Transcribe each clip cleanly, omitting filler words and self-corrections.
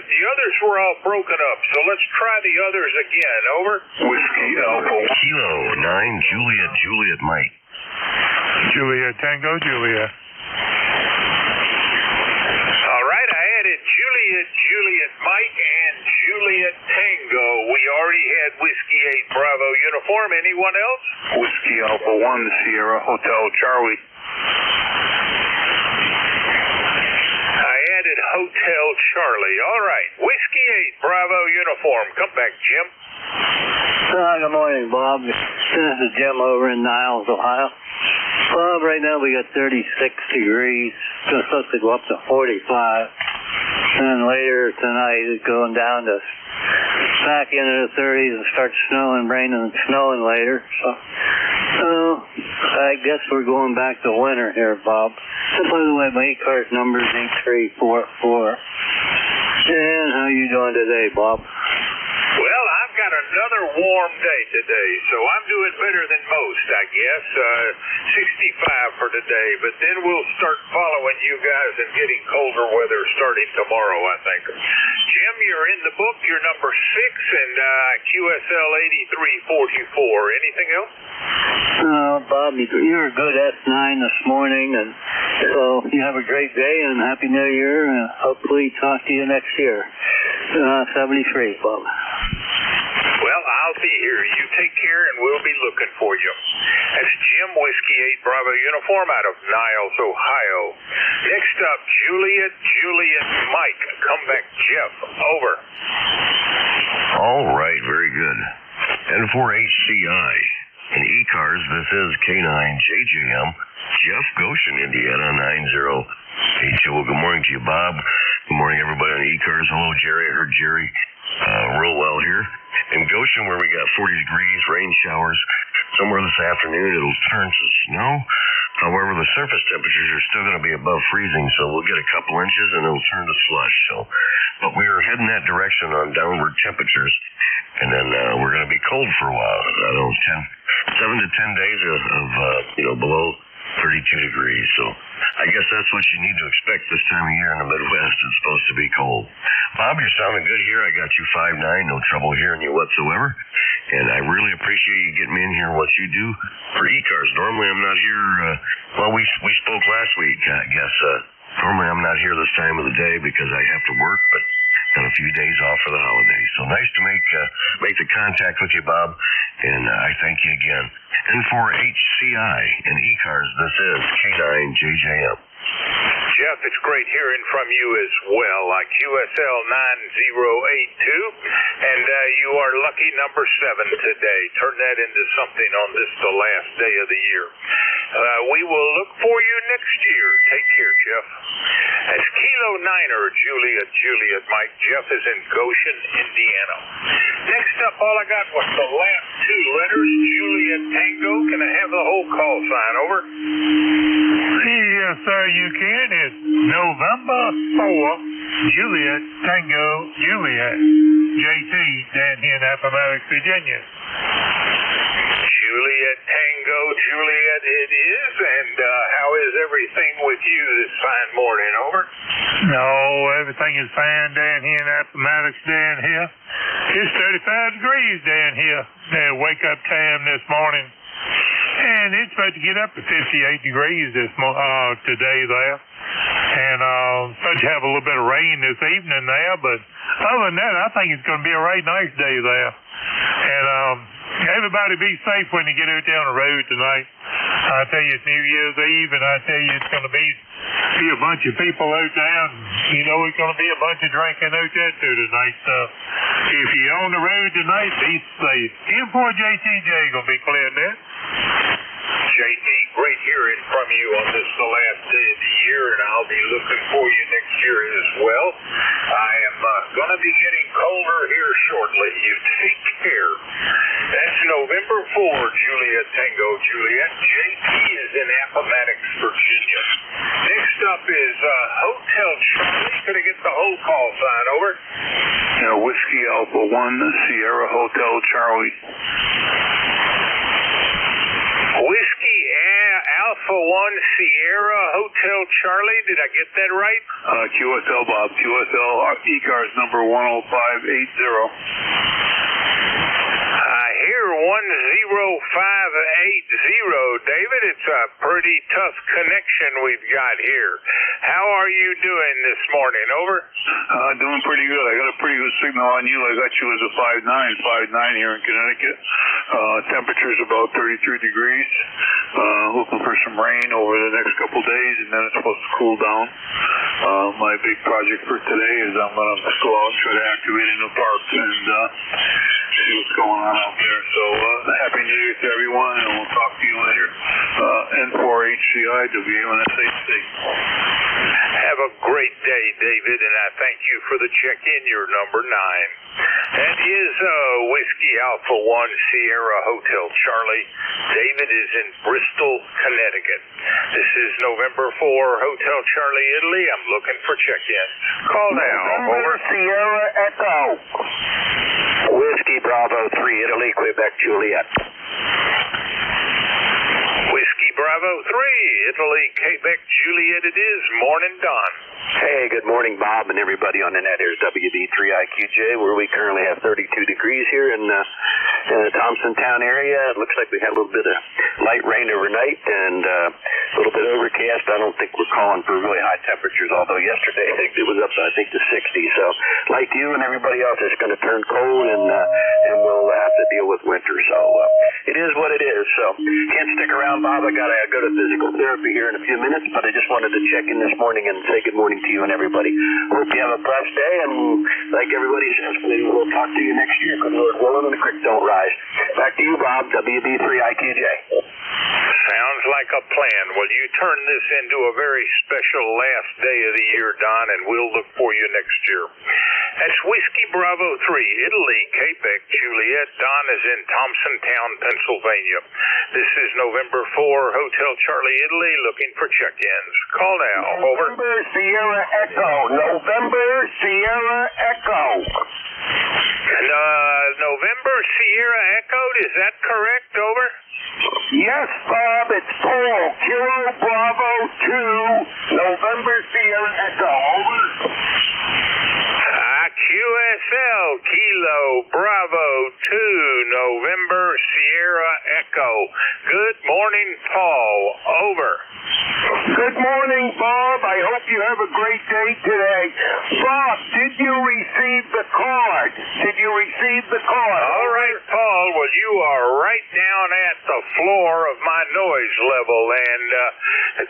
but the others were all broken up, so let's try the others again. Over. Whiskey Alpha. Kilo 9, Juliet, Mike. Juliet Tango, Juliet. All right, I added Juliet Mike, and Juliet Tango. We already had Whiskey 8 Bravo uniform. Anyone else? Whiskey Alpha 1, Sierra Hotel Charlie. I added Hotel Charlie. All right, Whiskey 8 Bravo uniform. Come back, Jim. Good morning, Bob. This is Jim over in Niles, Ohio. Bob, right now we got 36 degrees. It's supposed to go up to 45. And then later tonight it's going down to back into the 30s and start snowing, raining and snowing later. So I guess we're going back to winter here, Bob. And by the way, my ECARS number is 8344. And how you doing today, Bob? Well, I've got another warm day today, so I'm doing better than most, I guess. 65 for today, but then we'll start following you guys and getting colder weather starting tomorrow, I think. Jim, you're in the book. You're number 6 and QSL 8344. Anything else? Bob, you were good S9 this morning, and so you have a great day and Happy New Year, and hopefully talk to you next year. 73, Bob. Well, I'll be here. You take care, and we'll be looking for you. That's Jim, Whiskey 8 Bravo uniform out of Niles, Ohio. Next up, Juliet Mike. Come back, Jeff. Over. All right, very good. And for HCI and ECARS, this is K9JJM, Jeff Goshen, Indiana, 9080. Well, good morning to you, Bob. Good morning, everybody on ECARS. Hello, Jerry. I heard Jerry real well here. In Goshen, where we got 40 degrees, rain showers. Somewhere this afternoon, it'll turn to snow. However, the surface temperatures are still going to be above freezing, so we'll get a couple inches and it'll turn to slush. But we are heading that direction on downward temperatures, and then we're going to be cold for a while. I don't know, 7 to 10 days of below 32 degrees. So I guess that's what you need to expect this time of year in the Midwest. It's supposed to be cold. Bob, you're sounding good here. I got you 5'9", no trouble hearing you whatsoever. And I really appreciate you getting me in here and what you do for ECARS. Normally I'm not here, we spoke last week, I guess. Normally I'm not here this time of the day because I have to work, but got a few days off for the holidays. So nice to make the contact with you, Bob, and I thank you again. And for HCI and ECARS, this is K9JJM. Jeff, it's great hearing from you as well, like QSL 9082, and you are lucky number 7 today. Turn that into something on this, the last day of the year. We will look for you next year. Take care, Jeff. That's Kilo 9er, Juliet Mike. Jeff is in Goshen, Indiana. Next up, all I got was the last 2 letters, Juliet Tango. Can I have the whole call sign? Over. Yes, sir, you can. It's November 4, Juliet Tango, Juliet, JT, down here in Appomattox, Virginia. Juliet Tango, Juliet it is, and how is everything with you this fine morning? Over. No, everything is fine down here in Appomattox down here. It's 35 degrees down here. Wake up time this morning. And it's supposed to get up to 58 degrees today there. And supposed to have a little bit of rain this evening there, but other than that, I think it's going to be a right nice day there. And everybody be safe when you get out down the road tonight. I tell you, it's New Year's Eve, and I tell you, it's going to be a bunch of people out there. You know, it's going to be a bunch of drinking out there too tonight. So if you're on the road tonight, be safe. M4JTJ going to be clearing that. JT, great hearing from you on this, the last day of the year, and I'll be looking for you next year as well. I am going to be getting colder here shortly. You take care. That's November 4, Juliet Tango, Juliet. JT is in Appomattox, Virginia. Next up is Hotel Charlie. Could I get the whole call sign? Over. Whiskey Alpha 1, Sierra Hotel Charlie. Whiskey Alpha 1 Sierra Hotel Charlie. Did I get that right? QSL, Bob. QSL, ECARS number 10580. I hear 10580, David. It's a pretty tough connection we've got here. How are you doing this morning? Over? Doing pretty good. I got a pretty good signal on you. I got you as a 5.9 here in Connecticut. Temperature's about 33 degrees. Looking for some rain over the next couple days, and then it's supposed to cool down. My big project for today is I'm going to go out and try to activate a new park and see what's going on out there. So Happy New Year to everyone, and we'll talk to you later. N4HCI, WNSHC. Have a great day, David, and I thank you for the check-in. You're number 9. That is Whiskey Alpha 1 Sierra Hotel Charlie. David is in Bristol, Connecticut. This is November 4 Hotel Charlie, Italy. I'm looking for check-ins. Call now. Over. Sierra Echo. Whiskey Bravo 3 Italy, Quebec Juliet. Whiskey Bravo 3 Italy, Quebec Juliet it is. Morning, Don. Hey, good morning, Bob, and everybody on the net. Here's WB3IQJ, where we currently have 32 degrees here in the Thompsontown area. It looks like we had a little bit of light rain overnight and a little bit overcast. I don't think we're calling for really high temperatures, although yesterday it was up, I think, to 60. So, like you and everybody else, it's going to turn cold, and we'll have to deal with winter. So, it is what it is. So, can't stick around, Bob. I got to go to physical therapy here in a few minutes, but I just wanted to check in this morning and say good morning to you and everybody. Hope you have a blessed day, and like everybody says, maybe we'll talk to you next year, because we're willing and the creek don't rise. Back to you, Bob, WB3IQJ. Sounds like a plan. Well, you turn this into a very special last day of the year, Don, and we'll look for you next year. That's Whiskey Bravo 3, Italy, Quebec, Juliet. Don is in Thompsontown, Pennsylvania. This is November 4, Hotel Charlie, Italy, looking for check-ins. Call now. Over. November Sierra Echo. November Sierra Echo. November Sierra Echo, is that correct? Over. Yes, Bob, it's Paul. Kilo Bravo 2, November Sierra Echo. Over. QSL, Kilo Bravo 2, November Sierra Echo. Good morning, Paul. Over. Good morning, Bob. I hope you have a great day today. Bob, did you receive the card? Did you receive the card? All right, Paul. Well, you are right down at the floor of my noise level, and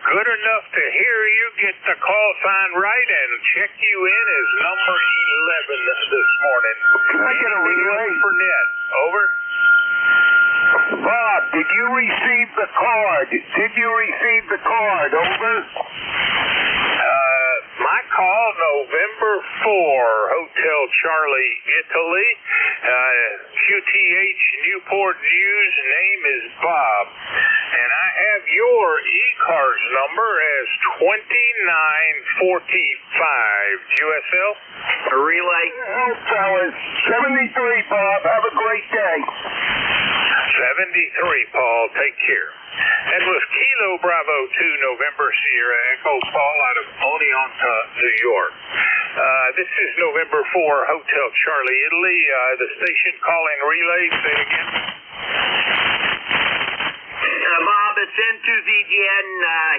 good enough to hear you get the call sign right and check you in as number 11 this morning. Can I get a relay? For net. Over. Bob, did you receive the card? Did you receive the card? Over. My call, November 4, Hotel Charlie, Italy. QTH Newport News, name is Bob. And I have your ECARS number as 2945. QSL? Relay. Oh, fellas. 73, Bob. Have a great day. 73, Paul. Take care. That was Kilo Bravo 2, November Sierra Echo, Paul, out of Oneonta, New York. This is November 4, Hotel Charlie, Italy. The station calling relay. Say it again. Bob, it's N2ZGN.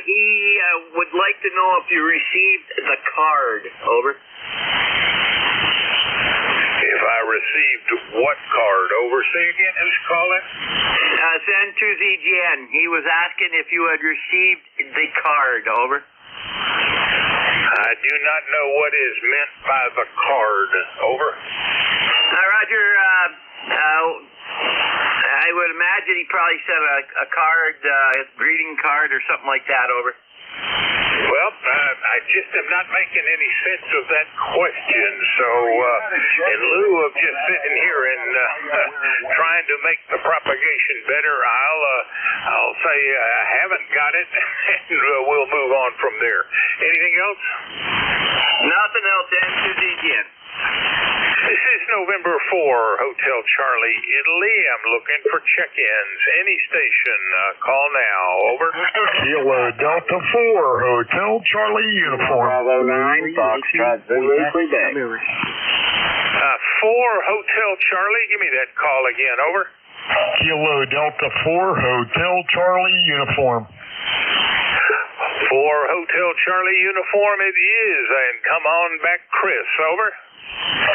He would like to know if you received the card. Over. If I received what card? Over. Say again. Who's calling? It's N2ZGN. He was asking if you had received the card. Over. I do not know what is meant by the card. Over. Roger. I would imagine he probably sent a card, greeting card or something like that. Over. Well, I just am not making any sense of that question. So, in lieu of just sitting here and trying to make the propagation better, I'll say I haven't got it, and we'll move on from there. Anything else? Nothing else. N2Z again. This is November 4, Hotel Charlie, Italy. I'm looking for check-ins. Any station, call now. Over. Kilo Delta 4, Hotel Charlie, uniform. Bravo 9, Foxtrot Zulu, Quebec. 4, Hotel Charlie. Give me that call again. Over. Kilo Delta 4, Hotel Charlie, uniform. 4, Hotel Charlie, uniform it is. And come on back, Chris. Over.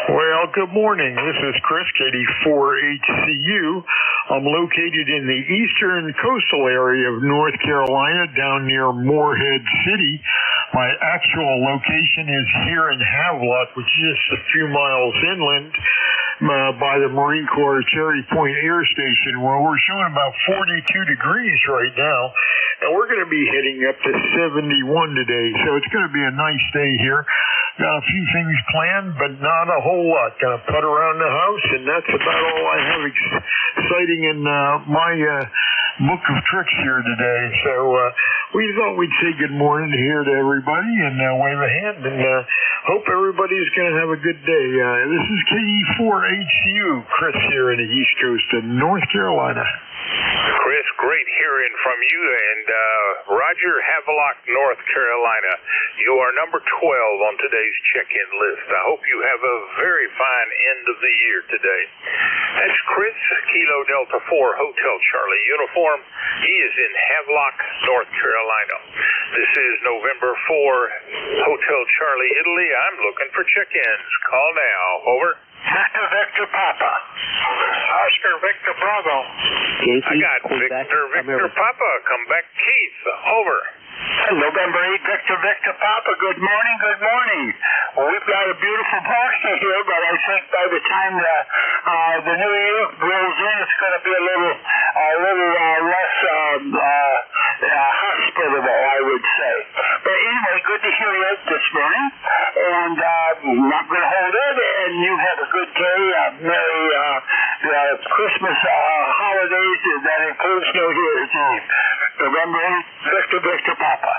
Well, good morning. This is Chris, KD4HCU. I'm located in the eastern coastal area of North Carolina, down near Morehead City. My actual location is here in Havelock, which is just a few miles inland by the Marine Corps Cherry Point Air Station, where we're showing about 42 degrees right now. And we're going to be heading up to 71 today, so it's going to be a nice day here. Got a few things planned, but not a whole lot. Gonna put around the house, and that's about all I have exciting in my book of tricks here today. So we thought we'd say good morning here to everybody and wave a hand, and hope everybody's gonna have a good day. This is KD4HCU, Chris here in the East Coast of North Carolina. Chris, great hearing from you, and Roger, Havelock, North Carolina. You are number 12 on today's check-in list. I hope you have a very fine end of the year today. That's Chris, Kilo Delta 4, Hotel Charlie, uniform. He is in Havelock, North Carolina. This is November 4, Hotel Charlie, Italy. I'm looking for check-ins. Call now. Over. Victor Papa. Oscar Victor Bravo. I got Victor Papa. Come back, Keith. Over. November 8, Victor Papa. Good morning, good morning. Well, we've got a beautiful party here, but I think by the time the new year rolls in, it's going to be a little less hospitable, I would say. But anyway, good to hear you this morning, and not going to hold it, and you have a good day. Merry Christmas holidays, and that includes New Year's Eve. November 8, Victor Papa.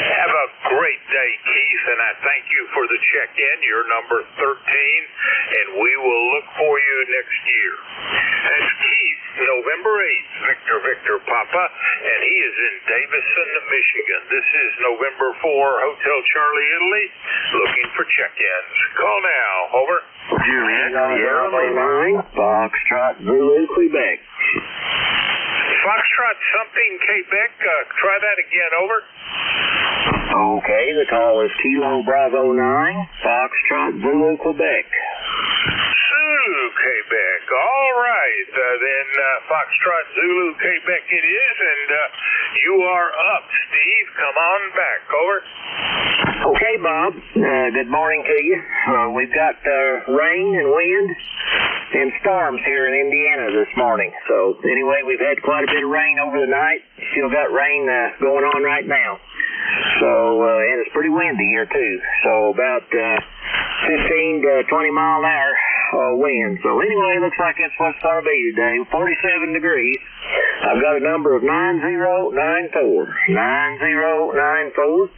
Have a great day, Keith, and I thank you for the check-in. You're number 13, and we will look for you next year. That's Keith, November 8th, Victor Papa, and he is in Davison, Michigan. This is November 4, Hotel Charlie, Italy, looking for check-ins. Call now. Over. Juliet, Sierra Lima, Foxtrot Zulu, Quebec. Foxtrot something, Quebec. Try that again. Over. Okay, the call is Kilo Bravo 9, Foxtrot Zulu, Quebec. Zulu, Quebec. All right. Then Foxtrot Zulu, Quebec it is, and you are up, Steve. Come on back. Over. Okay, Bob. Good morning to you. We've got rain and wind and storms here in Indiana this morning. So anyway, we've had quite a bit of rain over the night. Still got rain going on right now. So and it's pretty windy here too. So about 15 to 20 mile an hour wind. So anyway, looks like that's what it's going to be today. 47 degrees. I've got a number of 9094. 9094.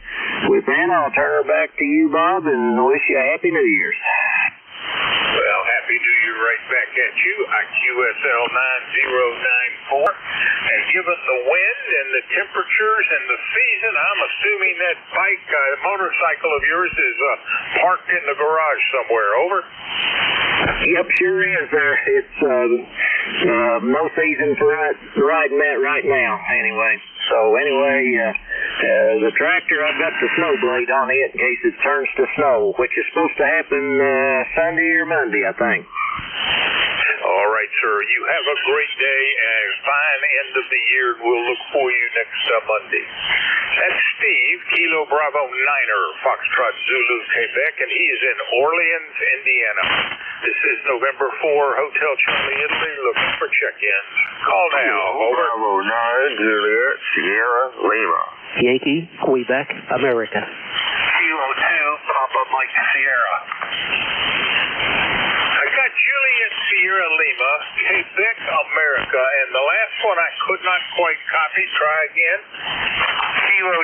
With that, I'll turn her back to you, Bob, and wish you a Happy New Year's. Well, Happy New Year right back at you. IQSL 9094. And given the wind and the temperatures and the season, I'm assuming that bike, motorcycle of yours is parked in the garage somewhere. Over. Yep, sure is. It's no season for riding that right now, anyway. So the tractor, I've got the snow blade on it in case it turns to snow, which is supposed to happen Sunday or Monday, I think. All right, sir. You have a great day and a fine end of the year. We'll look for you next Monday. That's Steve, Kilo Bravo 9er, Foxtrot Zulu, Quebec, and he is in Orleans, Indiana. This is November 4, Hotel Charlie, Italy, looking for check-ins. Call now. Over. Bravo 9, Juliet, Sierra Lima. Yankee, Quebec, America. Kilo 2, Papa Mike Sierra. I got Juliet Sierra Lima, Quebec, America, and the last one I could not quite copy. Try again. Kilo 2,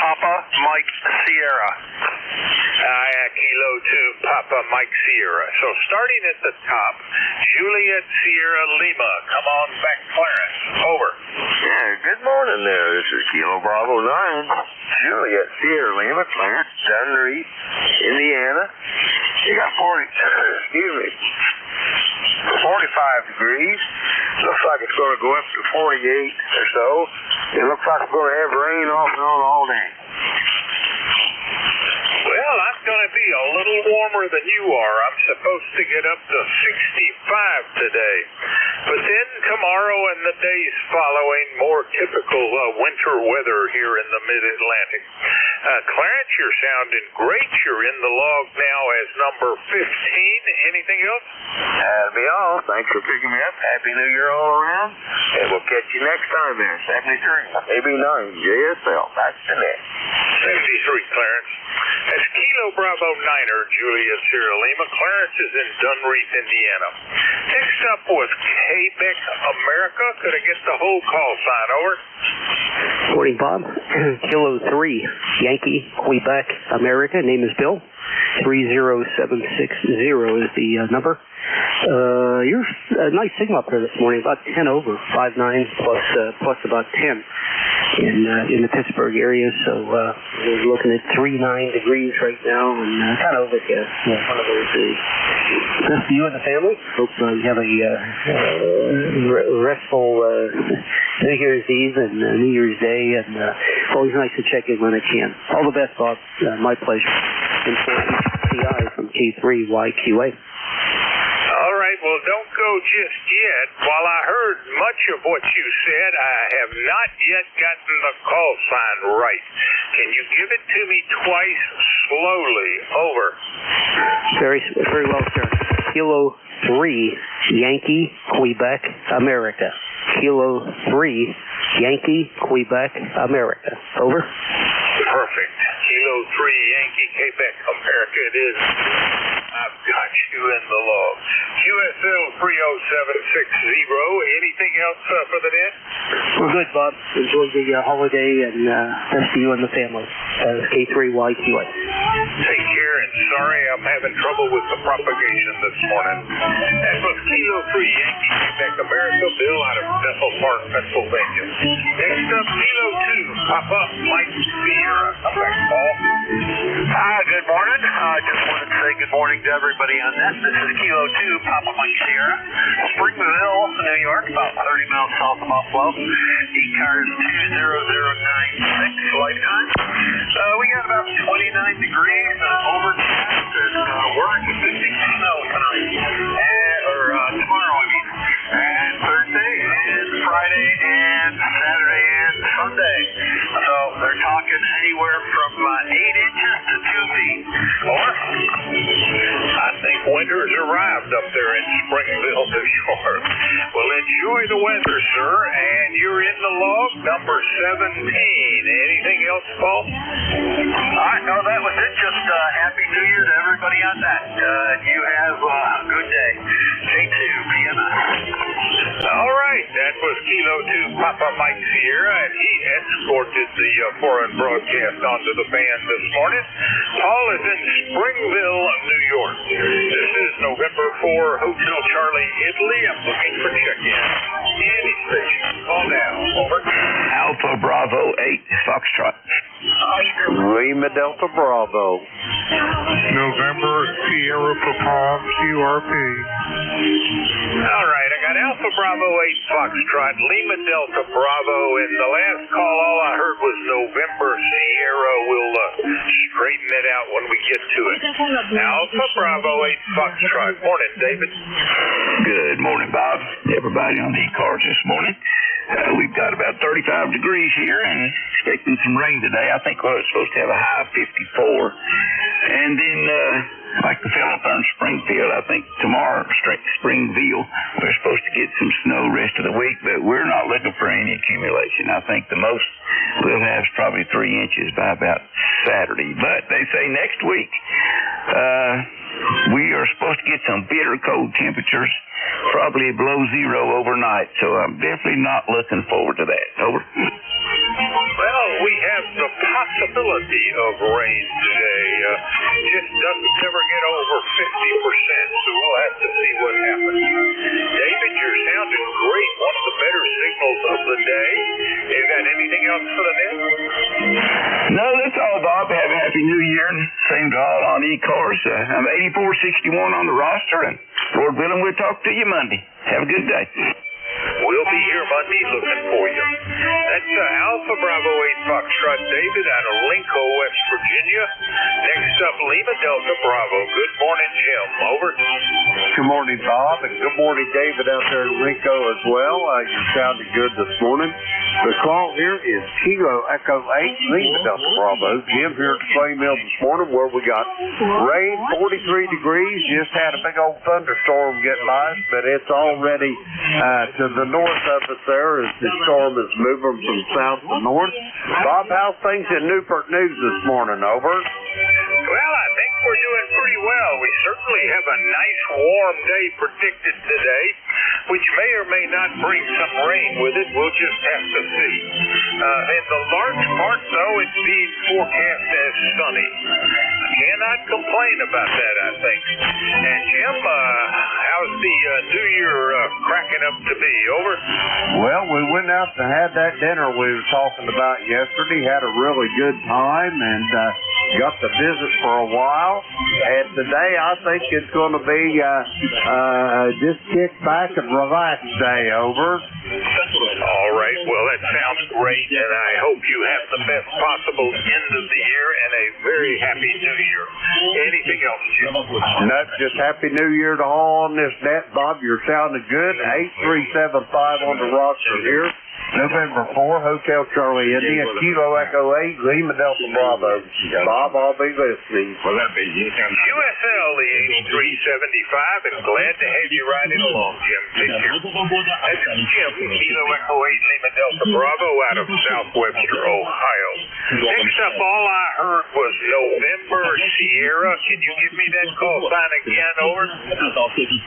Papa Mike Sierra. Kilo 2, Papa Mike Sierra. So starting at the top, Juliet Sierra Lima. Come on back, Clarence. Over. Yeah, good morning there. This is Kilo Bravo 9, Juliet Sierra Lima, Clarence, Dunreed, Indiana. You got 45 degrees. Looks like it's going to go up to 48 or so. It looks like we're going to have rain off and on all day. Well, I'm going to be a little warmer than you are. I'm supposed to get up to 65 today. But then tomorrow and the days following, more typical winter weather here in the mid-Atlantic. Clarence, you're sounding great. You're in the log now as number 15. Anything else? That'll be all. Thanks for picking me up. Happy New Year all around. And we'll catch you next time there. 73, AB9, JSL. That's the net. 73, Clarence. That's Kilo Bravo 9er, Juliet Sierra Lima. Clarence is in Dunreath, Indiana. Next up was Quebec, America. Could I get the whole call sign? Over. Morning, Bob. Kilo 3, Yankee, Quebec, America. Name is Bill. 30760 is the number. You're a nice signal up there this morning, about 10 over, 5.9 plus about 10 in the Pittsburgh area. So we're looking at 39 degrees right now, and kind of overcast. One of those days. Just for you and the family. Hope you have a restful New Year's Eve and New Year's Day, and always nice to check in when I can. All the best, Bob. My pleasure. And for CI from K3YQA. All right, well, don't go just yet. While I heard much of what you said, I have not yet gotten the call sign right. Can you give it to me twice slowly? Over. Very well, sir. Kilo 3, Yankee, Quebec, America. Kilo 3, Yankee, Quebec, America. Over. Perfect. Kilo 3, Yankee, Quebec, America it is. I've got you in the log. QSL 30760. Anything else for the net? We're good, Bob. Enjoy the holiday, and best to you and the family. K3YQA. Take care, and sorry I'm having trouble with the propagation this morning. That was Kilo 3, Yankee, Quebec, America. Bill out of Bethel Park, Pennsylvania. Next up, Kilo 2, Papa Mike Sierra. Come back, Paul. Hi, good morning. I just wanted to say good morning to everybody on that. This is Kilo 2, Papa Mike Sierra. Springville, New York, about 30 miles south of Buffalo. ECARS 20096 lifetime. We got about 29 degrees overcast, and we're expecting snow tonight. Tomorrow, I mean. And Thursday, and Friday, and Saturday, and Sunday. So they're talking anywhere from 8 inches to 2 feet. Or? I think winter's arrived up there in Springville, New York. Well, enjoy the weather, sir, and you're in the log, number 17. Anything else, Paul? All right, no, that was it. Just Happy New Year to everybody on that. You have a good day. J2, PMS. All right, that was Kilo 2, Papa Mike Sierra, and he escorted the foreign broadcast onto the band this morning. Paul is in Springville, New York. This is November 4, Hotel Charlie, Italy. I'm looking for check-in. Any station. Call now. Over. Alpha Bravo 8, Foxtrot. Lima Delta Bravo. November Sierra Papa QRP. All right, I got Alpha Bravo 8 Foxtrot, Lima Delta Bravo, and the last call, all I heard was November Sierra. We'll straighten it out when we get to it. Alpha Bravo 8 Foxtrot. Morning, David. Good morning, Bob. Everybody on the ECARS this morning. We've got about 35 degrees here and expecting some rain today. I think we're supposed to have a high of 54. And then, like the fellow up there in Springfield, I think tomorrow, Springville, we're supposed to get some snow rest of the week, but we're not looking for any accumulation. I think the most we'll have is probably 3 inches by about Saturday. But they say next week, we are supposed to get some bitter cold temperatures, probably below zero overnight, so I'm definitely not looking forward to that. Over. Well, Well, we have the possibility of rain today. Just doesn't ever get over 50%, so we'll have to see what happens. David, you're sounding great. One of the better signals of the day. You got anything else for the net? No, that's all, Bob. Have a happy new year, and same to all on ECARS. I'm 8461 on the roster, and Lord willing, we'll talk to you Monday. Have a good day. We'll be here Monday looking for you. That's Alpha Bravo 8 Foxtrot David out of Linco, West Virginia. Next up, Lima Delta Bravo. Good morning, Jim. Over. Good morning, Bob, and good morning, David, out there in Linco as well. You sounded good this morning. The call here is Kilo Echo 8 Lima Delta Bravo. Jim here at the Clay Mill this morning where we got rain, 43 degrees. Just had a big old thunderstorm get by us, but it's already to the north of us there as the storm is moving from south to north. Bob, how's things in Newport News this morning? Over. Well, I think we're doing pretty well. We certainly have a nice warm day predicted today, which may or may not bring some rain with it. We'll just have to see. In the large part, though, it's being forecast as sunny. Cannot complain about that, I think. And Jim, how's the New Year cracking up to be? Over. Well, we went out and had that dinner we were talking about yesterday. Had a really good time and got to visit for a while. And today I think it's going to be just kick back and relax day. Over. All right. Well, that sounds great, and I hope you have the best possible end of the year and a very happy New Year. Anything else, Jim? No, just happy New Year to all on this net, Bob. You're sounding good. 8375 on the roster here. November 4, Hotel Charlie India, Kilo Echo 8, Lima Delta Bravo. Bob, I'll be listening. QSL, the 8375, and glad to have you riding along, Jim. Take care. That's Jim, Kilo Echo 8, Lima Delta Bravo out of South Webster, Ohio. Next up, all I heard was November Sierra. Can you give me that call sign again? Over.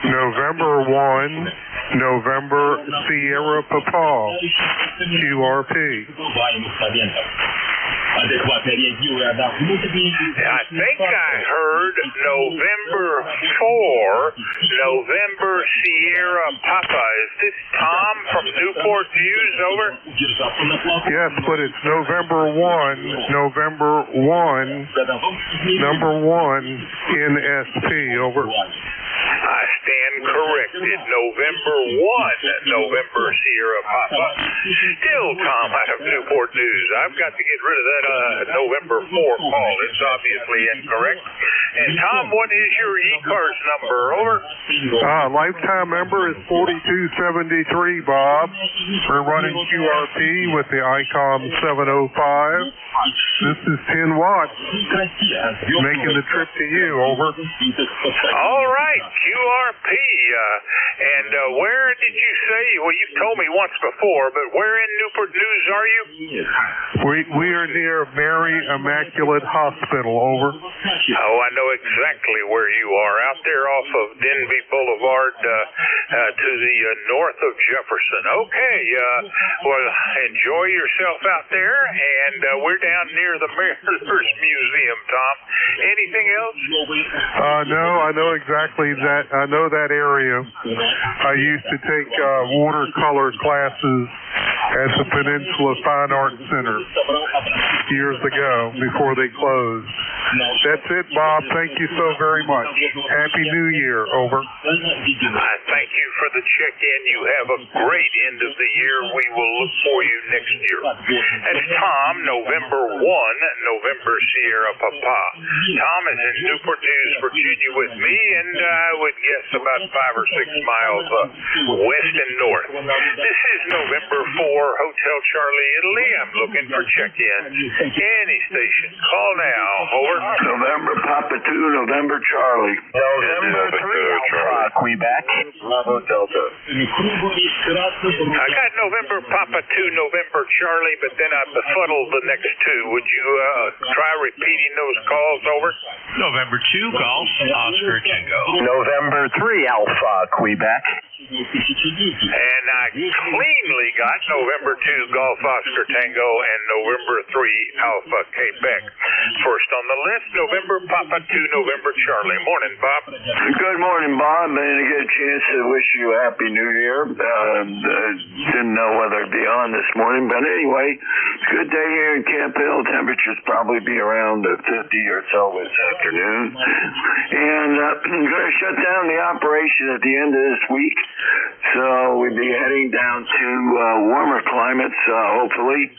November 1, November Sierra Papa, QRP. I think I heard November 4, November Sierra Papa. Is this Tom from Newport News? Over. Yes, but it's November 1, November 1, number 1 NSP. Over. I stand corrected. November 1, November Sierra Papa. Still Tom out of Newport News. I've got to get rid of that November 4 call. It's obviously incorrect. And Tom, what is your ECARS number? Over. Lifetime member is 4273, Bob. We're running QRP with the ICOM 705. This is 10 watts. Making the trip to you. Over. All right, QRP. And where did you say? Well, you've told me once before, but where in Newport News are you? We are near Mary Immaculate Hospital. Over. Oh, I know exactly where you are. Out there off of Denby Boulevard to the north of Jefferson. Okay. Well, enjoy yourself out there, and we're down near the Mariners Museum, Tom. Anything else? No, I know exactly that. I know that area. I used to take watercolor classes at the Peninsula Fine Arts Center years ago before they closed. That's it, Bob. Thank you so very much. Happy New Year. Over. I thank you for the check-in. You have a great end of the year. We will look for you next year. That's Tom, November 1, November Sierra Papa. Tom is in Newport News, Virginia with me, and I would guess about 5 or 6 miles west and north. This is November 4, Hotel Charlie, Italy. I'm looking for check-ins. Any station. Call now. Over. November Papa 2, November Charlie. November 3, Alpha, Quebec. Bravo Delta. I got November Papa 2, November Charlie, but then I befuddled the next two. Would you try repeating those calls? Over. November 2, call Oscar Tango. November 3, Alpha, Quebec. And I cleanly got November 2 Golf Oscar Tango and November 3 Alpha Quebec. First on the list, November Papa 2 November Charlie. Morning, Bob. Good morning, Bob. I didn't get a chance to wish you a Happy New Year. Didn't know whether I'd be on this morning, but anyway, good day here in Camp Hill. Temperatures probably be around 50 or so this afternoon. And I'm going to shut down the operation at the end of this week. So we'll be heading down to warmer climates, hopefully,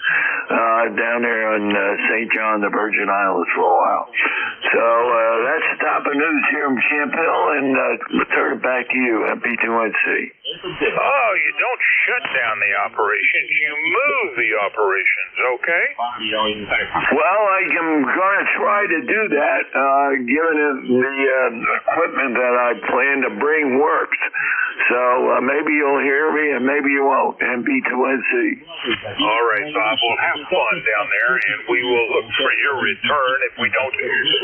down there on St. John, the Virgin Islands for a while. So that's the top of news here in Camp Hill, and we'll turn it back to you, MP2NC. Oh, you don't shut down the operations, you move the operations, okay? Well, I'm going to try to do that, given the equipment that I plan to bring works. So maybe you'll hear me and maybe you won't. MP2NC. All right, Bob. We'll have fun down there, and we will look for your return if we don't hear you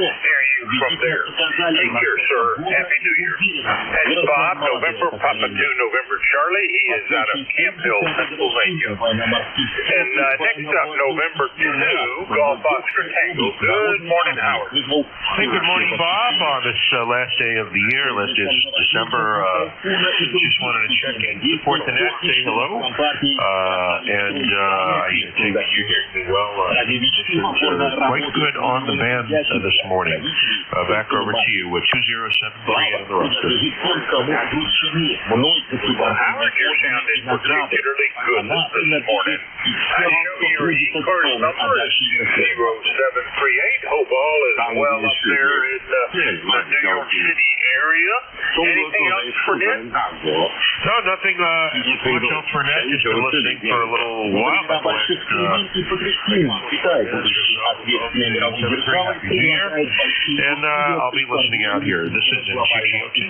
from there. Take care, sir. Happy New Year. That's Bob, November Papa 2 November Charlie. He is out of Camp Hill, Pennsylvania. And next up, November 2 Golf Oscar Tango. Good morning, Howard. Hey, good morning, Bob. On this last day of the year, last day of December, just wanted to check in, support the net, say hello, and I take it you're hearing me well. Quite good on the band this morning. Back over to you with 2073 on the roster. Howard, your sound is particularly good this morning. I show your ECARS number is 0738. Hope all is well up there in the New York City area. Anything else for Ned? No, nothing much else for Ned. Just been listening for a little while. And I'll be listening out here. This is in GGO2.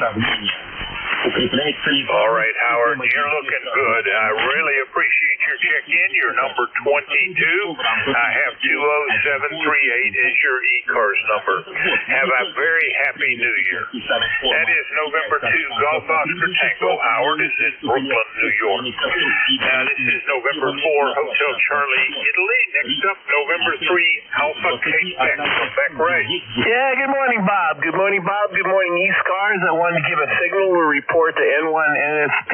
All right, Howard, you're looking good. I really appreciate your check-in. You're number 22. I have 20738 as your ECARS number. Have a very happy New Year. That is November 2 Golf Oscar Tango. Howard is in Brooklyn, New York. Now, this is November 4 Hotel Charlie, Italy. Next up, November 3 Alpha Quebec. Quebec, right? Yeah, good morning, Bob. Good morning, Bob. Good morning, ECARS. I wanted to give a signal to report to N1 NSP.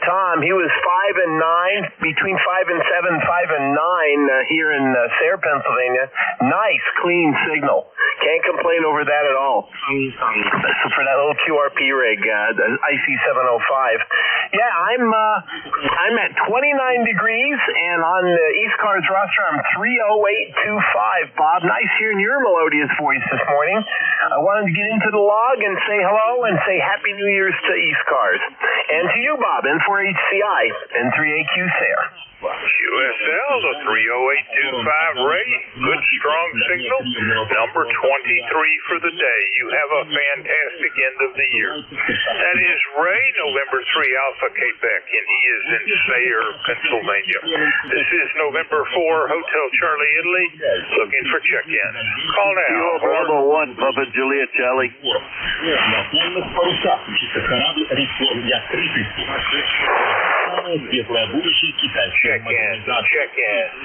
Tom, he was 5 and 9, between 5 and 7, 5 and 9 here in Sayre, Pennsylvania. Nice, clean signal. Can't complain over that at all. So for that little QRP rig, the IC705. Yeah, I'm at 29 degrees, and on the ECARS roster, I'm 30825. Bob, nice hearing your melodious voice this morning. I wanted to get into the log and say hello and say Happy New Year's to ECARS. And to you, Bob, N4HCI and 3AQ Sayre. QSL, the 30825 Ray. Good strong signal. Number 23 for the day. You have a fantastic end of the year. That is Ray, November 3 Alpha Quebec, and he is in Sayre, Pennsylvania. This is November 4 Hotel Charlie, Italy. Looking for check-in. Call now. Kilo Bravo 1, Papa Juliet Charlie. Check-in.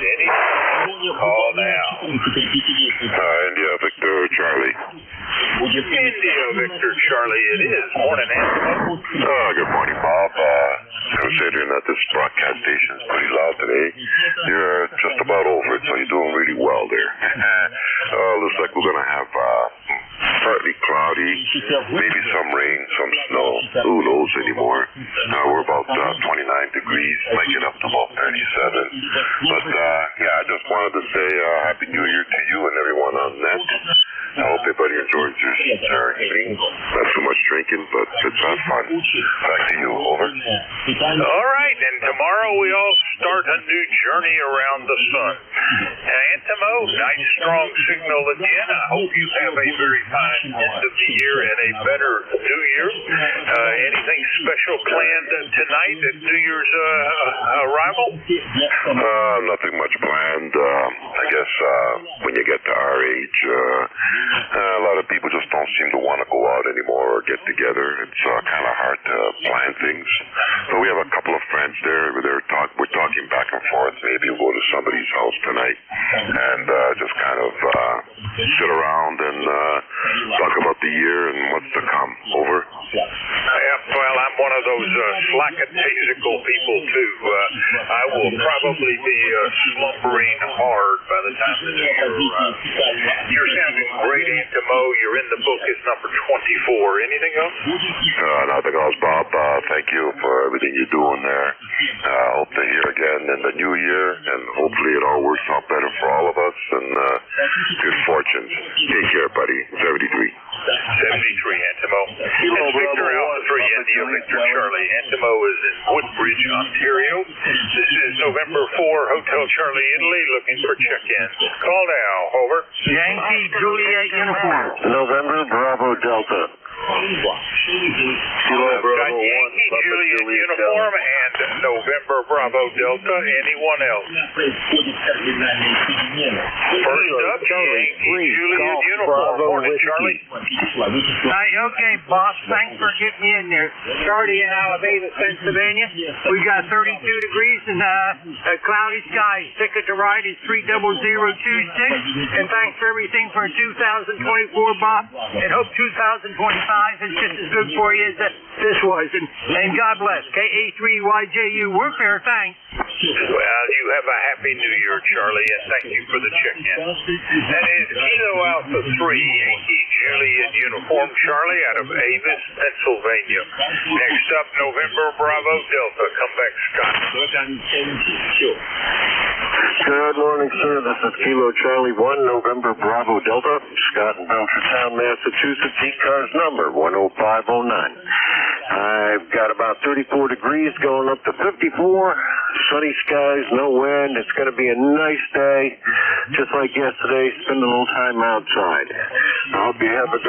Any? Call now. India Victor Charlie. India Victor Charlie, it is. Morning, Angelo. Good morning, Bob. Considering that this broadcast station is pretty loud today, you're just about over it, so you're doing really well there. Looks like we're going to have partly cloudy, maybe some rain, some snow. Who knows anymore? We're about 29 degrees, might get up to about 37. But, yeah, I just wanted to say Happy New Year to you and everyone on net. I hope everybody enjoys their evening. Not too much drinking, but it's not fun. Back to you. Over. All right, and tomorrow we all start a new journey around the sun. Antimo, nice strong signal again. I hope you have a very fine end of the year and a better New Year. Anything special planned tonight at New Year's arrival? Nothing much planned. I guess guess when you get to our age, a lot of people just don't seem to want to go out anymore or get together. It's kind of hard to plan things. So we have a couple of friends there. We're talking back and forth. Maybe we'll go to somebody's house tonight and just kind of sit around and talk about the year and what's to come. Over. Yeah, well, I'm one of those slackadaisical people, too. I will probably be slumbering hard by the time this year arrives. You're sounding great, Antimo. You're in the book as number 24. Anything else? Nothing else, Bob. Thank you for everything you're doing there. Hope to hear again in the new year, and hopefully it all works out better for all of us, and good fortunes. Take care, buddy. 73. 73, Antimo. It's Victor Alpha 3, India, Victor Charlie. Antimo is in Woodbridge, Ontario. This is November 4, Hotel Charlie, Italy, looking for check-ins. Call now, over. Yankee Juliet uniform. November Bravo Delta. Got Yankee Juliet uniform and November Bravo Delta. Anyone else? First up, Yankee Juliet uniform. Morning, Charlie. Okay, boss. Thanks for getting me in there. Starting in Alabama, Pennsylvania. We got 32 degrees and a cloudy sky. Ticket to ride is 30026. And thanks for everything for 2024, Bob. And hope 2025 is just as good for you as this was. And God bless. KA3YJU. We're fair, thanks. Well, you have a happy new year, Charlie, and thank you for the check-in. That is Kilo Alpha 3, Yankee Juliet uniform, Charlie, out of Avis, Pennsylvania. Next up, November Bravo Delta. Come back, Scott. Good morning, sir. This is Kilo Charlie 1, November Bravo Delta. Scott in Belchertown, Massachusetts. ECARS number 10509. I've got about 34 degrees going up to 54. Sunny skies, no wind. It's going to be a nice day, just like yesterday. Spend a little time outside. I hope you're going to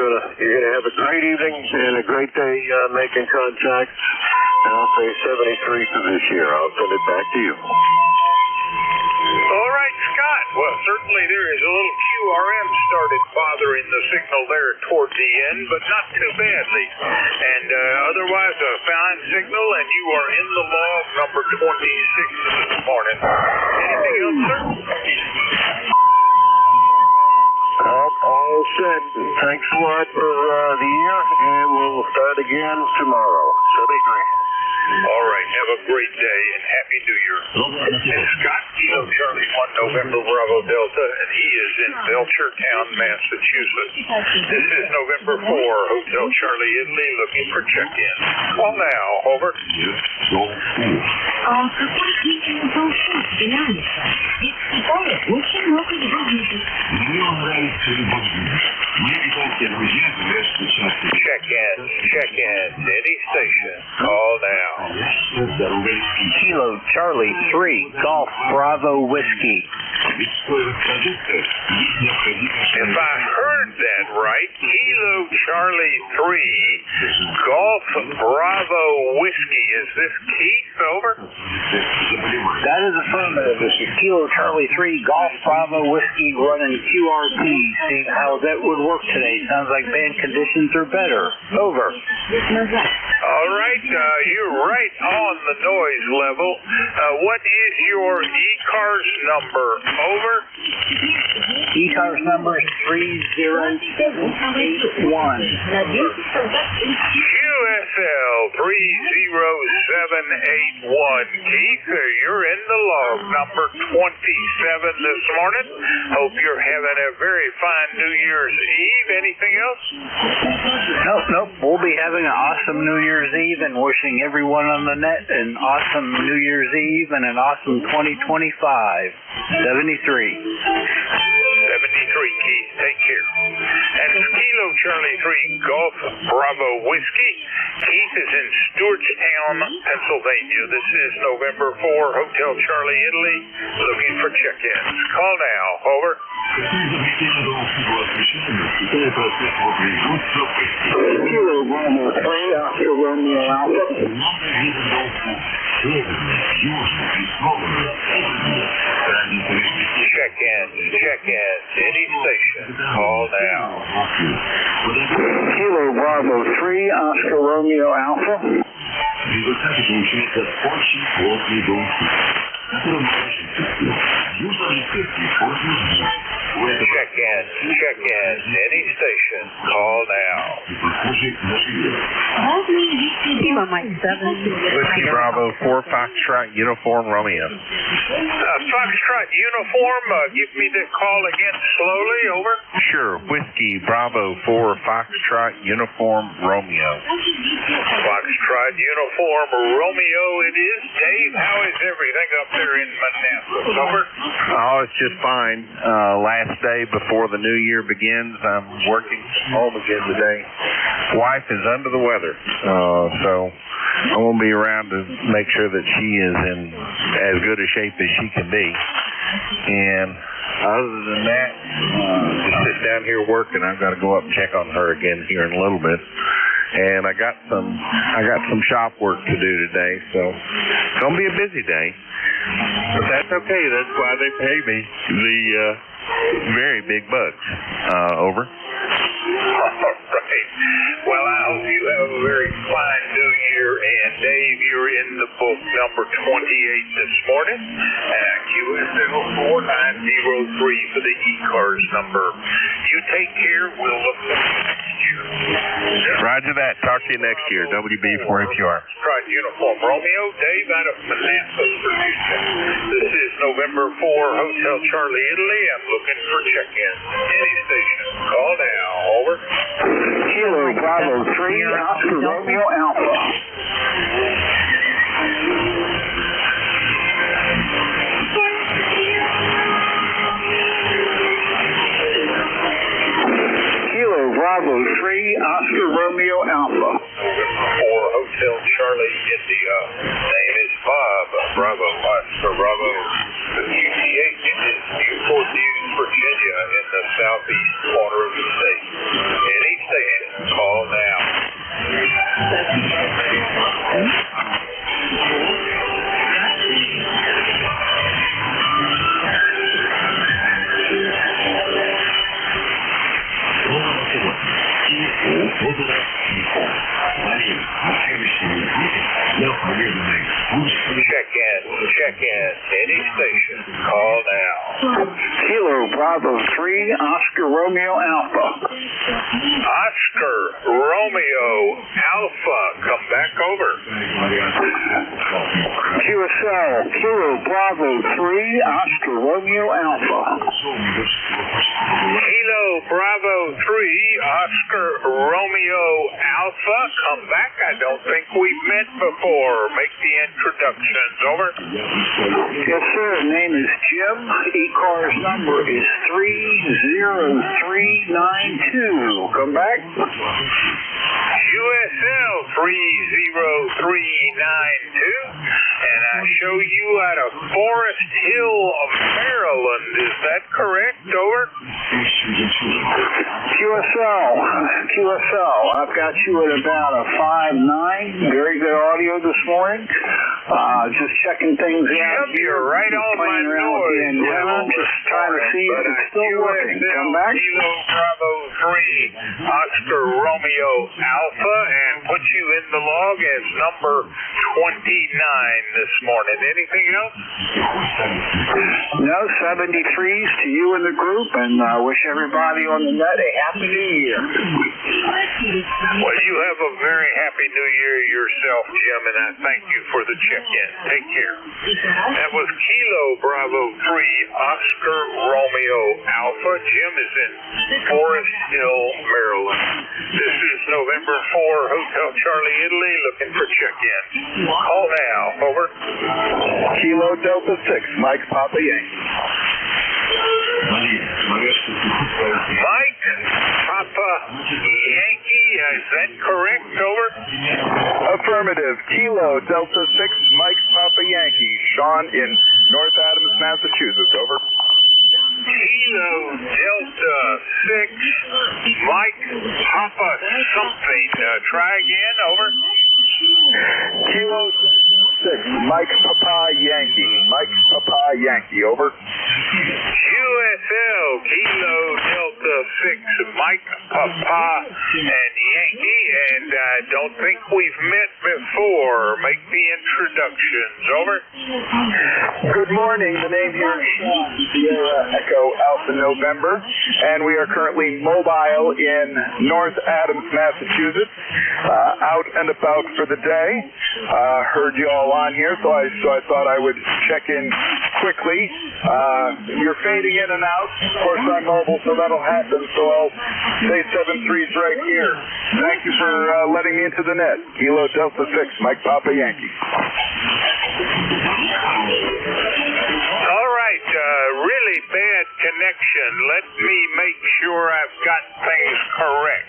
have a great evening and a great day making contacts. And I'll say 73 for this year. I'll send it back to you. All right, Scott. Well, certainly there is a little QRM started bothering the signal there toward the end, but not too badly. And otherwise, a fine signal, and you are in the log number 26 this morning. Anything else, sir? All set. Thanks a lot for the year, and we'll start again tomorrow. 73. All right. Have a great day and Happy New Year. And Scott Kilo Charlie 1 November Bravo Delta, and he is in Belchertown, Massachusetts. This is November 4, Hotel Charlie, Italy, looking for check-in. Call now. Over. Check-in. Any station. Call now. Kilo Charlie 3 Golf Bravo Whiskey. If I heard that right, Kilo Charlie 3 Golf Bravo Whiskey. Is this Keith? Over? That is affirmative. This is Kilo Charlie 3 Golf Bravo Whiskey running QRP. See how that would work today. Sounds like band conditions are better. Over. All right, you're right on the noise level. What is your ECARS number? Over. ECARS number is 30781. QSL 30781. Keith, you're in the log number 27 this morning. Hope you're having a very fine New Year's Eve. Anything else? Nope. We'll be having an awesome New Year's Eve and wishing everyone on the net an awesome New Year's Eve and an awesome 2025. 73. 73, Keith. Take care. And it's Kilo Charlie 3 Golf Bravo Whiskey. Keith is in Stewartstown, Pennsylvania. This is November 4, Hotel Charlie, Italy, looking for check-ins. Call now. Over. Kilo Romeo 3, Oscar Romeo Alpha. Check in. Any station. Call now. Kilo Bravo 3, Oscar Romeo Alpha. Check in. Any station. Call now. Lima Mike 7. Whiskey Bravo 4 Foxtrot Uniform Romeo. Foxtrot Uniform, give me the call again slowly, over. Sure. Whiskey Bravo 4 Foxtrot Uniform Romeo. Foxtrot Uniform Romeo it is. Dave, how is everything up there in Manassas? Over. Oh, it's just fine. Last day before the new year begins. I'm working home again today. Wife is under the weather, so I'm going to be around to make sure that she is in as good a shape as she can be. And other than that, just sit down here working. I've got to go up and check on her again here in a little bit. And I got some shop work to do today, so it's going to be a busy day. But that's okay. That's why they pay me the very big bucks. Over. All right. Well, I hope you have a very fine New Year. And Dave, you're in the book number 28 this morning. QSL 4903 for the ECARS number. You take care. We'll look at you next year. Roger that. Talk to you next year. WB4FUR. Right, Uniform Romeo. Dave out of Manassas, Virginia. This is November 4, Hotel Charlie, Italy. I'm looking for check-in. Any station. Call now. Over. Kilo Bravo 3, Oscar Romeo Alpha. Kilo Bravo 3, Oscar Romeo Alpha. For Hotel Charlie, India. Name is Bob. Bravo, Oscar Bravo. The QTH is Newport News, Virginia, in the southeast corner of the state. Any station, call now. Check in. Any station. Call now. Kilo Bravo 3, Oscar Romeo Alpha. Oscar Romeo Alpha. Come back over. QSL, Kilo Bravo 3, Oscar Romeo Alpha. Kilo Bravo 3, Oscar Romeo Alpha. Come back. I don't think we've met before. Make the introductions. Over. Yes, sir. Name is Jim. ECARS number is 30392. Come back. QSL 30392. And I show you out of Forest Hill, Maryland. Is that correct? Over. QSL. I've got you at about a 5.9. Very good audio this morning. Just checking things out here. You're right on my noise. Just trying to see if it's still working. Come back. Kilo Bravo 3, Oscar Romeo Alpha, and put you in the log as number 29 this morning. Anything else? No, 73s to you and the group, and I wish everybody on the net a happy New Year. Well, you have a very happy New Year yourself, Jim, and I thank you for the check-in. Take care. That was Kilo Bravo 3, Oscar Romeo Alpha. Jim is in Forest Hill, Maryland. This is November 4, Hotel Charlie, Italy, looking for check-in. Call now. Over. Kilo Delta 6, Mike Papa Yankee. Mike Papa Yankee, is that correct? Over. Affirmative. Kilo Delta 6, Mike Papa Yankee. Sean in North Adams, Massachusetts. Over. Kilo Delta 6, Mike Papa something. Try again. Over. Kilo 6, Mike Papa Yankee. Mike Papa Yankee, over. QSL, Kilo Delta 6, Mike Papa and Yankee, and I don't think we've met before. Make the introductions, over. Good morning. The name here is Sierra Echo Alpha November, and we are currently mobile in North Adams, Massachusetts, out and about for the day. Heard you all on here, so I thought I would check in quickly. You're fading in and out. Of course, I'm mobile, so that'll happen, so I'll say 7-3s right here. Thank you for letting me into the net. Kilo Delta 6, Mike Papa Yankee. All right, really bad connection. Let me make sure I've got things correct.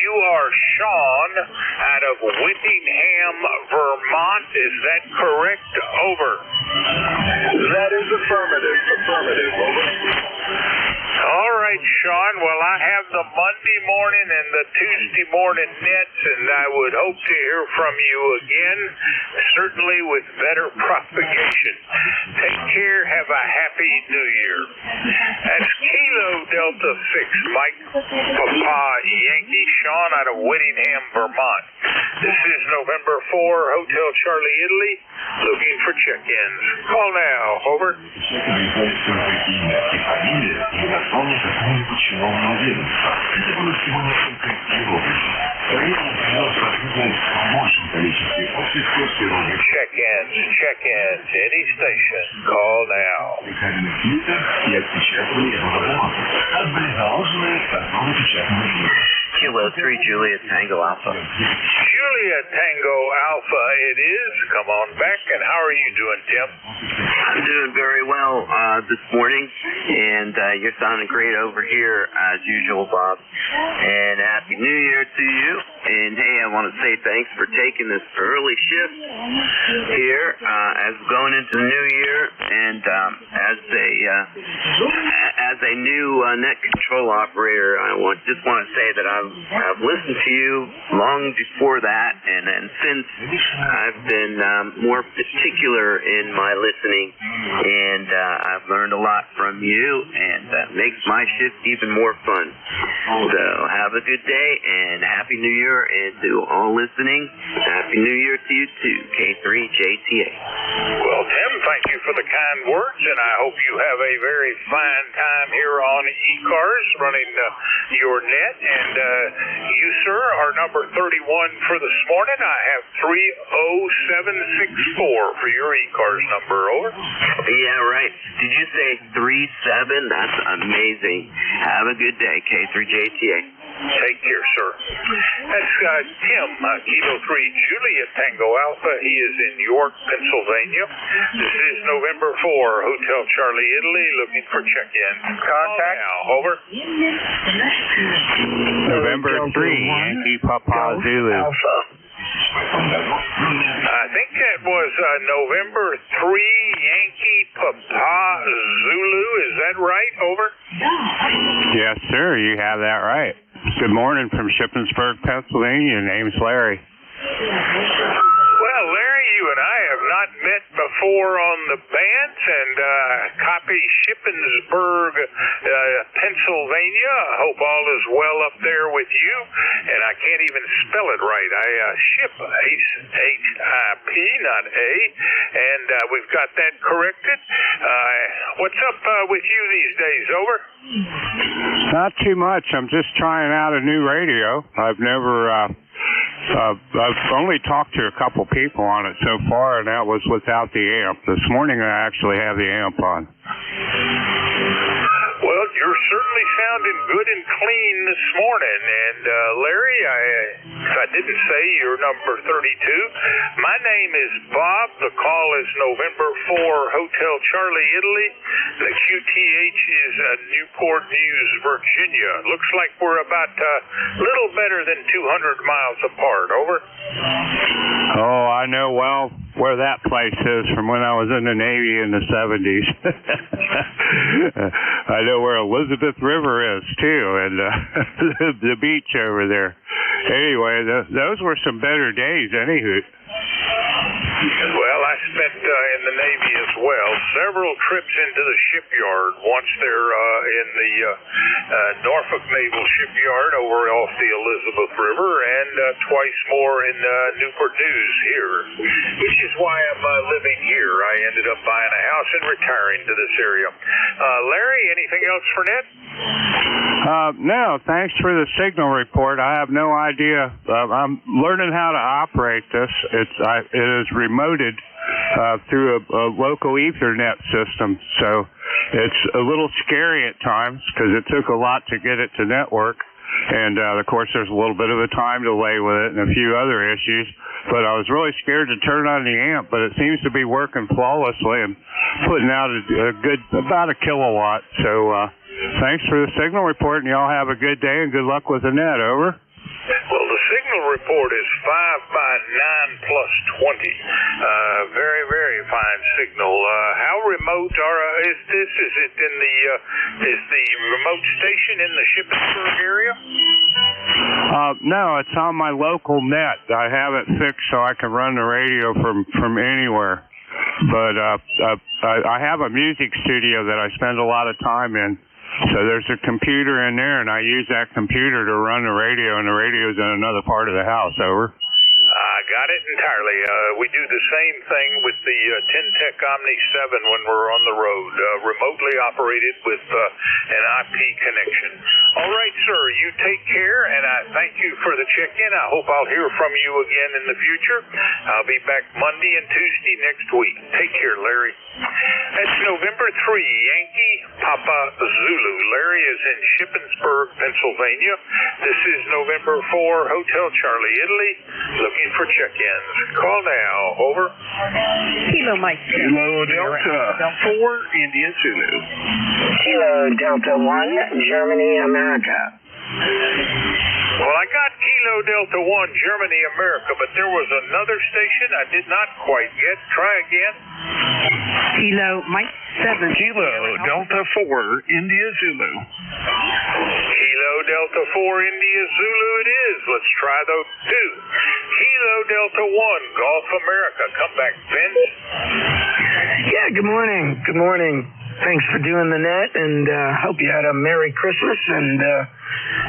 You are Sean out of Whittingham, Vermont. Is that correct? Over. That is affirmative. Affirmative. Over. All right, Sean. Well, I have the Monday morning and the Tuesday morning nets, and I would hope to hear from you again, certainly with better propagation. Take care. Have a happy New Year. That's Kilo Delta 6, Mike Papa Yankee, Sean out of Whittingham, Vermont. This is November 4, Hotel Charlie, Italy, looking for check-ins. Call now. Over. Check-ins, any station. Call now. Kilo 3, Juliet Tango Alpha. Juliet Tango Alpha it is. Come on back. And how are you doing, Tim? I'm doing very well this morning, and you're sounding great over here as usual, Bob. And Happy New Year to you. And hey, I want to say thanks for taking this early shift here as going into the new year, and as a new net control operator, I just want to say that I've listened to you long before that, and then since I've been more particular in my listening, and I've learned a lot from you, and that makes my shift even more fun. So have a good day, and Happy New Year, and to all listening, Happy New Year to you too, K3JTA. Well, Tim, thank you for the kind words, and I hope you have a very fine time here on ECARS running your net. And you, sir, are number 31 for this morning. I have 30764 for your ECARS number. Over. Yeah, right. Did you say 37? That's amazing. Have a good day, K3JTA. Take care, sir. That's Tim, Kilo 3, Juliet Tango Alpha. He is in York, Pennsylvania. This is November 4, Hotel Charlie, Italy, looking for check-in. Contact now. Over. November 3, Yankee Papa Zulu. Alpha. I think that was November 3, Yankee Papa Zulu. Is that right? Over. Yes, sir. You have that right. Good morning from Shippensburg, Pennsylvania. Name's Larry. Well, Larry, you and I have not met before on the bands, and copy Shippensburg, Pennsylvania. I hope all is well up there with you, and I can't even spell it right. Ship, H-I-P, not A, and we've got that corrected. What's up with you these days? Over. Not too much. I'm just trying out a new radio. I've only talked to a couple people on it so far, and that was without the amp. This morning I actually have the amp on. Well, you're certainly sounding good and clean this morning. And Larry, I didn't say you're number 32. My name is Bob. The call is November 4, Hotel Charlie, Italy. The QTH is Newport News, Virginia. Looks like we're about a little better than 200 miles apart. Over. Oh, I know well where that place is from when I was in the Navy in the 70s. I know where Elizabeth River is, too, and the beach over there. anyway, those were some better days, anywho. Well, I spent in the Navy as well. Several trips into the shipyard. Once there in the Norfolk Naval Shipyard over off the Elizabeth River, and twice more in Newport News here, which is why I'm living here. I ended up buying a house and retiring to this area. Larry, anything else for Ned? No, thanks for the signal report. I have no idea. I'm learning how to operate this. It is remoted through a local Ethernet system, so it's a little scary at times because it took a lot to get it to network. And, of course, there's a little bit of a time delay with it and a few other issues. But I was really scared to turn on the amp, but it seems to be working flawlessly and putting out a good, about a kilowatt. So thanks for the signal report, and y'all have a good day and good luck with the net. Over. Well, the signal report is 5 by 9 plus 20. Very, very fine signal. How remote is this? Is it in is the remote station in the Shippensburg area? No, it's on my local net. I have it fixed so I can run the radio from anywhere. But I have a music studio that I spend a lot of time in. So there's a computer in there, and I use that computer to run the radio, and the radio's in another part of the house. Over. I got it entirely. We do the same thing with the Tintec Omni 7 when we're on the road, remotely operated with an IP connection. All right, sir, you take care, and I thank you for the check-in. I hope I'll hear from you again in the future. I'll be back Monday and Tuesday next week. Take care, Larry. It's November 3, Yankee Papa Zulu. Larry is in Shippensburg, Pennsylvania. This is November 4, Hotel Charlie, Italy. Looking for check-ins. Call now. Over. Kilo Mike. Kilo Delta 4, India Zulu. Kilo Delta 1, Germany, America. Well, I got Kilo Delta 1, Germany, America, but there was another station I did not quite get. Try again. Kilo Mike 7. Kilo Delta 4, India Zulu. Kilo Delta 4, India Zulu it is. Let's try those two. Kilo Delta 1, Gulf America. Come back, Vince. Yeah, good morning. Good morning. Thanks for doing the net, and hope you had a Merry Christmas and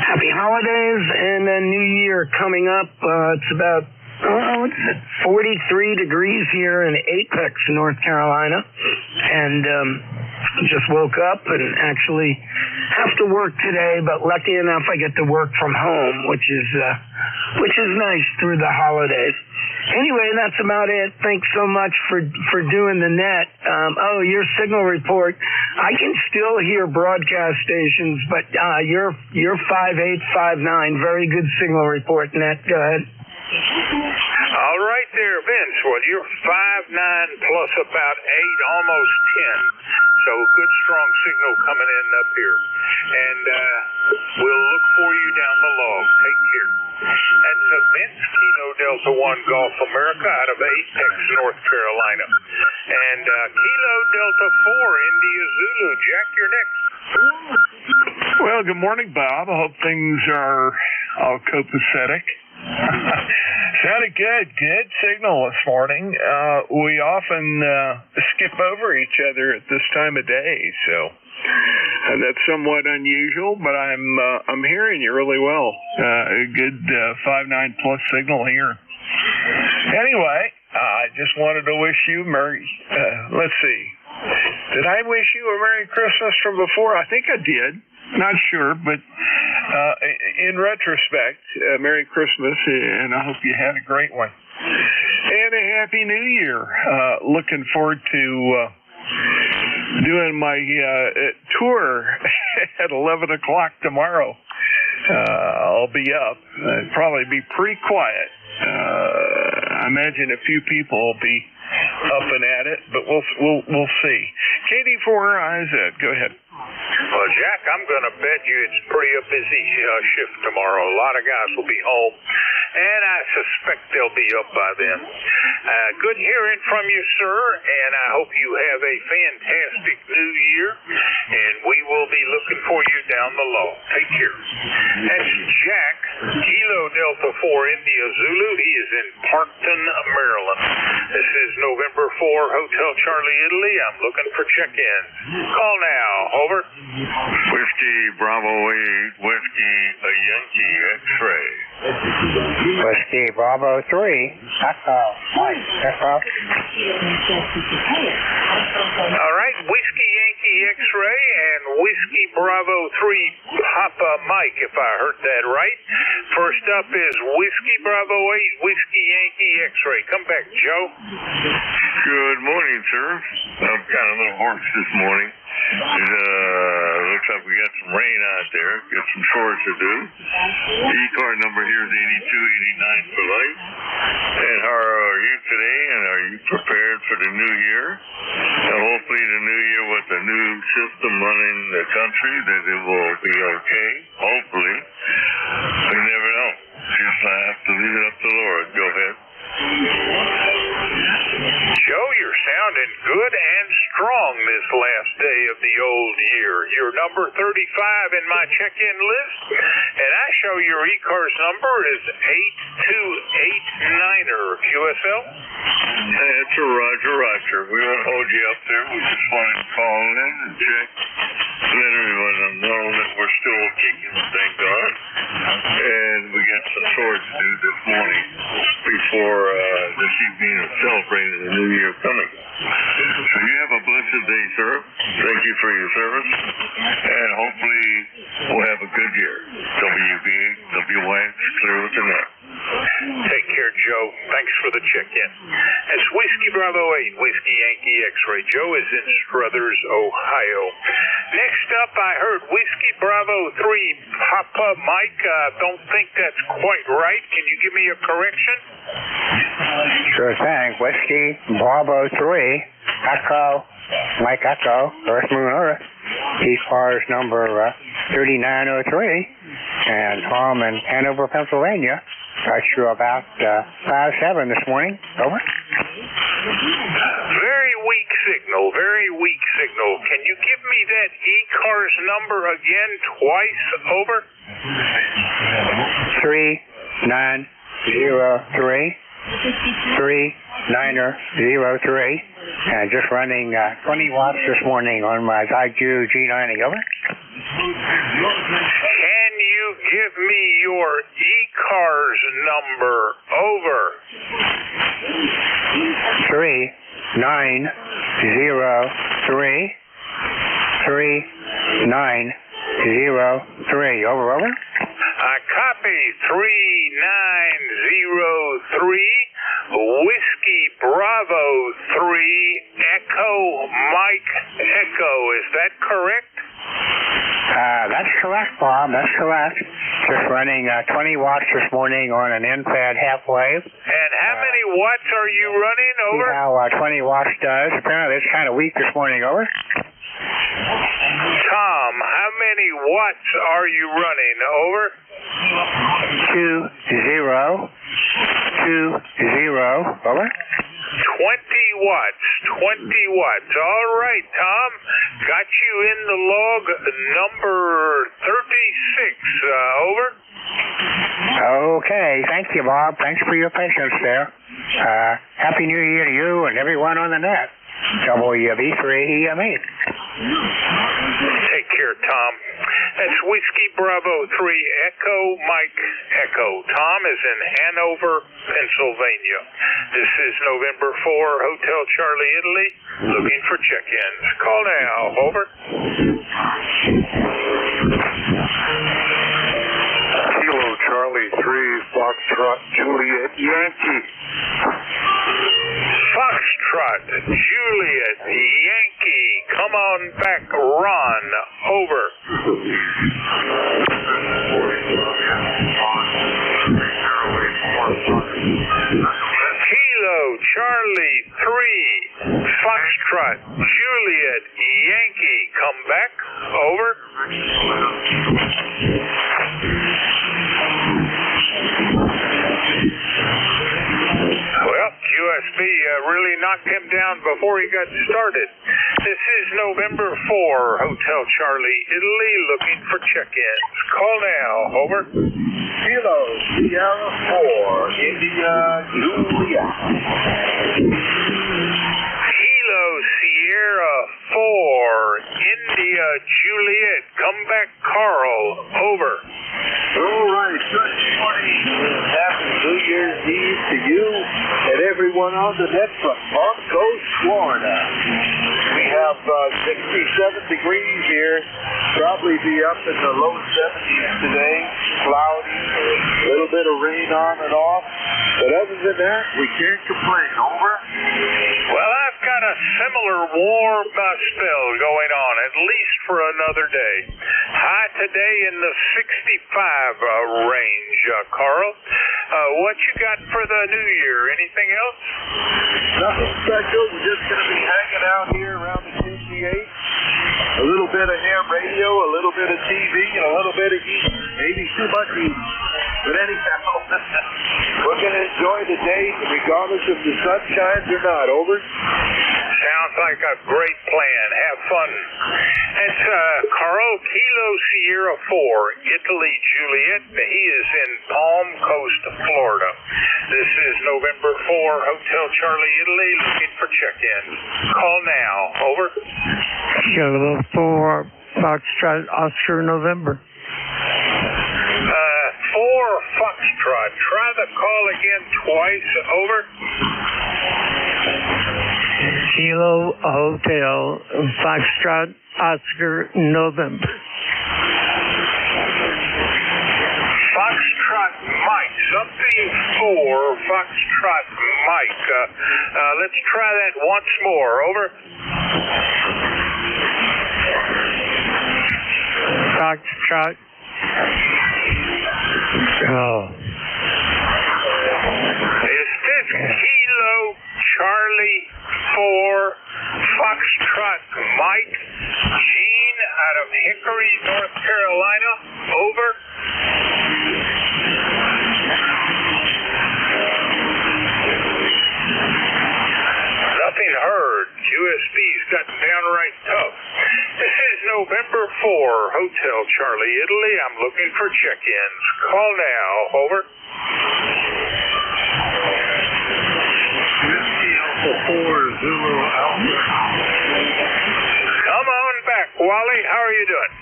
Happy Holidays and a New Year coming up. It's about, 43 degrees here in Apex, North Carolina, and just woke up and actually have to work today, but lucky enough I get to work from home, which is nice through the holidays. Anyway, that's about it. Thanks so much for doing the net. Your signal report. I can still hear broadcast stations, but your 5859, very good signal report, net. Go ahead. All right there, Vince. Well, you're 5'9" plus about 8, almost 10. So good, strong signal coming in up here. And we'll look for you down the log. Take care. That's Vince, Kilo Delta 1, Gulf America, out of Apex, North Carolina. And Kilo Delta 4, India Zulu. Jack, you're next. Well, good morning, Bob. I hope things are all copacetic. Sounded good. Good signal this morning. We often skip over each other at this time of day, so that's somewhat unusual, but I'm hearing you really well. A good 5.9 plus signal here. Anyway, I just wanted to wish you Merry. Let's see. Did I wish you a Merry Christmas from before? I think I did. Not sure, but in retrospect, Merry Christmas, and I hope you had a great one. And a Happy New Year. Looking forward to doing my tour at 11 o'clock tomorrow. I'll be up. It'll probably be pretty quiet. I imagine a few people will be up and at it, but we'll see. KD4IZ, go ahead. Well, Jack, I'm going to bet you it's pretty a busy shift tomorrow. A lot of guys will be home, and I suspect they'll be up by then. Good hearing from you, sir, and I hope you have a fantastic new year, and we will be looking for you down the low. Take care. That's Jack Kilo Delta 4 India Zulu. He is in Parkton, Maryland. This is November 4 Hotel Charlie Italy. I'm looking for check-ins. Call now. Over. Whiskey Bravo 8, Whiskey Yankee X-ray. Whiskey Bravo 3, Echo, Mike, Echo. All right, Whiskey Yankee X-ray and Whiskey Bravo 3 Papa Mike, if I heard that right. First up is Whiskey Bravo 8, Whiskey Yankee X-ray. Come back, Joe. Good morning, sir. I'm kind of a little hoarse this morning. Looks like we got some rain out there. Got some chores to do. The ECARS number here is 8289 for life. And how are you today? And are you prepared for the new year? And hopefully the new year with the new system running the country, that it will be okay. Hopefully. We never know. Just have to leave it up to the Lord. Go ahead. Joe, you're sounding good and strong this last day of the old year. You're number 35 in my check-in list, and I show your ECARS number is 8289er QSL. That's a Roger. We won't hold you up there. We just wanted to call in and check. Let everyone know that we're still kicking, thank God. And we got some chores to do this morning before this evening of celebrating the new year coming. So you have a blessed day, sir. Thank you for your service. And hopefully we'll have a good year. WYX, clear with the net. Take care, Joe. Thanks for the check-in. It's Whiskey Bravo 8, Whiskey Yankee X-ray. Joe is in Struthers, Ohio. Next up, I heard Whiskey Bravo 3, Papa Mike. Don't think that's quite right. Can you give me a correction? Sure thing. Whiskey Bravo 3, Echo, Mike Echo, Earth Moon Earth. ECARS number 3903. And Tom in Hanover, Pennsylvania. Got you about 5-7 this morning. Over. Very weak signal. Can you give me that ECARS number again twice? Over. 3903. 3903. And just running 20 watts this morning on my Gaiju G90. Over. Can you give me your ECARS number? Over. 3903. 3903. Over. I copy 3903. Whiskey Bravo 3 Echo Mike Echo. Is that correct? That's correct, Bob. That's correct. Just running 20 watts this morning on an end-fed half wave. And how many watts are you running? Over. See how 20 watts does. Apparently it's kind of weak this morning. Over. Tom, how many watts are you running? Over. 20. Over. 20 watts. All right, Tom. Got you in the log number 36. Over. Okay. Thank you, Bob. Thanks for your patience there. Happy New Year to you and everyone on the net. WB3EME. Take care, Tom. That's Whiskey Bravo 3 Echo Mike Echo. Tom is in Hanover, Pennsylvania. This is November 4 Hotel Charlie Italy. Looking for check-ins. Call now. Over. Kilo Charlie 3 Foxtrot Juliet Yankee. Foxtrot Juliet Yankee. Come on back, Ron. Over. Kilo Charlie 3 Foxtrot Juliet Yankee. Come back. Over. Well, QSB really knocked him down before he got started. This is November 4 Hotel Charlie Italy, looking for check-ins. Call now. Over. Kilo Sierra 4, India, Juliet. Kilo Sierra 4, India, Juliet. Come back, Carl. Over. All right, good morning. Happy New Year's Eve to you and everyone on the net from Palm Coast, Florida. We have 67 degrees here. Probably be up in the low 70s today. Cloudy, a little bit of rain on and off. But other than that, we can't complain. Over. Well, I've got a similar warm spell going on, at least for another day. High today in the 65 range, Carl. What you got for the new year? Anything else? Nothing special. We're just going to be hanging out here around the 58. A little bit of ham radio, a little bit of TV, and a little bit of eating. Maybe too much eating. But anyhow, we're going to enjoy the day regardless if the sun shines or not. Over. Sounds like a great plan. Have fun. It's Carl, Kilo Sierra 4, Italy, Juliet. He is in Palm Coast, Florida. This is November 4, Hotel Charlie, Italy, looking for check-ins. Call now. Over. Kilo 4, Foxtrot, Oscar, November. 4 Foxtrot. Try the call again twice. Over. Kilo Hotel, Foxtrot, Oscar, November. Foxtrot Mike, something 4 Foxtrot Mike. Let's try that once more. Over. Foxtrot. Oh. Is this Kilo Charlie 4 Foxtrot Mike? Gene out of Hickory, North Carolina. Over. Nothing heard. QSB's gotten downright tough. This is November 4, Hotel Charlie, Italy. I'm looking for check-ins. Call now. Over. Whiskey Alpha 4, Zulu Alpha. Come on back, Wally. How are you doing?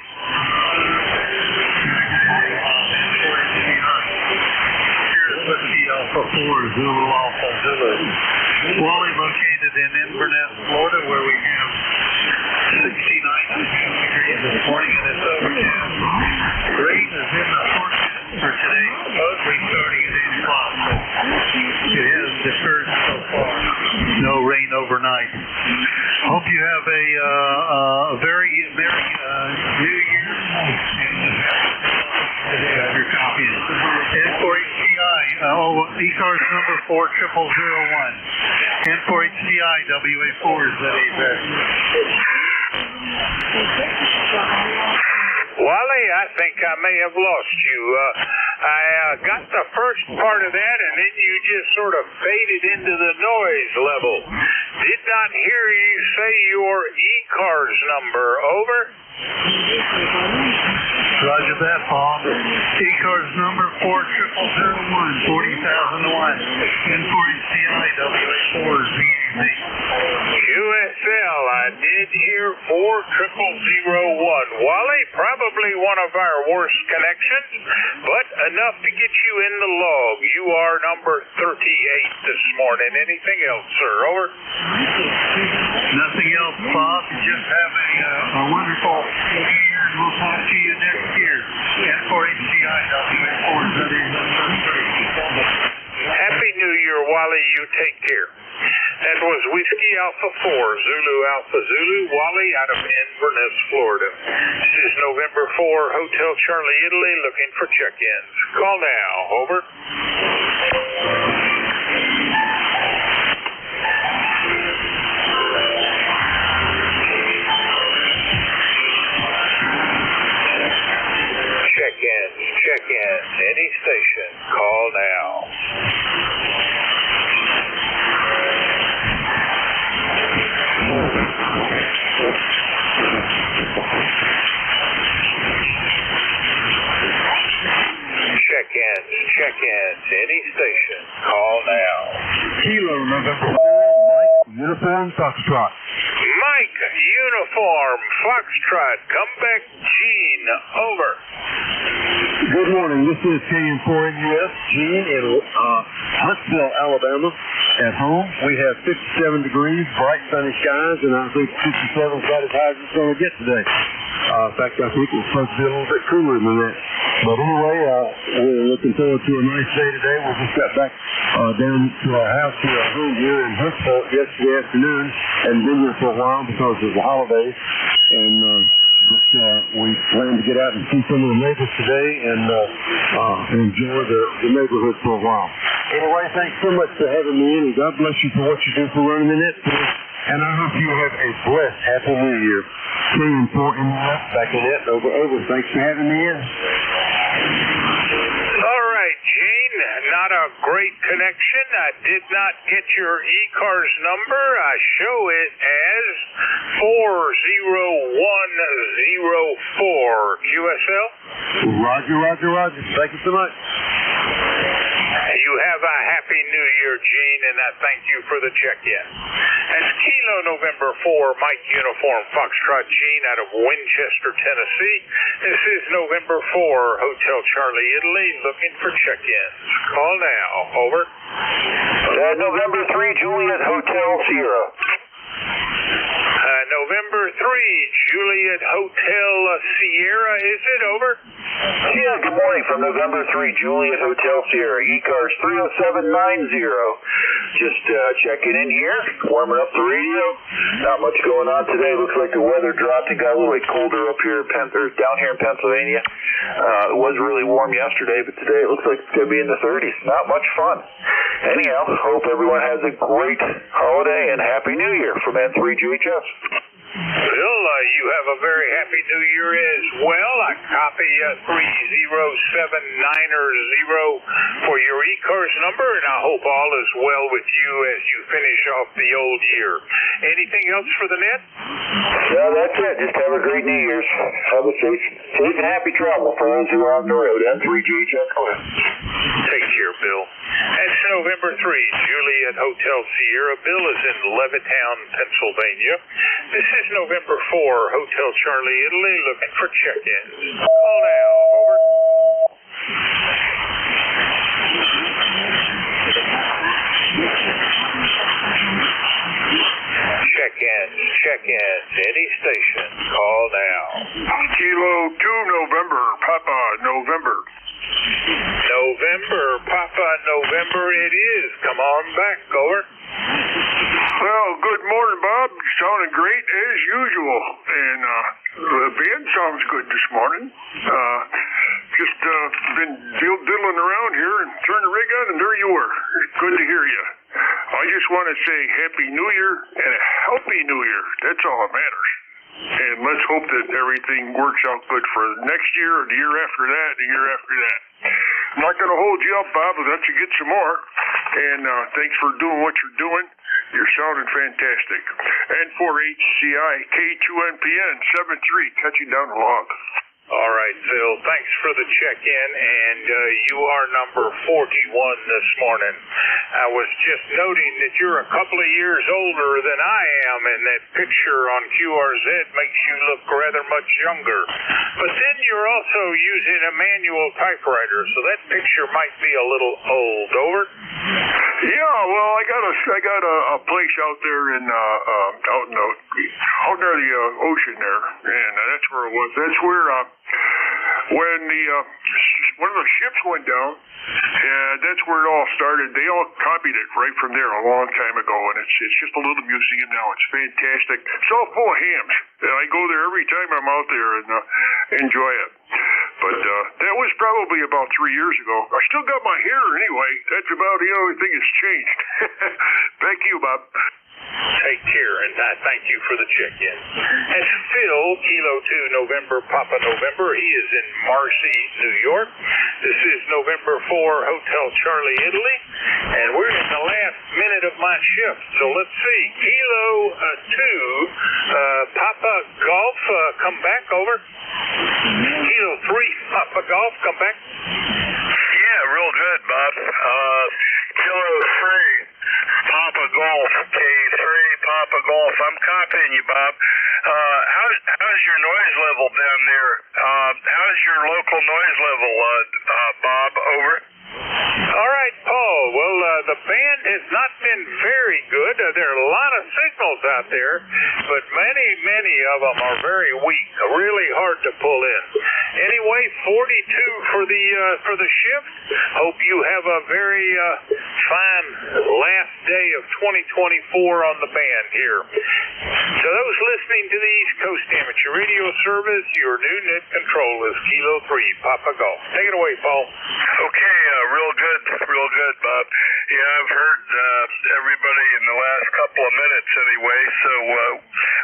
Here's Whiskey Alpha 4, Zulu Alpha Zulu. Wally located in Inverness, Florida, where we have 69 degrees this morning, and it's overcast. Rain is in the forecast for today, supposedly starting at 8 o'clock. It has deferred so far. No rain overnight. Hope you have a very merry New Year. Your copies. N4HCI, ECARS number 40001. N4HCI, WA4 is that AVEX. Wally, I think I may have lost you. I got the first part of that, and then you just sort of faded into the noise level. Did not hear you say your ECARS number. Over. Roger that, Paul. ECARS number 40001, 40,001. N4HCI, WA4 is VZ. QSL, I did hear 40001. Wally, probably one of our worst connections, but enough to get you in the log. You are number 38 this morning. Anything else, sir? Over. Nothing else, Bob. Just have a wonderful New Year, and we'll talk to you next year. N4HCI, WA4 is that Happy New Year, Wally. You take care. That was Whiskey Alpha 4, Zulu Alpha Zulu, Wally out of Inverness, Florida. This is November 4, Hotel Charlie, Italy, looking for check-ins. Call now. Over. Check-ins, any station. Call now. Check-in, check-ins, any station, call now. Kilo November 4, Mike, Uniform Foxtrot. Mike, Uniform Foxtrot, come back, Gene, over. Good morning, this is KM4NUS, Gene in Huntsville, Alabama. At home, we have 57 degrees, bright sunny skies, and I think 57 is about as high as it's going to get today. In fact, I think it's supposed to be a little bit cooler than that. But anyway, we're looking forward to a nice day today. We just got back down to our house here at home here in Huntsville yesterday afternoon and been here for a while because of the holidays. And we plan to get out and see some of the neighbors today and enjoy the neighborhood for a while. Anyway, thanks so much for having me in, and God bless you for what you do for running the net for us. And I hope you have a blessed Happy New Year. KM4NUS, back in net, over. Thanks for having me in. All right, Gene, not a great connection. I did not get your ECARS number. I show it as 40104. QSL? Roger. Thank you so much. You have a Happy New Year, Gene, and I thank you for the check-in. That's Kilo November 4, Mike Uniform Foxtrot Gene out of Winchester, Tennessee. This is November 4, Hotel Charlie, Italy, looking for check-ins. Call now. Over. November 3, Juliet Hotel Sierra. November 3, Juliet Hotel Sierra, is it over? Yeah, good morning from November 3, Juliet Hotel Sierra, ECARS 30790. Just checking in here, warming up the radio. Not much going on today. Looks like the weather dropped and got a little bit colder up here down here in Pennsylvania. It was really warm yesterday, but today it looks like it's going to be in the 30s. Not much fun. Anyhow, hope everyone has a great holiday and Happy New Year from N3GHS. Bill, you have a very Happy New Year as well. I copy 30790 for your ECARS number, and I hope all is well with you as you finish off the old year. Anything else for the net? No, that's it. Just have a great New Year's. Have a safe and happy travel for those who are on the road. N3GHS. Take care, Bill. That's November 3, Juliet Hotel Sierra. Bill is in Levittown, Pennsylvania. This is November 4, Hotel Charlie, Italy, looking for check-ins. Call now. Over. Check-ins, any station. Call now. Kilo 2 November, Papa November. November, Papa November it is. Come on back, over. Well, good morning, Bob. You sounding great as usual. And the band sounds good this morning. Just been diddling around here and turned the rig on, and there you were. Good to hear you. I just want to say Happy New Year and a healthy New Year. That's all that matters. And let's hope that everything works out good for next year, or the year after that, the year after that. I'm not going to hold you up, Bob. I'll let you get some more. And thanks for doing what you're doing. You're sounding fantastic. And for HCI, K2NPN 73, catching down the log. All right, Phil. Thanks for the check-in, and you are number 41 this morning. I was just noting that you're a couple of years older than I am, and that picture on QRZ makes you look rather much younger. But then you're also using a manual typewriter, so that picture might be a little old. Over? Yeah, well, I got a place out there out near the ocean there, and that's where it was. That's where when one of the ships went down, that's where it all started. They all copied it right from there a long time ago, and it's just a little museum now. It's fantastic. It's all full of hams. I go there every time I'm out there and enjoy it. But that was probably about 3 years ago. I still got my hair anyway. That's about the only thing that's changed. Thank you, Bob. Take care, and I thank you for the check-in. That's Phil, Kilo 2 November, Papa November. He is in Marcy, New York. This is November 4, Hotel Charlie, Italy. And we're in the last minute of my shift. So let's see. Kilo 2, Papa Golf, come back, over. Kilo 3, Papa Golf, come back. Yeah, real good, Bob. Kilo 3, Papa Golf, K3, Papa Golf. I'm copying you, Bob. How's your noise level down there? How's your local noise level, Bob? Over. All right, Paul. Well, the band has not been very good. There are a lot of signals out there, but many of them are very weak, really hard to pull in. Anyway, 42 for the shift. Hope you have a very fine last day of 2024 on the band here. To those listening to the East Coast Amateur Radio Service, your new net control is Kilo 3, Papa Golf. Take it away, Paul. Okay, real good, Bob. Yeah, I've heard everybody in the last couple of minutes anyway, so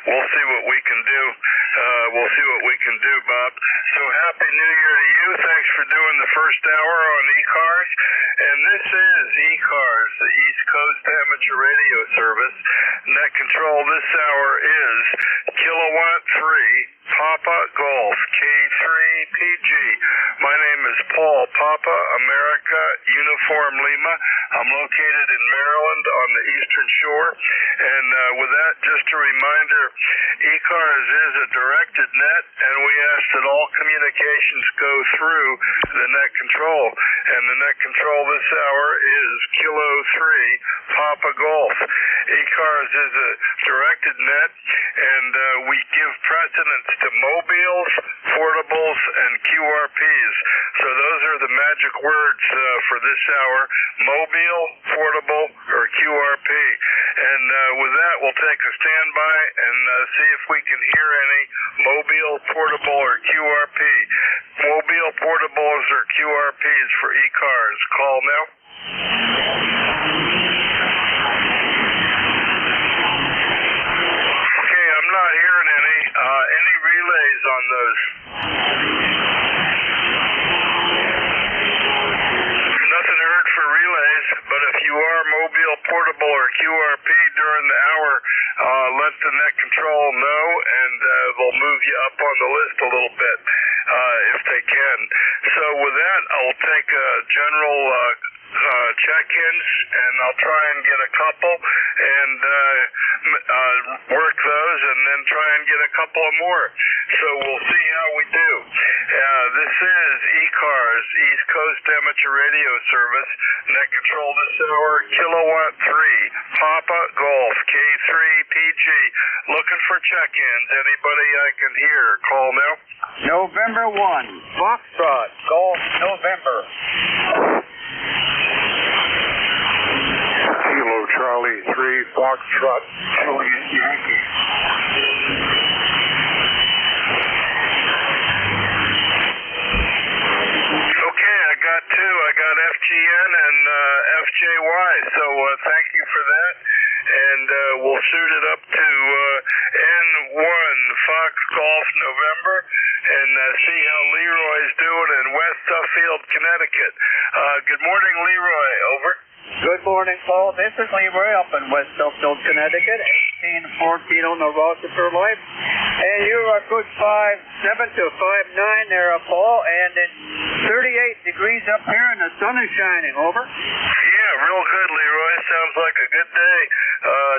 we'll see what we can do. Bob. So Happy New Year to you. Thanks for doing the first hour on ECARS. And this is ECARS, the East Coast Amateur Radio Service. Net control this hour is Kilowatt 3, Papa Golf, K3 PG. My name is Paul, Papa America Uniform Lima. I'm located in Maryland on the Eastern Shore. And with that, just a reminder, ECARS is a directed net, and we ask that all communications go through the net control. And the net control this hour is Kilo 3, Papa Golf. ECARS is a directed net, and we give precedence to mobiles, portables, and QRPs. So those are the magic words for this hour: mobile, portable, or QRP. And with that, we'll take a standby and see if we can hear any mobile, portable, or QRP. Mobile, portables, or QRPs for ECARS. Call now. Okay, I'm not hearing any relays on those. Nothing heard for relays, but if you are mobile, portable, or QRP during the hour, let the net control know, and they'll move you up on the list a little bit if they can. So with that, I'll take general check-ins, and I'll try and get a couple and work those, and then try and get a couple of more. So we'll see how we do. This is ECARS, East Coast Amateur Radio Service. Net control this hour, Kilowatt 3, Papa Golf, K3 PG. Looking for check-ins. Anybody I can hear? Call now. November 1, Foxtrot, Golf, November. Kilo Charlie 3, Foxtrot, Juliet Yankee. Okay, I got two. I got FGN and FJY, so thank you for that. And we'll shoot it up to N1, Fox Golf, November, and see how Leroy's doing in West Suffield, Connecticut. Good morning, Leroy. Over. Good morning, Paul. This is Leroy up in West Suffield, Connecticut, 18 Kilo Novasta per life. And you're a good 5'7" to 5'9" there, Paul, and it's 38 degrees up here and the sun is shining. Over. Yeah, real good, Leroy. Sounds like a good day.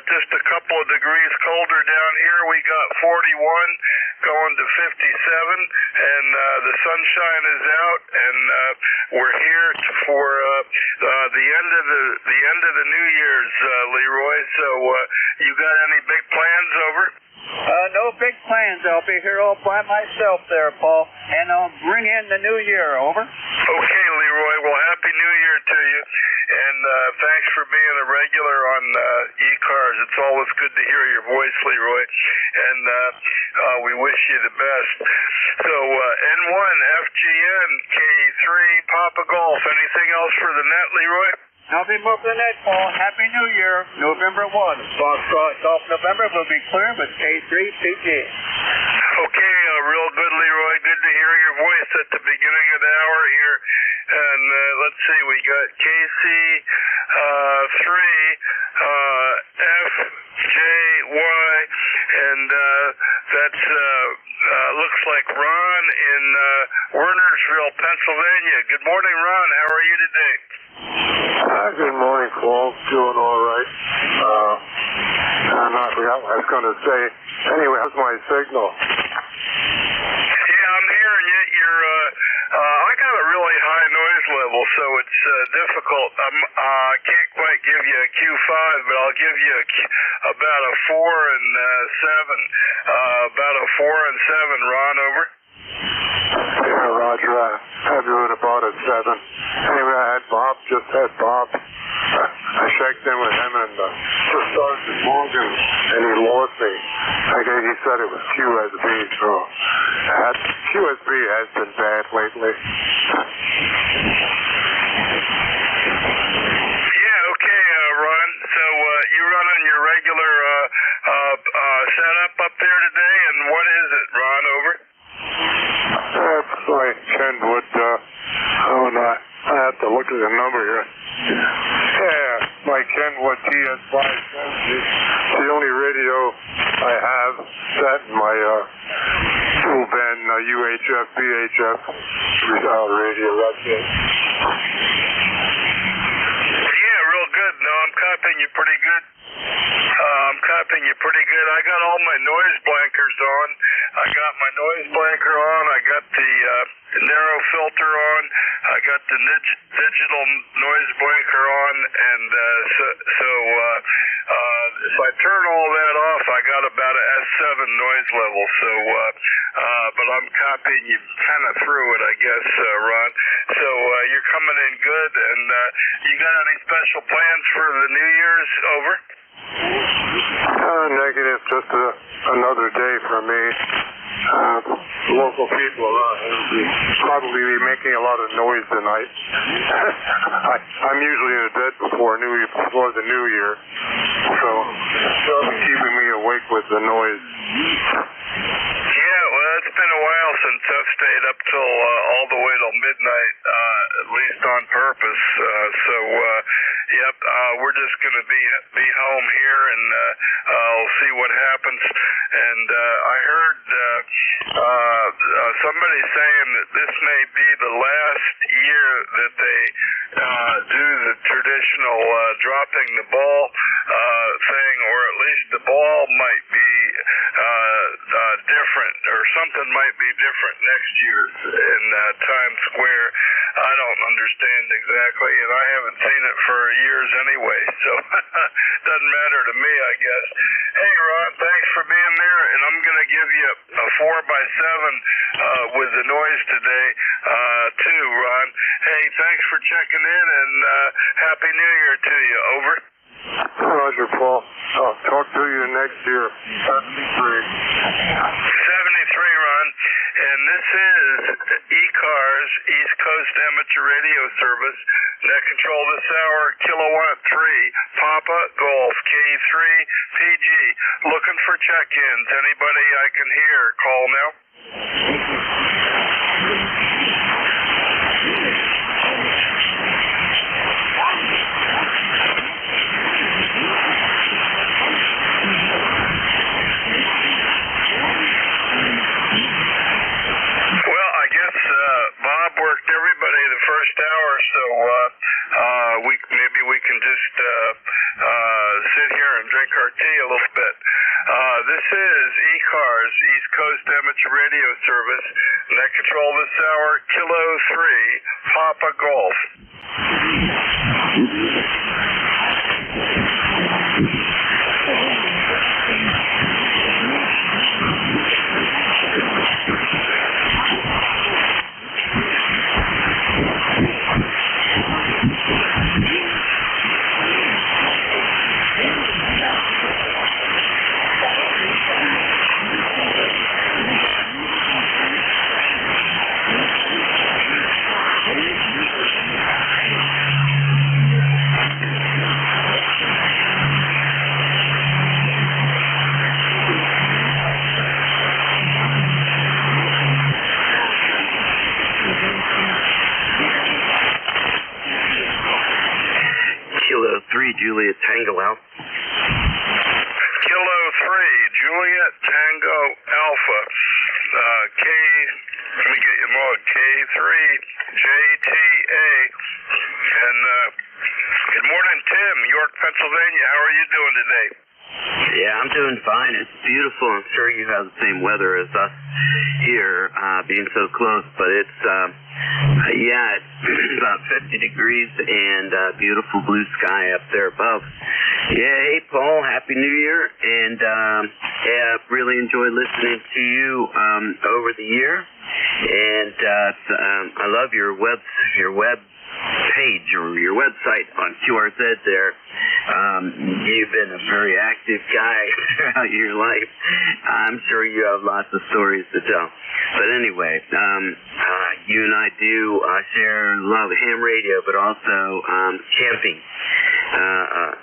Just a couple of degrees colder down here. We got 41 going to 57, and the sunshine is out, and we're here for the end of the New Year's, Leroy. So you got any big plans? Over. No big plans. I'll be here all by myself there, Paul, and I'll bring in the new year. Over. Okay, Leroy. Well, Happy New Year to you, and thanks for being a regular on ECARS. It's always good to hear your voice, Leroy, and we wish you the best. So N1, FGN, K3, Papa Golf. Anything else for the net, Leroy? Nothing more than that, Paul. Happy New Year, November 1. Foxtrot Golf November will be clear with K3 PG. Okay, real good, Leroy. Good to hear your voice at the beginning of the hour here. And let's see, we got KC3, FJY, and that's looks like Ron in Wernersville, Pennsylvania. Good morning, Ron. How are you today? Good morning, Paul. Doing all right. I forgot what I was going to say. Anyway, how's my signal? Yeah, I'm hearing you. I got a really high noise level, so it's difficult. I can't quite give you a Q5, but I'll give you about a 4 and 7. About a 4 and 7, Ron, over. Yeah, Roger. I have you at about a 7. Anyway, I just had Bob. I checked in with him and just started this morning, and he lost me. He said it was QSB, so QSB has been bad lately. Yeah, okay, Ron. So you running your regular setup up there today, and what is it, Ron, over? That's like Kenwood. I have to look at the number here. Yeah, my Kenwood TS570. It's the only radio I have set in my dual band UHF, VHF radio. That's it. Yeah, real good. No, I'm copying you pretty good. I got all my noise blankers on. I got my noise blanker on. I got the narrow filter on. I got the digital noise blanker on, and so if I turn all that off, I got about a S7 noise level. So, but I'm copying you kind of through it, I guess, Ron. So you're coming in good, and you got any special plans for the New Year's, over? Negative, just another day for me. Local people will probably be making a lot of noise tonight. I'm usually in bed before the New Year, so they'll be keeping me awake with the noise. Yeah, well, it's been a while since I've stayed up till all the way till midnight, at least on purpose. Yep, we're just going to be home here, and I'll see what happens. And I heard somebody saying that this may be the last year that they do the traditional dropping the ball thing, or at least the ball might be different, or something might be different next year in Times Square. I don't understand exactly, and I haven't seen it for years anyway, so doesn't matter to me, I guess. Hey, Ron, thanks for being there, and I'm going to give you a 4x7 with the noise today, too, Ron. Hey, thanks for checking in, and Happy New Year to you. Over. Roger, Paul. I'll talk to you next year. 73, Ron. And this is ECARS, East Coast Amateur Radio Service. Net control this hour, Kilowatt 3, Papa Golf, K3, PG. Looking for check-ins. Anybody I can hear, call now. Bob worked everybody the first hour, so maybe we can just sit here and drink our tea a little bit. This is ECARS, East Coast Amateur Radio Service. Net control this hour, Kilo 3, Papa Golf. Juliet Tango Alpha. Kilo 3, Juliet Tango Alpha. K3JTA. And good morning, Tim, York, Pennsylvania. How are you doing today? Yeah, I'm doing fine. It's beautiful. I'm sure you have the same weather as us here, being so close. But it's, it's about 50 degrees and beautiful blue sky up there above. Yeah, hey, Paul, Happy New Year. And, I've really enjoyed listening to you over the year. And I love your web page or your website on QRZ there. You've been a very active guy throughout your life. I'm sure you have lots of stories to tell. But anyway, you and I do share love of ham radio, but also camping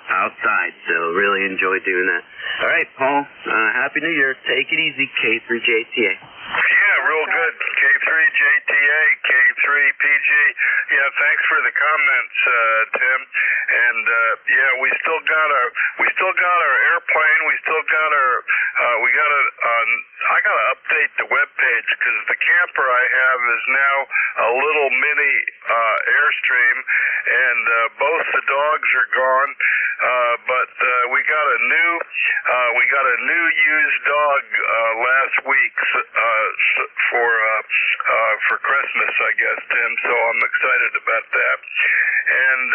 outside. So really enjoy doing that. All right, Paul, Happy New Year. Take it easy, K3JTA. Yeah, real good. K3JTA, K3PG. Yeah, thanks for the comments, Tim. And we still got our airplane. We still got our. I gotta update the web page because the camper I have is now a little mini Airstream, and both the dogs are gone. But we got a new used dog last week for Christmas, I guess, Tim. So I'm excited about that. And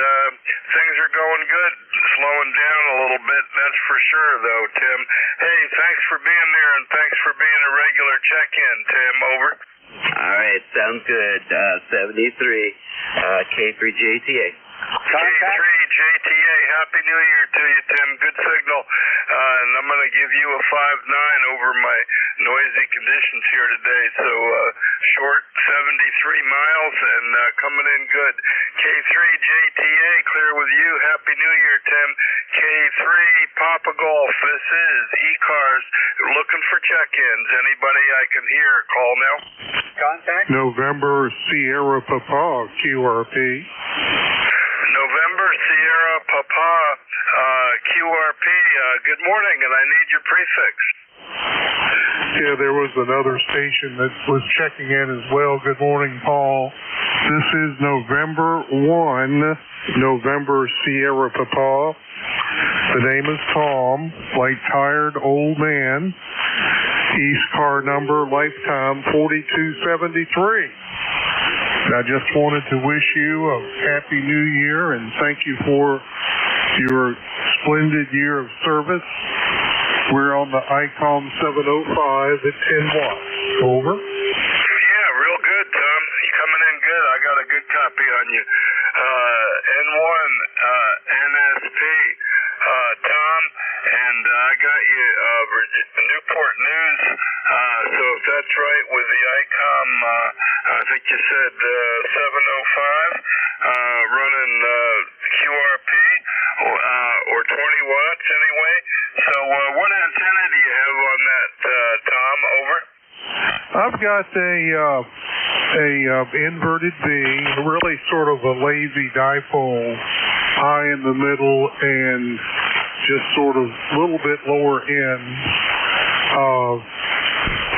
things are going good, slowing down a little bit, that's for sure, though, Tim. Hey, thanks for being there, and thanks for being a regular check-in, Tim. Over. All right, sounds good. 73, K3JTA. K3JTA, Happy New Year to you, Tim. Good signal. And I'm going to give you a 5.9 over my noisy conditions here today. So short 73 miles and coming in good. K3JTA, clear with you. Happy New Year, Tim. K3 Papa Golf, this is ECARS looking for check-ins. Anybody I can hear, call now. Contact? November Sierra Papa, QRP. November Sierra Papa, QRP. Good morning, and I need your prefix. Yeah, there was another station that was checking in as well. Good morning, Paul. This is November 1, November Sierra Papa. The name is Tom, like tired old man. East car number, lifetime 4273. I just wanted to wish you a Happy New Year and thank you for your splendid year of service. We're on the ICOM 705 at 10 watts. Over. Yeah, real good, Tom. You're coming in good. I got a good copy on you. N1 NSP, Tom, and I got you Newport News. So if that's right with the ICOM, I think you said 705, running QRP or 20 watts anyway. So what antenna do you have on that, Tom? Over. I've got a inverted V, really sort of a lazy dipole, high in the middle and just sort of a little bit lower end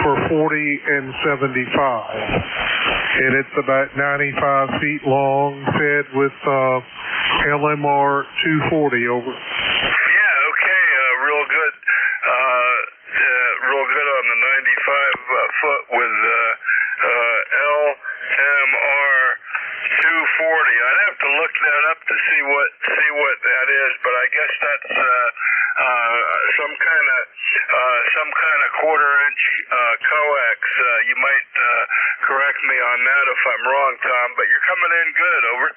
for 40 and 75. And it's about 95 feet long, fed with LMR 240 over. Yeah, okay, real good. Real good on the 95 foot with LMR 240. I'd have to look that up to see what that is, but I guess that's some kind of quarter-inch coax. You might correct me on that if I'm wrong, Tom. But you're coming in good. Over.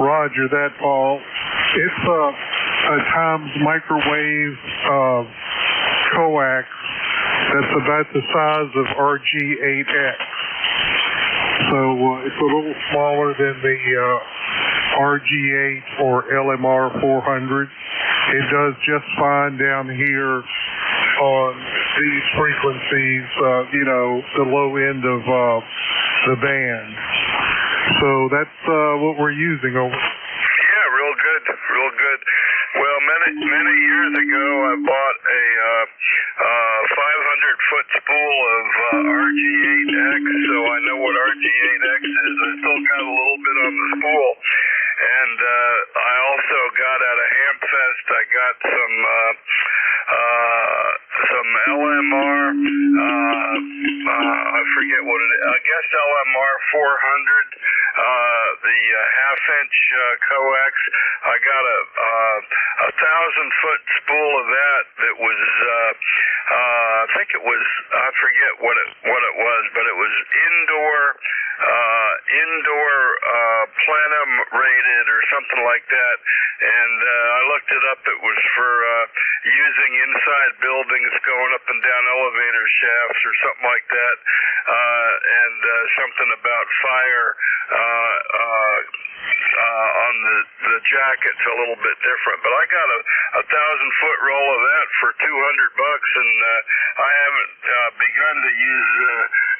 Roger that, Paul. It's a Tom's microwave coax that's about the size of RG8X. So it's a little smaller than the RG8 or LMR 400. It does just fine down here on these frequencies, the low end of the band. So that's what we're using over. Yeah, real good, real good. Well, many many years ago, I bought a 500-foot spool of RG8X, so I know what RG8X is. I still got a little bit on the spool. And I also got at a Hamfest, I got some LMR, I forget what it is, I guess LMR 400, the half-inch coax. I got a 1,000-foot spool of that was, I think it was, I forget what it was, but it was indoor plenum rated or something like that, and I looked it up. It was for using inside buildings, going up and down elevator shafts or something like that, and something about fire on the jacket's a little bit different. But I got a 1,000-foot roll of that for $200, and I haven't begun to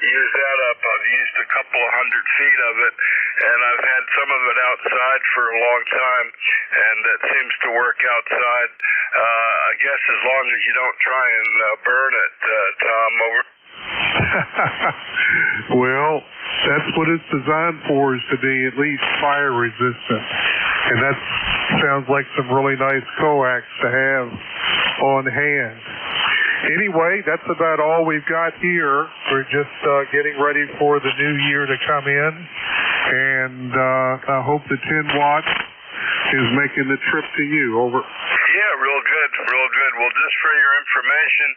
use that up. I've used a couple of 100 feet of it, and I've had some of it outside for a long time, and it seems to work outside. I guess as long as you don't try and burn it, Tom, over. Well, that's what it's designed for, is to be at least fire resistant. And that sounds like some really nice coax to have on hand. Anyway, that's about all we've got here. We're just getting ready for the new year to come in. And I hope the 10 watt is making the trip to you. Over. Yeah, real good, real good. Well, just for your information,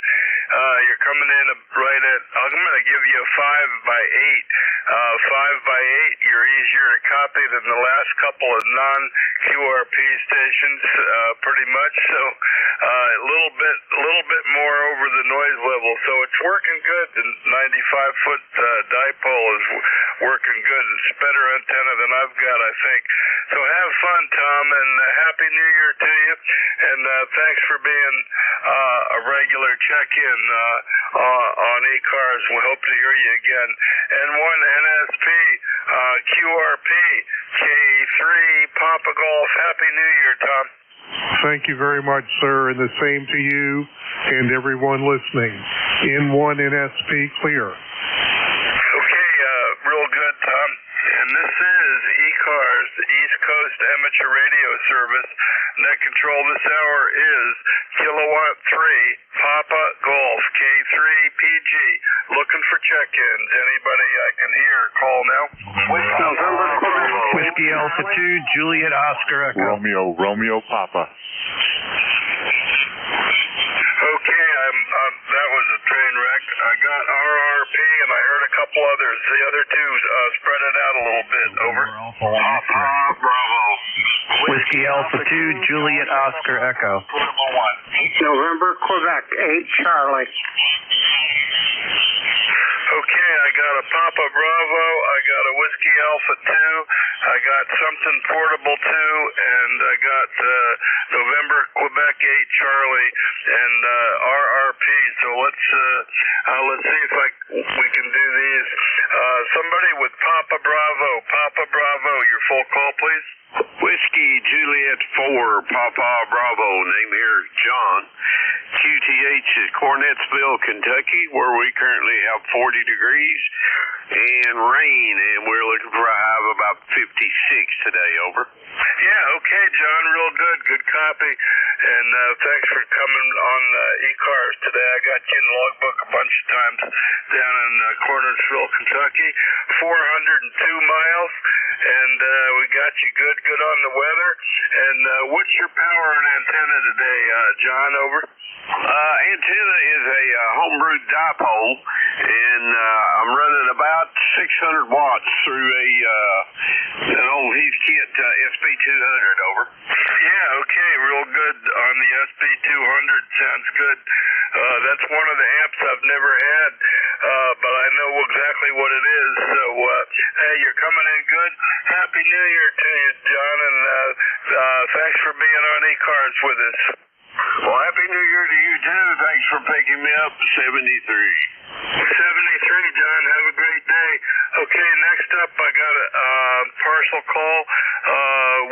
you're coming in right at, I'm going to give you a 5 by 8. 5 by 8, you're easier to copy than the last couple of non-QRP stations, pretty much. So a little bit more over the noise level. So it's working good. The 95-foot dipole is working good. It's a better antenna than I've got, I think. So have fun, Tom, and Happy New Year to you. And thanks for being a regular check-in on ECARS. We hope to hear you again. And one NSP, QRP, K3, Papa Golf. Happy New Year, Tom. Thank you very much, sir, and the same to you and everyone listening. N1 NSP clear. Okay, real good, Tom. And this is ECARS, the East Coast Amateur Radio Service. Net control this hour is Kilowatt 3, Papa Golf, K3 PG. Looking for check-ins. Anybody I can hear, call now. Whiskey Alpha 2, Juliet Oscar Echo. Romeo Papa. Okay, that was a train wreck. I got RRP and I heard a couple others. The other two spread it out a little bit. Over. Papa Bravo. Whiskey Alpha 2, Juliet Oscar Echo. November, Quebec, 8 Charlie. Okay, I got a Papa Bravo, I got a Whiskey Alpha 2, I got something Portable 2, and I got November, Quebec 8 Charlie, and RRP. So let's see if we can do these. Somebody with Papa Bravo, your full call, please. Whiskey Juliet 4, Papa Bravo, name here John. QTH is Cornettsville, Kentucky, where we currently have 40 degrees and rain, and we're looking for a high of about 56 today. Over. Yeah, okay, John, real good. Good copy. And thanks for coming on ECARS today. I got you in logbook a bunch of times down in Cornersville, Kentucky. 402 miles, and we got you good on the weather. And what's your power and antenna today, John? Over. Antenna is a homebrewed dipole, and I'm running about 600 watts through an old Heathkit SB200. Over. Yeah, okay, real good on the SB200. Sounds good. That's one of the amps I've never had, but I know exactly what it is. So, hey, you're coming in good. Happy New Year to you, John, and thanks for being on ECARS with us. Well, Happy New Year to you, too. Thanks for picking me up. 73. 73, John. Have a great day. Okay, next up, I got got a partial call.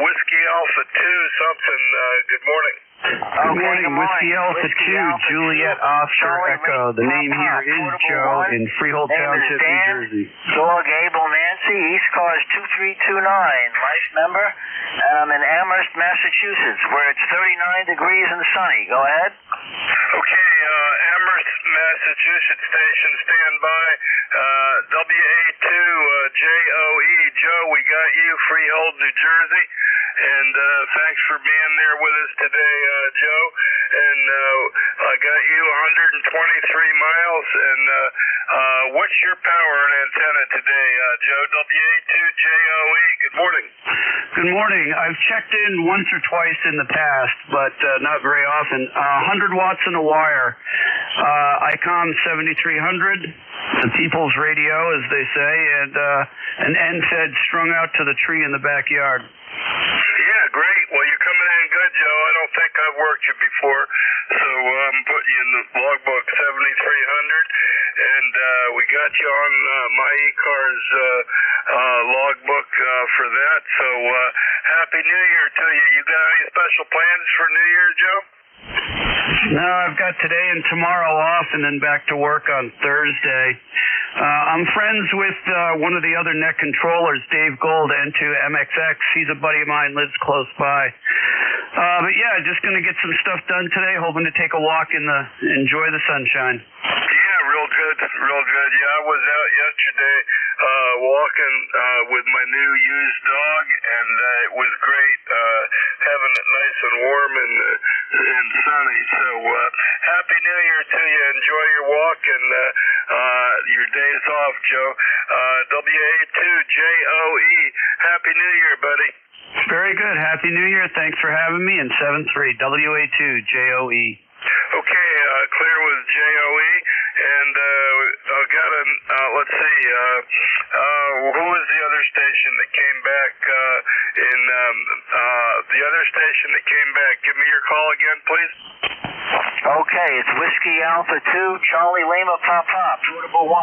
Whiskey Alpha 2 something. Good morning. Good morning, Whiskey Alpha 2, Juliet Oscar Echo. The name here is Joe in Freehold Township, New Jersey. Dog Abel Nancy, ECARS 2329, life member. And I'm in Amherst, Massachusetts, where it's 39 degrees and sunny. Go ahead. Okay, Amherst, Massachusetts station, stand by. WA2 JOE, Joe, we got you, Freehold, New Jersey. And thanks for being there with us today, Joe. And I got you 123 miles. And what's your power and antenna today, Joe? WA2JOE, good morning. Good morning. I've checked in once or twice in the past, but not very often. 100 watts in a wire. ICOM 7300, the people's radio, as they say, and an end-fed strung out to the tree in the backyard. Yeah, great. Well, you're coming in good, Joe. I don't think I've worked you before, so I'm putting you in the logbook 7300, and we got you on my ECARS logbook for that. So Happy New Year to you. You got any special plans for New Year, Joe? No, I've got today and tomorrow off and then back to work on Thursday. I'm friends with one of the other net controllers, Dave Gold, N2MXX. He's a buddy of mine, lives close by. But yeah, just going to get some stuff done today, hoping to take a walk enjoy the sunshine. Yeah, real good, real good. Yeah, I was out yesterday walking with my new used dog, and it was great having it nice and warm and sunny. So Happy New Year to you. Enjoy your walk and your days off, Joe. WA2JOE. Happy New Year, buddy. Very good. Happy New Year. Thanks for having me. And 73 WA2JOE. Okay, clear with JOE, and got a, let's see, who was the other station that came back the other station that came back? Give me your call again, please. Okay, it's Whiskey Alpha 2, Charlie Lima Papa, portable 1.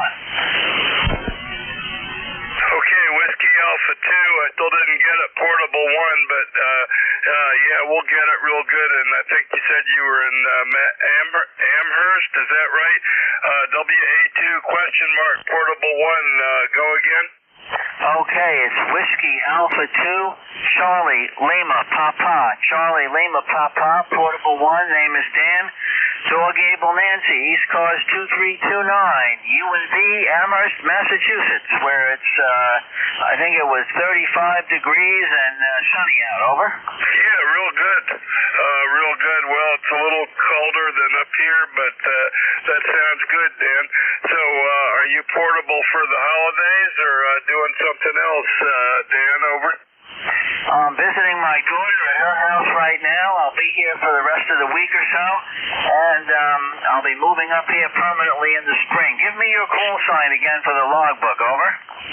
Okay, Whiskey Alpha 2, I still didn't get it, portable 1, but yeah, we'll get it real good, and I think you said you were in Amherst, is that right? WA2 question mark, portable 1, go again? Okay, it's Whiskey Alpha 2, Charlie Lima Papa, Charlie Lima Papa, portable 1, name is Dan. Dog Abel Nancy, ECARS 2329, UND, Amherst, Massachusetts, where it's, I think it was 35 degrees and sunny out, over. Yeah, real good. Real good. Well, it's a little colder than up here, but that sounds good, Dan. So, are you portable for the holidays or doing something else, Dan, over? I'm visiting my daughter at her house right now. I'll be here for the rest of the week or so, and I'll be moving up here permanently in the spring. Give me your call sign again for the logbook, over.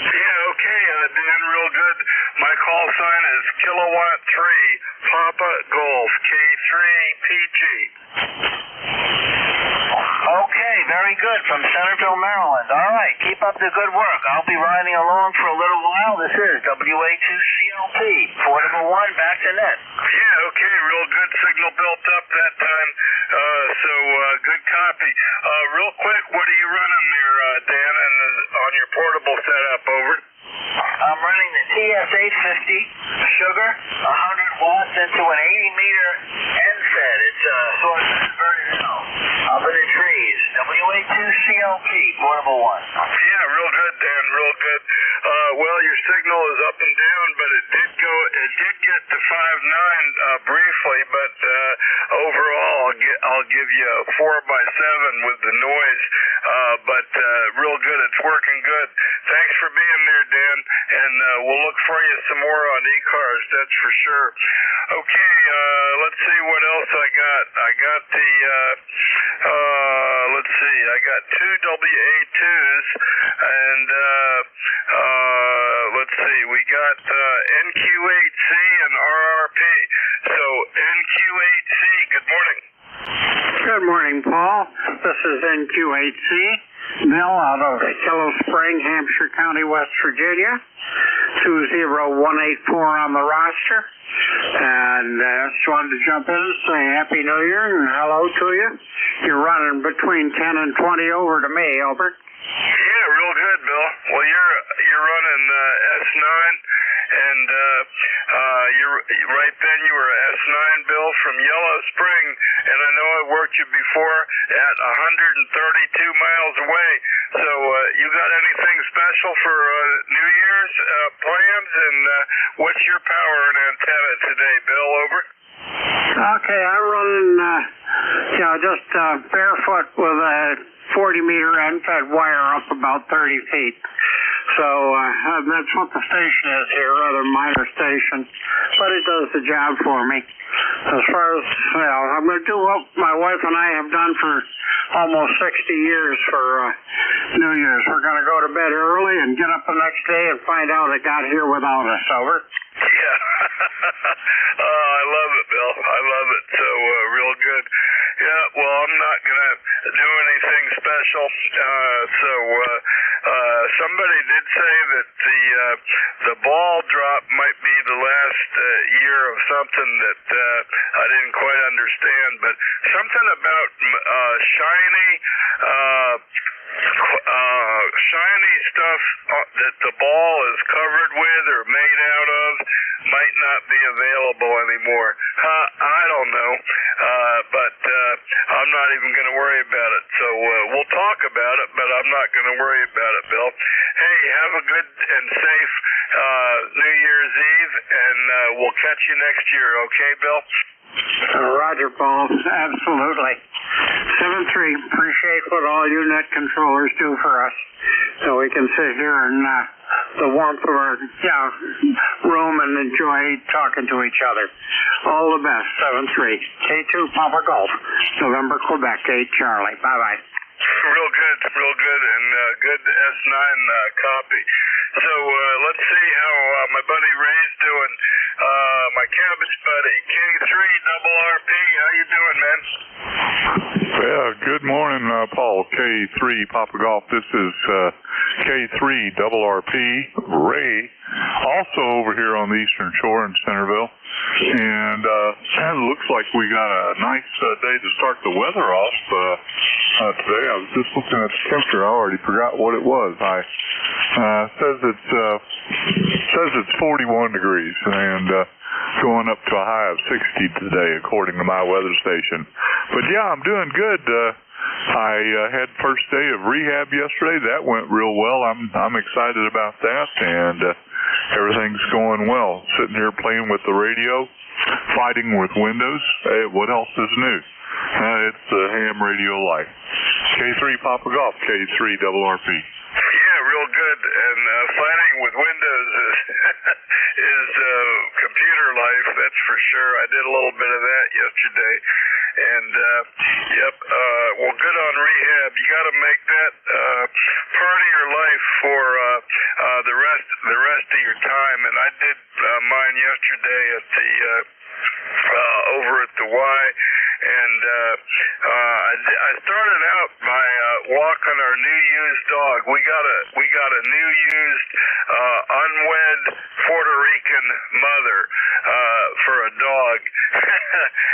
Yeah, okay, Dan, real good. My call sign is Kilowatt 3, Papa Golf, K3PG. Okay, very good, from Centerville, Maryland. All right, keep up the good work. I'll be riding along for a little while. This is WA2CLP, portable 1, back to net. Yeah, okay, real good signal built up that time, so good copy. Real quick, what are you running there, Dan, on your portable setup, over? I'm running the TS850 Sugar, 100 watts into an 80-meter end-fed. It's sort of inverted out, up in the trees. WA2CLP, portable 1. Yeah, real good, Dan, real good. Well, your signal is up and down, but it did get to 5.9 briefly, but overall I'll give you a 4x7 with the noise, but real good. It's working good. Thanks for being there, Dan, and we'll look for you some more on ECARS, that's for sure. Okay, let's see what else I got. I got the, let's see, I got 2 WA2s, and let's see, we got NQ8C and RRP. So NQ8C, good morning. Good morning, Paul. This is NQ8C, Bill out of Willow Spring, Hampshire County, West Virginia. 20184 on the roster. And just wanted to jump in and say Happy New Year and hello to you. You're running between 10 and 20 over to me, over. Yeah, real good, Bill. Well, you're running S9, and you're right then you were S9, Bill, from Yellow Spring, and I know I worked you before at 132 miles away. So you got anything special for New Year's plans, and what's your power and antenna today, Bill? Over. Okay, I'm running, just barefoot with a 40-meter end-fed wire up about 30 feet. So that's what the station is here, rather minor station, but it does the job for me. As far as, I'm going to do what my wife and I have done for almost 60 years for New Year's. We're going to go to bed early and get up the next day and find out it got here without us, over. Yeah. I love it, Bill. I love it. So, real good. Yeah, well, I'm not going to do anything special. Somebody did say that the ball drop might be the last year of something that I didn't quite understand, but something about shiny stuff that the ball is covered with or made out of might not be available anymore. I don't know, but I'm not even going to worry about it. So we'll talk about it, but I'm not going to worry about it, Bill. Hey, have a good and safe New Year's Eve, and we'll catch you next year, okay, Bill? Roger, Paul. Absolutely. 7-3. Appreciate what all you net controllers do for us, so we can sit here in the warmth of our room and enjoy talking to each other. All the best. 7-3. K2 Papa Golf, November, Quebec. 8 Charlie. Bye-bye. Real good, and good S9 copy. So let's see how my buddy Ray's doing. My cabbage buddy, K3 double RP. How you doing, man? Yeah, good morning, Paul. K3 Papa Golf. This is K3 double RP. Ray, also over here on the Eastern Shore in Centerville. And it looks like we got a nice day to start the weather off today. I was just looking at the temperature. I already forgot what it was. Says it's 41 degrees and going up to a high of 60 today, according to my weather station. But yeah, I'm doing good. I had first day of rehab yesterday. That went real well. I'm excited about that, and everything's going well. Sitting here playing with the radio, fighting with Windows. Hey, what else is new? It's the ham radio life. K3 Papa Golf, K3 double RP. Yeah, real good. And fighting with Windows is computer life, that's for sure. I did a little bit of that yesterday. And, well, good on rehab. You got to make that part of your life for the rest of your time. And I did mine yesterday at the over at the Y. And I started out by walking our new used dog. We got a new used unwed Puerto Rican mother for a dog,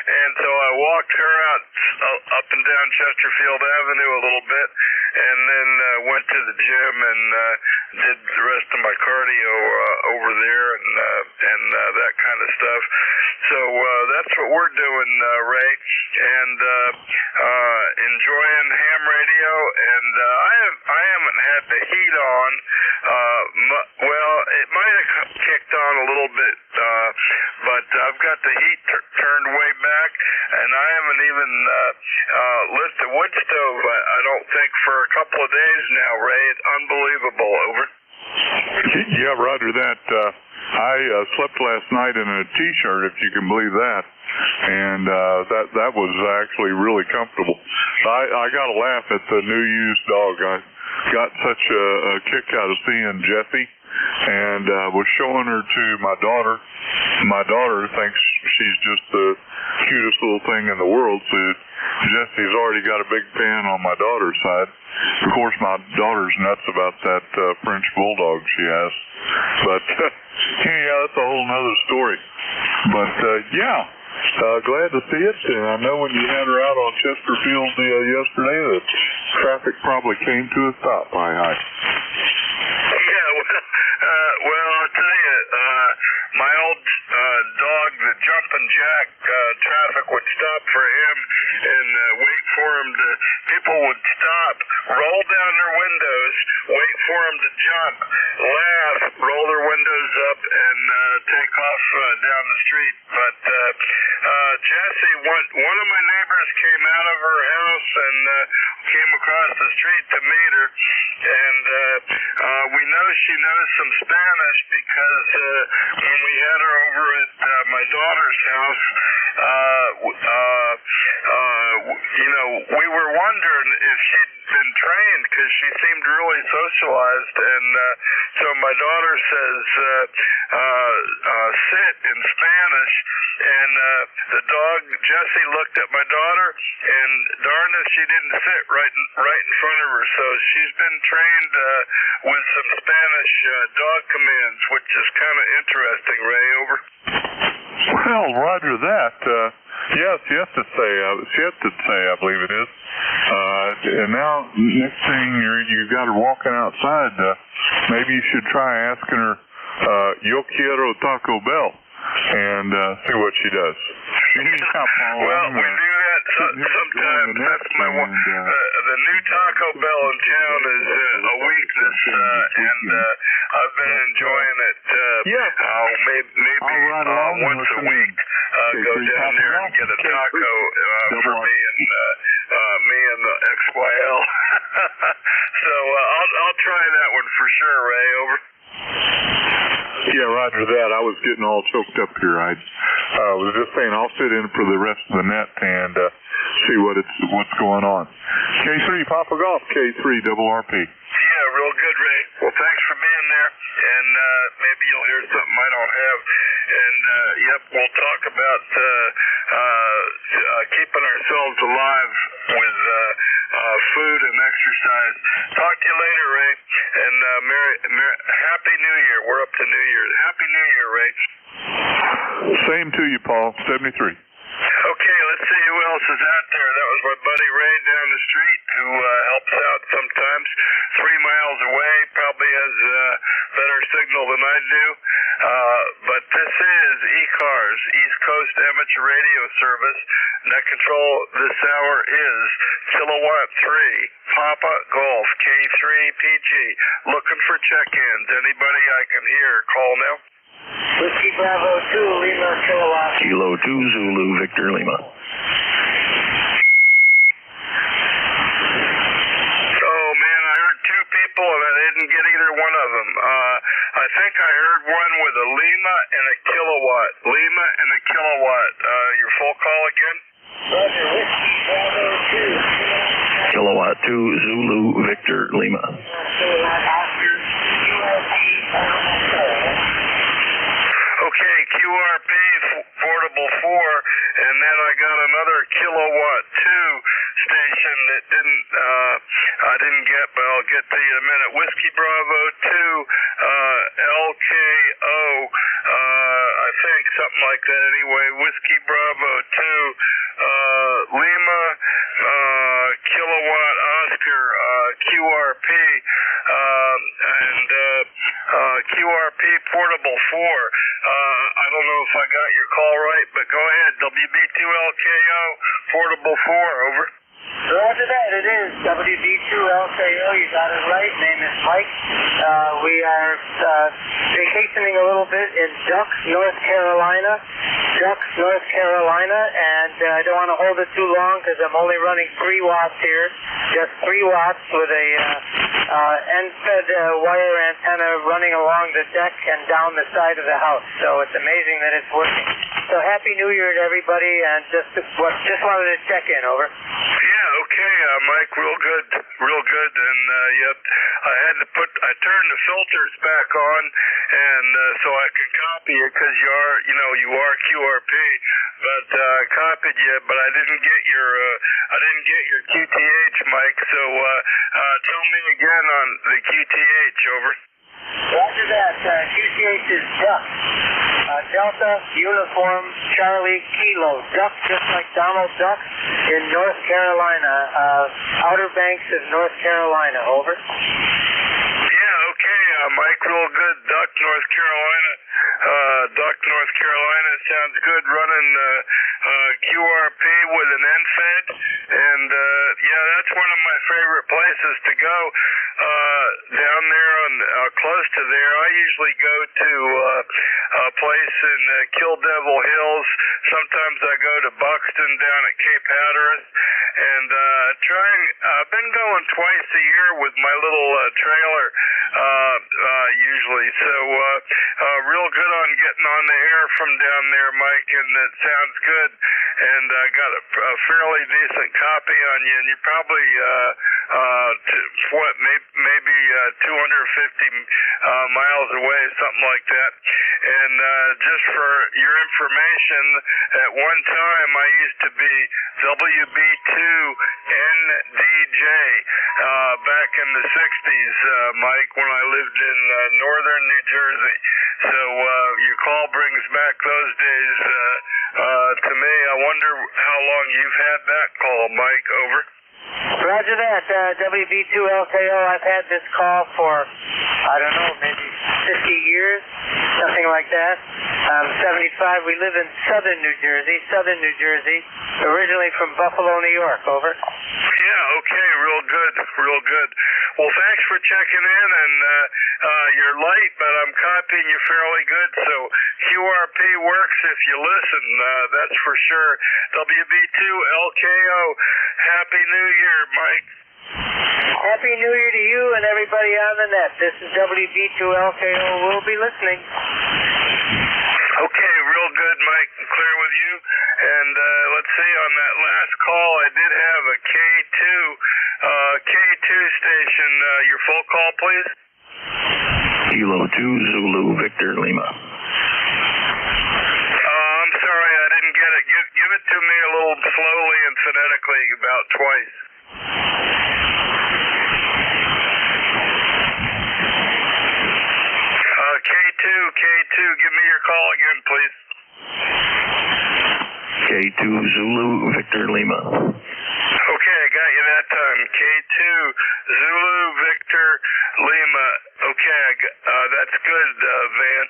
and so I walked her out up and down Chesterfield Avenue a little bit, and then went to the gym and did the rest of my cardio over there and that kind of stuff. So that's what we're doing, Ray, and enjoying ham radio. And I haven't had the heat on. Well, it might have kicked on a little bit, but I've got the heat turned way back, and I haven't even lit the wood stove, I don't think, for a couple of days now, Ray. It's unbelievable. Over. Yeah, roger that. I slept last night in a T-shirt, if you can believe that, and that was actually really comfortable. I got a laugh at the new used dog. I got such a kick out of seeing Jessie, and was showing her to my daughter. My daughter thinks she's just the cutest little thing in the world. So Jesse's already got a big fan on my daughter's side. Of course, my daughter's nuts about that French bulldog she has. But yeah, that's a whole nother story. But glad to see it. And I know when you had her out on Chesterfield yesterday, the traffic probably came to a stop. Hi. Yeah, well, I'll tell you, my old dog, the Jumpin' Jack, traffic would stop for him and wait for him to, people would stop, roll down their windows, wait for him to jump, laugh, roll their windows up, and take off down the street. But Jessie, one of my neighbors came out of her house and came across the street to meet her, and we know she knows some Spanish because when we had her over at my daughter's house, we were wondering if she'd been trained because she seemed really socialized, and so my daughter says sit in Spanish, and the dog Jessie looked at my daughter, and darned if she didn't sit right in front of her. So she's been trained with some Spanish dog commands, which is kind of interesting. Ray, over. Well, Roger that. Yes, I believe it is. And now, next thing you got her walking outside, maybe you should try asking her, yo quiero Taco Bell, and see what she does. Well, we do that sometimes. That's my one. The new Taco Bell in town is a weakness, and I've been enjoying it. Maybe once a week, go down there and get a taco for me and the XYL. So I'll try that one for sure, Ray. Over. Yeah, Roger that. I was getting all choked up here. I was just saying I'll sit in for the rest of the net and see what's going on. K3 Papa Golf, K3 Double RP. Yeah, real good, Ray. Well, thanks for being there, and maybe you'll hear something I don't have. And we'll talk about keeping ourselves alive with food and exercise. Talk to you later, Ray. And Happy New Year. We're up to New Year. Happy New Year, Ray. Same to you, Paul. 73. Okay, let's see who else is out there. That was my buddy Ray down the street who helps out sometimes. 3 miles away, probably has better signal than I do. But this is ECARS, East Coast Amateur Radio Service. Net control this hour is Kilowatt 3, Papa Golf, K3 PG. Looking for check-ins. Anybody I can hear, call now. Whiskey Bravo 2, Lima, Kilowatt. Kilo 2, Zulu, Victor, Lima. Oh, man, I heard 2 people, and I didn't get either one of them. I think I heard one with a Lima and a Kilowatt. Lima and a Kilowatt. Your full call again? Roger, Whiskey Bravo 2. Kilowatt 2, Zulu, Victor, Lima. Okay, QRP, Portable 4, and then I got another Kilowatt 2 station that I didn't get, but I'll get to you in a minute. Whiskey Bravo 2, LKO, I think, something like that anyway. Whiskey Bravo 2, Lima, Kilowatt Oscar, QRP, and QRP Portable 4. I don't know if I got your call right, but go ahead. WB2LKO Portable 4, over. Roger that, it is WB2LKO, you got it right. Name is Mike. We are vacationing a little bit in Ducks, North Carolina, and I don't want to hold it too long because I'm only running 3 watts here, just 3 watts with a end-fed wire antenna running along the deck and down the side of the house. So it's amazing that it's working. So Happy New Year to everybody, and just wanted to check in, over. Yeah, okay, Mike, real good, and I turned the filters back on, and so I could copy it because you are QRP. but copied you, but I didn't get your QTH, Mike. So tell me again on the QTH. Over. Roger that. QTH is Duck. Delta Uniform Charlie Kilo. Duck, just like Donald Duck in North Carolina. Outer Banks of North Carolina. Over. Yeah, okay, Mike, real good. Duck, North Carolina. Duck, North Carolina sounds good. Running QRP with an NFED, and yeah, that's one of my favorite places to go. Down there on close to there, I usually go to a place in Kill Devil Hills. Sometimes I go to Buxton down at Cape Hatteras, and I've been going twice a year with my little trailer usually. So real good on getting on the air from down there, Mike, and it sounds good. And I got a fairly decent copy on you, and you probably maybe 250 miles away, something like that. And just for your information, at one time I used to be WB2NDJ back in the 60s, Mike, when I lived in northern New Jersey. So your call brings back those days to me. I wonder how long you've had that call, Mike. Over. Roger that. WB2LKO, I've had this call for, I don't know, maybe 50 years, something like that. 75. We live in southern New Jersey, originally from Buffalo, New York. Over. Yeah, okay, real good. Well, thanks for checking in, and you're late, but I'm copying you fairly good, so QRP works if you listen, that's for sure. WB2LKO, Happy New Year, Mike. Happy New Year to you and everybody on the net. This is WB2LKO. We'll be listening. Okay, real good, Mike. Clear with you. And let's see, on that last call, I did have a K2 station. Your full call, please. Kilo 2 Zulu Victor Lima. I'm sorry, I didn't get it. Give it to me a little slowly and phonetically, about twice. K2, give me your call again, please. K2 Zulu Victor Lima. Okay, I got you that time. K2 Zulu Victor Lima. Okay, that's good, Van.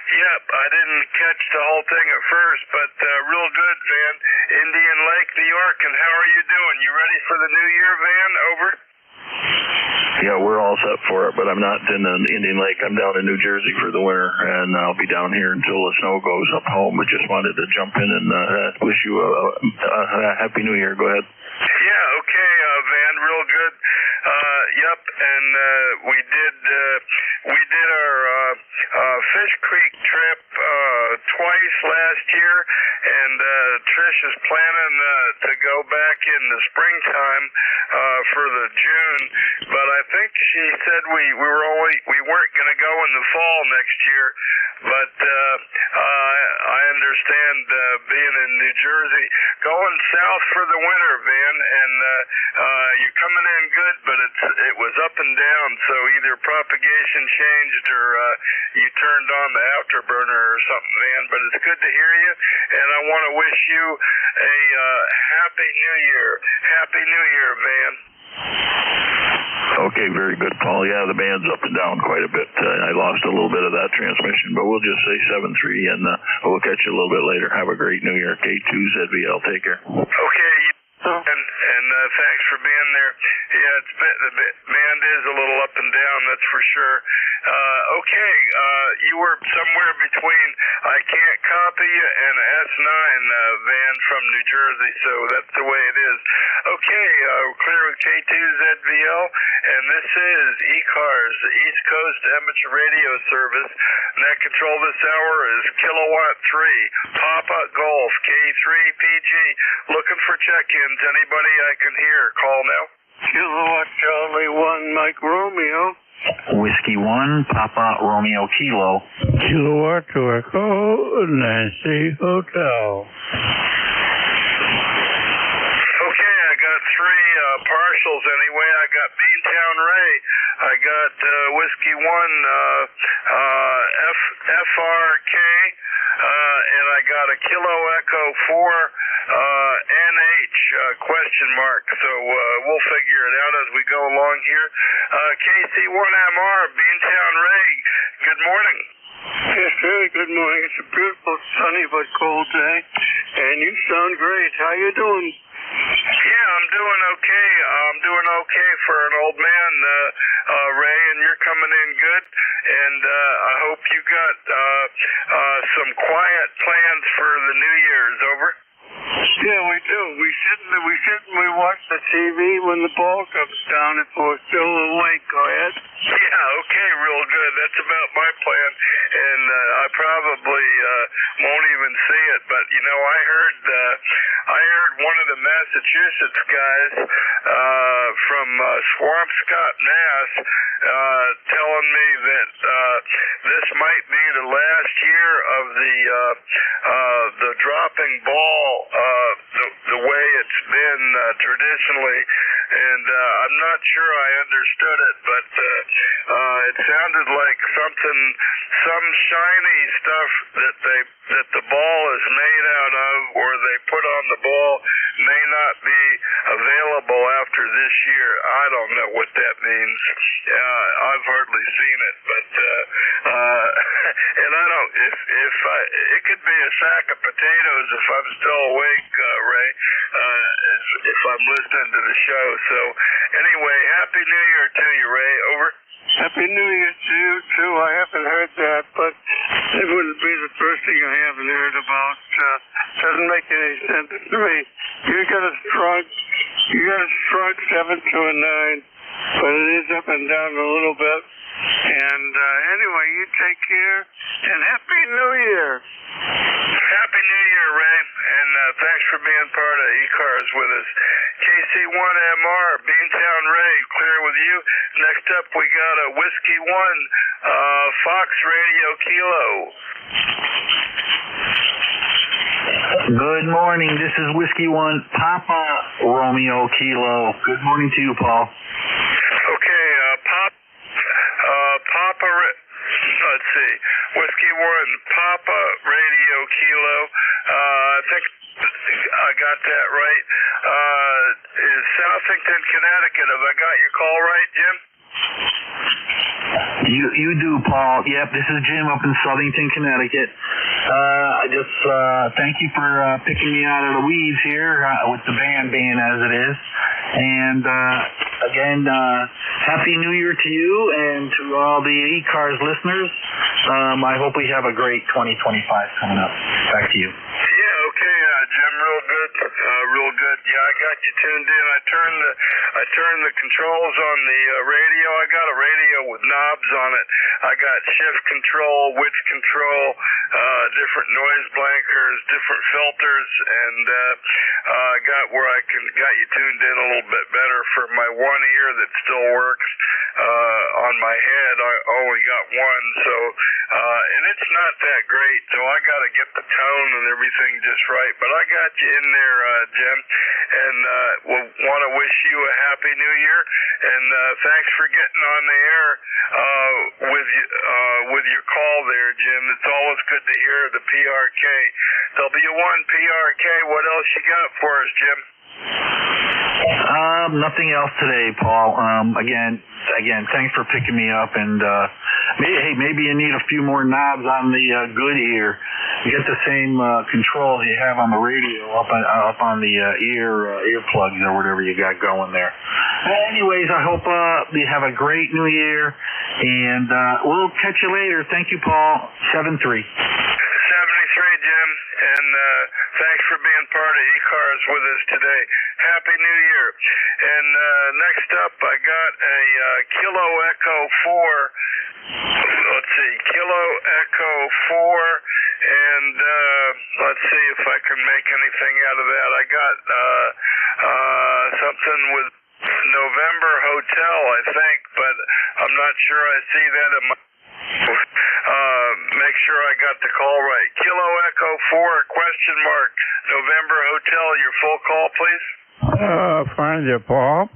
Yep, I didn't catch the whole thing at first, but real good, Van. Indian Lake, New York, and how are you doing? You ready for the new year, Van? Over. Yeah, we're all set for it, but I'm not in Indian Lake. I'm down in New Jersey for the winter, and I'll be down here until the snow goes up home. But just wanted to jump in and wish you a Happy New Year. Go ahead. Yeah, okay, Van, real good. Yep, and we did our Fish Creek trip twice last year, and Trish is planning to go back in the springtime for the June, but I think she said we weren't going to go in the fall next year, but I understand being in New Jersey, going south for the winter, Van, and you're coming in good, but it was up and down, so either propagation changed or you turned on the afterburner or something, Van, but it's good to hear you, and I want to wish you a Happy New Year. Happy New Year, Van. Okay, very good, Paul. Yeah, the band's up and down quite a bit. I lost a little bit of that transmission, but we'll just say 7-3, and we'll catch you a little bit later. Have a great New Year. K2 ZVL. Take care. Okay, and thanks for being there. Yeah, the band is a little up and down, that's for sure. Okay, you were somewhere between I can't copy you and S9, Van, from New Jersey, so that's the way it is. Okay, clear with K2 ZVL, and this is ECARS, the East Coast Amateur Radio Service. Net control this hour is Kilowatt 3, Papa Golf, K3PG. Looking for check-ins. Anybody I can hear, call now. Kilowatt Charlie 1, Mike Romeo. Whiskey 1, Papa Romeo Kilo. Kilo Echo Echo, Nancy Hotel. Okay, I got three partials anyway. I got Beantown Ray. I got Whiskey 1, FRK, and I got a Kilo Echo 4, NH, question mark. So we'll figure it out as we go along here. KC1MR, Beantown Ray, good morning. Yes, very good morning. It's a beautiful, sunny but cold day, and you sound great. How you doing? Yeah, I'm doing okay. I'm doing okay for an old man, Ray, and you're coming in good. And I hope you got some quiet plans for the New Year's. Over. Yeah, we do. We sit and we watch the TV when the ball comes down if we're still awake. Go ahead. Yeah, okay, real good. That's about my plan, and I probably won't even see it. But you know, I heard one of the Massachusetts guys from Swampscott, Mass, telling me that this might be the last year of the dropping ball, the way it's been traditionally, and I'm not sure I understood it, but it sounded like some shiny stuff that the ball is made out of, or they put on the ball, may not be available after this year. I don't know what that means. I've hardly seen it, but and I don't. If it could be a sack of potatoes if I'm still awake, Ray. If I'm listening to the show. So anyway, Happy New Year to you, Ray. Over. Happy New Year to you too. I haven't heard that, but it wouldn't be the first thing I haven't heard about. Doesn't make any sense to me. You got a strong 7 to a 9, but it is up and down a little bit. And anyway, you take care and Happy New Year. Happy New Year, Ray, and thanks for being part of ECARS with us. KC1MR, Beantown Ray, clear with you. Next up, we got a Whiskey 1, Fox Radio Kilo. Good morning. This is Whiskey 1, Papa Romeo Kilo. Good morning to you, Paul. Okay, let's see, Whiskey 1, Papa Radio Kilo. I think I got that right. Is Southington, Connecticut. Have I got your call right, Jim? You do, Paul. Yep, this is Jim up in Southington, Connecticut. I just thank you for picking me out of the weeds here with the band being as it is. And again, Happy New Year to you and to all the ECARS listeners. I hope we have a great 2025 coming up. Back to you. Yeah, okay, Jim, real good. Yeah, I got you tuned in. I turned the controls on the radio. I got a radio with knobs on it. I got shift control, width control, different noise blankers, different filters, and I got where I got you tuned in a little bit better for my one ear that still works. On my head, I only got one, so and it's not that great, so I got to get the tone and everything just right. But I got you in there, Jim, and want to wish you a Happy New Year, and thanks for getting on the air with your call there, Jim. It's always good to hear the PRK. W1 PRK, what else you got for us, Jim? Nothing else today, Paul. Again, thanks for picking me up, and maybe you need a few more knobs on the good ear. You get the same controls you have on the radio up on the earplugs or whatever you got going there. Anyways, I hope you have a great New Year, and we'll catch you later. Thank you, Paul. 73, Jim, and thanks for being part of ECARS with us today. Happy New Year. And next up, I got a Kilo Echo 4. Let's see, Kilo Echo 4, and let's see if I can make anything out of that. I got something with November Hotel, I think, but I'm not sure I see that in my... make sure I got the call right. Kilo Echo 4, question mark, November Hotel, your full call, please. Fine there, Paul.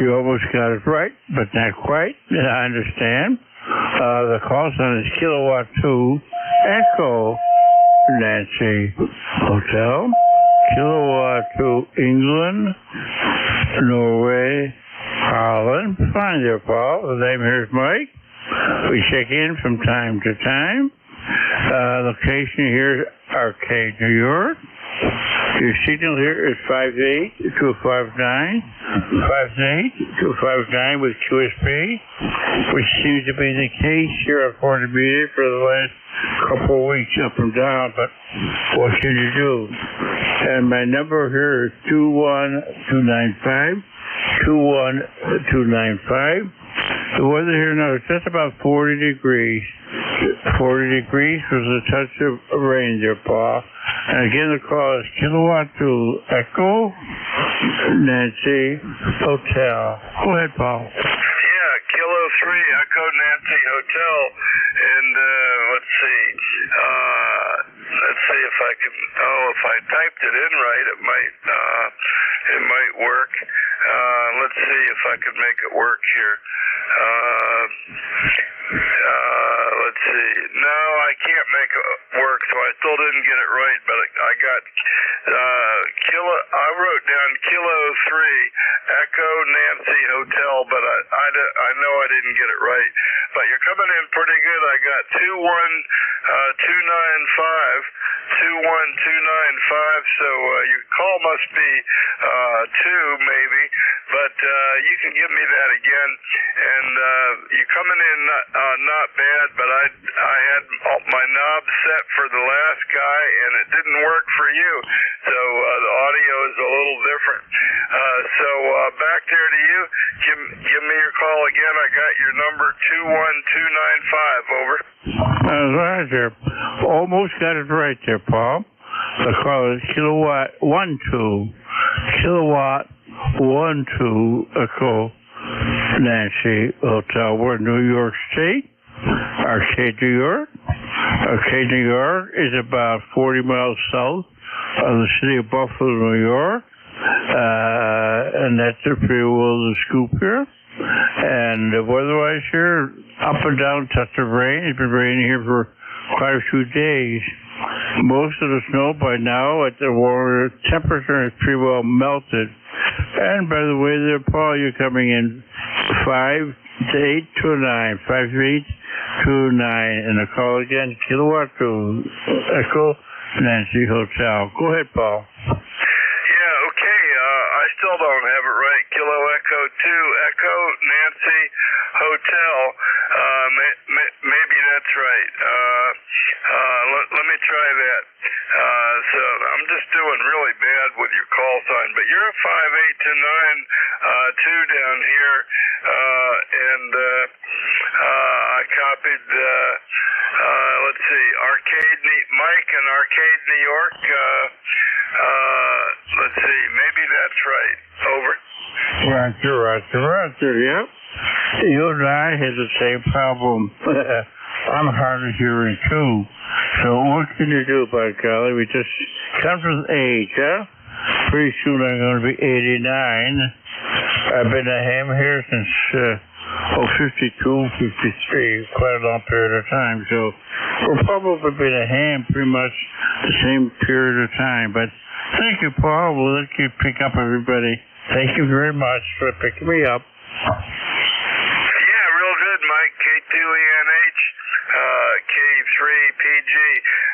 You almost got it right, but not quite. I understand. The call sign is Kilowatt 2, Echo, Nancy Hotel. Kilowatt 2, England, Norway, Holland. Fine there, Paul. The name here is Mike. We check in from time to time. Location here is Arcade, New York. Your signal here is 58259, 58259 with QSP, which seems to be the case here at 40 meter for the last couple of weeks up and down, but what can you do? And my number here is 21295, 21295. The weather here now is just about 40 degrees. 40 degrees with a touch of rain there, Paul. And again, the call is Kilowatt 2 Echo Nancy Hotel. Go ahead, Paul. Yeah, Kilo 3 Echo Nancy Hotel. And let's see. Let's see if I can. Oh, if I typed it in right, it might work. Let's see if I could make it work here. Let's see. No, I can't make it work, so I still didn't get it right, but I got I wrote down Kilo 3 Echo Nancy Hotel, but I know I didn't get it right. But you're coming in pretty good. I got 21295, so your call must be 2 maybe, but you can give me that again. And you're coming in not bad, but I had my knob set for the last guy, and it didn't work for you, so the audio is a little different. So back there to you. Give me your call again. I got your number 21295. Over. Right there. Almost got it right there, Paul. The call is Kilowatt 12, Kilowatt 12 Echo Nancy Hotel. We're in New York State, Arcade, New York. Arcade, New York is about 40 miles south of the city of Buffalo, New York. And that's pretty well the scoop here. And weather-wise here, up and down, touch of rain. It's been raining here for quite a few days. Most of the snow by now at the warmer temperature is pretty well melted. And by the way there, Paul, you're coming in 58229, 58229. And the call again, Kilowatt 2 Echo Nancy Hotel. Go ahead, Paul. I still don't have it right. Kilo Echo 2 Echo Nancy Hotel. Maybe that's right. Let me try that. So I'm just doing really bad with your call sign, but you're a 58292 down here, and I copied. Let's see, Mike in Arcade, New York. Let's see, maybe that's right. Over. Roger, yep. You and I had the same problem. I'm hard of hearing too. So what can you do, by golly? We just comes with age, huh? Pretty soon I'm going to be 89. I've been a ham here since 52, 53, quite a long period of time. So we'll probably been a ham pretty much the same period of time. But thank you, Paul. We'll let you pick up everybody. Thank you very much for picking me up. Yeah, real good, Mike. K2ENH, K3PG.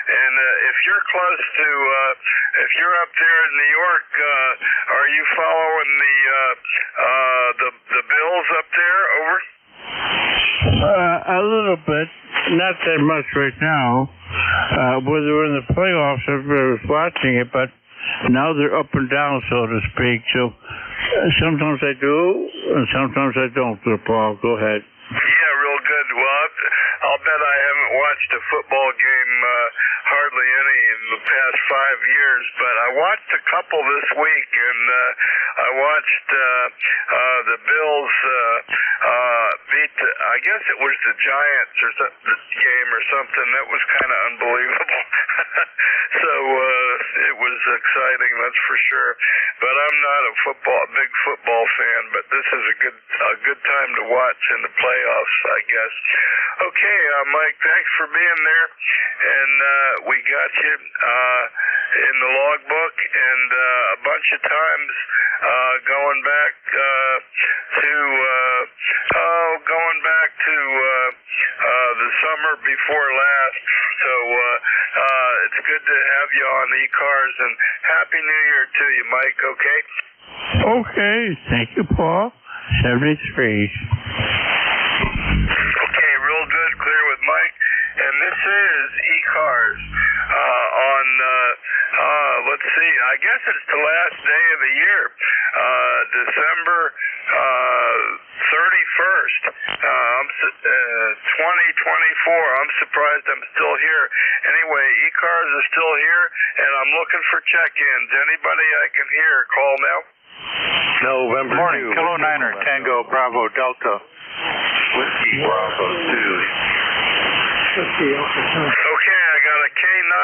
And if you're close to, if you're up there in New York, are you following the Bills up there? Over. A little bit, not that much right now. When they were in the playoffs, everybody was watching it, but now they're up and down, so to speak. So sometimes I do, and sometimes I don't. Paul, go ahead. Yeah, real good. Well, I'll bet I haven't watched a football game hardly any in the past 5 years, but I watched a couple this week, and I watched the Bills beat I guess it was the Giants or game or something. That was kind of unbelievable. So it was exciting, that's for sure. But I'm not a big football fan, but this is a good time to watch in the playoffs, I guess. Okay, Mike, thanks for being there, and we got you in the logbook, and a bunch of times going back to the summer before last. So it's good to have you on ECARS, and Happy New Year to you, Mike, okay? Okay, thank you, Paul. 73. Okay, real good, clear with Mike. And this is ECARS on, let's see, I guess it's the last day of the year, December 31st, 2024. I'm surprised I'm still here. Anyway, ECARS is still here, and I'm looking for check-ins. Anybody I can hear, call now. November Morning, 2. Kilo Niner, Tango Bravo Delta. Whiskey Bravo 2. Okay, I got a K9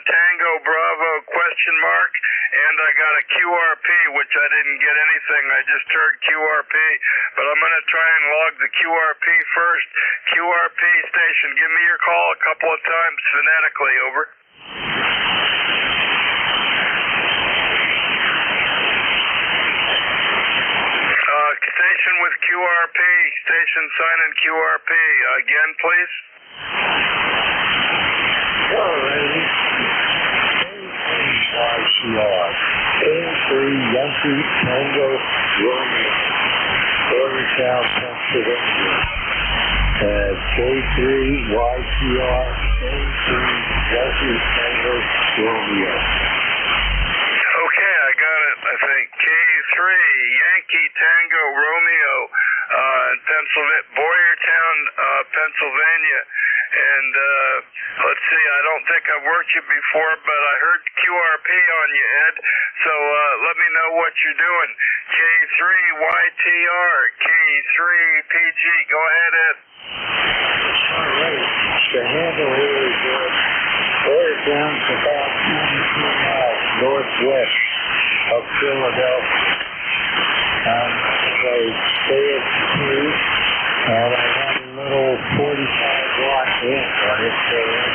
Tango Bravo question mark, and I got a QRP, which I didn't get anything. I just heard QRP, but I'm going to try and log the QRP first. QRP station, give me your call a couple of times phonetically, over. Station with QRP, station signing QRP. Again, please. YCR, A3 Yankee Tango Romeo, Doylestown, Pennsylvania. K3 YCR, A3 Yankee Tango Romeo. Okay, I got it. I think K3 Yankee Tango Romeo, Pennsylvania, Boyertown, Pennsylvania. And let's see, I don't think I've worked you before, but I heard QRP on you, Ed. So let me know what you're doing. K3YTR, K3PG. Go ahead, Ed. All right. The handle here is Boyertown, about 92 miles northwest of Philadelphia. I stay at Crew, and I have a little 45-watt amp on it, so that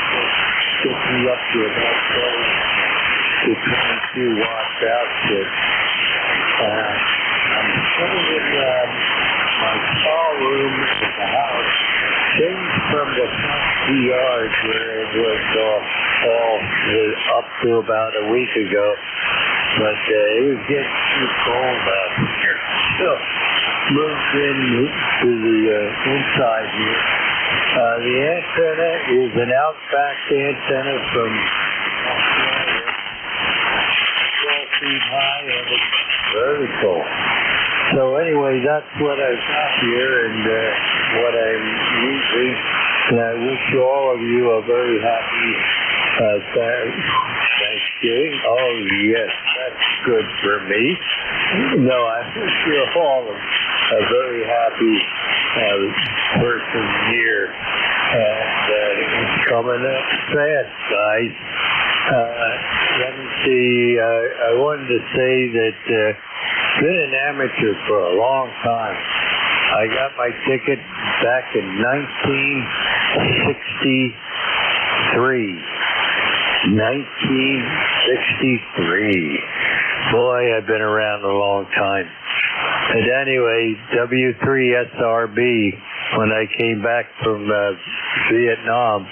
gets me up to about 12 to 22 watts output. I'm sitting in my stall room at the house, changed from the front yard where it was all up to about a week ago, but it was getting too cold out here. So moved into the inside here. The antenna is an outback antenna from 12 feet high, and it's vertical. So anyway, that's what I've got here, and what I'm using. And I wish all of you a very happy Thanksgiving. Oh yes, that's good for me. No, I wish you all a very happy first of the year, and it's coming up fast, guys. Let me see. I wanted to say that been an amateur for a long time. I got my ticket back in 1963. 1963. Boy, I've been around a long time. And anyway, W3SRB, when I came back from Vietnam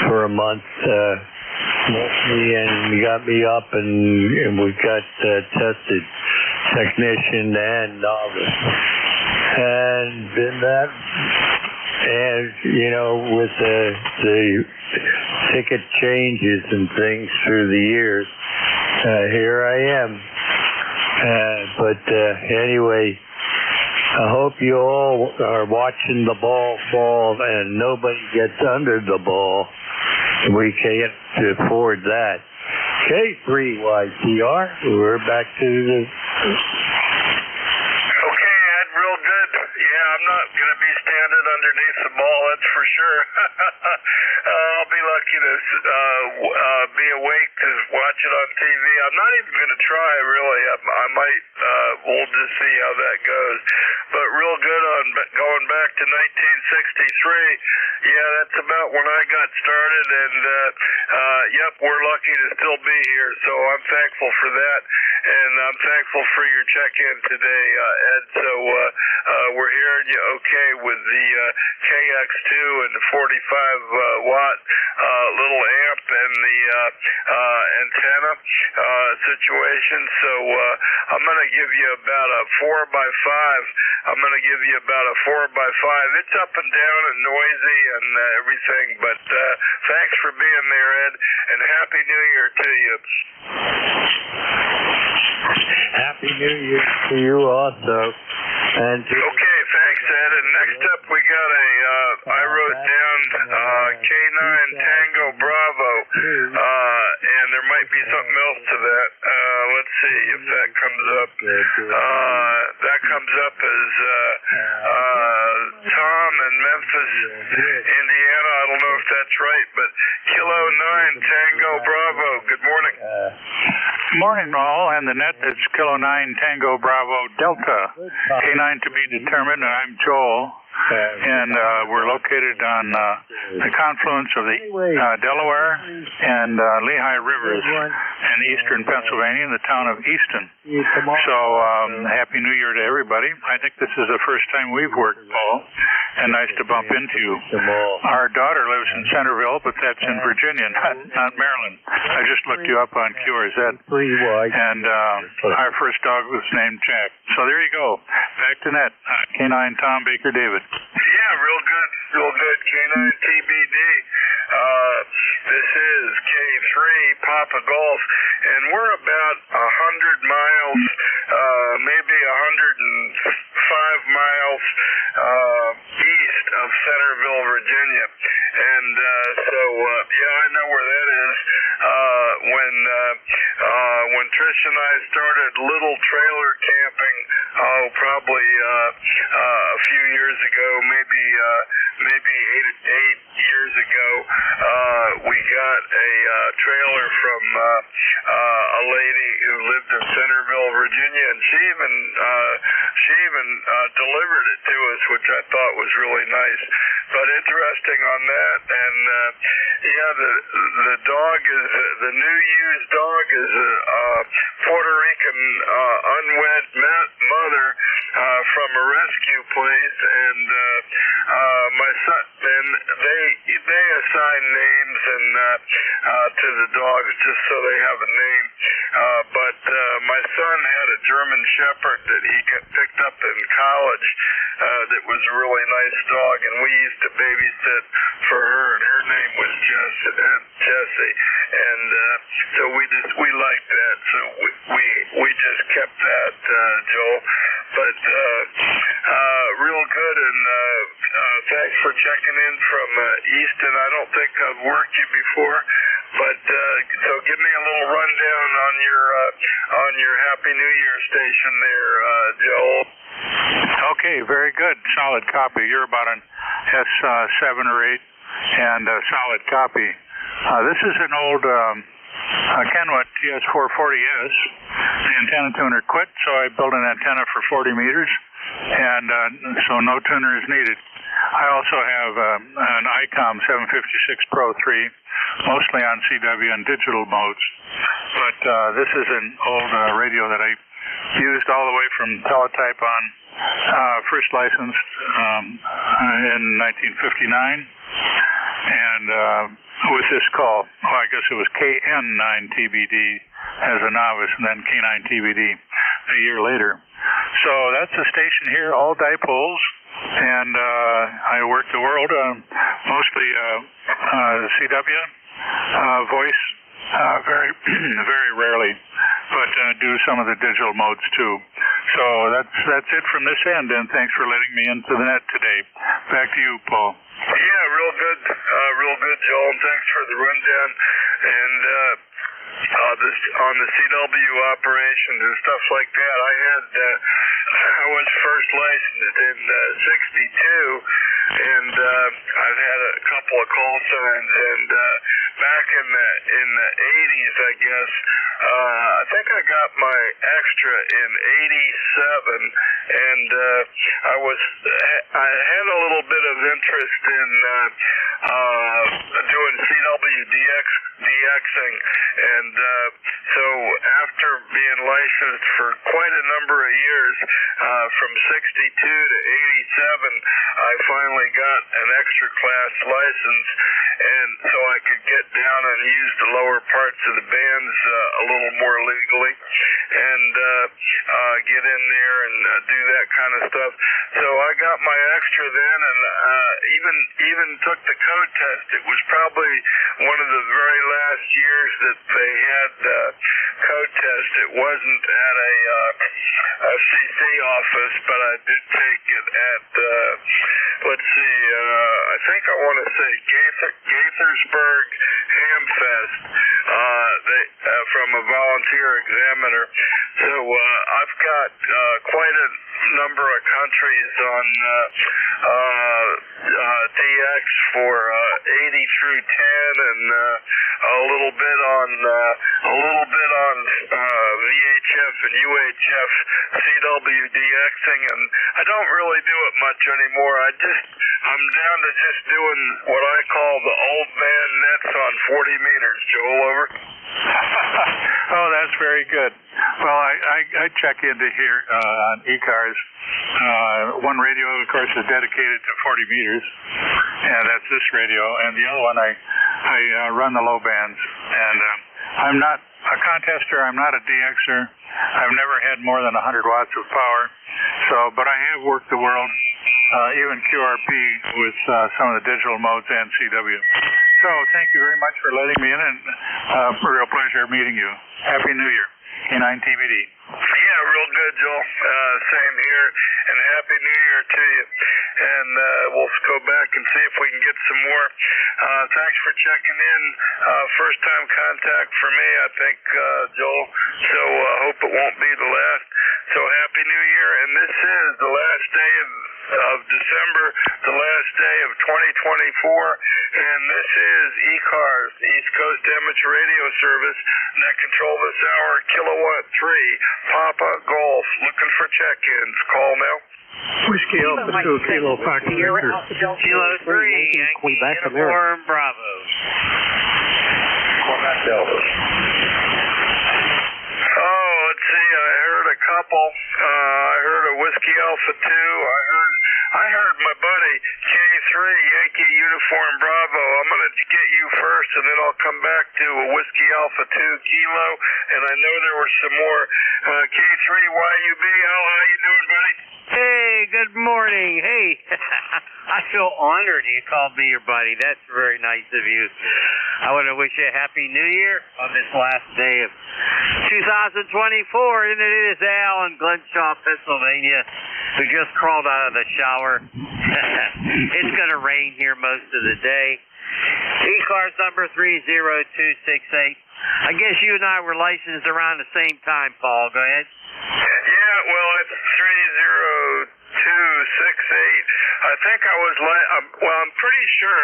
for a month, met me and got me up, and we got tested, technician and novice. And been that, and you know, with the ticket changes and things through the years, here I am. But anyway, I hope you all are watching the ball fall and nobody gets under the ball. We can't afford that. K3YTR, we're back to the... Okay, Ed, real good. Yeah, I'm not going to be standing underneath the ball, that's for sure. I'll be lucky to be awake to watch it on TV. I'm not even going to try, really. I might, we'll just see how that goes. But real good on going back to 1963. Yeah, that's about when I got started, and yep, we're lucky to still be here, so I'm thankful for that, and I'm thankful for your check-in today, Ed. So we're hearing you okay with the KX2 and the 45-watt little amp and the antenna situation. So I'm going to give you about a 4x5. I'm going to give you about a 4x5. It's up and down and noisy and everything, but thanks for being there, Ed, and Happy New Year to you. Happy New Year to you also. And okay, thanks, Ed. And next up we got I wrote down K9 Tango Bravo, and there might be something else to that. Let's see if that comes up. That comes up as Tom in Memphis, Indiana. I don't know if that's right, but Kilo 9 Tango Bravo. Good morning. Good morning, all, and the net is Kilo 9 Tango Bravo Delta. K9 to be determined, and I'm Joel. And we're located on the confluence of the Delaware and Lehigh Rivers in eastern Pennsylvania in the town of Easton. So Happy New Year to everybody. I think this is the first time we've worked, Paul, and nice to bump into you. Our daughter lives in Centerville, but that's in Virginia, not Maryland. I just looked you up on QRZ, and our first dog was named Jack. So there you go. Back to net. K9 Tom Baker David. Yeah, real good. K9 TBD. This is K3 Papa Golf, and we're about 100 miles, maybe 105 miles east of Centerville, Virginia. And so, yeah, I know where that is. When Trish and I started little trailer camping, probably a few years ago, maybe 8 years ago, we got a trailer from a lady who lived in Centerville, Virginia, and she even delivered it to us, which I thought was really nice. But interesting on that, and yeah, the dog is the new used dog is a Puerto Rican unwed mother from a rescue place, and my son, and they assign names and to the dogs just so they have a name. But my son had a German Shepherd that he picked up in college that was a really nice dog, and we used to babysit for her, and her name was Jessie, and so we liked that, so we just kept that, Joel. But real good, and thanks for checking in from Easton. I don't think I've worked you before, but so give me a little rundown on your Happy New Year station there, Joel. Okay, very good. Solid copy. You're about an S7 or 8, and solid copy. This is an old Kenwood TS440S. The antenna tuner quit, so I built an antenna for 40 meters, and so no tuner is needed. I also have an ICOM 756 Pro 3, mostly on CW and digital modes. But this is an old radio that I used all the way from teletype on, first licensed in 1959, and with this call, I guess it was KN9 TBD as a novice, and then K9 TBD a year later. So that's the station here, all dipoles, and I work the world, mostly CW, voice, very very rarely, but do some of the digital modes too. So that's it from this end, and thanks for letting me into the net today. Back to you, Paul. Yeah, real good. Real good, Joel, and thanks for the rundown. And on the CW operations and stuff like that, I was first licensed in '62, and I've had a couple of call signs. And back in the '80s, I guess, I think I got my extra in '87, and I had a little bit of interest in doing CW DXing, and so after being licensed for quite a number of years, from '62 to '87, I finally got an extra class license, and so I could get down and use the lower parts of the bands a little more legally, and get in there and do that kind of stuff. So I got my extra then, and even took the code test. It was probably one of the very last years that they had code test. It wasn't at a FCC office, but I did take it at I think I want to say Gaithersburg Hamfest, from a volunteer examiner. So I've got quite a number of countries on DX for 80 through 10, and a little bit on VHF and UHF CW DXing, and I don't really do it much anymore. I'm down to just doing what I call the old man nets on 40 meters. Joel, over. Oh, that's very good. Well, I check into here on ECARS. One radio, of course, is dedicated to 40 meters, and that's this radio. And the other one, I run the low bands. And I'm not a contester. I'm not a DXer. I've never had more than 100 watts of power. But I have worked the world, even QRP, with some of the digital modes and CW. So thank you very much for letting me in, and a real pleasure meeting you. Happy New Year. K9TBD. Yeah, real good, Joel. Same here, and Happy New Year to you. And we'll go back and see if we can get some more. Thanks for checking in. First time contact for me, I think, Joel. So hope it won't be the last. So Happy New Year, and this is the last day of December, the last day of 2024, and this is ECARS, East Coast Amateur Radio Service, net control this hour, kilowatt 3, Papa Golf, looking for check-ins. Call now. Whiskey Alpha 2, Kilo Fox Victor. Kilo 3, Yankee Uniform Bravo. Oh, let's see, I heard a couple. I heard a Whiskey Alpha 2. I heard my buddy K3, Yankee Uniform Bravo. I'm going to get you first, and then I'll come back to a Whiskey Alpha 2 Kilo. And I know there were some more. K3 YUB, how you doing, buddy? Hey, good morning. Hey, I feel honored you called me your buddy. That's very nice of you. I want to wish you a Happy New Year on this last day of 2024, and it is Al in Glenshaw, Pennsylvania. We just crawled out of the shower. It's going to rain here most of the day. ECARS number 30268. I guess you and I were licensed around the same time, Paul. Go ahead. Yeah, well, it's 30268. I think I was, I'm pretty sure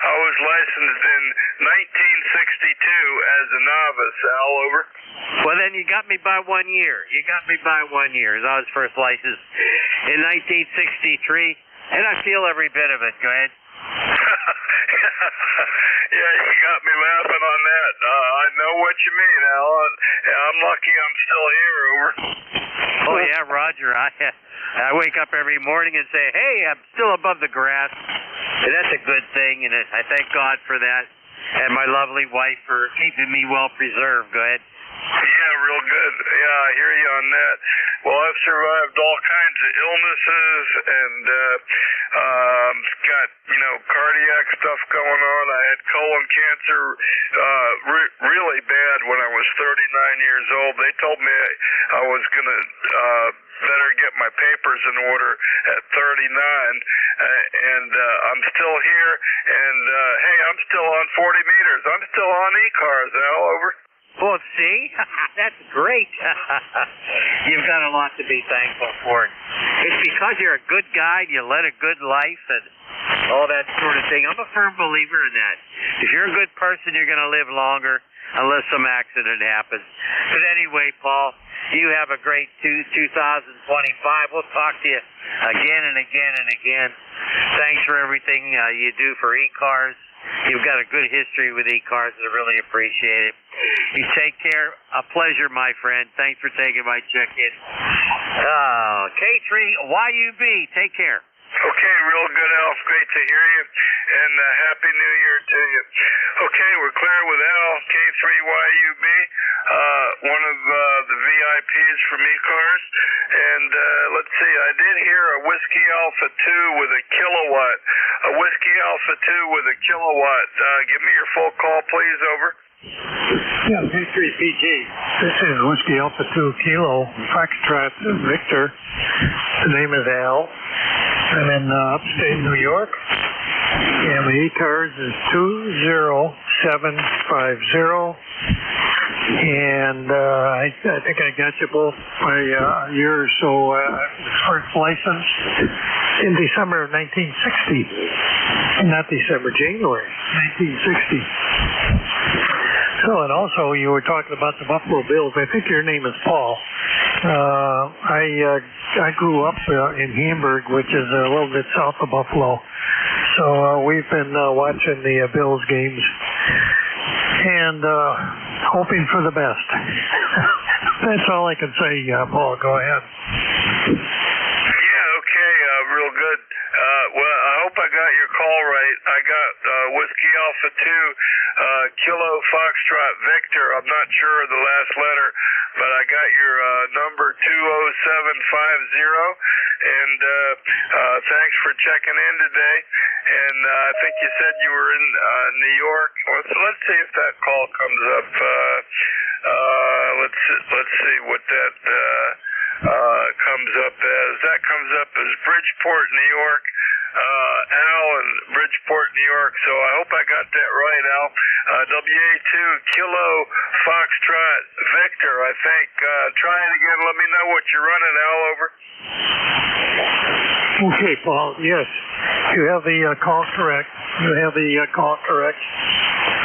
I was licensed in 1962 as a novice. Al, over. Well, then you got me by 1 year. I was first licensed in 1963, and I feel every bit of it. Go ahead. Yeah, you got me laughing on that. I know what you mean, Alan. I'm lucky I'm still here, over. Oh, yeah, Roger. I wake up every morning and say, hey, I'm still above the grass. And that's a good thing, and I thank God for that. And my lovely wife for keeping me well preserved. Go ahead. Yeah, real good. Yeah, I hear you on that. Well, I've survived all kinds of illnesses and got, cardiac stuff going on. I had colon cancer really bad when I was 39 years old. They told me I was going to better get my papers in order at 39, and I'm still here, and hey, I'm still on 40 meters. I'm still on ECARS, Al, over. Well, see? That's great. You've got a lot to be thankful for. It's because you're a good guy and you led a good life and all that sort of thing. I'm a firm believer in that. If you're a good person, you're going to live longer unless some accident happens. But anyway, Paul, you have a great 2025. We'll talk to you again and again and again. Thanks for everything you do for ECARS. You've got a good history with ECARS, and I really appreciate it. You take care. A pleasure, my friend. Thanks for taking my check-in. K3YUB, take care. Okay, real good, Al. Great to hear you, and Happy New Year to you. Okay, we're clear with Al, K3YUB, one of the VIPs from ECARS, and let's see, I did hear a Whiskey Alpha 2 with a kilowatt. A Whiskey Alpha 2 with a kilowatt. Give me your full call, please, over. Yeah, K3PG. This is Whiskey Alpha 2 Kilo, Foxtrot Victor. The name is Al. I'm in upstate New York, and the ECARS is 20750. And I think I got you both by a year or so. First licensed in December of 1960. Not December, January 1960. So, and also you were talking about the Buffalo Bills. I think your name is Paul. I grew up in Hamburg, which is a little bit south of Buffalo. So we've been watching the Bills games and hoping for the best. That's all I can say, Paul. Go ahead. Yeah, okay, real good. Well, I hope I got your call right. I got Whiskey Alpha 2, Kilo Foxtrot Victor. I'm not sure of the last letter, but I got your number 20750, and thanks for checking in today. And I think you said you were in New York. Let's see if that call comes up. Let's see what that comes up as. That comes up as Bridgeport, New York. Al in Bridgeport, New York. So I hope I got that right, Al. WA2 Kilo Foxtrot Victor, I think. Try it again. Let me know what you're running, Al, over. Okay, Paul. Yes, you have the call correct.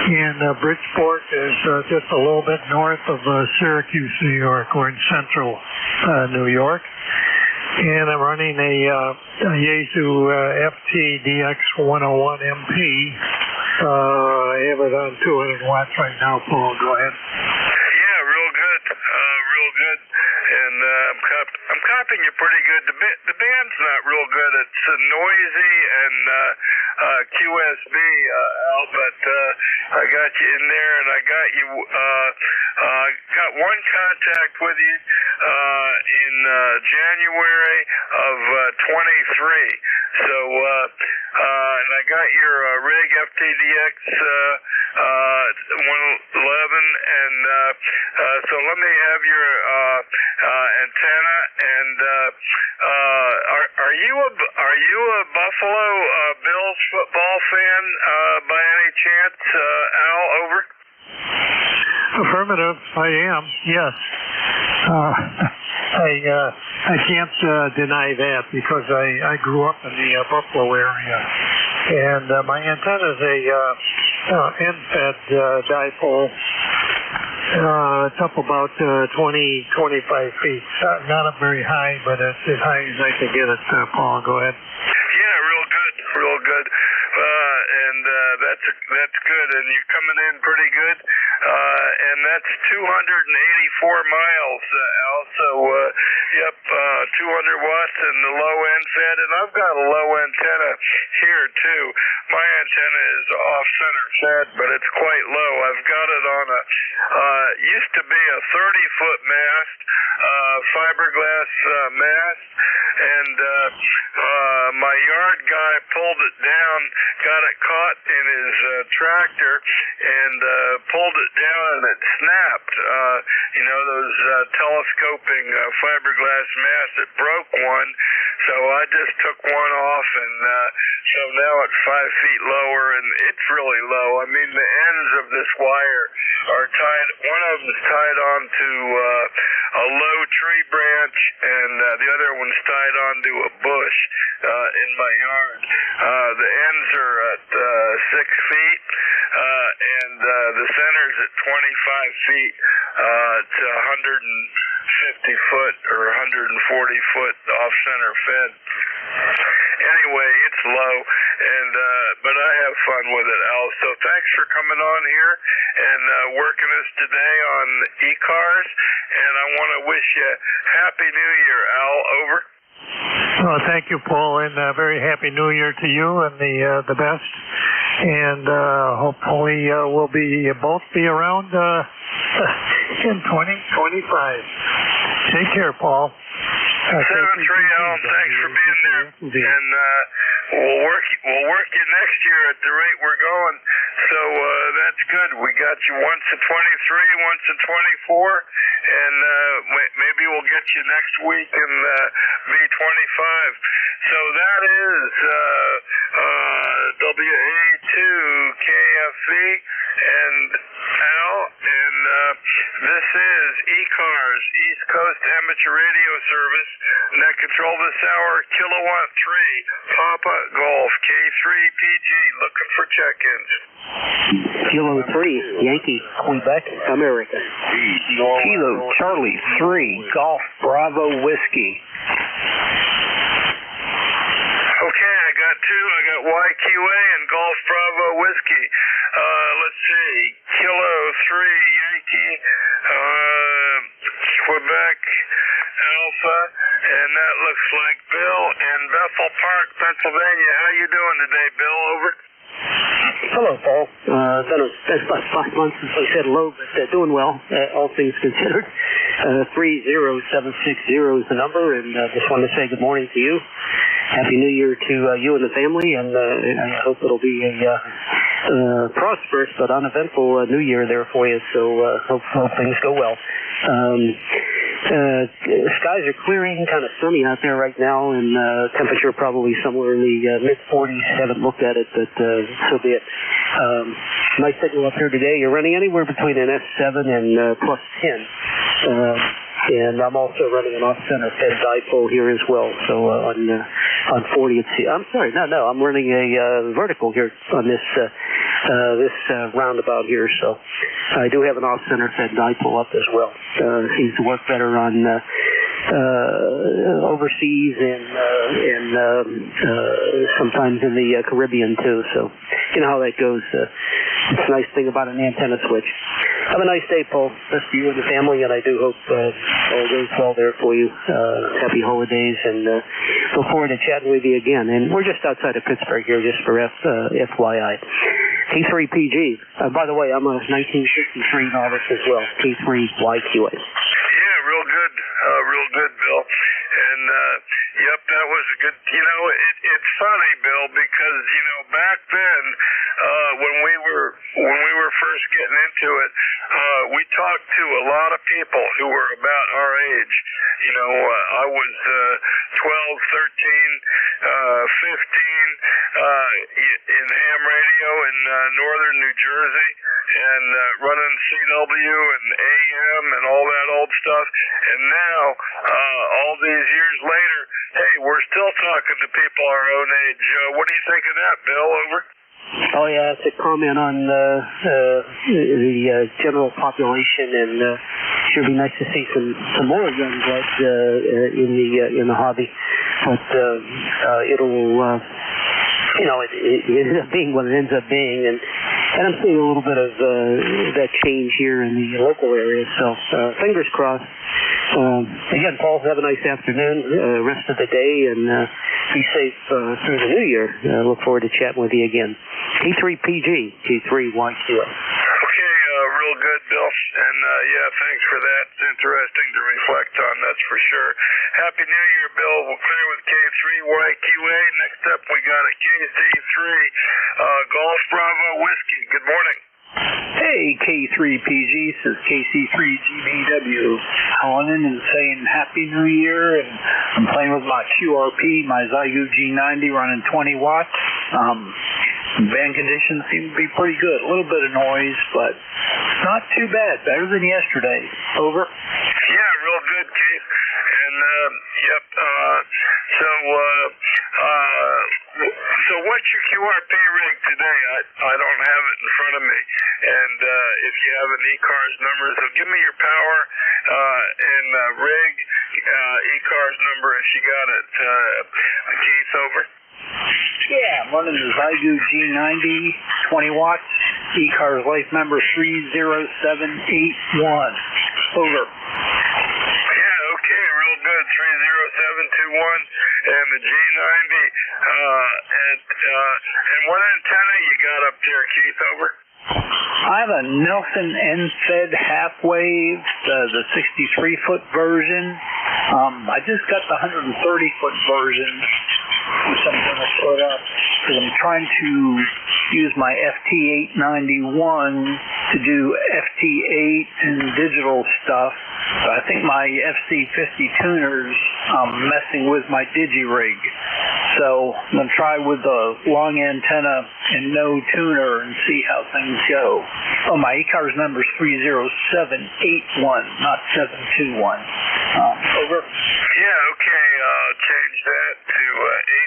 And Bridgeport is just a little bit north of Syracuse, New York. We're in central New York. And I'm running a Yaesu FT-DX101MP. I have it on 200 watts right now, Paul. Go ahead. Yeah, real good. Real good. And I'm copying you pretty good. The band's not real good. It's noisy and QSB, Al, but I got you in there, and I got you. Got one contact with you in January of 23. So, and I got your rig FTDX 111, and so let me have your antenna. And are you a Buffalo Bills football fan by any chance, Al? Over. Affirmative, I am. Yes. I can't deny that because I grew up in the Buffalo area, and my antenna is a end-fed dipole. It's up about 20-25 feet. Not up very high, but it's as high as I can get it. Paul, go ahead. Yeah, real good. And that's good. And you're coming in pretty good. And that's 284 miles, Al. So, yep, 200 watts in the low end fed. And I've got a low antenna here, too. My antenna is off-center fed, but it's quite low. I've got it on used to be a 30-foot mast, fiberglass mast. and my yard guy pulled it down, got it caught in his tractor, and pulled it down, and it snapped. You know, those telescoping fiberglass masts, it broke one, so I just took one off, and so now it's 5 feet lower, and it's really low. I mean, the ends of this wire are tied, one of them's tied onto a low tree branch, and the other one's tied onto a bush in my yard. The ends are at 6 feet, and the center's at 25 feet. It's 150 foot or 140 foot off center fed. Anyway, it's low, and but I have fun with it, Al. So thanks for coming on here and working us today on ECARS, and I want to wish you Happy New Year, Al. Over. Well, thank you, Paul, and very Happy New Year to you, and the best. And hopefully we'll both be around in 2025. Take care, Paul. 7-3, Alan. Thanks for being there, and we'll work you next year at the rate we're going. So that's good. We got you once at 23, once at 24, and maybe we'll get you next week and be 25. So that is WA2 KFE and Al, and this is ECARS, East Coast Amateur Radio Service, net control this hour, Kilowatt 3, Papa Golf, K3PG, looking for check-ins. Kilo 3, Yankee, Quebec, America. Kilo Charlie 3, Golf Bravo Whiskey. Okay, I got two. I got YQA and Golf Bravo Whiskey. Let's see, Kilo 3, Yankee, Quebec, Alpha, and that looks like Bill in Bethel Park, Pennsylvania. How you doing today, Bill? Over. Hello, Paul. It's about 5 months since I said hello, but doing well, all things considered. 30760 is the number, and just wanted to say good morning to you. Happy New Year to you and the family, and I hope it'll be a prosperous but uneventful New Year there for you, so hope things go well. Skies are clearing, kind of sunny out there right now, and temperature probably somewhere in the mid-40s. Haven't looked at it, but so be it. Nice signal up here today. You're running anywhere between an S7 and plus 10. And I'm also running an off-center fed dipole here as well. So on 40, I'm sorry, no, I'm running a vertical here on this roundabout here. So I do have an off-center fed dipole up as well. Seems to work better on overseas and sometimes in the Caribbean too. So you know how that goes. It's a nice thing about an antenna switch. Have a nice day, Paul. Best to you and the family, and I do hope all goes well there for you. Happy holidays, and look forward to chatting with you again. And we're just outside of Pittsburgh here, just for FYI. K3PG. By the way, I'm a 1963 novice as well. K3YQA. Yeah, real good, Bill. And yep, that was a good. You know, it's funny, Bill, because you know back then when we were first getting into it, we talked to a lot of people who were about our age. You know, I was 12, 13, 15 in ham radio in northern New Jersey, and running CW and AM and all that old stuff. And now, all these years later, hey, we're still talking to people our own age. What do you think of that, Bill? Over. Oh yeah, it's a comment on the general population, and sure be nice to see some more young blood in the hobby. But it'll you know, it ends up being what it ends up being, and I'm seeing a little bit of that change here in the local area. So fingers crossed. Again, Paul, have a nice afternoon, rest of the day, and be safe through the new year. Look forward to chatting with you again. K3PG, K3YQA. Okay, real good, Bill. And yeah, thanks for that. It's interesting to reflect on, that's for sure. Happy New Year, Bill. We'll clear with K3YQA. Next up, we got a KC3 Golf Bravo Whiskey. Good morning. Hey, K3PG, this is KC3GBW calling in and saying Happy New Year, and I'm playing with my QRP, my Zygu G90 running 20 watts. Band conditions seem to be pretty good. A little bit of noise, but not too bad. Better than yesterday. Over. Yeah, real good, Keith. And, yep, so what's your QRP rig today? I don't have it in front of me. And if you have an ECARS number, so give me your power and rig, ECARS number if you got it. Keith, over. Yeah, I'm running the Zygu G90, 20 watts, ECARS life number 30781. Over. Yeah, okay, real good, 30721, and the G90, and what antenna you got up there, Keith, over? I have a Nelson N-Fed half wave, the 63-foot version. I just got the 130-foot version, which I'm going to put up, because I'm trying to use my FT891 to do FT8 and digital stuff. But I think my FC50 tuner's messing with my digi-rig. So I'm going to try with the long antenna and no tuner and see how things go. Oh, my ECARS number is 30781, not 721. Over. Yeah, okay, change that to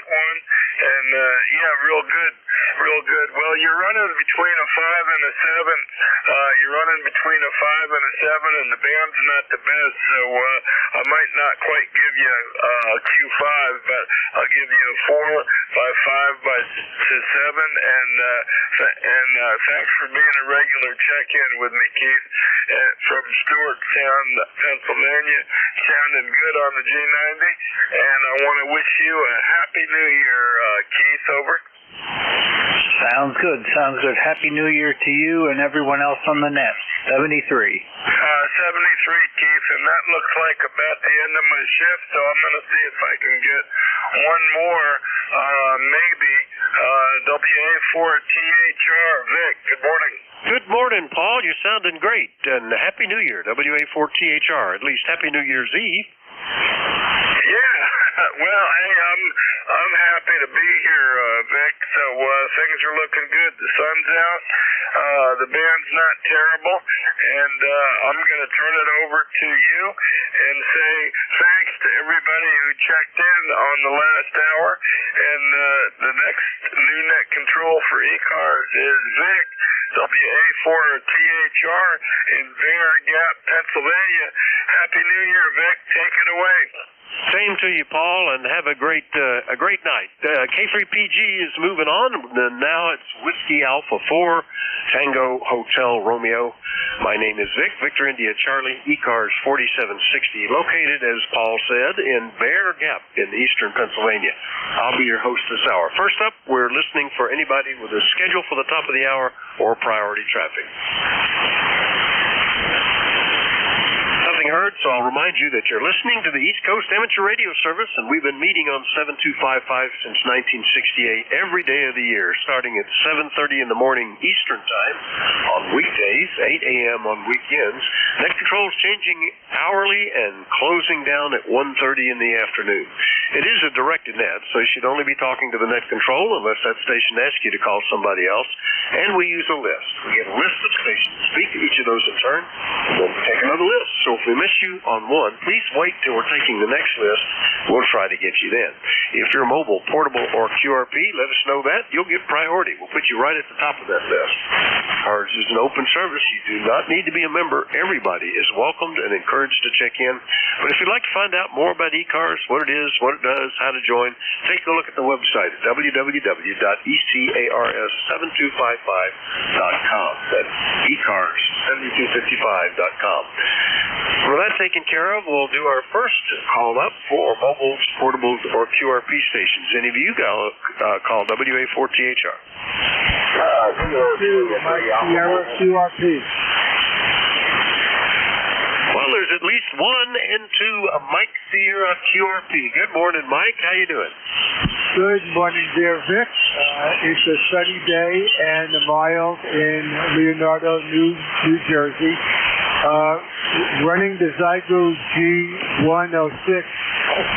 81, and yeah, real good. Well, you're running between a 5 and a 7. You're running between a 5 and a 7, and the band's not the best, so I might not quite give you a Q5, but I'll give you a 4 by 5 by to 7, and thanks for being a regular check-in with me, Keith, from Stewartstown, Pennsylvania. Sounding good on the G90, and I want to wish you a Happy New Year, Keith, over. Sounds good. Happy New Year to you and everyone else on the net. 73. 73, Keith, and that looks like about the end of my shift, so I'm going to see if I can get one more, maybe, WA4THR. Vic, good morning. Good morning, Paul. You're sounding great, and Happy New Year, WA4THR. At least Happy New Year's Eve. Yeah, well, hey, I'm happy to be here, Vic, so things are looking good. The sun's out, the band's not terrible, and I'm going to turn it over to you and say thanks to everybody who checked in on the last hour, and the next new net control for ECARS is Vic, WA4THR in Bear Gap, Pennsylvania. Happy New Year, Vic. Take it away. Same to you, Paul, and have a great night. K3PG is moving on, and now it's Whiskey Alpha 4, Tango Hotel Romeo. My name is Vic, Victor India Charlie, ECARS 4760, located, as Paul said, in Bear Gap in eastern Pennsylvania. I'll be your host this hour. First up, we're listening for anybody with a schedule for the top of the hour or priority traffic. Nothing heard, so I'll remind you that you're listening to the East Coast Amateur Radio Service, and we've been meeting on 7255 since 1968 every day of the year, starting at 7:30 in the morning Eastern Time on weekdays, 8 a.m. on weekends. Net control is changing hourly and closing down at 1:30 in the afternoon. It is a directed net, so you should only be talking to the net control unless that station asks you to call somebody else. And we use a list. We get a list of stations. Speak to each of those in turn, and then take another list. So if we miss you on one, please wait till we're taking the next list. We'll try to get you then. If you're mobile, portable, or QRP, let us know that. You'll get priority. We'll put you right at the top of that list. ECARS is an open service. You do not need to be a member. Everybody is welcomed and encouraged to check in. But if you'd like to find out more about ECARS, what it is, what it does, how to join, take a look at the website at www.ECARS7255.com. That's ECARS7255.com. With that taken care of, we'll do our first call up for mobiles, portables, or QRP stations. Any of you call WA4THR. Sierra QRP. Well, there's at least one into Mike Sierra QRP. Good morning, Mike. How you doing? Good morning, dear Vic. It's a sunny day and a mile in Leonardo, New Jersey. Running the Zygo G106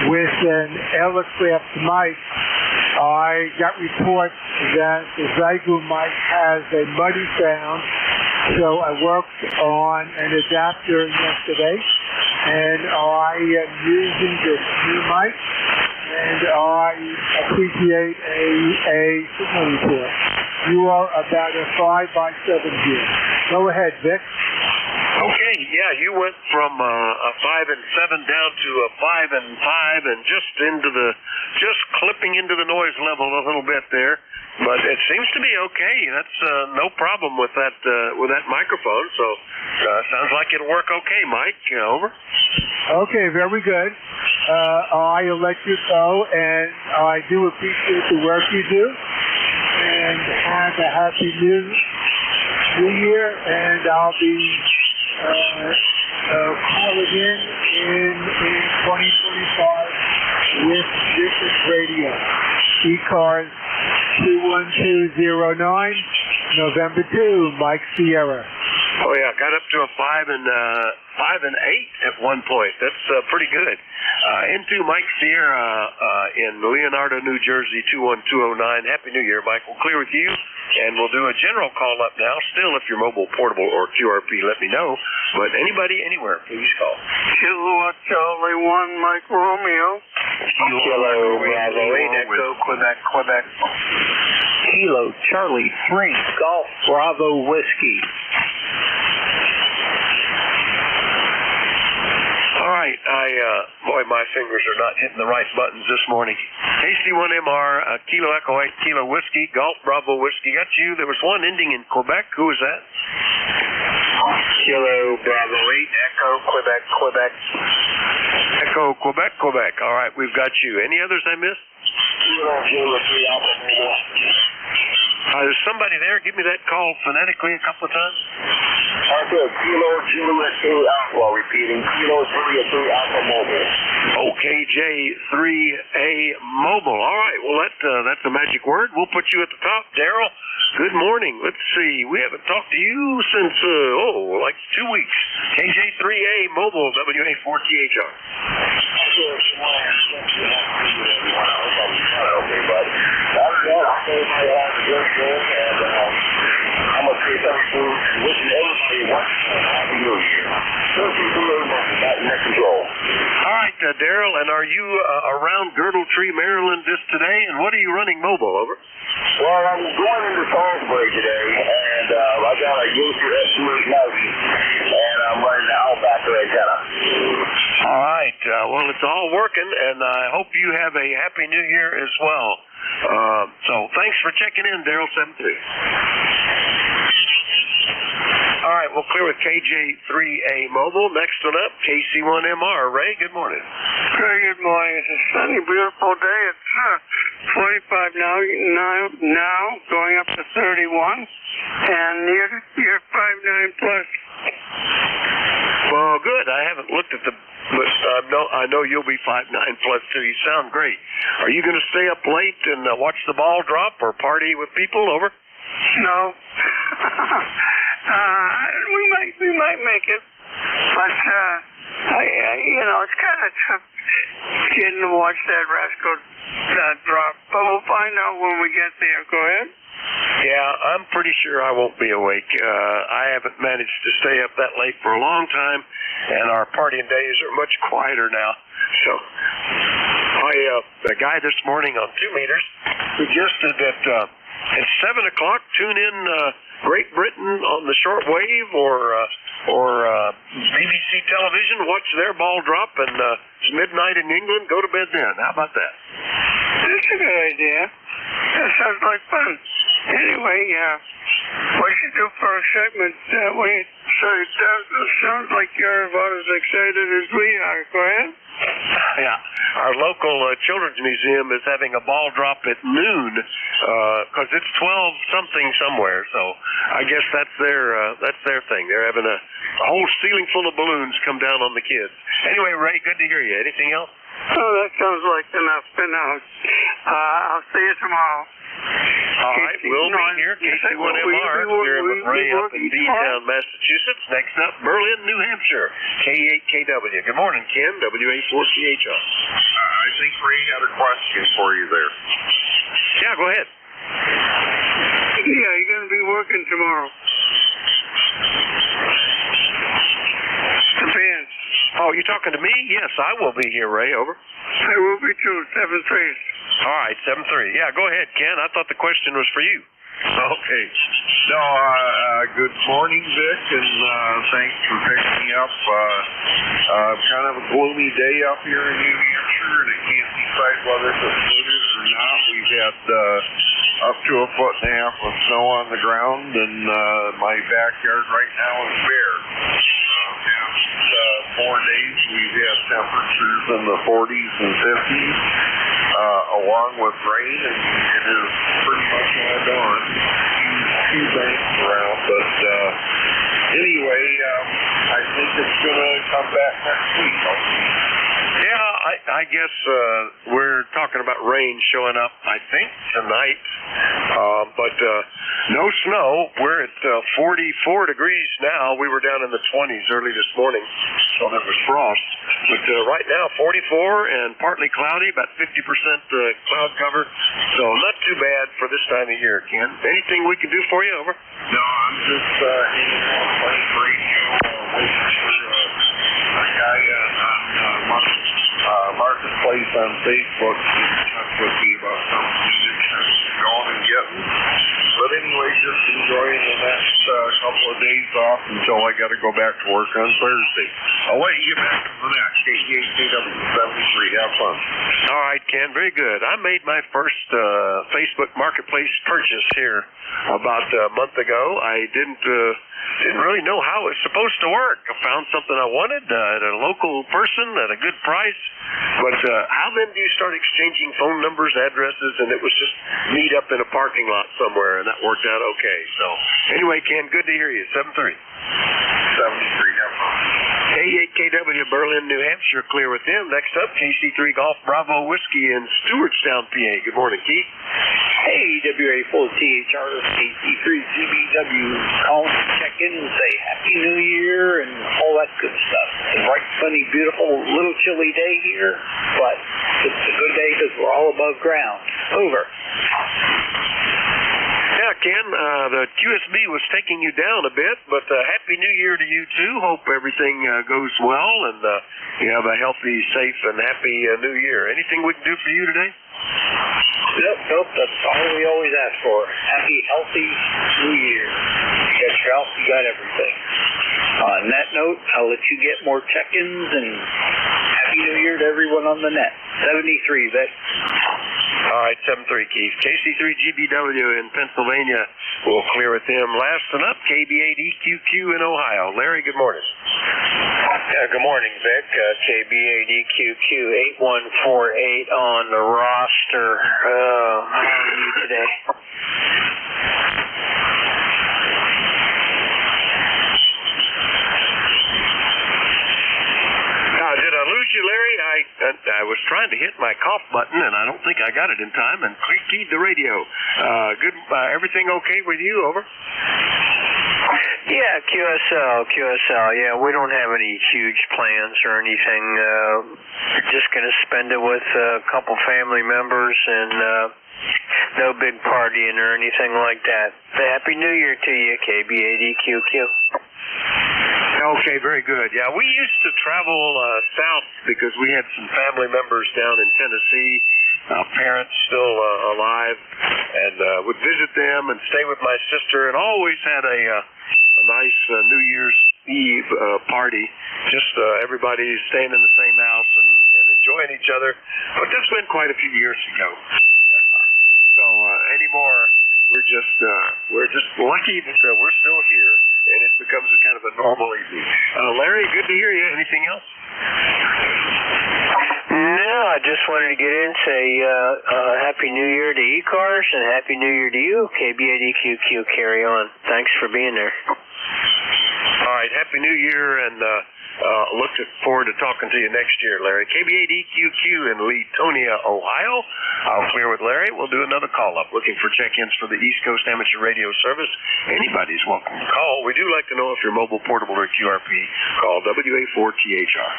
with an aircraft mic. I got reports that the Zygo mic has a muddy sound, so I worked on an adapter yesterday, and I am using this new mic, and I appreciate a signal report. You are about a 5x7 here. Go ahead, Vic. Okay, yeah, you went from a 5 and 7 down to a 5 and 5, and just clipping into the noise level a little bit there. But it seems to be okay. That's no problem with that microphone. So sounds like it'll work okay, Mike. Over. Okay, very good. I'll let you go, and I do appreciate the work you do. And have a happy New Year, and I'll be calling in 2025 with Business Radio. ECARS 21209, November 2, Mike Sierra. Oh yeah, got up to a 5 and 8 at one point. That's pretty good. Into Mike Sierra in Leonardo, New Jersey 21209. Happy New Year, Mike. We'll clear with you, and we'll do a general call up now. Still, if you're mobile, portable, or QRP, let me know. But anybody, anywhere, please call. Kilo Charlie 1, Mike Romeo. Kilo Bravo 8, Echo, Quebec. Kilo Charlie 3, Golf Bravo Whiskey. All right, boy, my fingers are not hitting the right buttons this morning. KC1MR, Kilo Echo 8, Kilo Whiskey, Golf Bravo Whiskey. Got you. There was one ending in Quebec. Who was that? Kilo Bravo 8, Echo Quebec. Echo Quebec. All right, we've got you. Any others I missed? Kilo 3 Alpha Mobile. There's somebody there. Give me that call phonetically a couple of times. Okay, Kilo Juliet 3 Alpha. Repeating, Kilo Juliet 3 Alpha Mobile. OKJ3A Mobile. All right, well, that's a magic word. We'll put you at the top. Daryl, good morning. Let's see. We haven't talked to you since, like 2 weeks. KJ3A Mobile, WA4THR. Okay, buddy. Everybody has a good day, and I'm going to say thank you and wishing everybody a happy New Year. Thank you for that next control. All right, Daryl, and are you around Girdle Tree, Maryland this today? And what are you running mobile, over? Well, I'm going into Salisbury today, and I got a UCS 290, and I'm running the Outbacker antenna. All right. Well, it's all working, and I hope you have a happy New Year as well. So thanks for checking in, Daryl 73. All right, we'll clear with KJ3A Mobile. Next one up, KC1MR. Ray, good morning. Very good morning. It's a sunny, beautiful day. It's 45 now, going up to 31, and you're 5'9" plus. Well, good. I haven't looked at but I know you'll be 5'9" plus too. You sound great. Are you going to stay up late and watch the ball drop or party with people, over? No. We might make it, but it's kind of tough getting to watch that rascal drop. But we'll find out when we get there. Go ahead. Yeah, I'm pretty sure I won't be awake. I haven't managed to stay up that late for a long time, and our partying days are much quieter now. So, a guy this morning on 2 meters suggested that at 7 o'clock, tune in Great Britain on the shortwave or BBC television, watch their ball drop, and it's midnight in England, go to bed then. How about that? That's a good idea. That sounds like fun. Anyway, what you do for a segment when you say that sounds like you're about as excited as we are. Go ahead. Yeah, our local children's museum is having a ball drop at noon because it's 12-something somewhere. So I guess that's their thing. They're having a whole ceiling full of balloons come down on the kids. Anyway, Ray, good to hear you. Anything else? Oh, that sounds like enough for now. I'll see you tomorrow. All right, we'll be here. KC1MR here with Ray up in D-Town, Massachusetts. Next up, Berlin, New Hampshire, K8KW. Good morning, Ken, WA4CHO. I think Ray had a question for you there. Yeah, go ahead. Yeah, you're going to be working tomorrow. The band. Oh, you talking to me? Yes, I will be here, Ray. Over. I will be too. 7-3. All right, 7-3. Yeah, go ahead, Ken. I thought the question was for you. Okay. No, good morning, Vic, and thanks for picking me up. Kind of a gloomy day up here in New Hampshire, and I can't decide whether it's polluted or not. We've had up to 1.5 feet of snow on the ground, and my backyard right now is bare. Past 4 days, we've had temperatures in the 40s and 50s, along with rain, and it is pretty much all gone. Few banks around, but anyway, I think it's going to come back next week. Yeah, I guess we're talking about rain showing up, I think, tonight. But no snow. We're at 44 degrees now. We were down in the 20s early this morning, so there was frost. But right now, 44 and partly cloudy, about 50% cloud cover. So not too bad for this time of year, Ken. Anything we can do for you? Over. No, I'm just hanging on playing radio, waiting for a guy on Marketplace on Facebook to get in touch with me about something going and getting. But anyway, just enjoying the next couple of days off until I got to go back to work on Thursday. I'll let you get back to the next. KT8KW73. Have fun. All right, Ken. Very good. I made my first Facebook Marketplace purchase here about a month ago. I didn't really know how it was supposed to work. I found something I wanted at a local person at a good price. But how then do you start exchanging phone numbers, addresses, and it was just meet up in a parking lot somewhere, and that worked out okay. So anyway, Ken, good to hear you. 7-3. 7-3. Have fun. K8KW, Berlin, New Hampshire, clear with them. Next up, KC3 Golf Bravo Whiskey in Stewartstown, PA. Good morning, Keith. Hey, WA4THR, KC3GBW, calling to check in and say Happy New Year and all that good stuff. It's a bright, sunny, beautiful, little chilly day here, but it's a good day because we're all above ground. Over. Yeah, Ken, the QSB was taking you down a bit, but Happy New Year to you, too. Hope everything goes well and you have a healthy, safe, and happy New Year. Anything we can do for you today? Nope, that's all we always ask for. Happy, healthy New Year. You got your health, you got everything. On that note, I'll let you get more check-ins, and Happy New Year to everyone on the net. 73, Vic. All right, 7-3, Keith. KC3GBW in Pennsylvania. We'll clear with him. Last and up, KB8EQQ in Ohio. Larry, good morning. Good morning, Vic. KB8EQQ 8148 on the roster. How are you today? Did I lose you, Larry? I was trying to hit my cough button, and I don't think I got it in time, and keyed the radio. Good. Everything okay with you? Over. Yeah, QSL. Yeah, we don't have any huge plans or anything. Just going to spend it with a couple family members and no big partying or anything like that. Happy New Year to you, KB8EQQ. Okay, very good. Yeah, we used to travel south because we had some family members down in Tennessee, parents still alive, and would visit them and stay with my sister, and always had a nice New Year's Eve party. Just everybody staying in the same house and enjoying each other. But that's been quite a few years ago. So any more We're just lucky that we're still here, and it becomes a kind of a normal evening. Larry, good to hear you. Anything else? No, I just wanted to get in and say Happy New Year to ECARS and Happy New Year to you, KB8EQQ. Carry on. Thanks for being there. All right, Happy New Year, and look forward to talking to you next year, Larry. KB8EQQ in Leetonia, Ohio. I'll clear with Larry. We'll do another call-up looking for check-ins for the East Coast Amateur Radio Service. Anybody's welcome to call. We do like to know if you're mobile, portable, or QRP. Call WA4THR.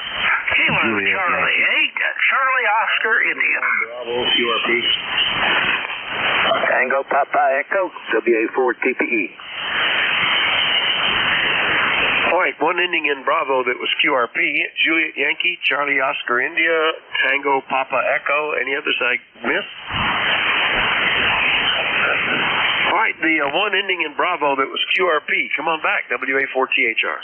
Kilo Charlie 8, Charlie Oscar India. Bravo, QRP. Tango Papa Echo, WA4TPE. All right, one ending in Bravo that was QRP. Juliet Yankee, Charlie Oscar India, Tango Papa Echo. Any others I missed? All right, the one ending in Bravo that was QRP. Come on back, WA4THR.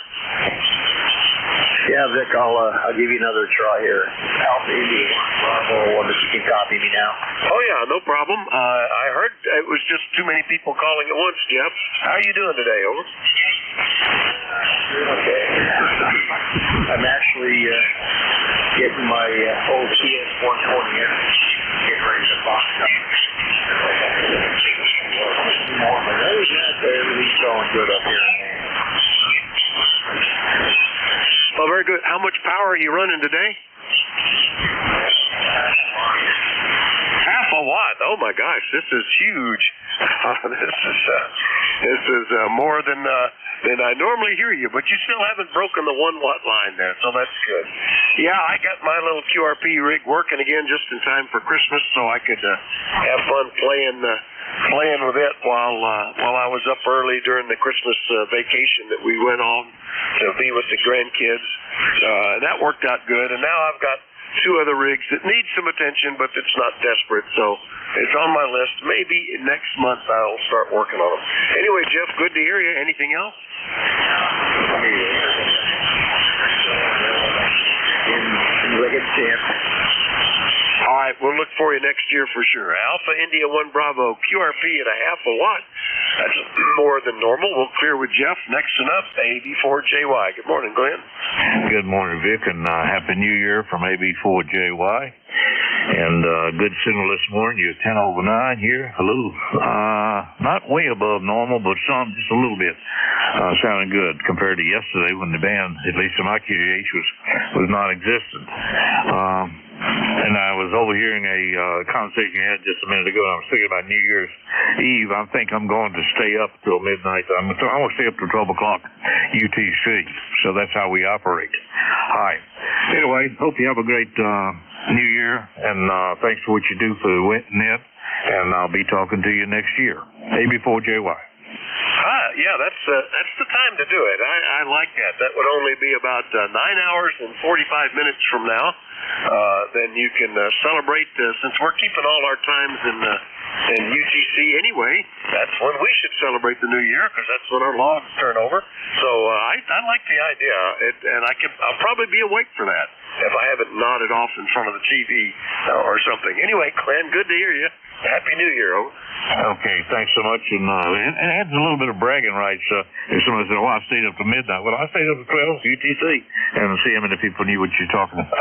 Yeah, Vic, I'll give you another try here. Alpha India, Bravo, wonder if you can copy me now. Oh, yeah, no problem. I heard it was just too many people calling at once, Jeff. How are you doing today, over? Okay. I'm actually getting my old TS-120 in, getting ready to box up. More, but other than that, everything's going good up here. Well, very good. How much power are you running today? Half a watt. Oh my gosh, this is huge. This is more than I normally hear you, but you still haven't broken the 1 watt line there, so that's good. Yeah, I got my little QRP rig working again just in time for Christmas, so I could have fun playing with it while I was up early during the Christmas vacation that we went on to be with the grandkids. That worked out good, and now I've got 2 other rigs that need some attention, but it's not desperate, so it's on my list. Maybe next month I'll start working on them. Anyway, Jeff, good to hear you. Anything else? All right, we'll look for you next year for sure. Alpha India 1 Bravo, QRP at a half a watt. That's more than normal. We'll clear with Jeff. Next and up, AB4JY. Good morning, Glenn. Good morning, Vic, and Happy New Year from AB4JY. And good signal this morning. You're 10 over 9 here. A little, not way above normal, but just a little bit. Sounding good compared to yesterday when the band, at least in my QTH, was non-existent. And I was overhearing a conversation you had just a minute ago, and I was thinking about New Year's Eve. I think I'm going to stay up till midnight. I'm going to stay up till 12 o'clock UTC. So that's how we operate. Hi. Anyway, hope you have a great New Year, and thanks for what you do for the net, and I'll be talking to you next year. AB4JY. Yeah, that's the time to do it. I like that. That would only be about 9 hours and 45 minutes from now. Then you can celebrate, since we're keeping all our times in UTC anyway, that's when we should celebrate the new year, because that's when our logs turn over. So I like the idea, and I'll probably be awake for that if I haven't nodded off in front of the TV or something. Anyway, Glenn, good to hear you. Happy New Year, over. Okay, thanks so much. And it adds a little bit of bragging rights. If somebody said, well, I stayed up to midnight. Well, I stayed up to 12 UTC. And see how many people knew what you're talking about.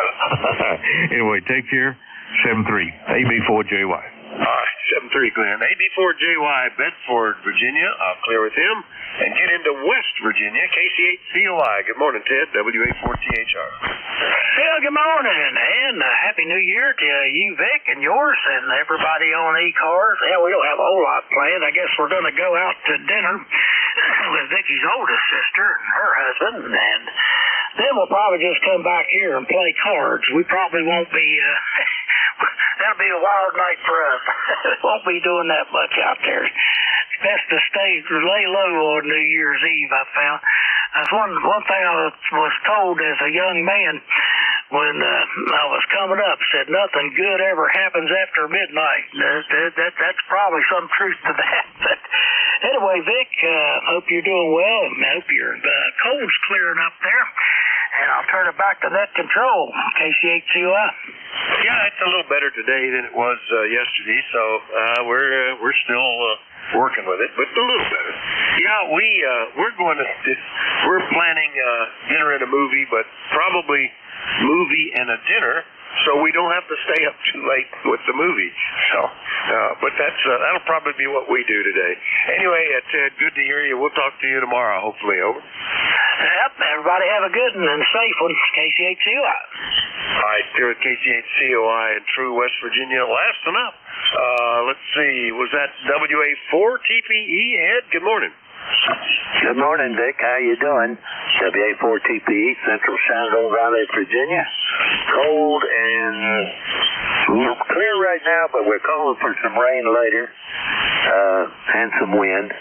Anyway, take care. 7-3, AB4JY. All right, 7-3, Glenn. AB4JY, Bedford, Virginia. I'll clear with him and get into West Virginia. KC8COI. Good morning, Ted. WA4THR. Well, good morning, and Happy New Year to you, Vic, and yours, and everybody on ECARS. Yeah, we don't have a whole lot planned. I guess we're going to go out to dinner with Vicky's oldest sister and her husband, and then we'll probably just come back here and play cards. We probably won't be... That'll be a wild night for us. Won't be doing that much out there. Best to lay low on New Year's Eve, I found. That's one thing I was told as a young man when I was coming up. Said nothing good ever happens after midnight. That's probably some truth to that. But anyway, Vic, hope you're doing well, and hope your cold's clearing up there. And I'll turn it back to net control, KC8COI. Yeah, it's a little better today than it was yesterday, so we're still working with it, but a little better. Yeah, we're planning dinner and a movie, but probably movie and a dinner, so we don't have to stay up too late with the movie. So, but that'll probably be what we do today. Anyway, Ted, good to hear you. We'll talk to you tomorrow, hopefully. Over. Yep, everybody have a good one and safe one. KCHCOI. All right, here at KCHCOI in True, West Virginia. Last one up. Let's see, was that WA4TPE, Ed? Good morning. Good morning, Vic. How you doing? WA4TPE, Central Shenandoah Valley, Virginia. Cold and we're clear right now, but we're calling for some rain later and some wind.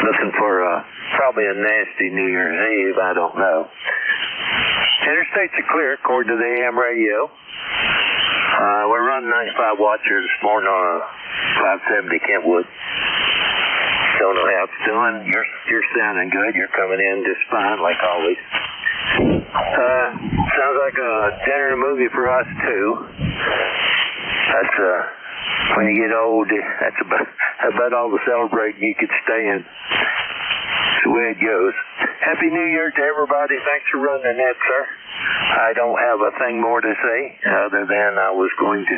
Looking for probably a nasty New Year's Eve. I don't know. Interstates are clear according to the AM radio. We're running 95 watts here this morning on a 570 Kentwood. Don't know how it's doing. You're sounding good. You're coming in just fine, like always. Sounds like a dinner and a movie for us too. That's when you get old, that's about all the celebrating you could stand. That's the way it goes. Happy New Year to everybody. Thanks for running the net, sir. I don't have a thing more to say other than I was going to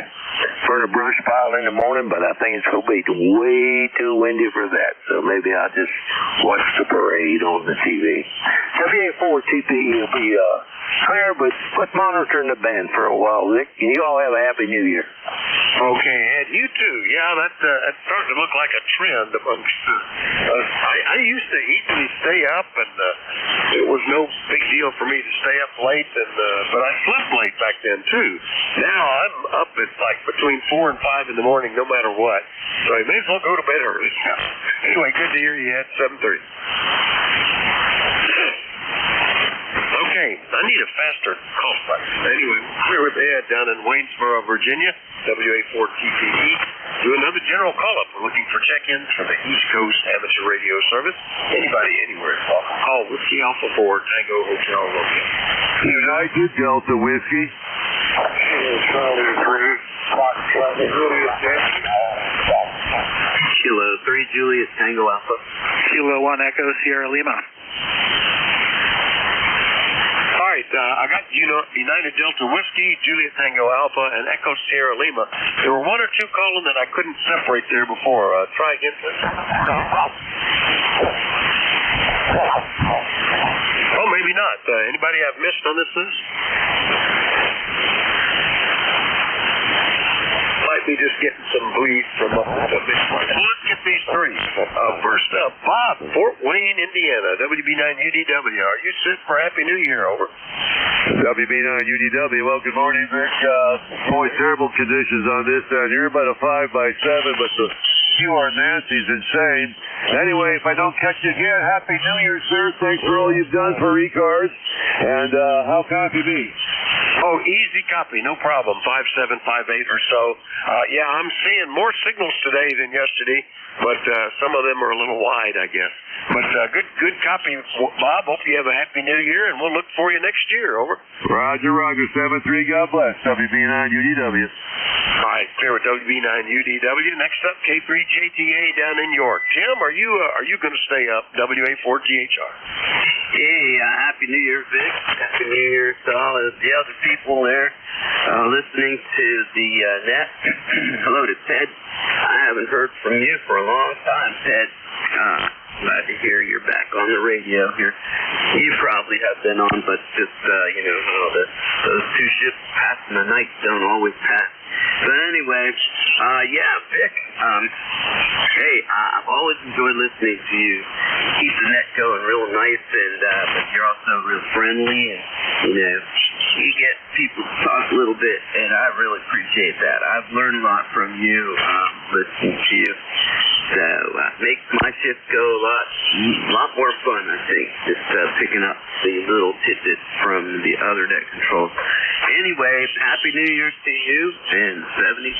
burn a brush pile in the morning, but I think it's going to be way too windy for that. So maybe I'll just watch the parade on the TV. WA4TPE will be clear, but monitoring the band for a while, Vic. And you all have a Happy New Year. Okay, Ed, you too. Yeah, that's starting to look like a trend amongst I used to easily stay up, and it was no big deal for me to stay up late, but I slept late back then too. Now I'm up at like between 4 and 5 in the morning, no matter what. So you may as well go to bed early. Anyway, good to hear you at 7:30. Okay, I need a faster call button. Anyway, we're with Ed down in Waynesboro, Virginia, WA4TPE. Do another general call-up. We're looking for check-ins for the East Coast Amateur Radio Service. Anybody, anywhere is welcome. Call Whiskey Alpha 4, Tango Hotel Local. United Delta Whiskey. Charlie 3, Fox 11, Julius Kilo 3, Julius Tango Alpha. Kilo 1, Echo Sierra Lima. All right, I got United Delta Whiskey, Juliet Tango Alpha, and Echo Sierra Lima. There were one or two calling that I couldn't separate there before. Try again, please. Oh, maybe not. Anybody I've missed on this list? Might be just getting some bleed from up the big point. Well, let's get these three. First up, Bob, Fort Wayne, Indiana, WB9UDW. Are you set for Happy New Year? Over. WB9UDW. Well, good morning, Vic. Always terrible conditions on this down here, about a 5x7, but the QR Nancy's insane. Anyway, if I don't catch you again, Happy New Year, sir. Thanks for all you've done for ECARS. And how copy me? Oh, easy copy, no problem. 5758 or so. Yeah, I'm seeing more signals today than yesterday, but some of them are a little wide, I guess. But good copy, Bob. Hope you have a Happy New Year, and we'll look for you next year. Over. Roger, 7-3. God bless. WB9UDW. All right, clear with WB9UDW. Next up, K3JTA down in York. Jim, are you going to stay up? WA4THR. Hey, Happy New Year, Vic. Happy New Year to all of the other people there listening to the net. Hello to Ted. I haven't heard from you for a long time, Ted. Glad to hear you're back on the radio here. You probably have been on, but just, how those two ships passing the night don't always pass. But anyway, Vic, hey, I've always enjoyed listening to you. Keep the net going real nice, and but you're also real friendly, and, you get people to talk a little bit, and I really appreciate that. I've learned a lot from you, listening to you. So, makes my shift go a lot more fun, I think, just picking up the little tidbits from the other deck controls. Anyway, Happy New Year to you, and 73.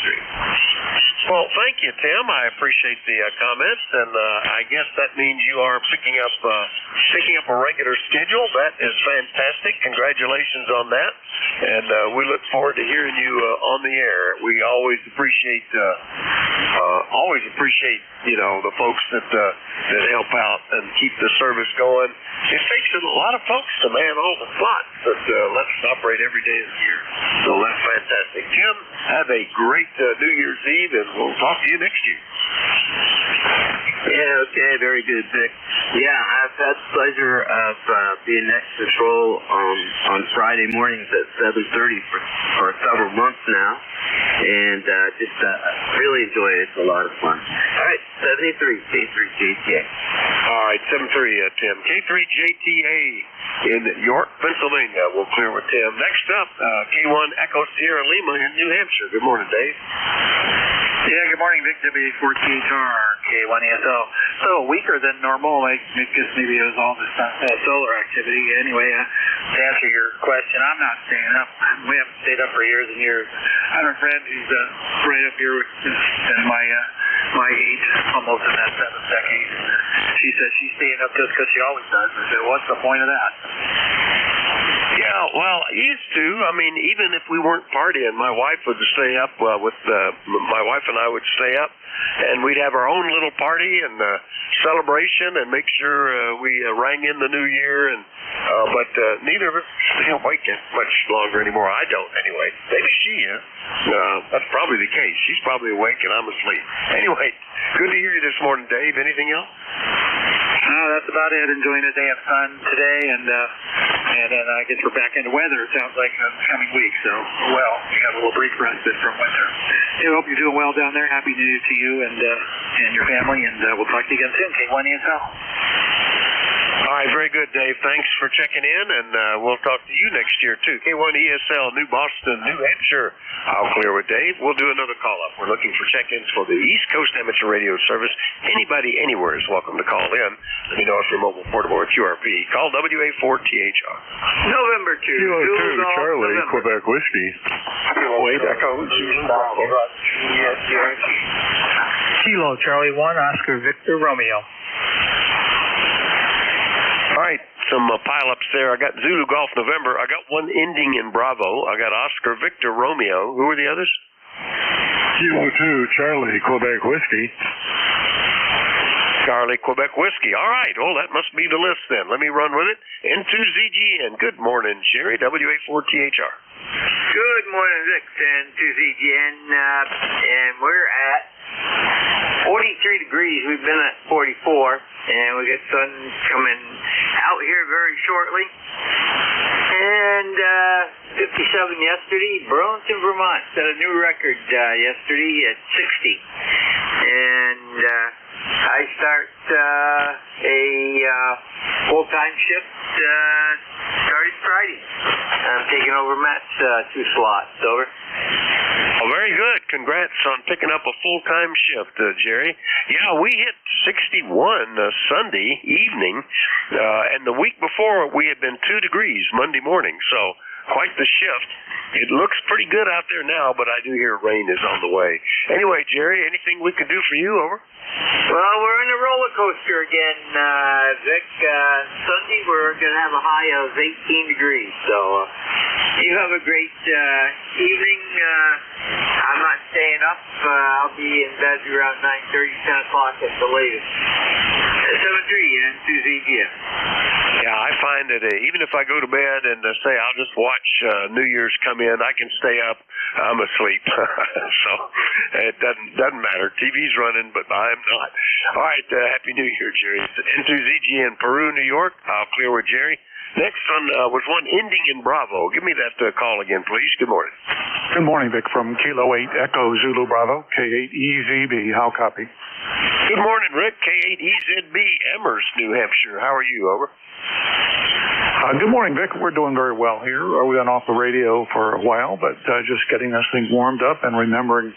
Well, thank you, Tim. I appreciate the comments, and I guess that means you are picking up a regular schedule. That is fantastic. Congratulations on that, and we look forward to hearing you on the air. We always appreciate the folks that help out and keep the service going. It takes a lot of folks to man all the slots that let us operate every day of the year. So that's fantastic. Tim, have a great New Year's Eve, and we'll talk to you next year. Yeah, okay, very good, Vic. Yeah, I've had the pleasure of being next control on Friday mornings at 7:30 for several months now, and just really enjoy it. It's a lot of fun. All right, 73 K3JTA. All right, 73, Tim. K3JTA in York, Pennsylvania. We'll clear with Tim. Next up, K1 Echo Sierra Lima in New Hampshire. Good morning, Dave. Yeah, good morning, Vic. WA4THR, K1ESL. So weaker than normal. I guess maybe it was all this solar activity. Anyway, to answer your question, I'm not staying up. We haven't stayed up for years and years. I have a friend who's right up here in my age, almost in that seventh decade. She says she's staying up just because she always does. I said, what's the point of that? Yeah, well, I used to. I mean, even if we weren't partying, my wife would stay up my wife and I would stay up, and we'd have our own little party and celebration and make sure we rang in the new year. And but neither of us stay awake much longer anymore. I don't, anyway. Maybe she is. That's probably the case. She's probably awake and I'm asleep. Anyway, good to hear you this morning, Dave. Anything else? That's about it. Enjoying a day of sun today, and then I guess we're back into weather. It sounds like in the coming week. So, well, we have a little brief respite from winter. I hope you're doing well down there. Happy New Year to you and your family, and we'll talk to you again soon. K1ESL. All right, very good, Dave. Thanks for checking in, and we'll talk to you next year, too. K1ESL, New Boston, New Hampshire. I'll clear with Dave. We'll do another call-up. We're looking for check-ins for the East Coast Amateur Radio Service. Anybody anywhere is welcome to call in. Let me know if you're mobile, portable, or QRP. Call WA4THR. November 2. Kilo 2, Charlie, Quebec Whiskey. Wait, Echo. Kilo Charlie 1, Oscar Victor Romeo. All right, some pile-ups there. I got Zulu Golf November. I got one ending in Bravo. I got Oscar Victor Romeo. Who are the others? Kilo 2, Charlie, Quebec Whiskey. Charlie, Quebec Whiskey. All right, well, that must be the list then. Let me run with it. N2ZGN. Good morning, Jerry, WA4THR. Good morning, Vic, N2ZGN, and we're at 43 degrees. We've been at 44, and we get sun coming out here very shortly. And 57 yesterday. Burlington, Vermont set a new record yesterday at 60. And I start a full-time shift starting Friday. I'm taking over Matt's 2 slots. Over. Well, very good. Congrats on picking up a full-time shift, Jerry. Yeah, we hit 61 Sunday evening, and the week before we had been 2 degrees Monday morning, so quite the shift. It looks pretty good out there now, but I do hear rain is on the way. Anyway, Jerry, anything we can do for you? Over. Well, we're in a roller coaster again, Vic. Sunday we're going to have a high of 18 degrees, so you have a great evening. I'm not staying up. I'll be in bed around 9:30, 10 o'clock at the latest. 7-3 and 2ZGN. Yeah, I find that even if I go to bed and say I'll just watch New Year's come in, I can stay up. I'm asleep, so it doesn't matter. TV's running, but I'm not. All right, Happy New Year, Jerry. N2ZGN, Peru, New York. I'll clear with Jerry. Next one was one ending in Bravo. Give me that call again, please. Good morning. Good morning, Vic, from Kilo 8 Echo Zulu Bravo, K8EZB. How copy? Good morning, Rick. K8EZB, Amherst, New Hampshire. How are you? Over. Good morning, Vic. We're doing very well here. We've been off the radio for a while, but just getting this thing warmed up and remembering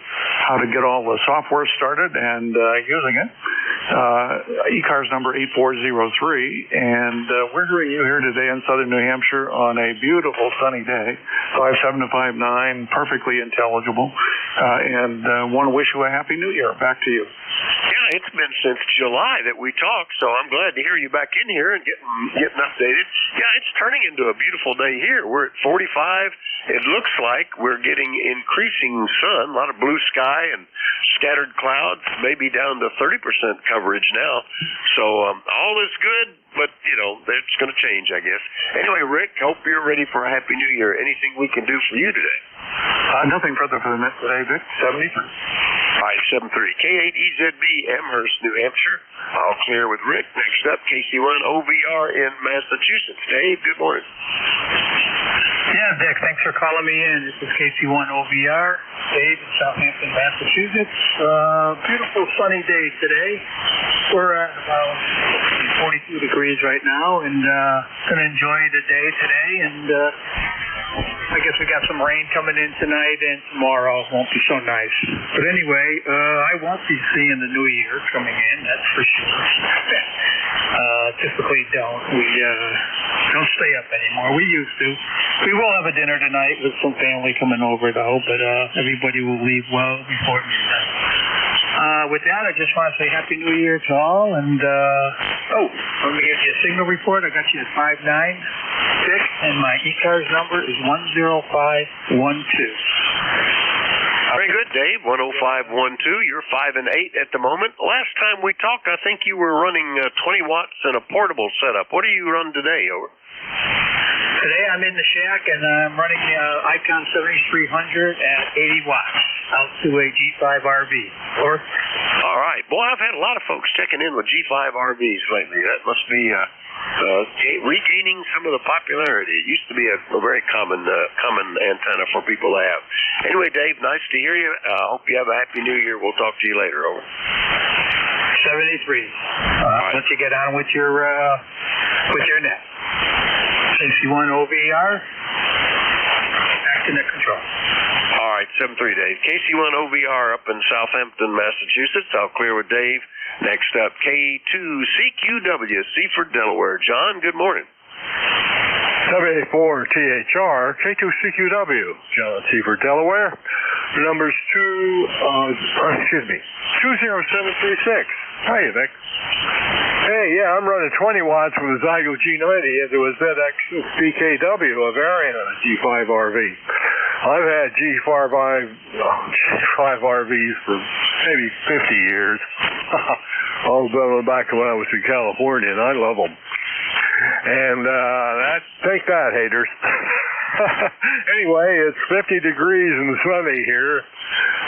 how to get all the software started and using it. ECARS number 8403, and we're hearing you here today in southern New Hampshire on a beautiful sunny day, 57 to 59, perfectly intelligible, and want to wish you a Happy New Year. Back to you. Yeah, it's been since July that we talked, so I'm glad to hear you back in here and getting updated. Yeah, it's turning into a beautiful day here. We're at 45. It looks like we're getting increasing sun, a lot of blue sky and scattered clouds, maybe down to 30% coverage now. So all is good, but, you know, it's going to change, I guess. Anyway, Rick, hope you're ready for a Happy New Year. Anything we can do for you today? Nothing further for the minute today, Vic. 73. 573. K8EZB, Amherst, New Hampshire. All clear with Rick. Next up, KC1 OVR in Massachusetts. Dave, good morning. Yeah, Vic, thanks for calling me in. This is KC1 OVR, Dave in Southampton, Massachusetts. Beautiful sunny day today. We're at about 42 degrees right now, and going to enjoy the day today. And I guess we got some rain coming in tonight, and tomorrow won't be so nice. But anyway, I won't be seeing the new year coming in, that's for sure. Typically we don't stay up anymore. We used to. We will have a dinner tonight with some family coming over, though, but everybody will leave well before midnight. With that, I just want to say Happy New Year to all, and let me give you a signal report. I got you at 596, and my ECARS number is 10512. Very good, Dave. 10512. You're 5 and 8 at the moment. Last time we talked, I think you were running 20 watts in a portable setup. What do you run today? Over. Today I'm in the shack, and I'm running Icon 7300 at 80 watts out to a G5 RV. Over. All right. Boy, I've had a lot of folks checking in with G5 RVs lately. That must be regaining some of the popularity. It used to be a very common antenna for people to have. Anyway, Dave, nice to hear you. Hope you have a Happy New Year. We'll talk to you later. Over. 73. Once you get on with your net. KC1 OVR, back to net control. All right, 73, Dave. KC1 OVR up in Southampton, Massachusetts. I'll clear with Dave. Next up, K2CQW, Seaford, Delaware. John, good morning. W84THR, K2CQW, John, Seaford, Delaware. Numbers 20736. Hi, Vic. Hey, yeah, I'm running 20 watts with a Zygo G90 into a ZX BKW, a variant of a G5 RV. I've had G5 RVs for maybe 50 years. All back when I was in California, and I love them. And take that, haters. Anyway, it's 50 degrees and sunny here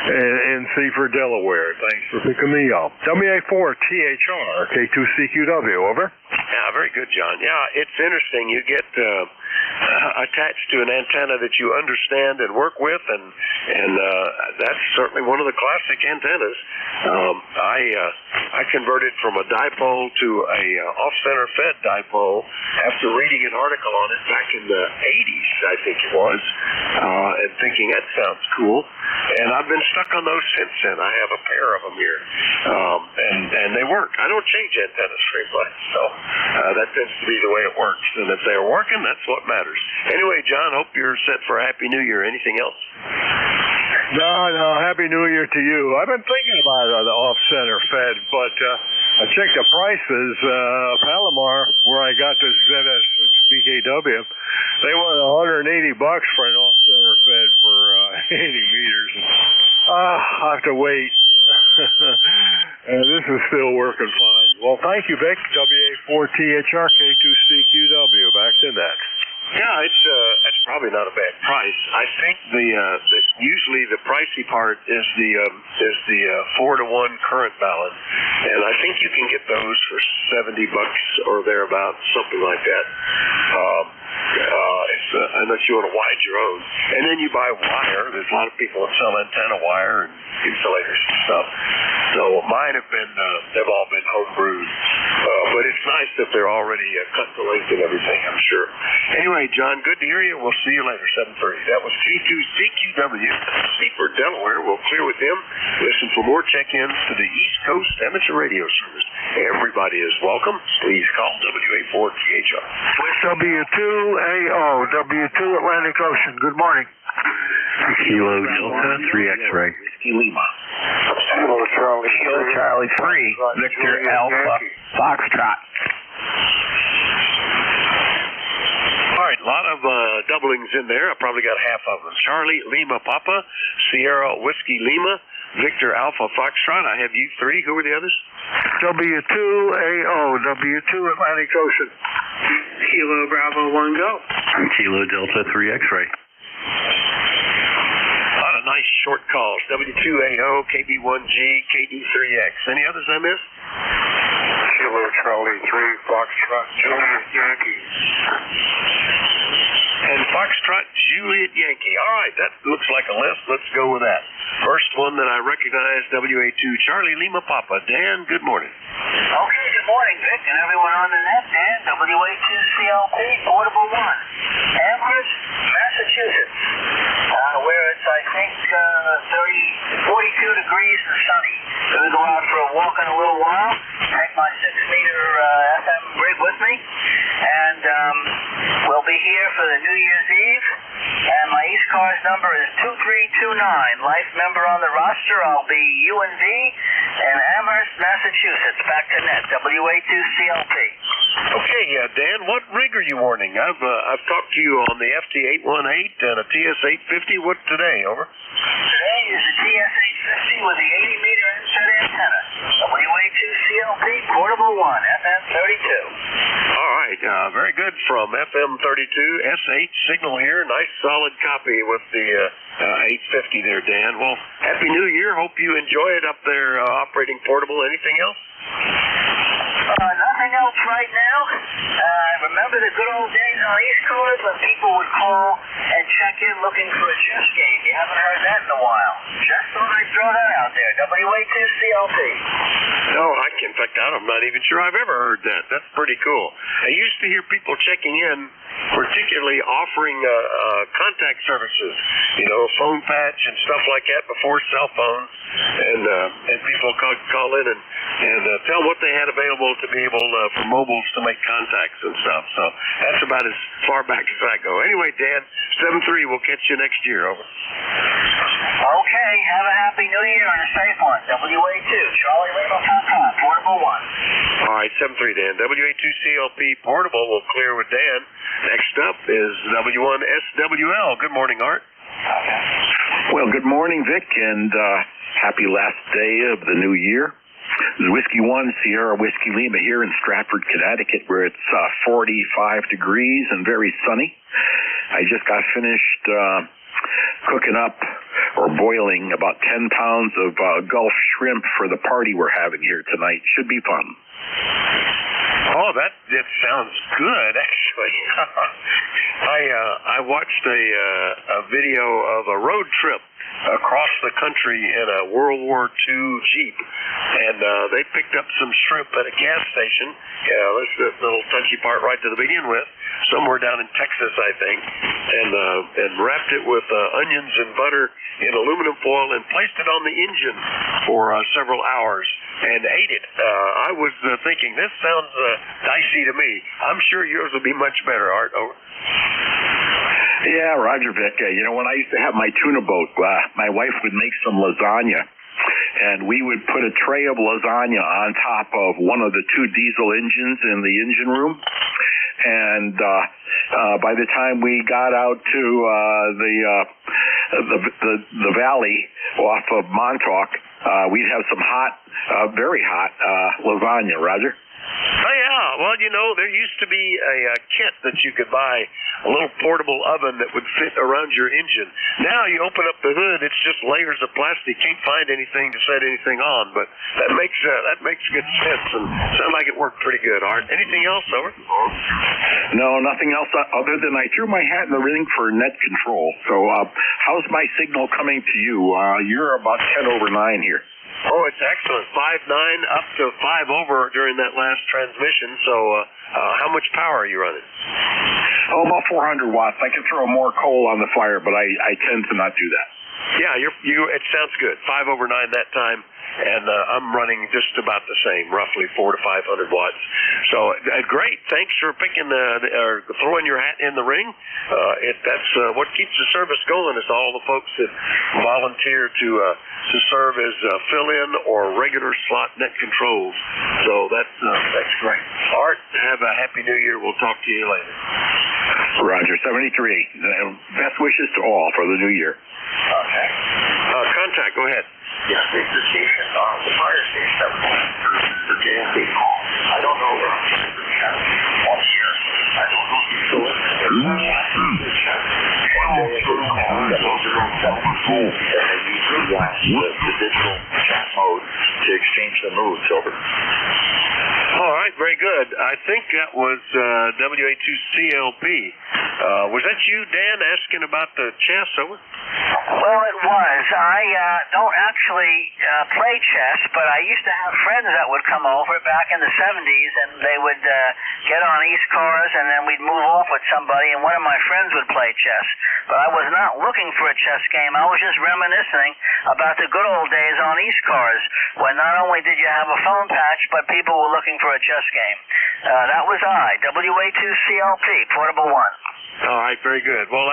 in Seaford, Delaware. Thanks for picking me up. WA4THR, K2CQW, over. Yeah, very good, John. Yeah, it's interesting. You get attached to an antenna that you understand and work with, and that's certainly one of the classic antennas. I converted from a dipole to a off-center fed dipole after reading an article on it back in the 80s, I think it was, and thinking that sounds cool. And I've been stuck on those since then. I have a pair of them here, and they work. I don't change antennas very much, so that tends to be the way it works. And if they're working, that's what matters. Anyway, John, hope you're set for a Happy New Year. Anything else? No, Happy New Year to you. I've been thinking about the off-center fed, but I checked the prices. Palomar, where I got this ZS BKW, they want $180 for an off-center fed for 80 meters. I have to wait. And this is still working fine. Well, thank you, Vic. WA4THR, K2CQW. Back to that. Yeah, that's probably not a bad price. I think usually the pricey part is the 4-to-1 current balance, and I think you can get those for $70 or thereabouts, something like that. Unless you want to wide your own, and then you buy wire. There's a lot of people that sell antenna wire and insulators and stuff. So mine they've all been home brewed, but it's nice that they're already cut to length and everything, I'm sure. Anyway, right, John. Good to hear you. We'll see you later, 7:30. That was K2CQW. Seaford, Delaware. We'll clear with them. Listen for more check-ins to the East Coast Amateur Radio Service. Everybody is welcome. Please call WA4THR. W2AO, W2 Atlantic Ocean. Good morning. Kilo Delta 3 X-ray. Whiskey Lima. Kilo Charlie. Kilo Charlie 3. Victor Alpha Foxtrot. All right, a lot of doublings in there. I probably got half of them. Charlie Lima Papa, Sierra Whiskey Lima, Victor Alpha Foxtrot. I have you three. Who are the others? W2AO, W2 Atlantic Ocean. Kilo Bravo 1 Go. Kilo Delta 3 X-ray. A lot of nice short calls. W2AO, KB1G, KD3X. Any others I missed? Kilo Charlie 3 Foxtrot Juliet Yankee. And Foxtrot Juliet Yankee. All right, that looks like a list. Let's go with that. First one that I recognize, WA2 Charlie Lima Papa. Dan, good morning. Okay, good morning, Vic, and everyone on the net. Dan, WA2CLP, Portable 1, Amherst, Massachusetts, where it's, I think, 42 degrees and sunny. Going to go out for a walk in a little while, take my 6-meter FM rig with me, and we'll be here for the New Year's Eve, and my ECARS number is 2329. Life member on the roster, I'll be UNV in Amherst, Massachusetts. Back to net, WA2CLP. Okay, Dan, what rig are you warning? I've talked to you on the FT818 and a TS850. What's today? Over. Today is a TS850 with the 80-meter inset antenna. WA2CLP, Portable 1, FM 32. All right, very good from FM 32, S8 signal here. Nice solid copy with the 850 there, Dan. Well, Happy New Year. Hope you enjoy it up there operating portable. Anything else? Nothing else right now. Remember the good old days on ECARS when people would call and check in looking for a chess game. You haven't heard that in a while. Just thought I'd throw that out there. WA2CLP. No, in fact, I'm not even sure I've ever heard that. That's pretty cool. I used to hear people checking in, particularly offering contact services, phone patch and stuff like that before cell phones, and people call in and tell what they had available to be able for mobiles to make contacts and stuff. So that's about as far back as I go. Anyway, Dan, 7-3, we'll catch you next year. Over. Okay, have a happy New Year and a safe one. WA2, Charlie Lima Papa, Portable 1. All right, 7-3, Dan. WA2CLP Portable will clear with Dan. Next up is W1SWL. Good morning, Art. Well, good morning, Vic, and happy last day of the new year. This is Whiskey 1, Sierra Whiskey Lima here in Stratford, Connecticut, where it's 45 degrees and very sunny. I just got finished cooking up or boiling about 10 pounds of Gulf shrimp for the party we're having here tonight. Should be fun. Oh, that sounds good, actually. I watched a video of a road trip across the country in a World War II Jeep, and they picked up some shrimp at a gas station. That's the little touchy part right to begin with, somewhere down in Texas, I think, and wrapped it with onions and butter in aluminum foil and placed it on the engine for several hours and ate it. I was thinking, this sounds dicey to me. I'm sure yours will be much better, Art. Over. Yeah, Roger, Vic. When I used to have my tuna boat, my wife would make some lasagna, and we would put a tray of lasagna on top of one of the two diesel engines in the engine room. And by the time we got out to the valley off of Montauk, we'd have some hot, very hot lasagna, Roger. Oh, yeah. Well, there used to be a kit that you could buy, a little portable oven that would fit around your engine. Now you open up the hood, it's just layers of plastic. Can't find anything to set anything on, but that makes good sense, and sounded like it worked pretty good, Art. Anything else, over? No, nothing else other than I threw my hat in the ring for net control. So how's my signal coming to you? You're about 10 over 9 here. Oh, it's excellent. 5-9 up to 5 over during that last transmission. So How much power are you running? Oh, about 400 watts. I can throw more coal on the fire, but I tend to not do that. Yeah, it sounds good. 5 over 9 that time, and I'm running just about the same, roughly 400 to 500 watts. So great. Thanks for picking or throwing your hat in the ring. That's what keeps the service going. Is all the folks that volunteer to serve as fill-in or regular slot net controls. So that's great. Art, have a happy New Year. We'll talk to you later. Roger. 73. Best wishes to all for the new year. Okay. Contact, go ahead. Yeah, the station, the fire station that was going through the JFK call. I don't know where I'm one year. I don't know if he's still in there. The digital chat mode to exchange the moves over. All right, very good. I think that was WA2CLP. Was that you, Dan, asking about the chess over? Well, it was. I don't actually play chess, but I used to have friends that would come over back in the 70s, and they would get on ECARS, and then we'd move off with somebody, and one of my friends would play chess. But I was not looking for a chess game. I was just reminiscing about the good old days on ECARS, when not only did you have a phone patch, but people were looking for a chess game. That was WA2CLP, Portable 1. All right, very good. Well,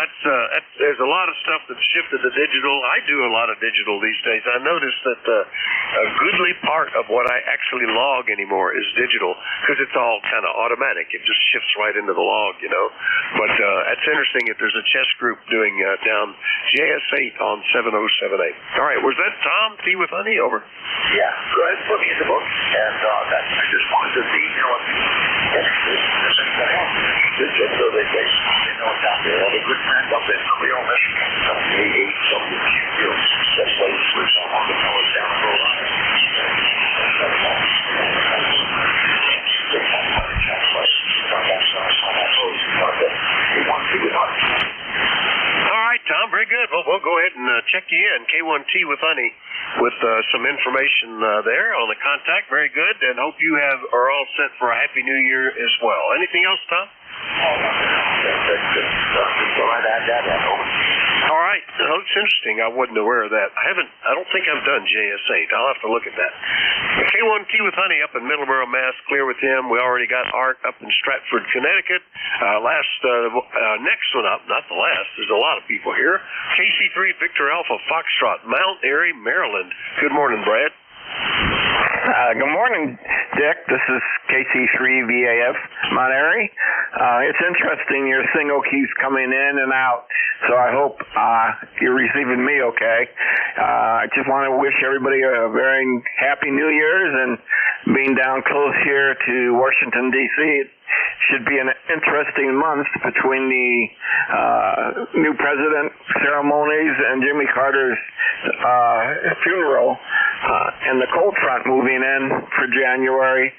there's a lot of stuff that's shifted to digital. I do a lot of digital these days. I noticed that a goodly part of what I actually log anymore is digital because it's all kind of automatic. It just shifts right into the log, you know. But that's interesting if there's a chess group doing down JS8 on 7078. All right, was that Tom T with Honey? Over. Yeah, go ahead, put me in the book. And I just wanted to see, you know, just so they know it's out there. All the good friends up in Cleo, Michigan, WA8WQ, that place was on the fellows down the road. All right, Tom, very good. Well, we'll go ahead and check you in. K1T with Honey with some information there on the contact. Very good, and hope you are all set for a Happy New Year as well. Anything else, Tom? All right. Oh, it's interesting. I wasn't aware of that. I don't think I've done JS8. I'll have to look at that. K1T with Honey up in Middleborough, Mass. Clear with him. We already got Art up in Stratford, Connecticut. Next one up, not the last. There's a lot of people here. KC3 Victor Alpha Foxtrot, Mount Airy, Maryland. Good morning, Brad. Good morning, Dick. This is KC3VAF, Mount Airy. It's interesting your single keeps coming in and out, so I hope you're receiving me okay. I just want to wish everybody a very happy New Year's, and being down close here to Washington, D.C., it should be an interesting month between the new president ceremonies and Jimmy Carter's funeral and the cold front moving in for January.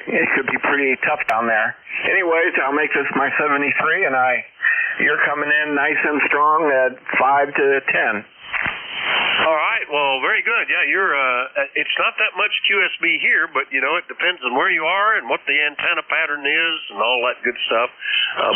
It could be pretty tough down there. Anyways, I'll make this my 73, and you're coming in nice and strong at 5 to 10. All right. Well, very good. Yeah, it's not that much QSB here, but, you know, it depends on where you are and what the antenna pattern is and all that good stuff.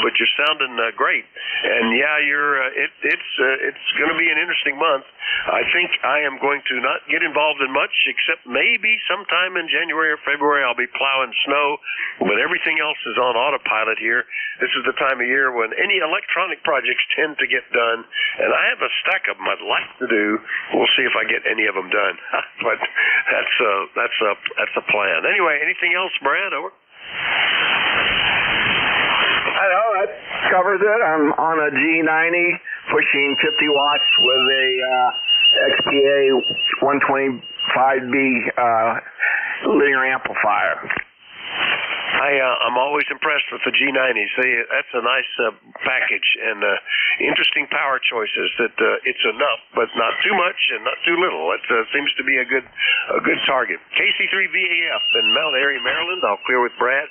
But you're sounding great. And, yeah, it's going to be an interesting month. I think I am going to not get involved in much, except maybe sometime in January or February I'll be plowing snow. But everything else is on autopilot here. This is the time of year when any electronic projects tend to get done. And I have a stack of them I'd like to do. We'll see if I get any of them done. But that's a plan. Anyway, anything else, Brad? Over. I know that covers it. I'm on a G90 pushing 50 watts with a XPA 125B linear amplifier. I'm always impressed with the G90. See, that's a nice package and interesting power choices. That it's enough, but not too much and not too little. It seems to be a good target. KC3VAF in Mount Airy, Maryland. I'll clear with Brad.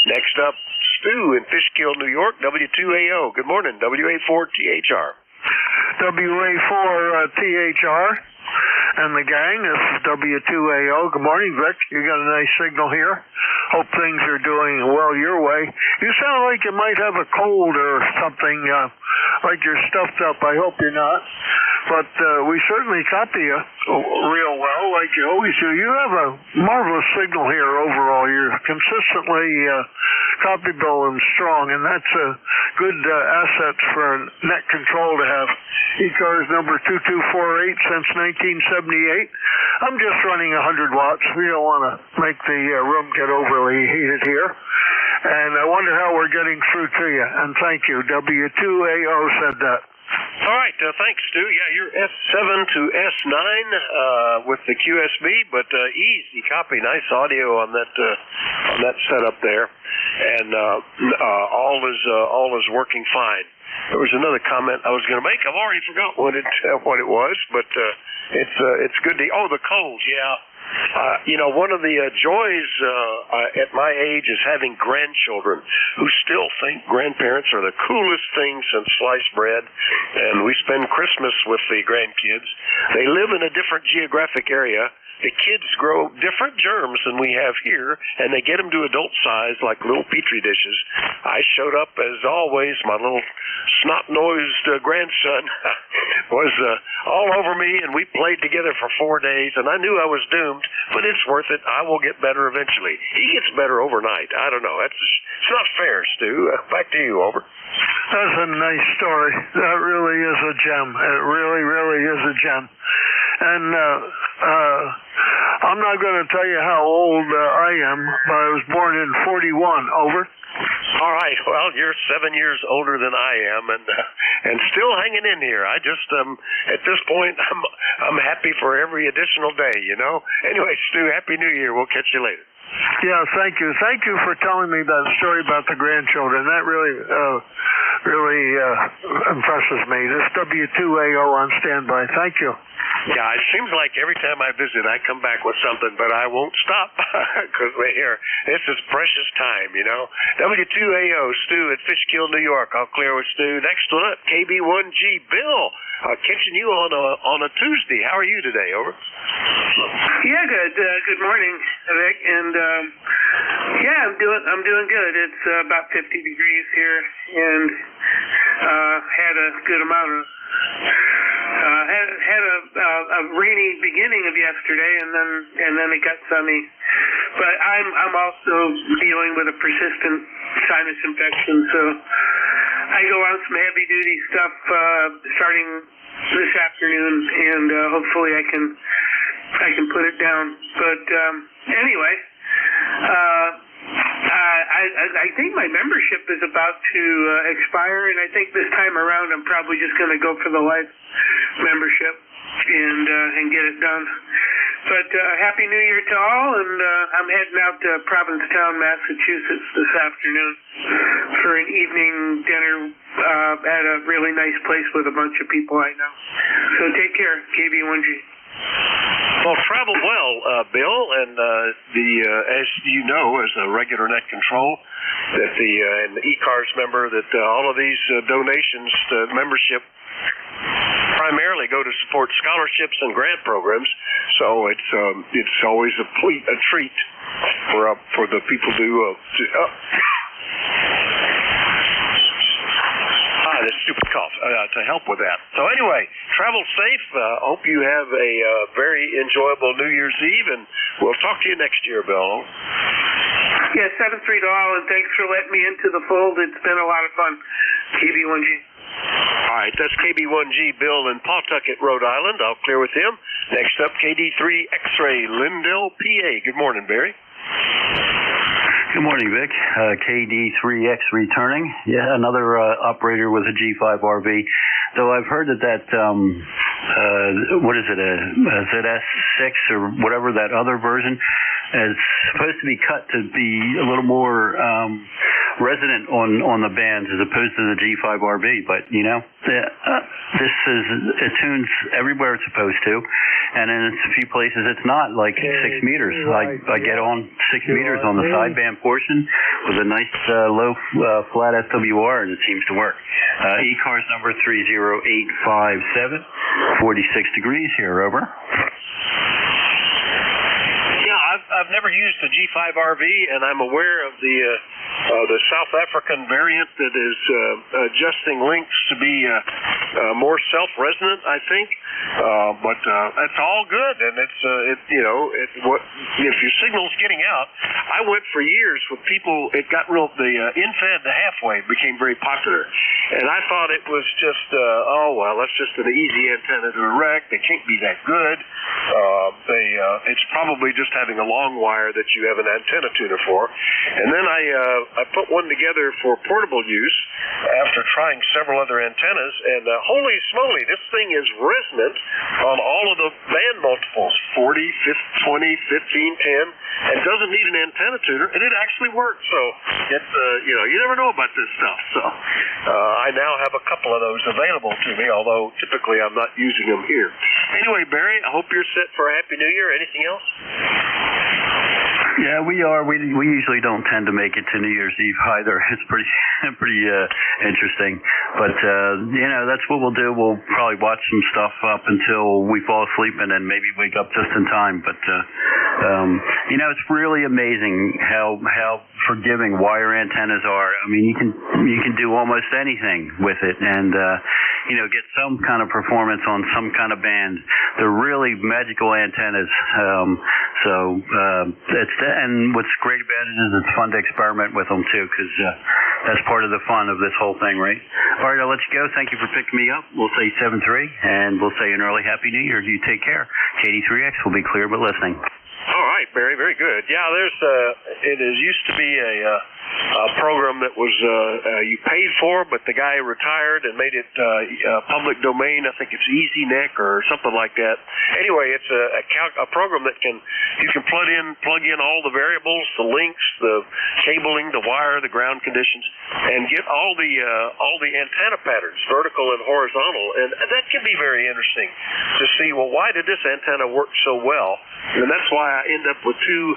Next up, Stu in Fishkill, New York. W2AO. Good morning. WA4THR. WA4THR. and the gang. This is W2AO. Good morning, Vic. You got a nice signal here. Hope things are doing well your way. You sound like you might have a cold or something, like you're stuffed up. I hope you're not. But we certainly copy you real well, like you always do. You have a marvelous signal here overall. You're consistently copyable and strong, and that's a good asset for net control to have. ECARS number 2248 since 1978. I'm just running 100 watts. We don't want to make the room get overly heated here. And I wonder how we're getting through to you. And thank you. W2AO said that. All right, thanks, Stu. Yeah, you're S7 to S9 with the QSB, but easy copy, nice audio on that setup there, and all is working fine. There was another comment I was going to make. I've already forgot what it was, but it's good to. Oh, the cold, yeah. One of the joys at my age is having grandchildren who still think grandparents are the coolest thing since sliced bread, and we spend Christmas with the grandkids. They live in a different geographic area. The kids grow different germs than we have here, and they get them to adult size like little petri dishes. I showed up, as always. My little snot-nosed grandson was all over me, and we played together for 4 days, and I knew I was doomed, but it's worth it. I will get better eventually. He gets better overnight. I don't know. It's not fair, Stu. Back to you, over. That's a nice story. That really is a gem. It really, really is a gem. And I'm not going to tell you how old I am, but I was born in 41. Over. All right. Well, you're 7 years older than I am, and still hanging in here. I just at this point, I'm happy for every additional day. Anyway, Stu, Happy New Year. We'll catch you later. Yeah, thank you. Thank you for telling me that story about the grandchildren. That really impresses me. This W2AO on standby. Thank you. Yeah, it seems like every time I visit, I come back with something, but I won't stop because we're here. This is precious time, W2AO, Stu at Fishkill, New York. I'll clear with Stu. Next one up, KB1G, Bill. Catching you on a Tuesday. How are you today? Over. Yeah, good. Good morning, Vic. And yeah, I'm doing good. It's about 50 degrees here, and had a good amount of. Had a rainy beginning of yesterday, and then it got sunny. But I'm also dealing with a persistent sinus infection, so I go on some heavy duty stuff starting this afternoon, and hopefully I can put it down. But anyway, I think my membership is about to expire, and I think this time around I'm probably just going to go for the life membership and get it done. But Happy New Year to all, and I'm heading out to Provincetown, Massachusetts this afternoon for an evening dinner at a really nice place with a bunch of people I know. So take care, KB1G. Well, travel well, Bill, and as you know, as a regular net control, that and the ECARS member, that all of these donations to membership primarily go to support scholarships and grant programs. So it's always a treat for the people this stupid cough, to help with that. So anyway, travel safe. Hope you have a very enjoyable New Year's Eve, and we'll talk to you next year, Bill. Yeah, 7-3 to all, and thanks for letting me into the fold. It's been a lot of fun. KB1G. All right, that's KB1G, Bill in Pawtucket, Rhode Island. I'll clear with him. Next up, KD3 X-Ray, Lindell, PA. Good morning, Barry. Good morning, Vic. KD3X returning. Yeah, another operator with a G5 RV. Though I've heard that what is it, a ZS6 or whatever, that other version, is supposed to be cut to be a little more resonant on the bands as opposed to the G5 RV. But, it tunes everywhere it's supposed to. And in a few places it's not, like 6 meters. I get on 6 meters on the sideband portion with a nice low flat SWR, and it seems to work. ECARS number 30857, 46 degrees here, over. I've never used the G5 RV, and I'm aware of the South African variant that is adjusting links to be more self-resonant, I think. But that's all good, and if your signal's getting out, I went for years with people. It got real. The in-fed, the half-wave became very popular, and I thought it was just that's just an easy antenna to erect. They can't be that good. It's probably just having a long wire that you have an antenna tuner for. And then I put one together for portable use after trying several other antennas, and holy smoly, this thing is resonant on all of the band multiples, 40, 20, 15, 10, and doesn't need an antenna tuner, and it actually works. So it's you never know about this stuff. So I now have a couple of those available to me, although typically I'm not using them here. Anyway, Barry, I hope you're set for a Happy New Year. Anything else? Yeah, we are. We usually don't tend to make it to New Year's Eve either. It's pretty interesting. But that's what we'll do. We'll probably watch some stuff up until we fall asleep and then maybe wake up just in time. But it's really amazing how forgiving wire antennas are. I mean, you can do almost anything with it, and get some kind of performance on some kind of band. They're really magical antennas. And what's great about it is it's fun to experiment with them too, because that's part of the fun of this whole thing, right? All right, I'll let you go. Thank you for picking me up. We'll say 7-3, and we'll say an early Happy New Year. You take care. KD3X will be clear but listening. All right, Barry, very good. Yeah, it used to be a program that was you paid for, but the guy retired and made it public domain. I think it's EasyNet or something like that. Anyway, it's a program that you can plug in all the variables, the links, the cabling, the wire, the ground conditions, and get all the antenna patterns, vertical and horizontal. And that can be very interesting to see. Well, why did this antenna work so well? And that's why I end up with two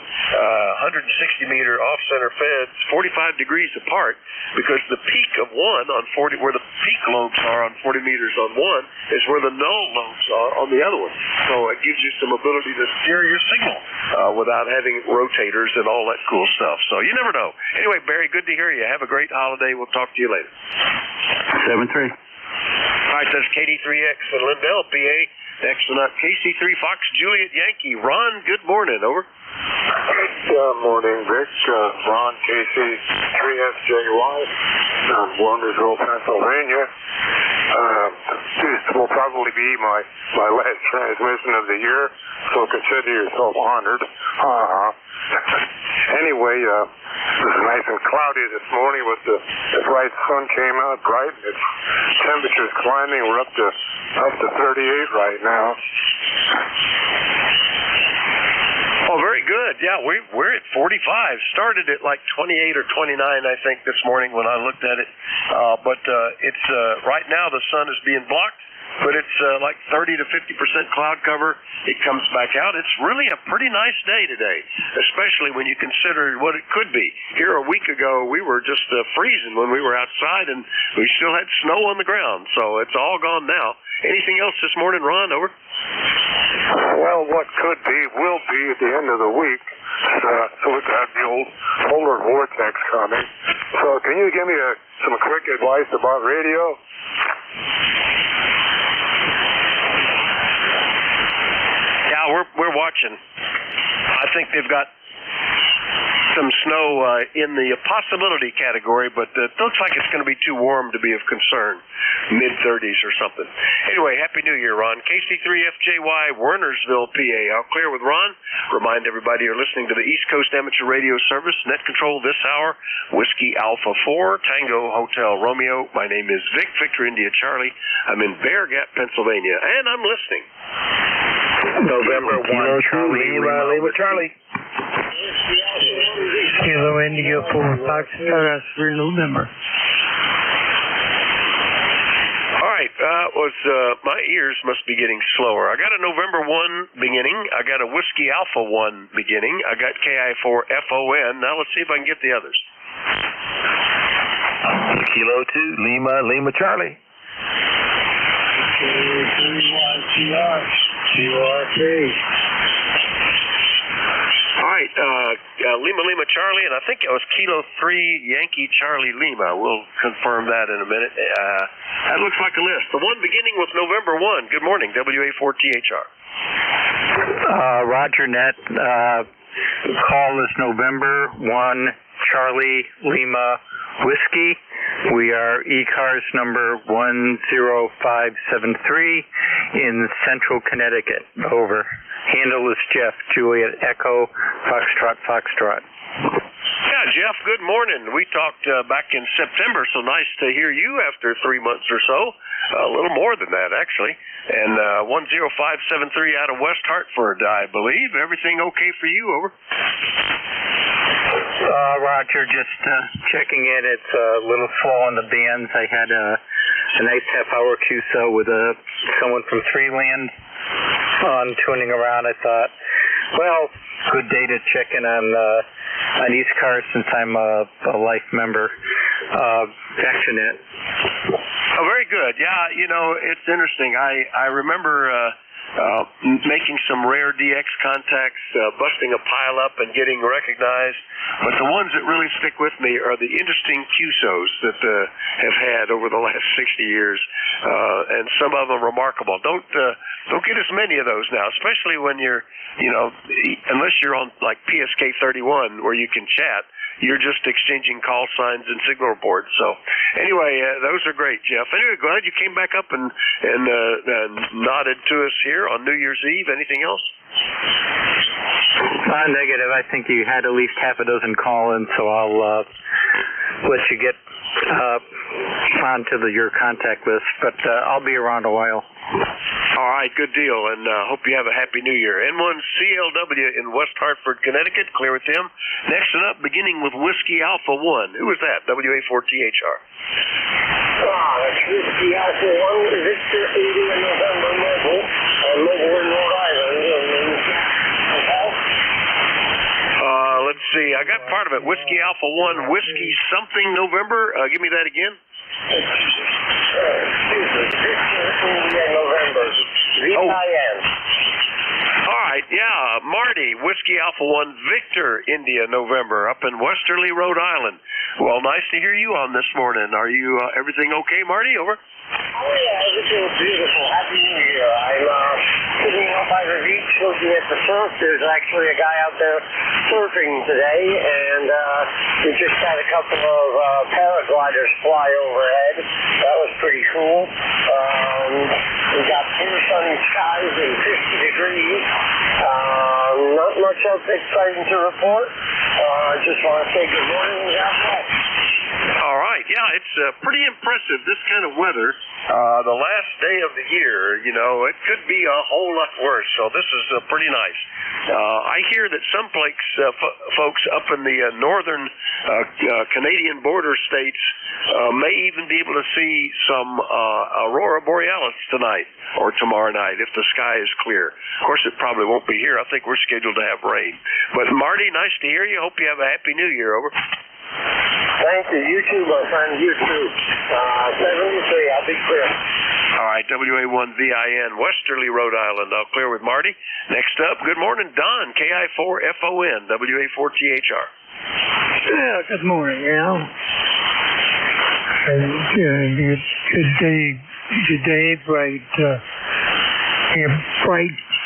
160-meter off-center feds, 45 degrees apart, because the peak of one on 40, where the peak lobes are on 40 meters on one, is where the null lobes are on the other one. So it gives you some ability to steer your signal without having rotators and all that cool stuff. So you never know. Anyway, Barry, good to hear you. Have a great holiday. We'll talk to you later. 7-3. All right, that's KD3X in Lindell, PA. Next on up, KC3 Fox Juliet Yankee. Ron, good morning. Over. Good morning, Vic. Ron, KC3FJY, Warnersville, Pennsylvania. This will probably be my last transmission of the year, so consider yourself honored. Anyway, it was nice and cloudy this morning, but the bright sun came out bright. Its temperature's climbing. We're up to 38 right now. Oh, very good. Yeah, we're at 45. Started at like 28 or 29, I think, this morning when I looked at it. But it's right now the sun is being blocked, but it's like 30 to 50% cloud cover. It comes back out. It's really a pretty nice day today, especially when you consider what it could be. Here a week ago, we were just freezing when we were outside, and we still had snow on the ground. So it's all gone now. Anything else this morning, Ron? Over. Well, what could be will be at the end of the week. So we've got the old polar vortex coming. So can you give me some quick advice about radio? Yeah, we're watching. I think they've got some snow in the possibility category, but it looks like it's going to be too warm to be of concern. Mid-30s or something. Anyway, Happy New Year, Ron. KC3FJY, Wernersville, PA. I'll clear with Ron. Remind everybody you're listening to the East Coast Amateur Radio Service. Net control this hour, Whiskey Alpha 4, Tango Hotel Romeo. My name is Vic, Victor India Charlie. I'm in Bear Gap, Pennsylvania, and I'm listening. November 1, Charlie, Lima, Charlie. Kilo Indigo 4 Fox Sierra 3 November. All right, my ears must be getting slower. I got a November 1 beginning. I got a Whiskey Alpha 1 beginning. I got KI4 FON. Now let's see if I can get the others. Kilo 2, Lima, Charlie. All right, right, Lima Lima Charlie, and I think it was Kilo 3 Yankee Charlie Lima. We'll confirm that in a minute. That looks like a list. The one beginning with November 1. Good morning, WA4THR. Roger Net. Call is November 1, Charlie Lima Whiskey. We are ECARS number 10573 in Central Connecticut. Over. Handle is Jeff, Juliet Echo, Foxtrot, Foxtrot. Yeah, Jeff, good morning. We talked back in September, so nice to hear you after 3 months or so. A little more than that, actually. And 10573 out of West Hartford, I believe. Everything okay for you? Over. Roger, just checking in. It's a little slow on the bands. I had a nice half-hour QSO with someone from Freeland on tuning around. I thought, well, good day to check in on ECARS since I'm a life member. Back to Net. Oh, very good. Yeah, you know, it's interesting. I remember making some rare DX contacts, busting a pile up and getting recognized. But the ones that really stick with me are the interesting QSOs that have had over the last 60 years, and some of them remarkable. Don't get as many of those now, especially when you're, you know, unless you're on like PSK 31 where you can chat. You're just exchanging call signs and signal reports. So anyway, those are great, Jeff. Anyway, glad you came back up and nodded to us here on New Year's Eve. Anything else? Negative. I think you had at least half a dozen call-ins, so I'll let you get onto your contact list. But I'll be around a while. All right, good deal, and hope you have a happy New Year. N1CLW in West Hartford, Connecticut, clear with them. Next one up, beginning with Whiskey Alpha 1. Who was that? WA4THR. That's Whiskey Alpha 1, Victor India November Mobile, Mobile in Rhode Island. Let's see, I got part of it. Whiskey Alpha 1, Whiskey something November. Give me that again. November. VIN. All right, yeah, Marty, Whiskey Alpha 1, Victor, India, November, up in Westerly, Rhode Island. Well, nice to hear you on this morning. Are you everything okay, Marty? Over. Oh, yeah, everything's beautiful. Happy New Year. I'm sitting up by the beach looking at the surf. There's actually a guy out there surfing today, and we just had a couple of paragliders fly overhead. That was pretty cool. We got clear sunny skies and 50 degrees. Not much else exciting to report. Just want to say good morning and God bless. All right, yeah, it's pretty impressive, this kind of weather. The last day of the year, you know, it could be a whole lot worse, so this is pretty nice. I hear that some folks up in the northern Canadian border states may even be able to see some aurora borealis tonight or tomorrow night if the sky is clear. Of course, it probably won't be here. I think we're scheduled to have rain. But, Marty, nice to hear you. Hope you have a Happy New Year. Over. Thank you. You too, my friend. You too. 73, I'll be clear. All right, WA1VIN, Westerly, Rhode Island. I'll clear with Marty. Next up, good morning, Don, KI4FON, WA4THR. Yeah, good morning, Al. Good day, bright,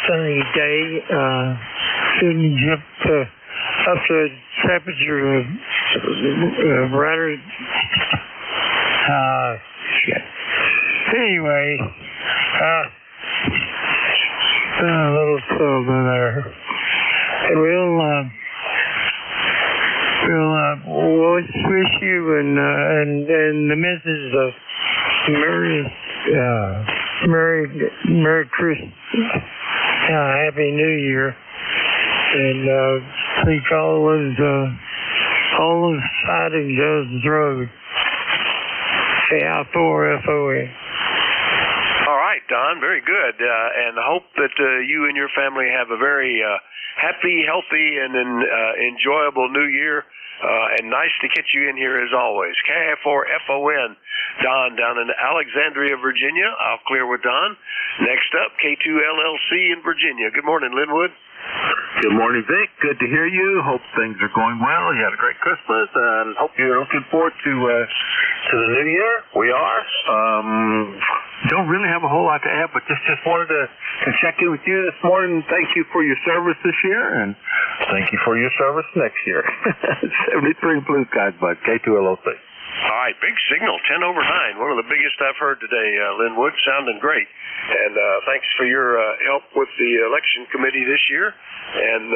sunny day. Shouldn't jump up to temperature of rather shit. Anyway, a little slow there. And we'll wish you and the missus Merry Christmas, Happy New Year, and think all those sightings Jones Road. KI4FON. All right, Don, very good, and I hope that you and your family have a very happy, healthy, and enjoyable New Year. And nice to get you in here as always. KI4FON, Don down in Alexandria, Virginia. I'll clear with Don. Next up, K2LLC in Virginia. Good morning, Linwood. Good morning, Vic. Good to hear you. Hope things are going well. You had a great Christmas, and hope you're looking forward to the new year. We are. Don't really have a whole lot to add, but just wanted to check in with you this morning. Thank you for your service this year, and thank you for your service next year. 73 Blue Skies, bud. K2LOC. All right, big signal, 10 over 9. One of the biggest I've heard today, Linwood. Sounding great. And thanks for your help with the election committee this year. And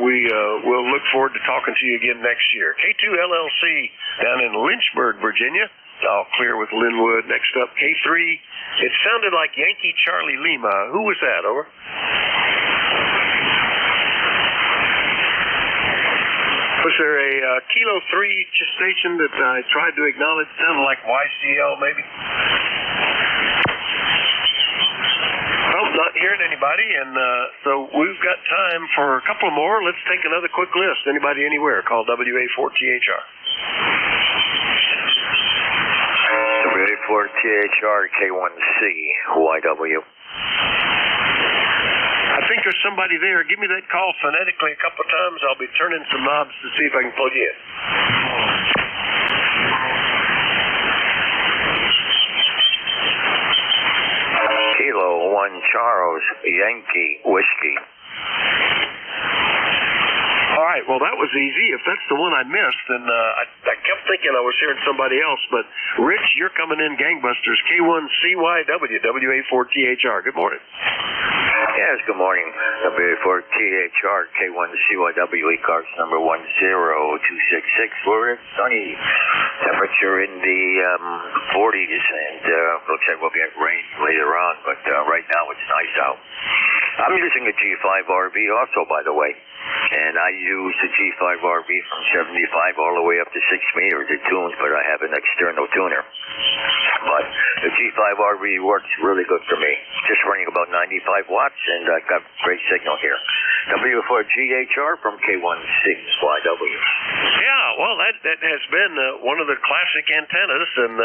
we will look forward to talking to you again next year. K2LLC down in Lynchburg, Virginia. All clear with Linwood. Next up, K3. It sounded like Yankee Charlie Lima. Who was that? Over. Was there a Kilo 3 station that I tried to acknowledge? Sounded like YCL, maybe? Well, not hearing anybody, and so we've got time for a couple more. Let's take another quick list. Anybody anywhere, call WA4THR. WA4THR K1C YW. I think there's somebody there. Give me that call phonetically a couple of times. I'll be turning some knobs to see if I can plug you in. Kilo 1 Charles Yankee Whiskey. All right, well, that was easy. If that's the one I missed, then I kept thinking I was hearing somebody else. But, Rich, you're coming in gangbusters. K1CYW, WA4THR. Good morning. Yes, good morning. WA4THR K1CYW ECARS number 10266. We're at sunny temperature in the 40s, and looks like we'll get rain later on. But right now it's nice out. I'm using a G5 RV also, by the way. And I use the G5 RV from 75 all the way up to 6 meters. It tunes, but I have an external tuner. But the G5 RV works really good for me. Just running about 95 watts, and I've got great signal here. W4GHR from K16YW. Yeah, well, that has been one of the classic antennas, and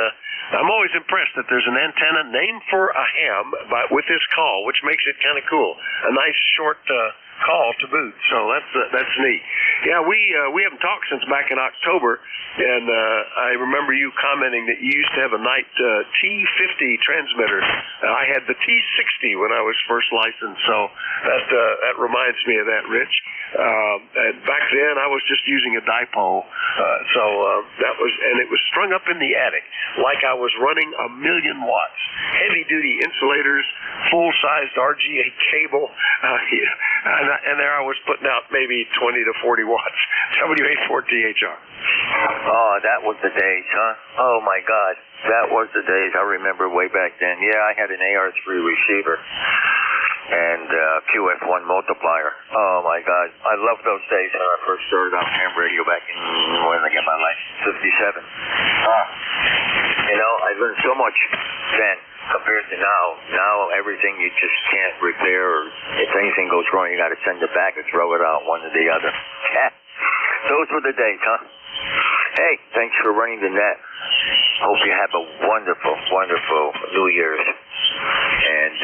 I'm always impressed that there's an antenna named for a ham with this call, which makes it kind of cool. A nice short call to boot, so that's neat. Yeah, we haven't talked since back in October, and I remember you commenting that you used to have a night T50 transmitter. I had the T60 when I was first licensed, so that reminds me of that, Rich. And back then I was just using a dipole, so that was, and it was strung up in the attic like I was running 1,000,000 watts, heavy duty insulators, full sized RGA cable, and there I was putting out maybe 20 to 40 watts. WA4THR. Oh, that was the days, huh? Oh my God, that was the days. I remember way back then. Yeah, I had an AR3 receiver and QF1 multiplier. Oh my God, I loved those days when I first started on ham radio back in, when did I get my license? 57. You know, I learned so much then compared to now. Now everything you just can't repair, or if anything goes wrong, you got to send it back or throw it out, one or the other. Those were the days, huh? Hey, thanks for running the net. Hope you have a wonderful, wonderful New Year's. And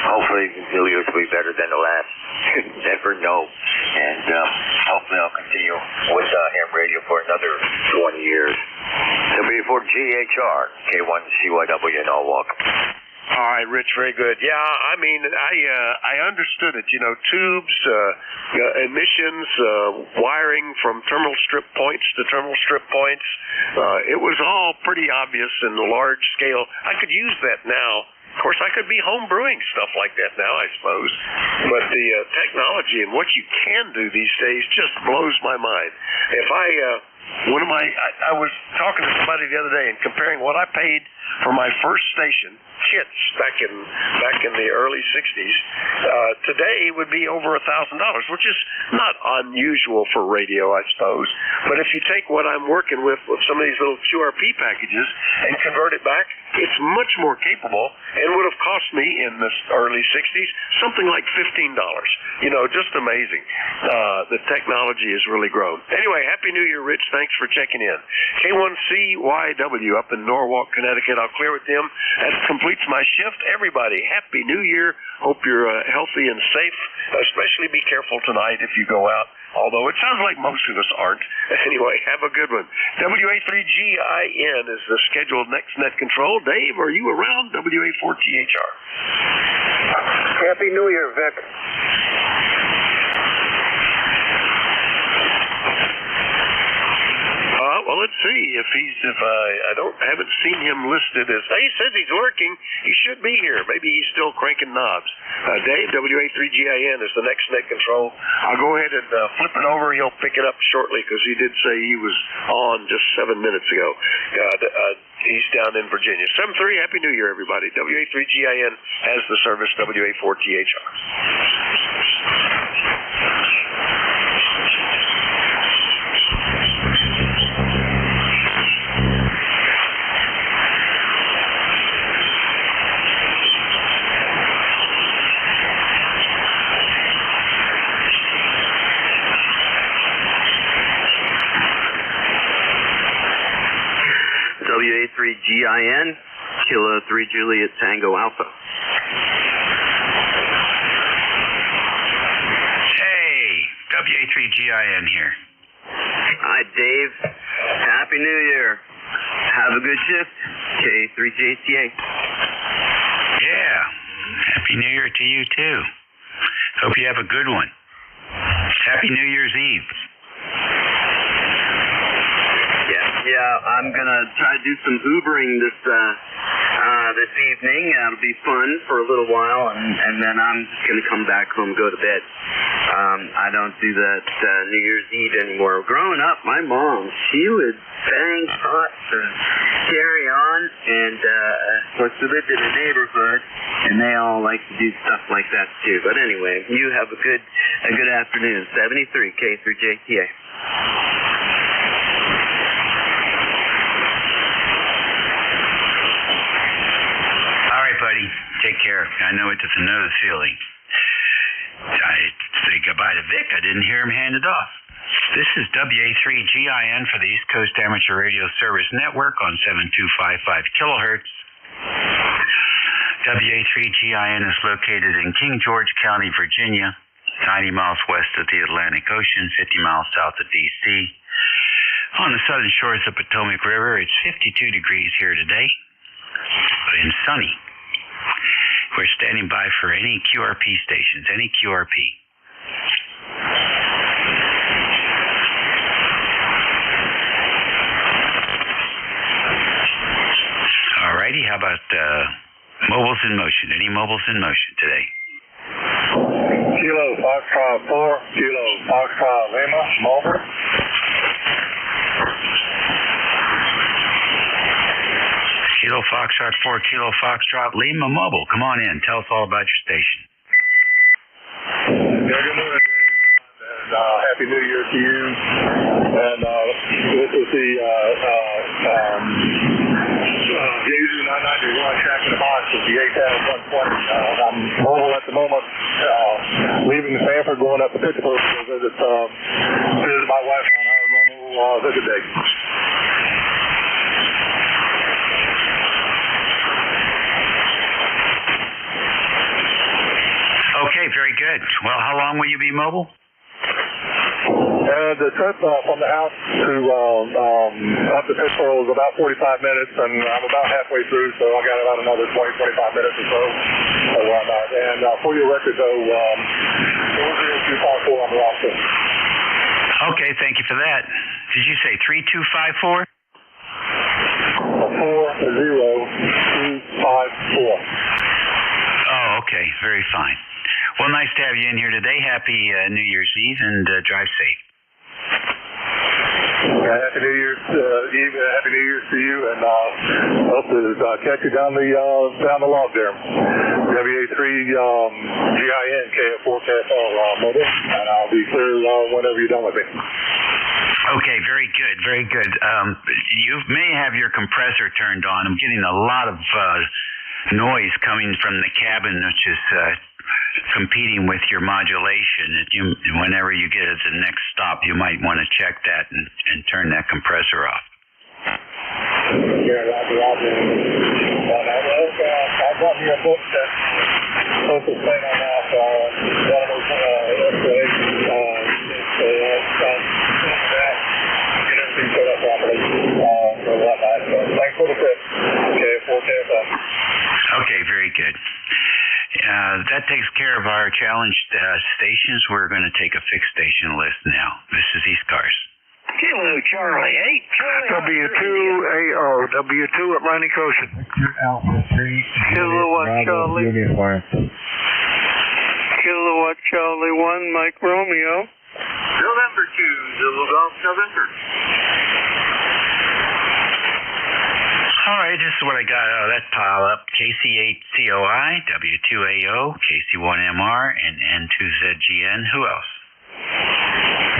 hopefully New Year's will be better than the last. Never know. And hopefully I'll continue with ham radio for another 20 years. W4GHR, K1CYW in Norwalk. All right, Rich, very good. Yeah, I mean, I understood it. You know, tubes, emissions, wiring from terminal strip points to terminal strip points. It was all pretty obvious in the large scale. I could use that now. Of course, I could be home brewing stuff like that now, I suppose. But the technology and what you can do these days just blows my mind. If I was talking to somebody the other day and comparing what I paid for my first station, kits, back in the early 60s, today would be over $1,000, which is not unusual for radio, I suppose. But if you take what I'm working with some of these little QRP packages and convert it back, it's much more capable and would have cost me in the early 60s something like $15. Just amazing. The technology has really grown. Anyway, Happy New Year, Rich. Thanks for checking in. K1CYW up in Norwalk, Connecticut. I'll clear with them. That completes my shift. Everybody, Happy New Year. Hope you're healthy and safe. Especially be careful tonight if you go out. Although it sounds like most of us aren't. Anyway, have a good one. WA3GIN is the scheduled next net control. Dave, are you around? WA4THR. Happy New Year, Vic. Well, let's see if I haven't seen him listed as. He says he's working. He should be here. Maybe he's still cranking knobs. Dave, WA3GIN is the next net control. I'll go ahead and flip it over. He'll pick it up shortly because he did say he was on just 7 minutes ago. He's down in Virginia. 7-3, Happy New Year, everybody. WA3GIN has the service, WA4THR. WA3GIN, Kilo 3 Juliet Tango Alpha. Hey, WA3GIN here. Hi, Dave. Happy New Year. Have a good shift. K3JTA. Yeah, Happy New Year to you, too. Hope you have a good one. Happy New Year's Eve. Yeah, I'm gonna try to do some Ubering this evening. It'll be fun for a little while, and then I'm just gonna come back home and go to bed. I don't do that New Year's Eve anymore. Growing up, my mom, she would bang pots and carry on, and of course we lived in a neighborhood, and they all like to do stuff like that too. But anyway, you have a good afternoon. 73 K3JTA. Buddy, take care. I know it doesn't know the feeling. I say goodbye to Vic. I didn't hear him hand it off. This is WA3GIN for the East Coast Amateur Radio Service Network on 7255 kilohertz. WA3GIN is located in King George County, Virginia, 90 miles west of the Atlantic Ocean, 50 miles south of D.C. On the southern shores of the Potomac River, it's 52 degrees here today, and sunny. We're standing by for any QRP stations, any QRP. Alrighty, how about mobiles in motion? Any mobiles in motion today? Kilo Foxtrot 4, Kilo Foxtrot Lima, mobile. Kilo Foxtrot 4, Kilo Foxtrot Lima Mobile. Come on in. Tell us all about your station. Yeah, good morning, Dave. And Happy New Year to you. And this is the JU 991 Shack in the Box with the ATAL 120. I'm mobile at the moment, leaving Sanford, going up to Pittsburgh to visit my wife on our normal visit day. Okay, very good. Well, how long will you be mobile? The trip from the house to up to Pittsburgh is about 45 minutes, and I'm about halfway through, so I got about another 20-25 minutes or so. And for your record, though, 3254 on the roster. Okay, thank you for that. Did you say 3254? 40254. Oh, okay, very fine. Well, nice to have you in here today. Happy New Year's Eve, and drive safe. Happy New Year's Eve. Happy New Year's to you, and hope to catch you down the log there. WA3GIN KF4KFL mobile, and I'll be clear whenever you're done with me. Okay, very good, very good. You may have your compressor turned on. I'm getting a lot of noise coming from the cabin, which is competing with your modulation. Whenever you get at the next stop, you might want to check that and turn that compressor off. Yeah, Roger. I brought you a book that focus thing on that. One of those installations. Get everything set up properly or whatnot. So thanks for the tip. Okay, 4KFM. Okay, very good. That takes care of our challenged stations. We're going to take a fixed station list now. This is ECARS. Kilo Charlie 8. W2AO, W2 Atlantic Ocean. Alpha 3. Kilowatt Charlie. Uniform. Kilowatt Charlie 1, Mike Romeo. November 2, Zulu Golf November. All right, this is what I got out of that pile up. KC8COI, W2AO, KC1MR, and N2ZGN. Who else?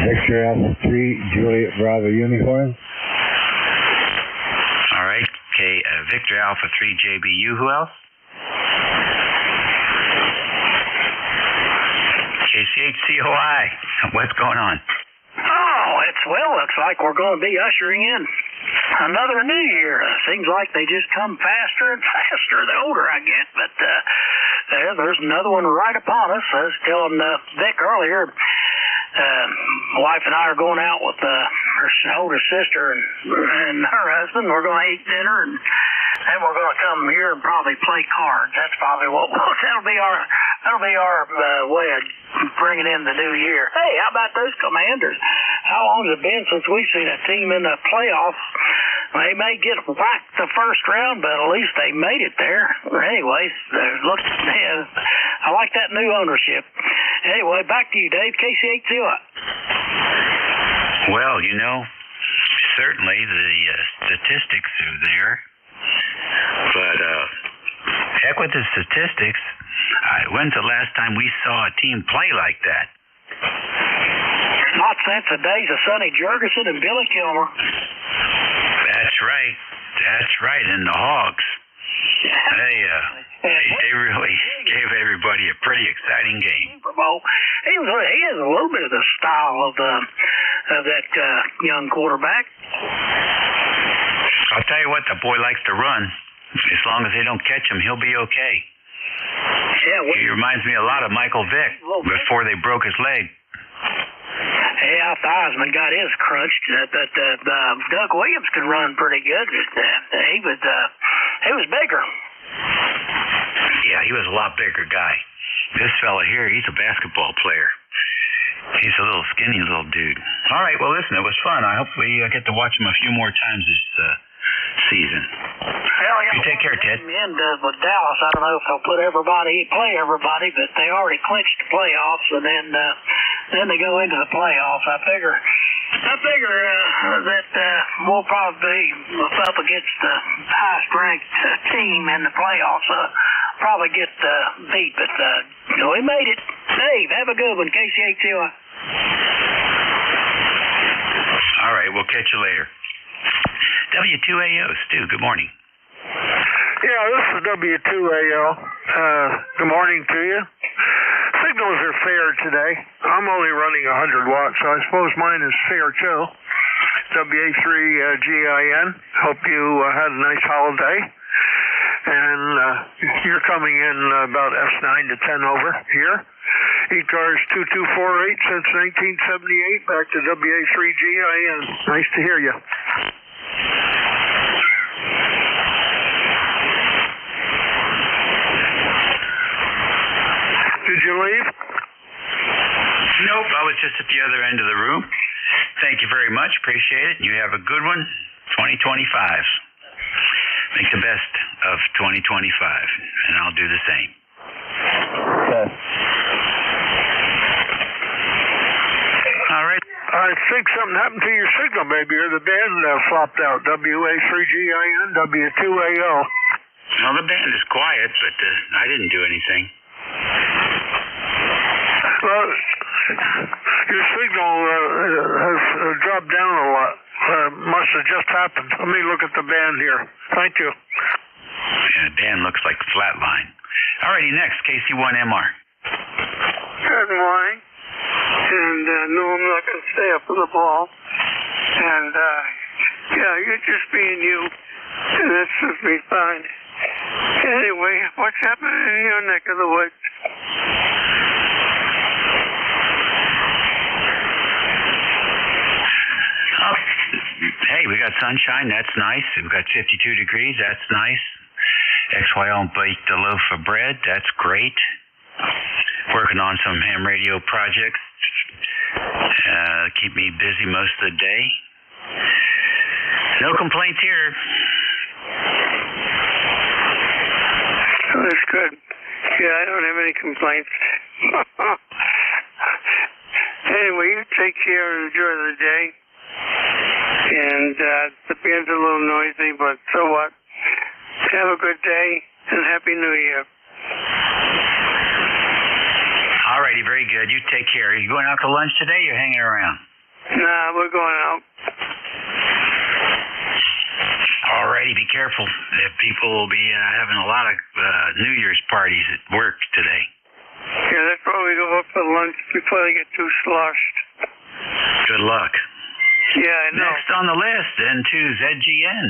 Victor Alpha 3, Juliet Bravo Uniform. All right, Victor Alpha 3, JBU. Who else? KC8COI. What's going on? Oh, looks like we're going to be ushering in another new year. Seems like they just come faster and faster the older I get, but there's another one right upon us. I was telling Vic earlier, my wife and I are going out with her older sister and her husband. We're going to eat dinner, and then we're going to come here and probably play cards. That's probably that'll be our way of bringing in the new year. Hey, how about those Commanders? How long has it been since we've seen a team in the playoffs? They may get whacked the first round, but at least they made it there. Anyways, look, I like that new ownership. Anyway, back to you, Dave. KC8COI. Well, certainly the statistics are there, but heck with the statistics. When's the last time we saw a team play like that? Not since the days of Sonny Jurgensen and Billy Kilmer. That's right. That's right. And the Hogs. They really gave everybody a pretty exciting game. He has a little bit of the style of that young quarterback. I'll tell you what, the boy likes to run. As long as they don't catch him, he'll be okay. Yeah, he reminds me a lot of Michael Vick before they broke his leg. Yeah, Theismann got his crunched, but Doug Williams could run pretty good. He was bigger. Yeah, he was a lot bigger guy. This fella here, he's a basketball player. He's a little skinny little dude. All right, well, listen, it was fun. I hope we get to watch him a few more times this season. You take care, Ted. And with Dallas, I don't know if they'll play everybody, but they already clinched the playoffs, and then they go into the playoffs. I figure that we'll probably be up against the highest ranked team in the playoffs. Probably get beat, but we made it. Dave, have a good one. KC8COI. All right, we'll catch you later. W2AO, Stu, good morning. Yeah, this is W2AO. Good morning to you. Signals are fair today. I'm only running 100 watts, so I suppose mine is fair too. WA3GIN. Hope you had a nice holiday. And you're coming in about S9 to 10 over here. ECARS 2248 since 1978. Back to WA3GIN. Nice to hear you. Did you leave? Nope, I was just at the other end of the room. Thank you very much. Appreciate it. You have a good one. 2025. Make the best of 2025, and I'll do the same. Okay. All right. I think something happened to your signal, maybe, or the band flopped out. WA3GIN, W2AO. Well, the band is quiet, but I didn't do anything. Well, Your signal has dropped down a lot. Must have just happened. Let me look at the band here. Thank you. Yeah, Dan looks like flatline. Alrighty, next, KC1MR. Good morning. And no, I'm not going to stay up on the ball. And yeah, you're just being you, and that suits me fine. Anyway, what's happening in your neck of the woods? Oh, hey, we got sunshine. That's nice. We've got 52 degrees. That's nice. XYL baked a loaf of bread. That's great. Working on some ham radio projects. Keep me busy most of the day. No complaints here. Oh, that's good. Yeah, I don't have any complaints. Anyway, you take care and enjoy the day. And the band's a little noisy, but so what? Have a good day and Happy New Year. Alrighty, very good. You take care. Are you going out to lunch today or hanging around? Nah, we're going out. Alrighty, be careful. People will be having a lot of New Year's parties at work today. Yeah, that's why we go up for lunch before they get too sloshed. Good luck. Yeah, I know. Next on the list, N2ZGN.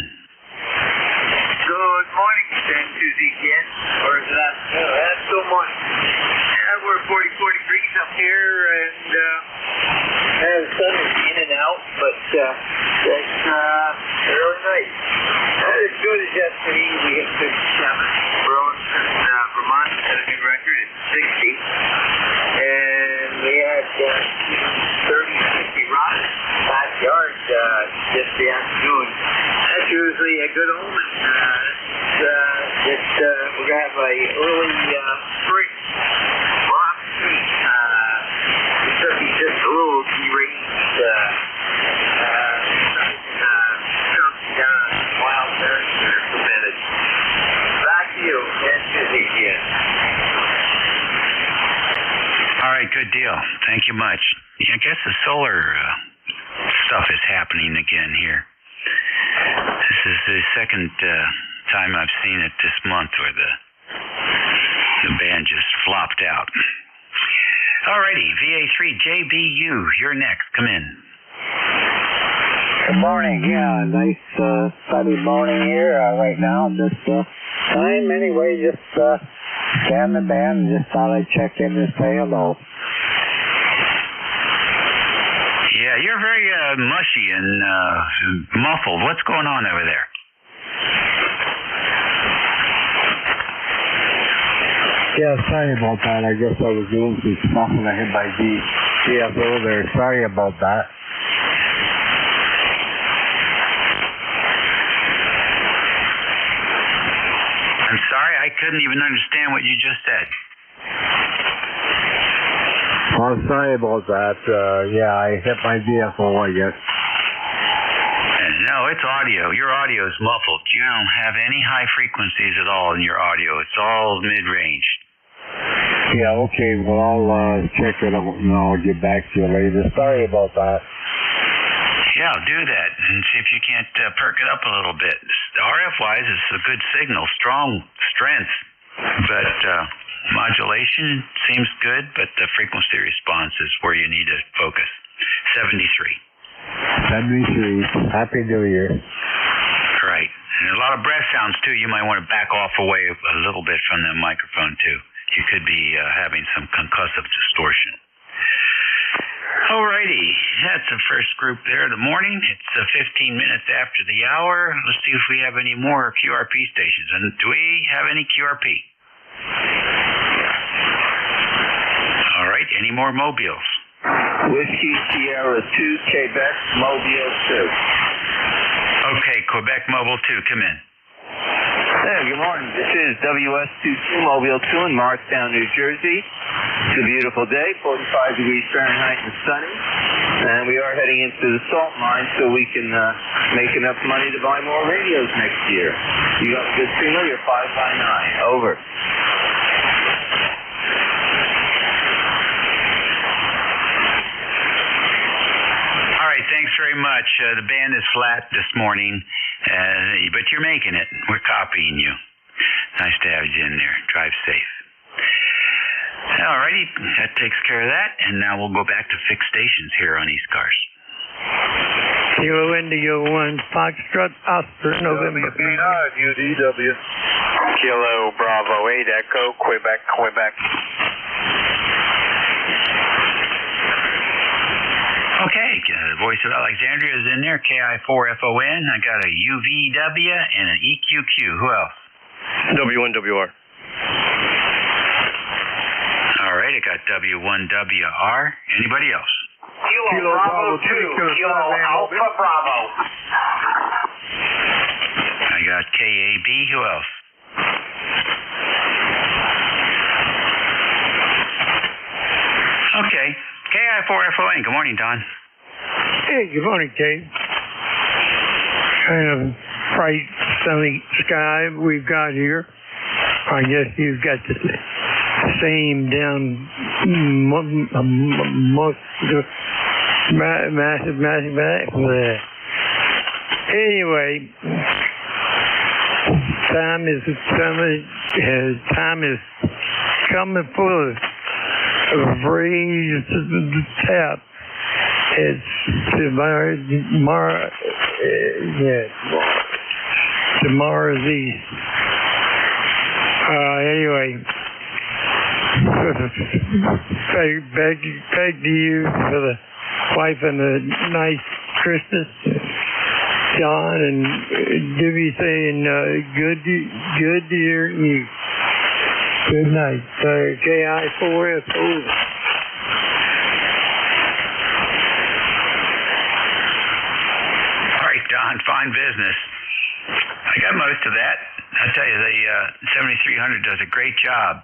Good morning, N2ZGN. Or is that? No, that's still morning. Yeah, we're 44 degrees up here, and the sun is in and out, but that's really nice. Not as good as yesterday. We hit 57. Burlington, Vermont set a new record at 60. And we had 30, 50 rocks backyard just the afternoon. That's usually a good omen. We're going to have a early spring rock season. It should be just a little deranged. Jumping down on wild berries that are permitted. Back to you, again. All right, good deal. Thank you much. Yeah, I guess the solar stuff is happening again here. This is the second time I've seen it this month where the band just flopped out. Alrighty, VA3JBU, you're next. Come in. Good morning. Yeah, nice sunny morning here right now. Just time anyway. Just scan the band. Just thought I'd check in and say hello. Yeah, you're very mushy and muffled. What's going on over there? Yeah, sorry about that. I guess I was doing some stuff and I hit my DFO there. Sorry about that. I'm sorry, I couldn't even understand what you just said. Oh, sorry about that. Yeah, I hit my DFO, I guess. No, it's audio. Your audio is muffled. You don't have any high frequencies at all in your audio. It's all mid-range. Yeah, okay. Well, I'll check it out and I'll get back to you later. Sorry about that. Yeah, do that and see if you can't perk it up a little bit. RF-wise, it's a good signal, strong strength, but modulation seems good, but the frequency response is where you need to focus. 73. 73. Happy New Year. Right. And a lot of breath sounds, too. You might want to back off away a little bit from the microphone, too. You could be having some concussive distortion. Alrighty, that's the first group there in the morning. It's 15 minutes after the hour. Let's see if we have any more QRP stations. And do we have any QRP? Alright, any more mobiles? Whiskey Sierra 2, Quebec, Mobile 2. Okay, Quebec Mobile 2, come in. Hey, good morning. This is WS22 Mobile 2 in Marktown, New Jersey. It's a beautiful day, 45 degrees Fahrenheit and sunny. And we are heading into the salt mine so we can make enough money to buy more radios next year. You got a good signal? You're 5x9. Over. very much. The band is flat this morning, but you're making it. We're copying you. Nice to have you in there. Drive safe. Alrighty, that takes care of that, and now we'll go back to fixed stations here on ECARS. Kilo Indigo 1, Foxtrot, Oscar, November. UDW. Kilo Bravo 8 Echo, Quebec, Quebec. Okay, Voice of Alexandria is in there, KI4FON. I got a UVW and an EQQ. Who else? W1WR. All right, I got W1WR. Anybody else? Kilo Bravo 2, Kilo Alpha Bravo. I got KAB. Who else? Okay, KI4FON. Good morning, Don. Hey, good morning, Dave. Kind of bright, sunny sky we've got here. I guess you've got the same down massive. Anyway, time is coming full of raised tap. It's tomorrow's east. Anyway, back to you for the wife and a nice Christmas. John and Dibby saying good to hear you. Good night. KI4F over. All right, Don, fine business. I got most of that. I tell you, the 7300 does a great job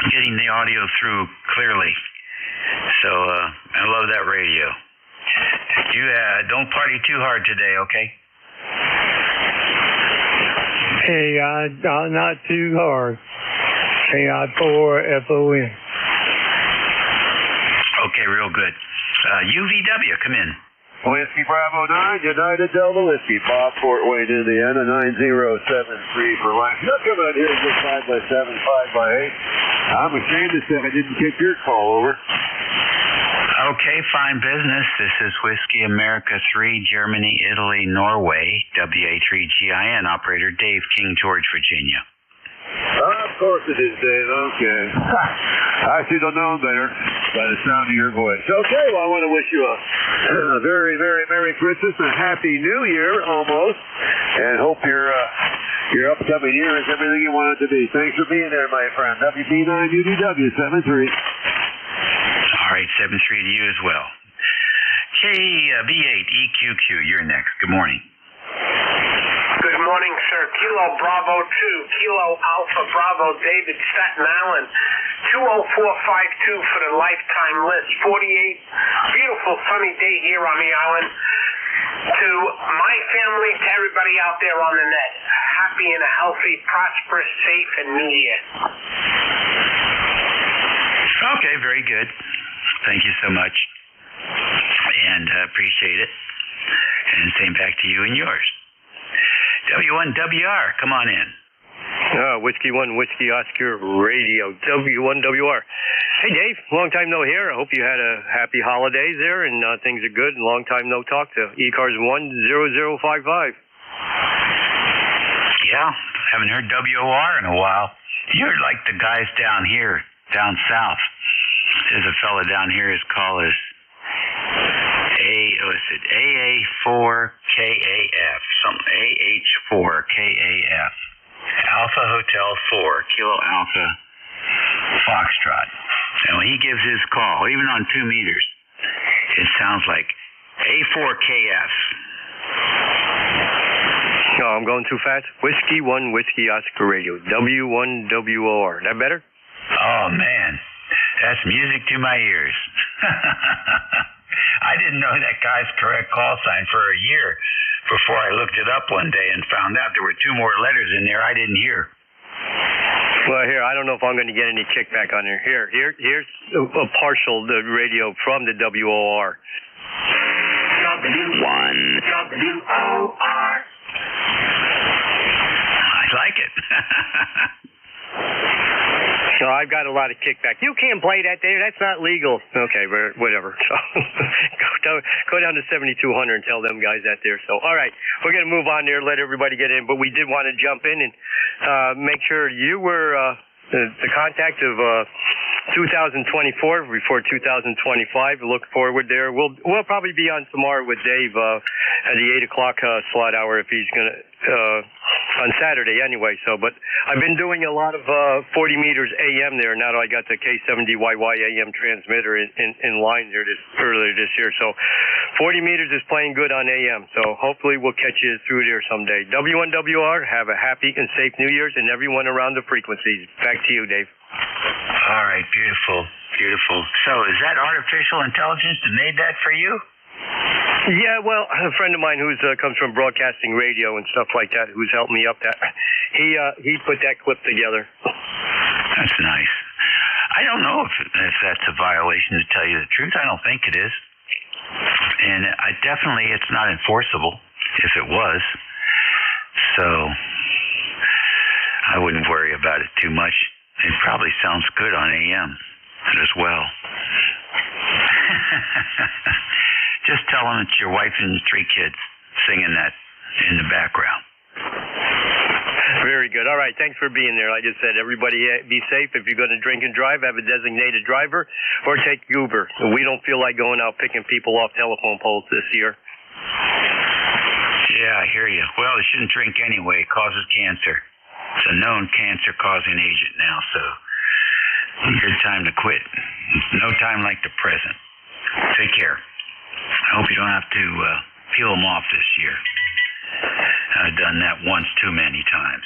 getting the audio through clearly. So I love that radio. You don't party too hard today, okay? Hey, not too hard. KI4FON. Okay, real good. UVW, come in. Whiskey Bravo 9, United Delta Whiskey, Bob Fort Wayne, Indiana, 9073 for life. You're coming out here just 5x7, 5x8. I'm ashamed to say I didn't kick your call over. Okay, fine business. This is Whiskey America 3, Germany, Italy, Norway, WA3GIN, operator Dave, King George, Virginia. Of course it is, Dave. Okay. I should have known better by the sound of your voice. Okay, well, I want to wish you a very, very Merry Christmas and a Happy New Year, almost, and hope your upcoming year is everything you want it to be. Thanks for being there, my friend. WB9UDW 73. All right, 73 to you as well. KB8EQQ, you're next. Good morning. Good morning, sir. Kilo Bravo 2, Kilo Alpha Bravo, David, Staten Island. 20452 for the lifetime list. 48. Beautiful sunny day here on the island. To my family, to everybody out there on the net. Happy and a healthy, prosperous, safe, and new year. Okay, very good. Thank you so much. And appreciate it. And same back to you and yours. W1WR, come on in. Whiskey 1, Whiskey Oscar Radio, W1WR. Hey, Dave, long time no hear. I hope you had a happy holidays there and things are good. Long time no talk to ECARS 10055. Yeah, haven't heard WOR in a while. You're like the guys down here, down south. There's a fella down here, his call is AA4KAF, AH4KAF. Alpha Hotel 4, Kilo Alpha Foxtrot. And when he gives his call, even on 2 meters, it sounds like A4KF. No, I'm going too fast. Whiskey 1, Whiskey Oscar Radio, W1WOR. That better? Oh, man. That's music to my ears. I didn't know that guy's correct call sign for a year before I looked it up one day and found out there were 2 more letters in there I didn't hear. Well, here, I don't know if I'm going to get any kickback on here. Here's a partial the radio from the WOR. WOR. I like it. So I've got a lot of kickback. You can't play that there. That's not legal. Okay, whatever. So go down to 7200 and tell them guys that there. So, all right, we're going to move on there, let everybody get in. But we did want to jump in and make sure you were the contact of 2024 before 2025. Look forward there. We'll probably be on tomorrow with Dave at the 8 o'clock slot hour if he's going to on Saturday anyway. So, but I've been doing a lot of 40 meters AM there now that I got the K70YY AM transmitter in line there earlier this year. So 40 meters is playing good on AM. So hopefully we'll catch you through there someday. W1WR, have a happy and safe New Year's and everyone around the frequencies. Back to you, Dave. All right, beautiful, beautiful. So is that artificial intelligence that made that for you? Yeah, well, a friend of mine who comes from broadcasting radio and stuff like that, who's helped me up that, he put that clip together. That's nice. I don't know if that's a violation, to tell you the truth. I don't think it is. And it's not enforceable if it was. So I wouldn't worry about it too much. It probably sounds good on AM as well. Just tell them it's your wife and 3 kids singing that in the background. Very good. All right. Thanks for being there. Like I said, everybody be safe. If you're going to drink and drive, have a designated driver or take Uber. We don't feel like going out picking people off telephone poles this year. Yeah, I hear you. Well, you shouldn't drink anyway. It causes cancer. It's a known cancer-causing agent now, so good time to quit. No time like the present. Take care. I hope you don't have to peel them off this year. I've done that once too many times.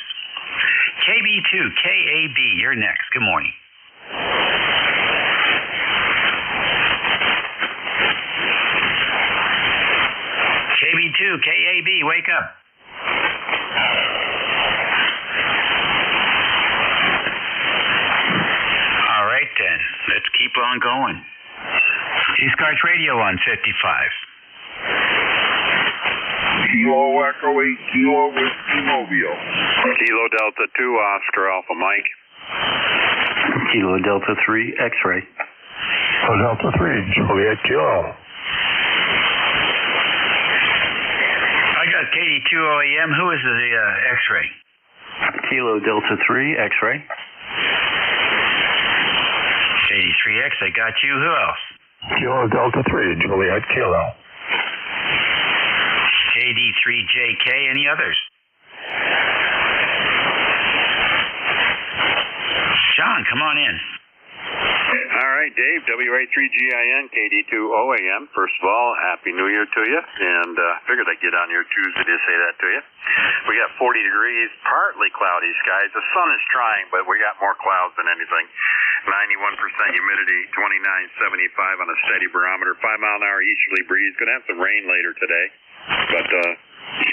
KB2, KAB, you're next. Good morning. KB2, KAB, wake up. All right, then. Let's keep on going. ECARS Radio on 55. Kilo Echo 8 Kilo Whiskey Mobile. Kilo Delta 2 Oscar Alpha Mike. Kilo Delta 3 X-ray. Kilo Delta 3 Juliet Kilo. I got KD2OAM. Who is the X-ray? Kilo Delta 3 X-ray. KD3X, I got you. Who else? Kilo Delta 3 Juliet Kilo. KD3JK, any others? John, come on in. All right, Dave, WA3GIN, KD2OAM. First of all, Happy New Year to you. And figured I'd get on here Tuesday to say that to you. We got 40 degrees, partly cloudy skies. The sun is trying, but we got more clouds than anything. 91% humidity, 29.75 on a steady barometer, 5-mile-an-hour easterly breeze. Going to have some rain later today, but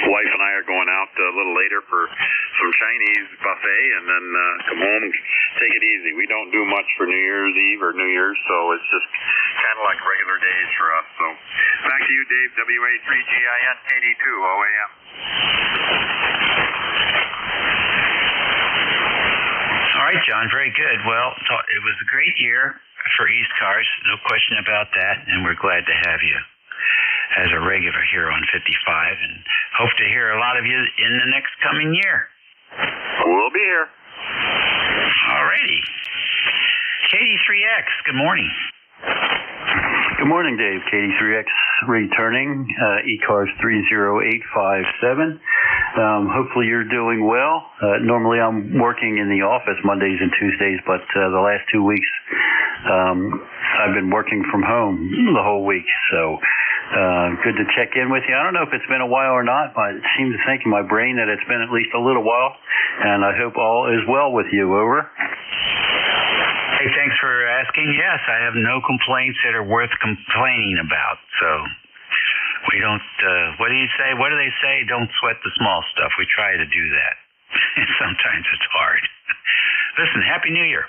wife and I are going out a little later for some Chinese buffet, and then come home and take it easy. We don't do much for New Year's Eve or New Year's, so it's just kind of like regular days for us. So back to you, Dave, WA3GIN, KD2OAM. All right, John, very good. Well, it was a great year for ECARS, no question about that, and we're glad to have you as a regular here on 55, and hope to hear a lot of you in the next coming year. We'll be here. All righty. KD3X, good morning. Good morning, Dave. KD3X returning, ECARS 30857. Hopefully you're doing well. Normally I'm working in the office Mondays and Tuesdays, but the last 2 weeks I've been working from home the whole week. So good to check in with you. I don't know if it's been a while or not, but it seems to think in my brain that it's been at least a little while, and I hope all is well with you. Over. Hey, thanks for asking. Yes, I have no complaints that are worth complaining about. So we don't, what do you say? What do they say? Don't sweat the small stuff. We try to do that. Sometimes it's hard. Listen, Happy New Year.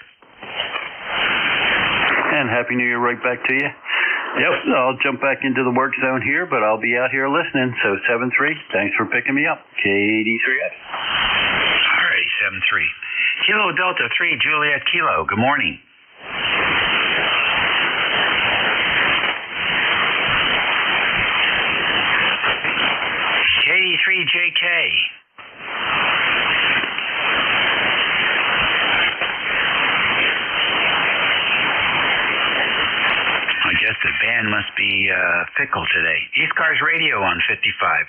And Happy New Year right back to you. Yep, I'll jump back into the work zone here, but I'll be out here listening. So 7-3, thanks for picking me up. KD3X. All right, 7-3. Kilo Delta 3, Juliet Kilo. Good morning. KD3JK. I guess the band must be fickle today. ECARS Radio on 55.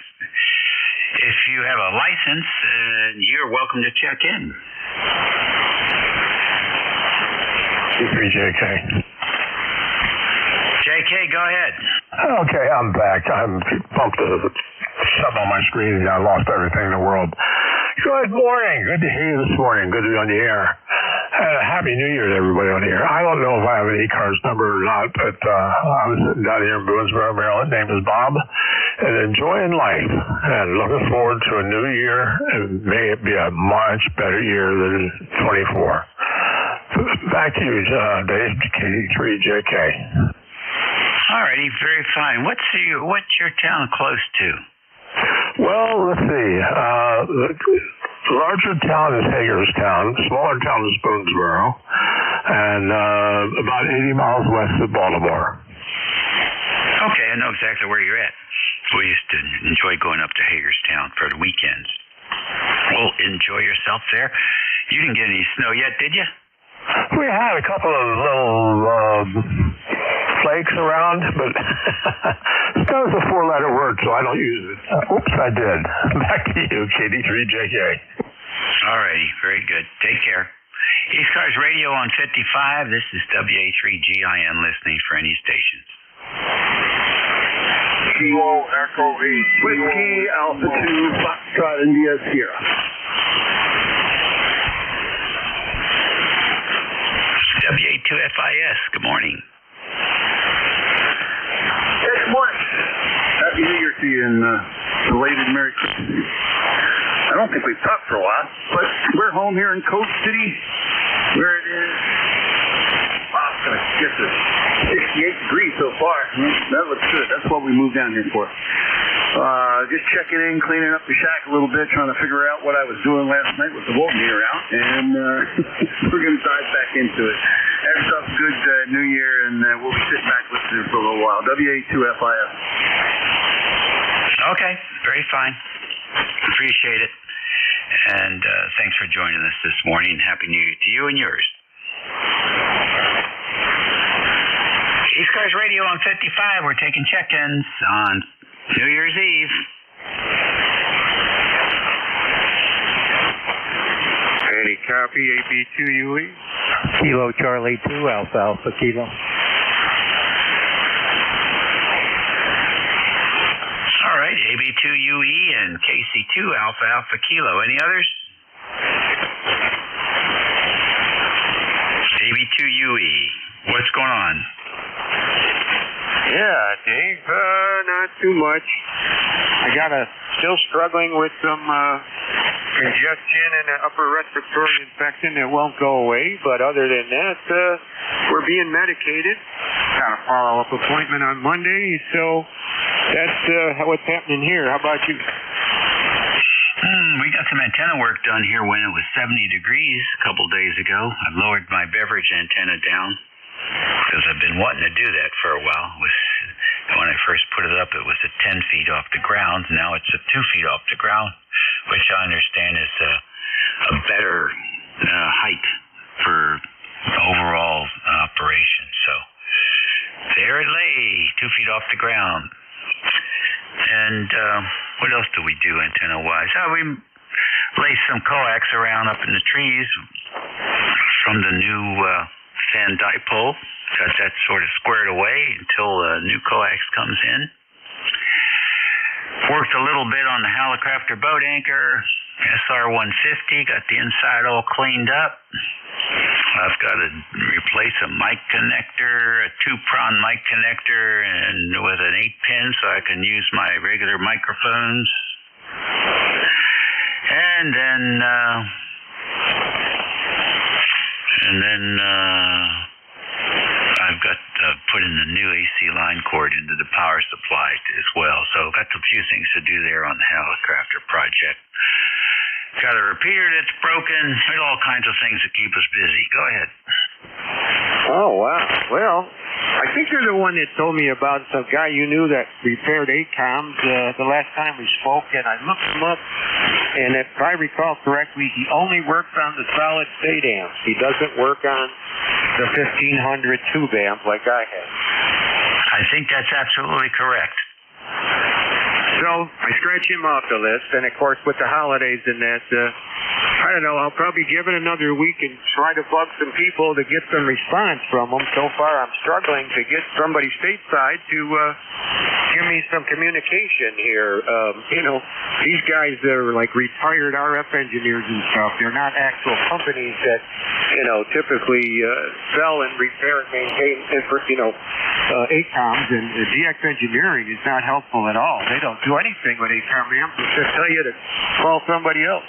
If you have a license, you're welcome to check in. JK. JK, go ahead. Okay, I'm back. I'm bumped something on my screen and I lost everything in the world. Good morning. Good to hear you this morning. Good to be on the air. Happy New Year to everybody on the air. I don't know if I have an ECARS number or not, but I'm sitting down here in Boonesboro, Maryland. Name is Bob, and enjoying life and looking forward to a new year, and may it be a much better year than 24. Back to you, Dave, KD3JK. All righty, very fine. What's your town close to? Well, let's see. The larger town is Hagerstown. Smaller town is Boonesboro, and about 80 miles west of Baltimore. Okay, I know exactly where you're at. We used to enjoy going up to Hagerstown for the weekends. Well, enjoy yourself there. You didn't get any snow yet, did you? We had a couple of little flakes around, but snow's a four-letter word, so I don't use it. Oops, I did. Back to you, KD3JK. All righty, very good. Take care. ECARS Radio on 55. This is WA3GIN listening for any stations. Kilo Echo 8. Whiskey Alpha 2 Foxtrot India Sierra. WA2FIS. Good morning. Good morning. Happy New Year to you and belated Merry Christmas. I don't think we've talked for a while, but we're home here in Coast City, where it is, wow, I guess it's 68 degrees so far. That looks good. That's what we moved down here for. Just checking in, cleaning up the shack a little bit, trying to figure out what I was doing last night with the voltmeter out, and we're going to dive back into it. Have yourself a good New Year, and we'll be sitting back listening for a little while. WA2FIS. Okay, very fine. Appreciate it. And thanks for joining us this morning. Happy New Year to you and yours. ECARS Radio on 55. We're taking check-ins on New Year's Eve. Any copy, AB2UE? Kilo Charlie 2, Alpha Alpha Kilo. All right, AB2UE and KC2 Alpha Alpha Kilo. Any others? AB2UE. What's going on? Yeah, Dave, not too much. Still struggling with some congestion and an upper respiratory infection that won't go away, but other than that, we're being medicated. Got a follow-up appointment on Monday, so that's what's happening here. How about you? We got some antenna work done here when it was 70 degrees a couple days ago. I lowered my beverage antenna down because I've been wanting to do that for a while. When I first put it up, it was at 10 feet off the ground. Now it's at 2 feet off the ground, which I understand is a better height for overall operation. So there it lay, 2 feet off the ground. And what else do we do antenna-wise? We lay some coax around up in the trees from the new fan dipole. Got that sort of squared away until new coax comes in. Worked a little bit on the Hallicrafter boat anchor, SR-150, got the inside all cleaned up. I've got to replace a mic connector, a 2-prong mic connector, and with an 8-pin so I can use my regular microphones. And then I've got to put in the new AC line cord into the power supply as well. So got a few things to do there on the helicopter project. Got a repeater that's broken. There's all kinds of things that keep us busy. Go ahead. Oh, wow. Well, I think you're the one that told me about some guy you knew that repaired ECARS the last time we spoke, and I looked him up, and if I recall correctly, he only works on the solid-state amps. He doesn't work on the 1500 tube amp like I have. I think that's absolutely correct. So I scratch him off the list, and of course with the holidays and that, I don't know, I'll probably give it another week and try to bug some people to get some response from them. So far I'm struggling to get somebody stateside to give me some communication here. These guys are like retired RF engineers and stuff. They're not actual companies that, typically sell and repair and maintain, ACOMs, and DX Engineering is not helpful at all. They don't do anything with ACOM amps. They just tell you to call somebody else.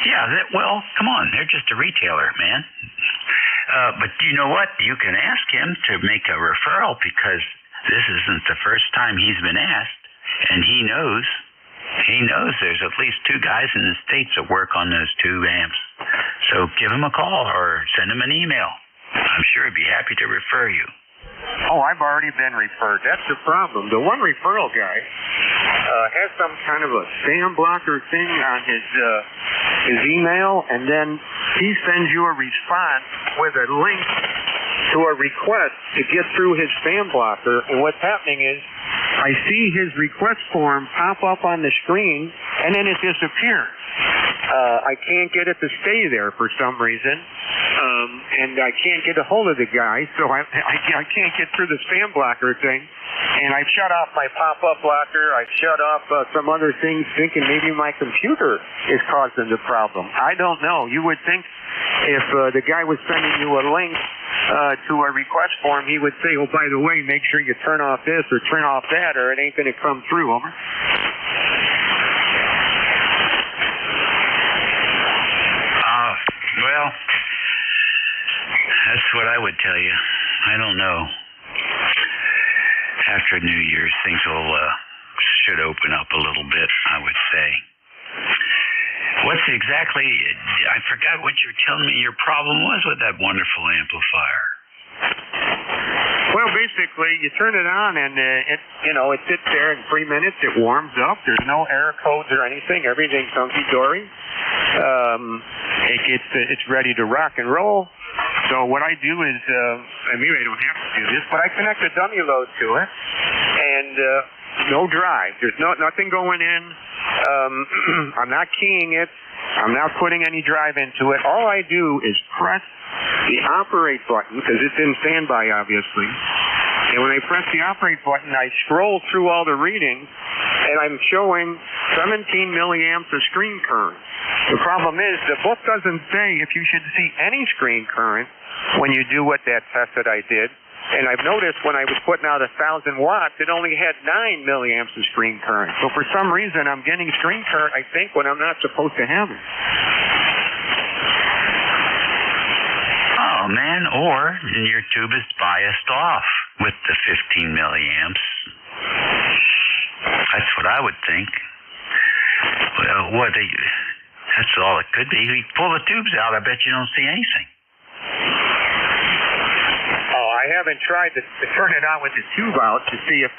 Yeah, well, come on. They're just a retailer, man. But you know what? You can ask him to make a referral because this isn't the first time he's been asked, and he knows there's at least two guys in the States that work on those two amps. So give him a call or send him an email. I'm sure he'd be happy to refer you. Oh, I've already been referred. That's the problem. The one referral guy has some kind of a spam blocker thing on his email, and then he sends you a response with a link to a request to get through his spam blocker. And what's happening is I see his request form pop up on the screen, and then it disappears. I can't get it to stay there for some reason, and I can't get a hold of the guy, so I can't get through the spam blocker thing. And I've shut off my pop-up blocker. I've shut off some other things, thinking maybe my computer is causing the problem. I don't know. You would think if the guy was sending you a link to a request form, he would say, oh, by the way, make sure you turn off this or turn off that, or it ain't going to come through. Over. Well, that's what I would tell you. I don't know. After New Year's, things should open up a little bit, I would say. What's exactly, I forgot what you're telling me your problem was with that wonderful amplifier. Well, basically, you turn it on and it sits there in 3 minutes. It warms up. There's no error codes or anything. Everything's hunky-dory. It's ready to rock and roll. So what I do is, maybe I don't have to do this, but I connect a dummy load to it, and no drive. There's nothing going in. I'm not keying it. I'm not putting any drive into it. All I do is press the operate button, because it's in standby, obviously. And when I press the operate button, I scroll through all the readings, and I'm showing 17 milliamps of screen current. The problem is, the book doesn't say if you should see any screen current when you do what that test that I did. And I've noticed when I was putting out 1,000 watts, it only had 9 milliamps of screen current. So for some reason, I'm getting screen current, I think, when I'm not supposed to have it. Oh, man, or your tube is biased off with the 15 milliamps. That's what I would think. Well, that's all it could be. You pull the tubes out, I bet you don't see anything. I haven't tried to turn it on with the tube out to see if,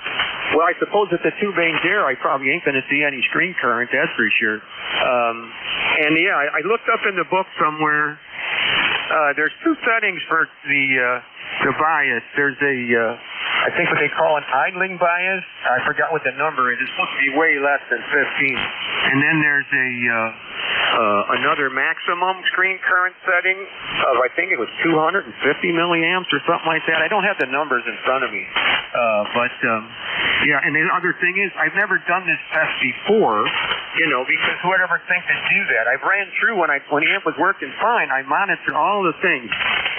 well, I suppose if the tube ain't there, I probably ain't going to see any screen current, that's for sure. And yeah, I looked up in the book somewhere, there's two settings for the bias. There's I think what they call an idling bias. I forgot what the number is. It's supposed to be way less than 15. And then there's another maximum screen current setting of, I think it was 250 milliamps or something like that. I don't have the numbers in front of me. Yeah, and the other thing is, I've never done this test before, because who would ever think to do that? I ran through when the amp was working fine. I monitored all the things.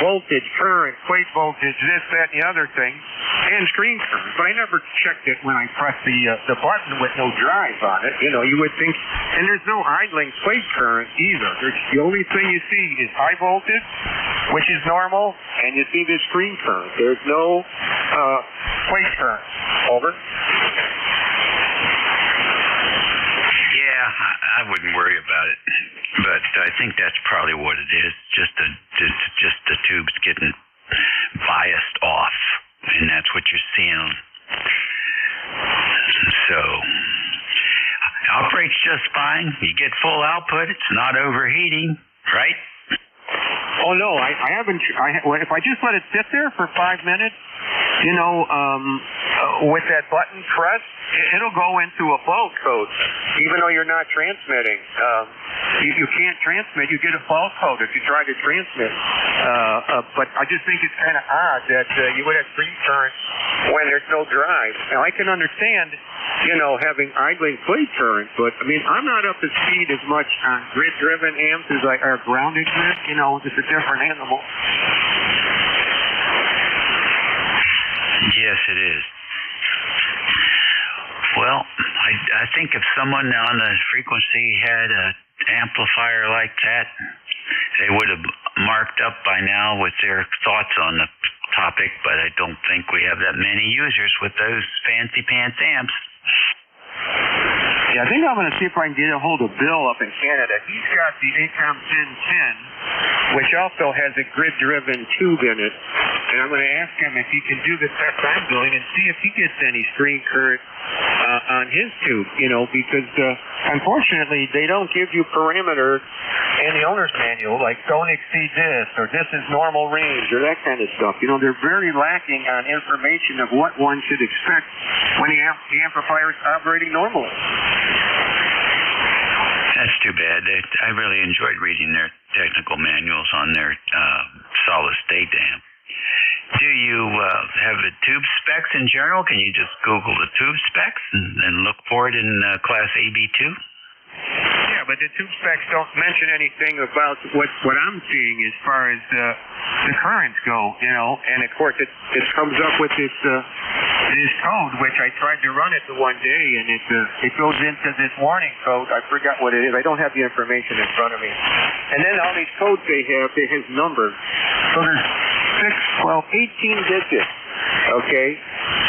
voltage, current, plate voltage, this, that, and the other thing, and screen current. But I never checked it when I pressed the button with no drive on it. You know, you would think, and there's no idling plate current either. The only thing you see is high voltage, which is normal, and you see the screen current. There's no plate current. Over. Yeah, I wouldn't worry about it, but I think that's probably what it is. Just the tubes getting biased off, and that's what you're seeing. So operates just fine. You get full output. It's not overheating, right? Oh no, I haven't. If I just let it sit there for 5 minutes, you know, with that button pressed, it'll go into a fault code, even though you're not transmitting. You can't transmit. You get a fault code if you try to transmit. But I just think it's kind of odd that you would have screen current when there's no drive. Now, I can understand, you know, having idling plate current, but, I mean, I'm not up to speed as much on grid-driven amps as I are grounded grid. You know, it's a different animal. Yes, it is. Well, I think if someone on the frequency had an amplifier like that, they would have marked up by now with their thoughts on the topic, but I don't think we have that many users with those fancy pants amps. Yeah, I think I'm going to see if I can get a hold of Bill up in Canada. He's got the ACOM 1010, which also has a grid-driven tube in it. And I'm going to ask him if he can do the test I'm doing and see if he gets any screen current on his tube, you know, because unfortunately they don't give you parameters in the owner's manual, like don't exceed this, or this is normal range, or that kind of stuff. You know, they're very lacking on information of what one should expect when the amplifier is operating normally. That's too bad. I really enjoyed reading their technical manuals on their solid-state amp. Do you have the tube specs in general? Can you just Google the tube specs and look for it in Class AB2? Yeah, but the tube specs don't mention anything about what I'm seeing as far as the currents go, you know. And of course, it comes up with this code, which I tried to run it the one day, and it goes into this warning code. I forgot what it is. I don't have the information in front of me. And then all these codes they have numbers. So there's 18 digits. Okay,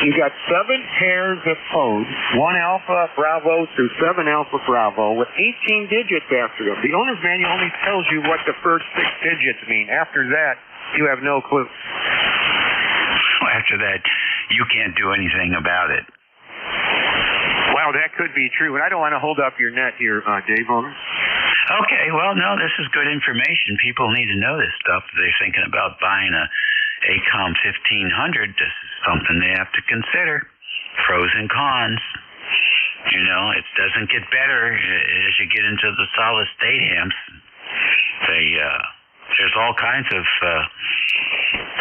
you got 7 pairs of codes, 1 Alpha Bravo through 7 Alpha Bravo, with 18 digits after them. The owner's manual only tells you what the first 6 digits mean. After that, you have no clue. After that, you can't do anything about it. Wow, that could be true. And I don't want to hold up your net here, Dave. Okay, well, no, this is good information. People need to know this stuff. If they're thinking about buying a ACOM 1500, this is something they have to consider. Pros and cons. You know, it doesn't get better as you get into the solid state amps. There's all kinds of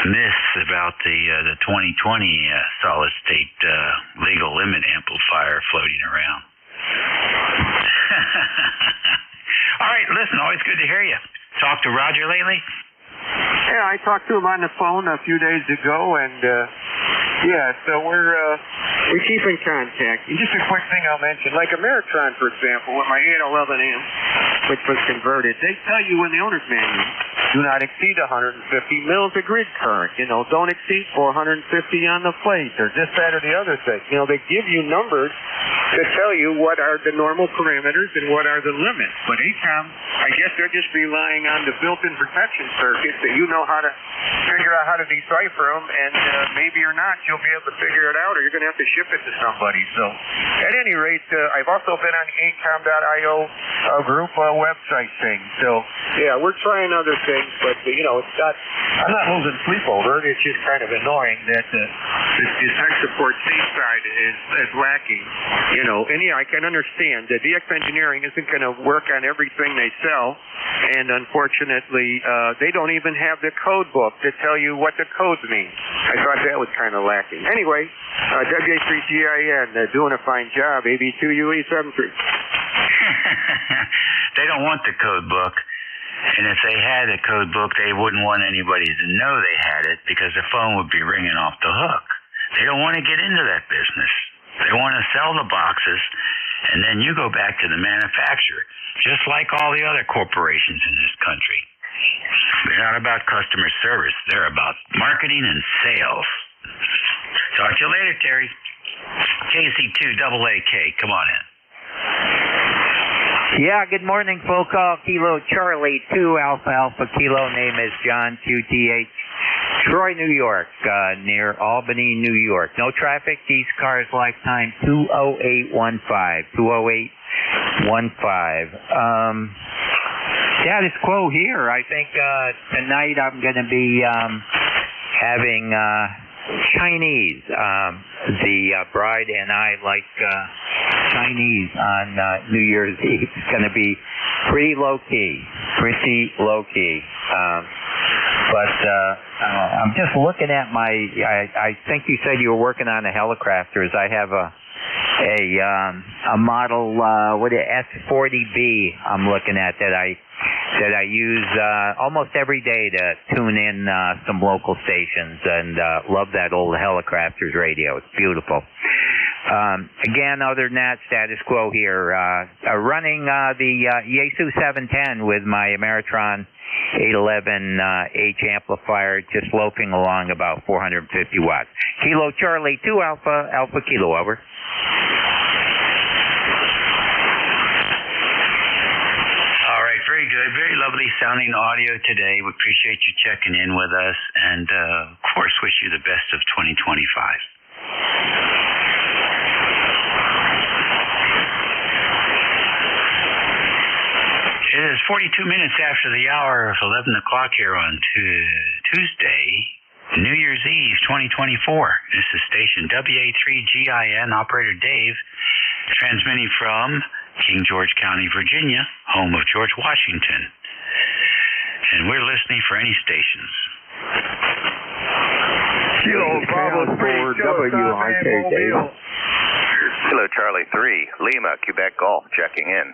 myths about the 2020 solid state legal limit amplifier floating around. All right, listen, always good to hear you. Talk to Roger lately? Yeah, I talked to him on the phone a few days ago, and so we keep in contact. And just a quick thing I'll mention, like Ameritron, for example, with my 811 amp, which was converted, they tell you in the owner's manual, do not exceed 150 mils of grid current. You know, don't exceed 450 on the plate, or this, that, or the other thing. You know, they give you numbers to tell you what are the normal parameters and what are the limits. But ACOM, I guess they're just relying on the built-in protection circuits that you know how to figure out how to decipher them, and maybe or not, you'll be able to figure it out, or you're going to have to ship it to somebody. So, at any rate, I've also been on the ACOM.io group website thing. So, yeah, we're trying other things, but, you know, I'm not losing sleep over it. It's just kind of annoying that the tech support safe side is lacking. You know, and yeah, I can understand that DX Engineering isn't going to work on everything they sell, and unfortunately, they don't even have the code book to tell you what the codes mean. I thought that was kind of lacking. Anyway, WA3GIN, doing a fine job, AB2UE73. They don't want the code book. And if they had a code book, they wouldn't want anybody to know they had it because the phone would be ringing off the hook. They don't want to get into that business. They want to sell the boxes, and then you go back to the manufacturer, just like all the other corporations in this country. They're not about customer service. They're about marketing and sales. Talk to you later, Terry. KC2AA-K, come on in. Yeah, good morning, full call, Kilo Charlie 2 Alpha Alpha Kilo. Name is John QTH. Troy, New York, near Albany, New York. No traffic, ECARS lifetime 20815. 20815. Status quo here. I think tonight I'm going to be having Chinese. The bride and I like Chinese on New Year's Eve. It's going to be pretty low key. But I'm just looking at my. I think you said you were working on the Helicrafters. I have a model S40B. I'm looking at that I use almost every day to tune in some local stations, and love that old Helicrafters radio. It's beautiful. Again, other than that, status quo here. Running the Yaesu 710 with my Ameritron 811H amplifier, just loafing along about 450 watts. Kilo Charlie 2 Alpha Alpha Kilo, over. All right, very good. Very lovely sounding audio today. We appreciate you checking in with us, and of course, wish you the best of 2025. It is 42 minutes after the hour of 11 o'clock here on Tuesday, New Year's Eve 2024. This is station WA3GIN, operator Dave, transmitting from King George County, Virginia, home of George Washington. And we're listening for any stations. Kilo Bravo 3, WIK, Dave. Kilo Charlie 3, Lima, Quebec Golf, checking in.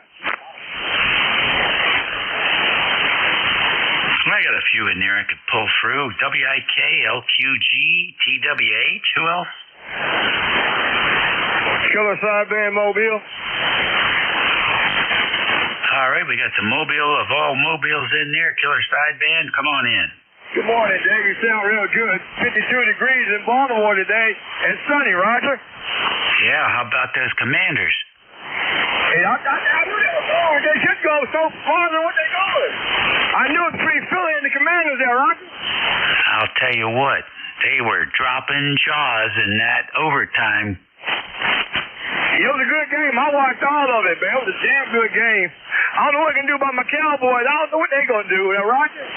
I got a few in there I could pull through. WIK, LQG, TWH. Who else? Killer Sideband Mobile. All right, we got the Mobile of all mobiles in there. Killer Sideband, come on in. Good morning, Dave. You sound real good. 52 degrees in Baltimore today, and sunny, Roger. Yeah, how about those Commanders? Hey, I knew they were going. They should go so far than what they're going. I knew it's pretty Philly and the Commanders there, Roger. I'll tell you what, they were dropping jaws in that overtime. It was a good game. I watched all of it, man. It was a damn good game. I don't know what I can do about my Cowboys. I don't know what they're going to do, Roger.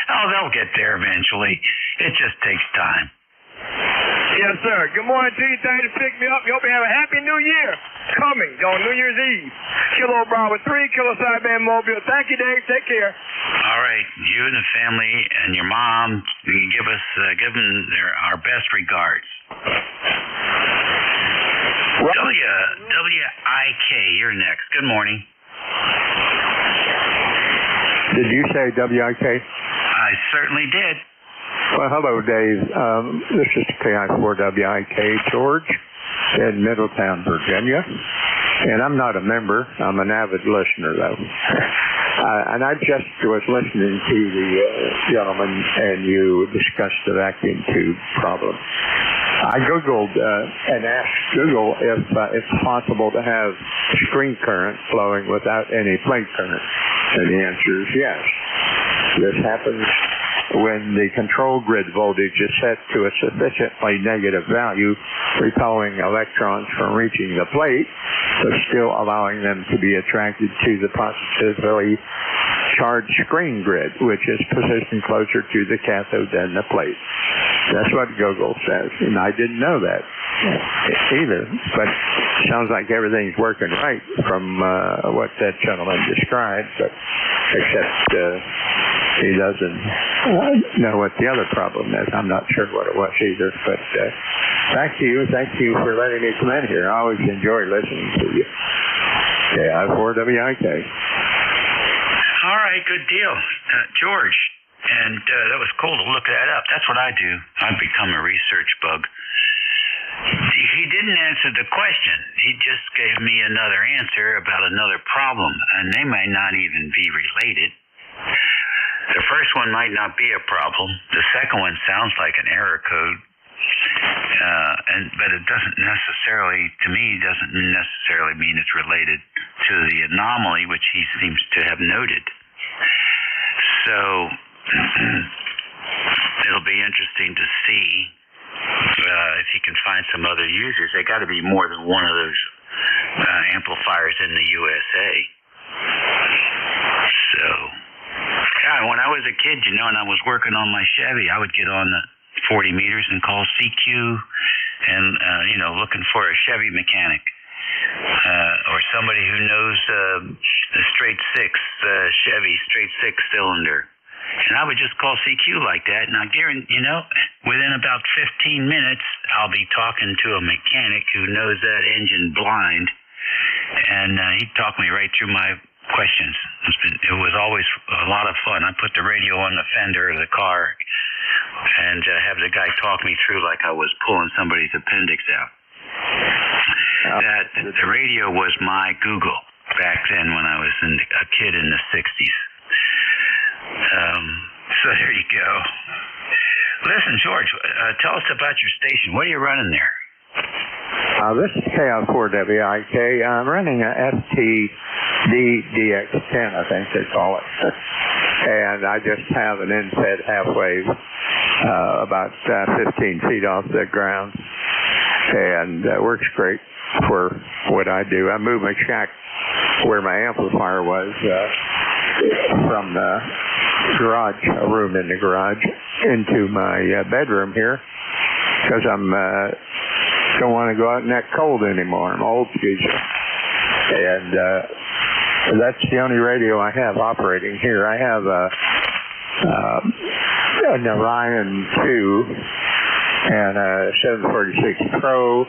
Oh, they'll get there eventually. It just takes time. Yes, sir. Good morning to you. Thank you to pick me up. You hope you have a happy new year coming on New Year's Eve. Kilo Bravo 3, Kilo Sideband Mobile. Thank you, Dave. Take care. All right. You and the family and your mom, give them our best regards. WIK, you're next. Good morning. Did you say WIK? I certainly did. Well, hello, Dave. This is KI4WIK George in Middletown, Virginia. And I'm not a member. I'm an avid listener, though. And I just was listening to the gentleman, and you discussed the vacuum tube problem. I Googled and asked Google if it's possible to have screen current flowing without any plate current. And the answer is yes. This happens when the control grid voltage is set to a sufficiently negative value, repelling electrons from reaching the plate, but still allowing them to be attracted to the positively charged screen grid, which is positioned closer to the cathode than the plate. That's what Google says, and I didn't know that either, but sounds like everything's working right from what that gentleman described, but except he doesn't know what the other problem is. I'm not sure what it was either, but thank you for letting me come in here. I always enjoy listening to you. KI4WIK. right, good deal. George, and that was cool to look that up. That's what I do. I've become a research bug. He didn't answer the question. He just gave me another answer about another problem, and they may not even be related. The first one might not be a problem. The second one sounds like an error code. But it doesn't necessarily mean it's related to the anomaly which he seems to have noted. So it'll be interesting to see if you can find some other users. They got to be more than one of those amplifiers in the USA. So, yeah, when I was a kid, and I was working on my Chevy, I would get on the 40 meters and call CQ and, looking for a Chevy mechanic or somebody who knows the straight six Chevy straight six cylinder. And I would just call CQ like that, and I guarantee, within about 15 minutes, I'll be talking to a mechanic who knows that engine blind, and he'd talk me right through my questions. It was always a lot of fun. I put the radio on the fender of the car and have the guy talk me through like I was pulling somebody's appendix out. The radio was my Google back then when I was a kid in the 60s. So there you go. Listen, George, tell us about your station. What are you running there? This is KL4WIK. I'm running a STD-DX10, I think they call it. And I just have an inset halfwave, about 15 feet off the ground. And it works great for what I do. I moved my shack where my amplifier was from the garage, a room in the garage, into my bedroom here because I'm don't want to go out in that cold anymore. I'm old geezer. And that's the only radio I have operating here. I have an Orion 2 and a 746 Pro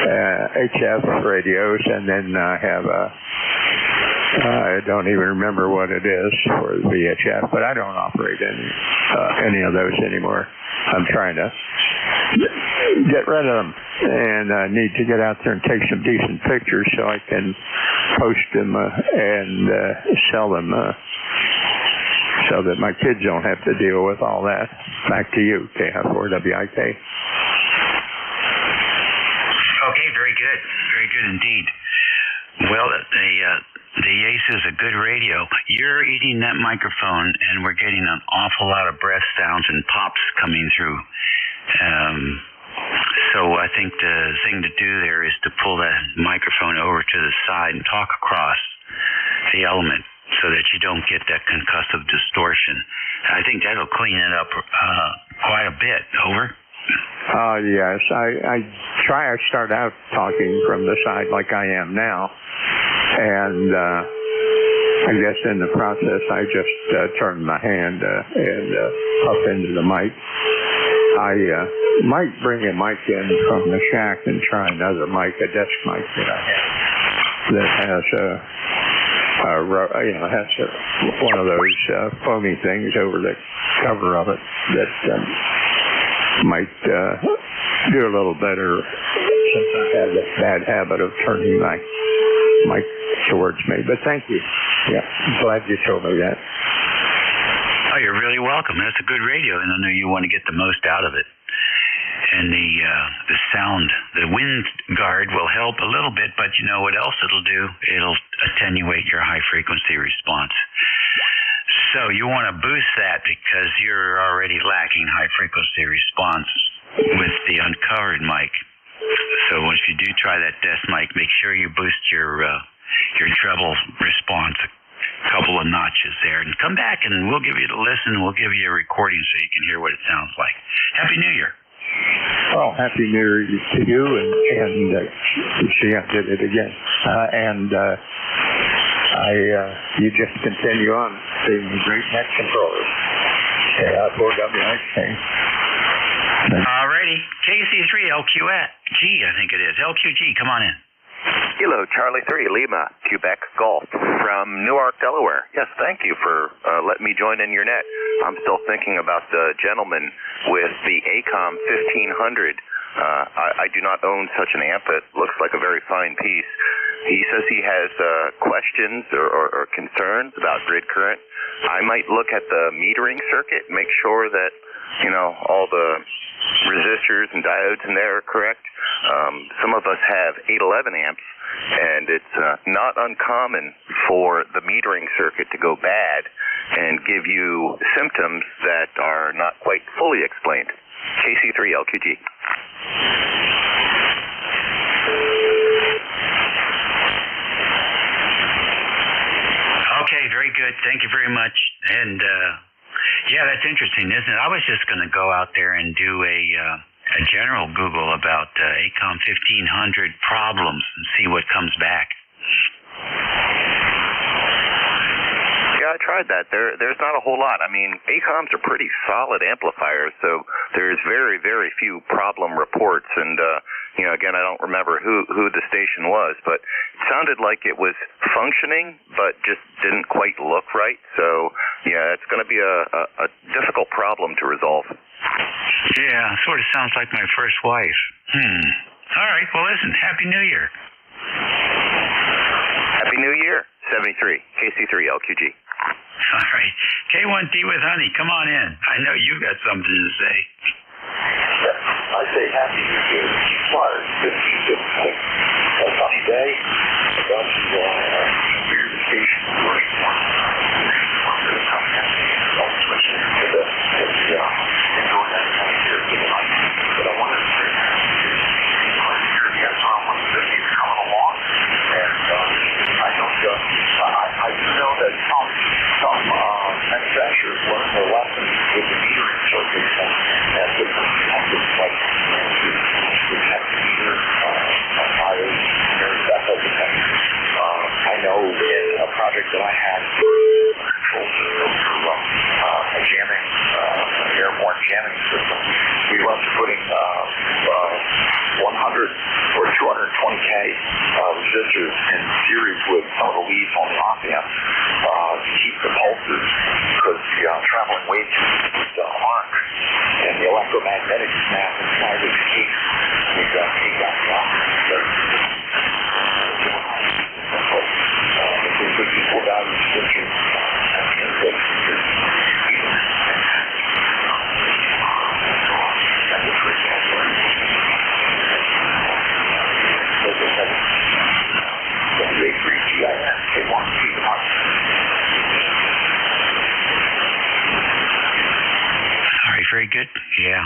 HF radios, and then I have I don't even remember what it is for the VHF, but I don't operate any of those anymore. I'm trying to get rid of them, and I need to get out there and take some decent pictures so I can post them and sell them so that my kids don't have to deal with all that. Back to you, KF4WIK. Okay, very good. Very good indeed. Well, the Ace is a good radio. You're eating that microphone, and we're getting an awful lot of breath sounds and pops coming through. So I think the thing to do there is to pull that microphone over to the side and talk across the element so that you don't get that concussive distortion. I think that'll clean it up quite a bit. Over? Yes. I start out talking from the side like I am now. And I guess in the process, I just turned my hand and up into the mic. I might bring a mic in from the shack and try another mic, a desk mic that I have that has one of those foamy things over the cover of it that might do a little better since I have the bad habit of turning my mic towards me. But thank you. Yeah, glad you told me that. Oh, you're really welcome. That's a good radio, and I know you want to get the most out of it. And the sound, the wind guard will help a little bit, but you know what else it'll do? It'll attenuate your high frequency response. So you want to boost that because you're already lacking high frequency response with the uncovered mic. So if you do try that desk mic, make sure you boost your treble response a couple of notches there, and come back and we'll give you the listen. We'll give you a recording so you can hear what it sounds like. Happy New Year. Well, Happy New Year to you, and see, I did it again. You just continue on being a great neck controller. KL4WIK. Alrighty, KC3LQG, I think it is. LQG, come on in. Kilo Charlie 3 Lima, Quebec Golf from Newark, Delaware. Yes, thank you for letting me join in your net. I'm still thinking about the gentleman with the ACOM 1500. I do not own such an amp. It looks like a very fine piece. He says he has questions or concerns about grid current. I might look at the metering circuit, make sure that, all the resistors and diodes in there are correct. Some of us have 811 amps, and it's not uncommon for the metering circuit to go bad and give you symptoms that are not quite fully explained. KC3LQG. Okay, very good. Thank you very much. And yeah, that's interesting, isn't it? I was just going to go out there and do a general Google about ACOM 1500 problems and see what comes back. Yeah, I tried that. There's not a whole lot. I mean, ACOMs are pretty solid amplifiers, so there's very, very few problem reports. And, again, I don't remember who the station was, but it sounded like it was functioning, but just didn't quite look right. So, yeah, it's going to be a difficult problem to resolve. Yeah, sort of sounds like my first wife. All right, well, listen, Happy New Year. Happy New Year, 73, KC3LQG. All right, K1T with Honey, come on in. I know you got something to say. I say Happy New Year. Smart, 1556. A sunny day. About to hear the station. Don't switch to the enjoy that time here for the night. But I wanted to say yes, I'm one of the 50s coming along. And I do know that some manufacturers learn their lessons with the metering circuits and with the like protect meter fires, that type of thing. I know in a project that I had control system for a jamming, airborne jamming system, we went to putting 100 or 220K resistors in series with some of the leads on the op amp to keep the pulses, because the traveling waves would arc, and the electromagnetic snap inside of the case would take that off. If we put equal value resistors at the input, All right, very good. Yeah.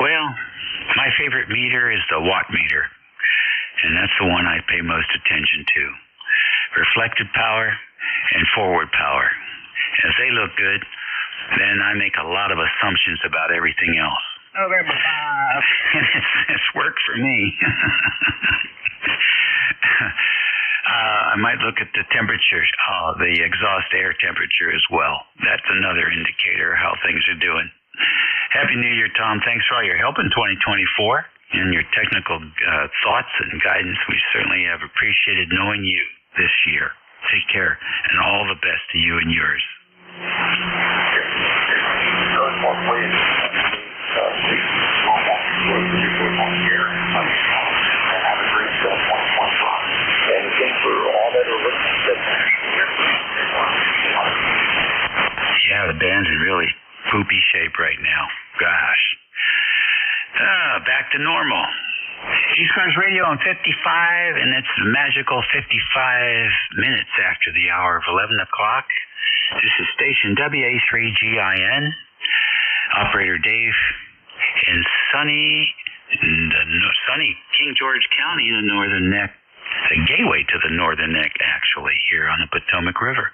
Well, my favorite meter is the watt meter, and that's the one I pay most attention to. Reflected power and forward power. If they look good, then I make a lot of assumptions about everything else. November 5. It's worked for me. I might look at the temperature, the exhaust air temperature as well. That's another indicator of how things are doing. Happy New Year, Tom. Thanks for all your help in 2024 and your technical thoughts and guidance. We certainly have appreciated knowing you this year. Take care, and all the best to you and yours. Yeah, the band's in really poopy shape right now. Gosh. Back to normal. ECARS Radio on 55, and it's the magical 55 minutes after the hour of 11 o'clock. This is station WA3GIN. Operator Dave in sunny King George County, the northern neck, the gateway to the northern neck, actually, here on the Potomac River.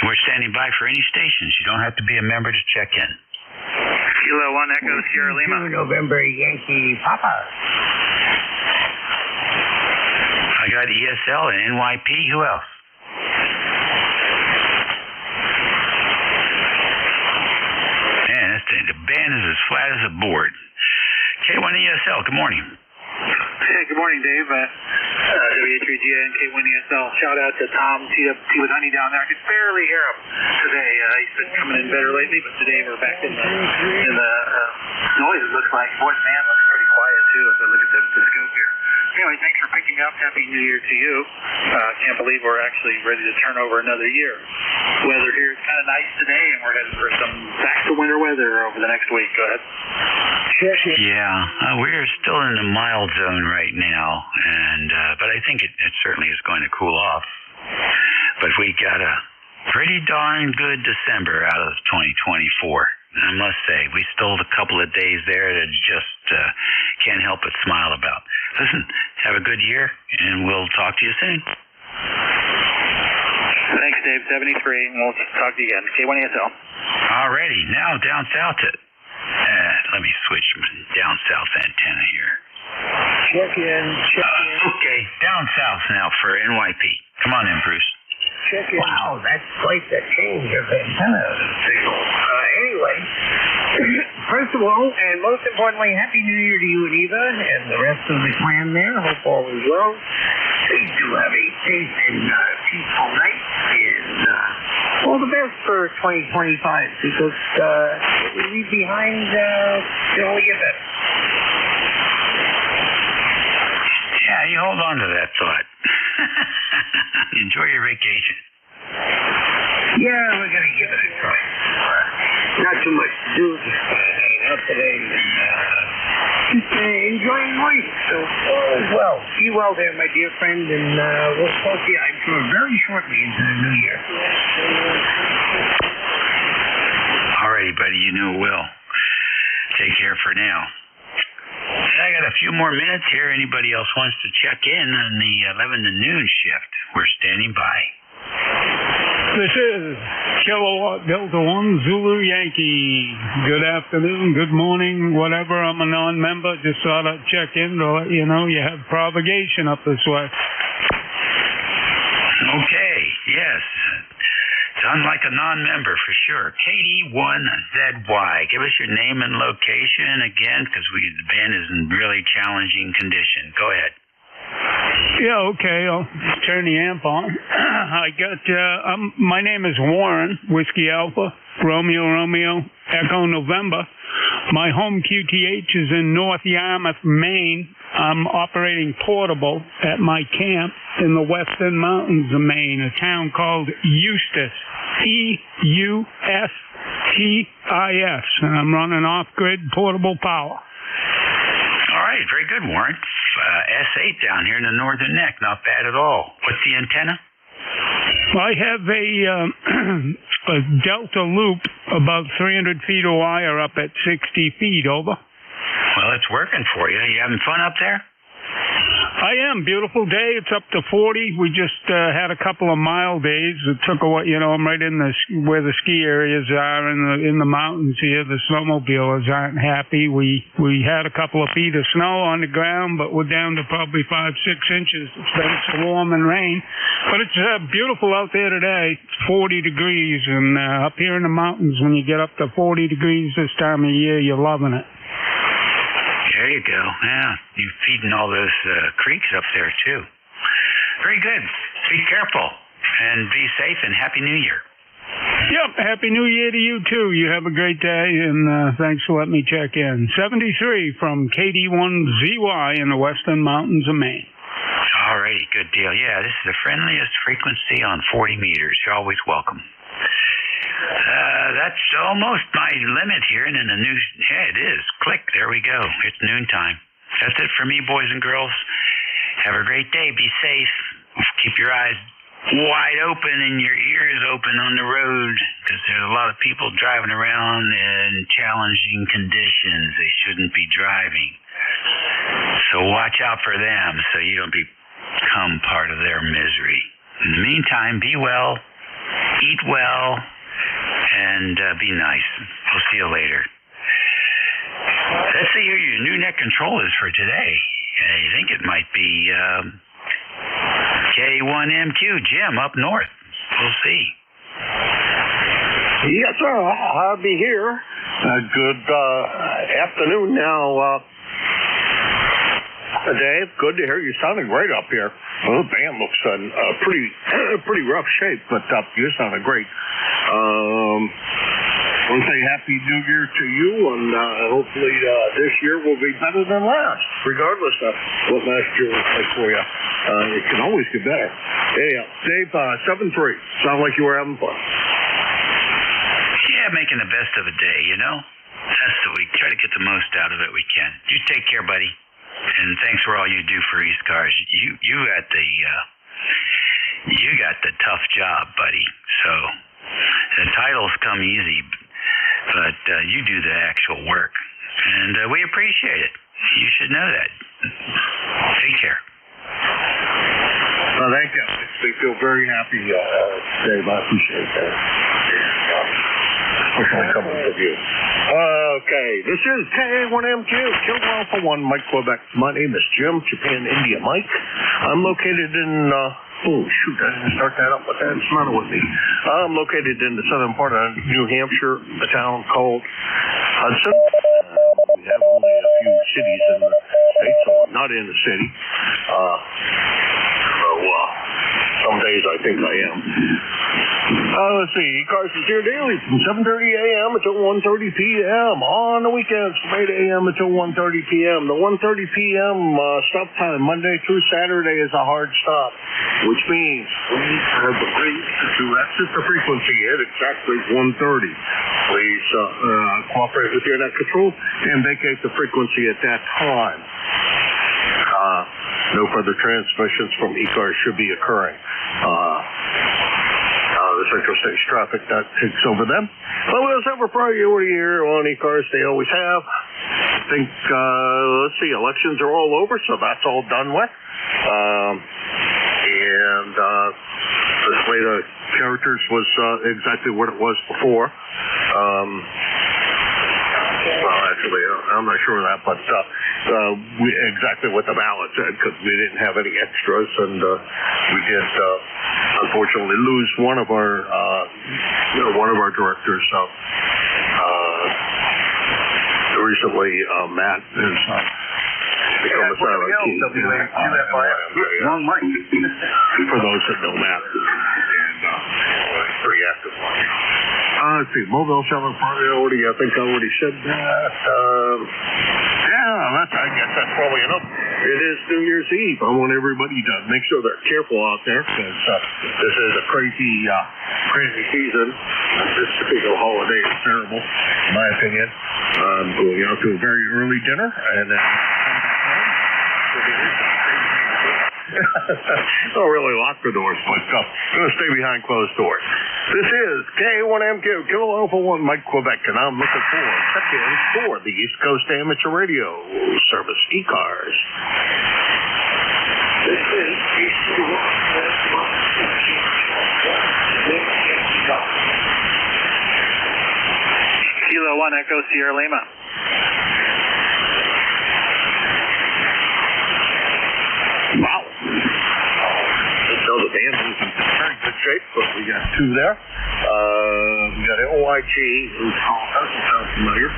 And we're standing by for any stations. You don't have to be a member to check in. Kilo 1 Echo Sierra Lima. November Yankee Papa. I got ESL and NYP. Who else? Man, the band is as flat as a board. K1 ESL, good morning. Hey, good morning, Dave. W3GN K1ESL. Shout out to Tom T with Honey down there. I could barely hear him today. He's been coming in better lately, but today we're back in the noise. It looks like. Boy, man, looks pretty quiet too as I look at the scope here. Anyway, thanks for picking up. Happy New Year to you. Can't believe we're actually ready to turn over another year. Weather here is kind of nice today, and we're heading for some back to winter weather over the next week. Go ahead. Yeah, we're still in the mild zone right now, and but I think it certainly is going to cool off. But we got a pretty darn good December out of 2024. I must say, we stole a couple of days there that just can't help but smile about. Listen, have a good year, and we'll talk to you soon. Thanks, Dave. 73, and we'll talk to you again. K1ESL. Alrighty, now down south at... let me switch my down south antenna here. Check in. Okay, down south now for NYP. Come on in, Bruce. Check in. Wow, that's quite the change of antenna signal. Anyway, first of all, and most importantly, Happy New Year to you and Eva and the rest of the clan there. Hope all is well. Please do have a safe and peaceful night, and all the best for 2025, because what we leave behind can only get better. Yeah, you hold on to that thought. Enjoy your vacation. Yeah, we're going to give it a try. Not too much to do, just hanging out today and just enjoying life. So all is well. Be well there, my dear friend, and we'll talk to you, I'm sure, very shortly into the new year. Alrighty, buddy, you know Will. Take care for now. I got a few more minutes here. Anybody else wants to check in on the 11 to noon shift? We're standing by. This is Kilowatt Delta 1 Zulu Yankee. Good afternoon, good morning, whatever. I'm a non-member. Just thought I'd check in to let you know you have propagation up this way. Okay, yes. Done like a non-member for sure. KD1ZY. Give us your name and location again, because the band is in really challenging condition. Go ahead. Yeah, okay. I'll turn the amp on. I got, my name is Warren, Whiskey Alpha, Romeo, Echo November. My home QTH is in North Yarmouth, Maine. I'm operating portable at my camp in the Western Mountains of Maine, a town called Eustis, EUSTIS, and I'm running off-grid portable power. All right, very good, Warren. S8 down here in the northern neck, not bad at all. What's the antenna? I have a Delta loop about 300 feet of wire up at 60 feet, over. Well, it's working for you. You having fun up there? I am. Beautiful day. It's up to 40. We just had a couple of mild days. It took a while. You know, I'm right in where the ski areas are in the mountains here. The snowmobilers aren't happy. We had a couple of feet of snow on the ground, but we're down to probably 5-6 inches. It's been so warm and rain, but it's beautiful out there today. It's 40 degrees, and up here in the mountains, when you get up to 40 degrees this time of year, you're loving it. There you go. Yeah, you're feeding all those creeks up there, too. Very good. Be careful, and be safe, and Happy New Year. Yep, Happy New Year to you, too. You have a great day, and thanks for letting me check in. 73 from KD1ZY in the Western Mountains of Maine. All righty, good deal. Yeah, this is the friendliest frequency on 40 meters. You're always welcome. That's almost my limit here, and in the news, yeah, it is. Click, there we go. It's noontime. That's it for me, boys and girls. Have a great day. Be safe. Keep your eyes wide open and your ears open on the road, because there's a lot of people driving around in challenging conditions. They shouldn't be driving. So watch out for them so you don't become part of their misery. In the meantime, be well, eat well, and be nice. We'll see you later. Let's see who your new net control is for today. I think it might be K1MQ, Jim, up north. We'll see. Yes, sir. I'll be here. Good afternoon now. Dave, good to hear you sounding great up here. Well, the band looks in pretty rough shape, but you're sounding great. I want to say Happy New Year to you, and hopefully this year will be better than last, regardless of what last year was like for you. It can always get better. Hey, Dave, 7-3. Sound like you were having fun. Yeah, making the best of a day, you know? We try to get the most out of it we can. You take care, buddy. And thanks for all you do for ECARS. You got the tough job, buddy. So the titles come easy, but you do the actual work, and we appreciate it. You should know that. Take care. Well, thank you. We feel very happy, Dave. I appreciate that. Especially coming from you. Okay, this is K1MQ, Kilo Alpha 1, Mike, Quebec. My name is Jim, Japan, India, Mike. I'm located in, oh, shoot, I didn't start that up. What the hell's the matter with me? I'm located in the southern part of New Hampshire, a town called Hudson. We have only a few cities in the state, so I'm not in the city. Some days I think I am. Let's see, ECARS is here daily from 7:30 a.m. until 1:30 p.m. On the weekends from 8 a.m. until 1:30 p.m. The 1:30 p.m. Stop time, Monday through Saturday, is a hard stop, which means we have agreed to exit the frequency at exactly 1:30. Please cooperate with your net control and vacate the frequency at that time. No further transmissions from ECARS should be occurring. The Central States traffic, that takes over them. But we'll have a priority here on ECARS. They always have. I think, let's see, elections are all over, so that's all done with. And the slate of characters was exactly what it was before. Well, actually, I'm not sure of that, but exactly what the ballot said, because we didn't have any extras, and we did unfortunately lose one of our directors. Recently, Matt has become a silent key. Wrong mic. For those that know Matt, and pretty active. Let's see, mobile cellular priority, I think I already said that. I guess that's probably enough. It is New Year's Eve. I want everybody to make sure they're careful out there, because this is a crazy season. This particular holiday is terrible, in my opinion. I'm going out to a very early dinner, and then don't really lock the doors, but I'm going to stay behind closed doors. This is K1MQ, Kilo Alpha 1, Mike, Quebec, and I'm looking for check-ins for the East Coast Amateur Radio Service, ECARS. This is Kilo 1 Echo Sierra Lima. Wow. So the band is in very good shape, but we got two there. We got LYG, who's doesn't sound familiar.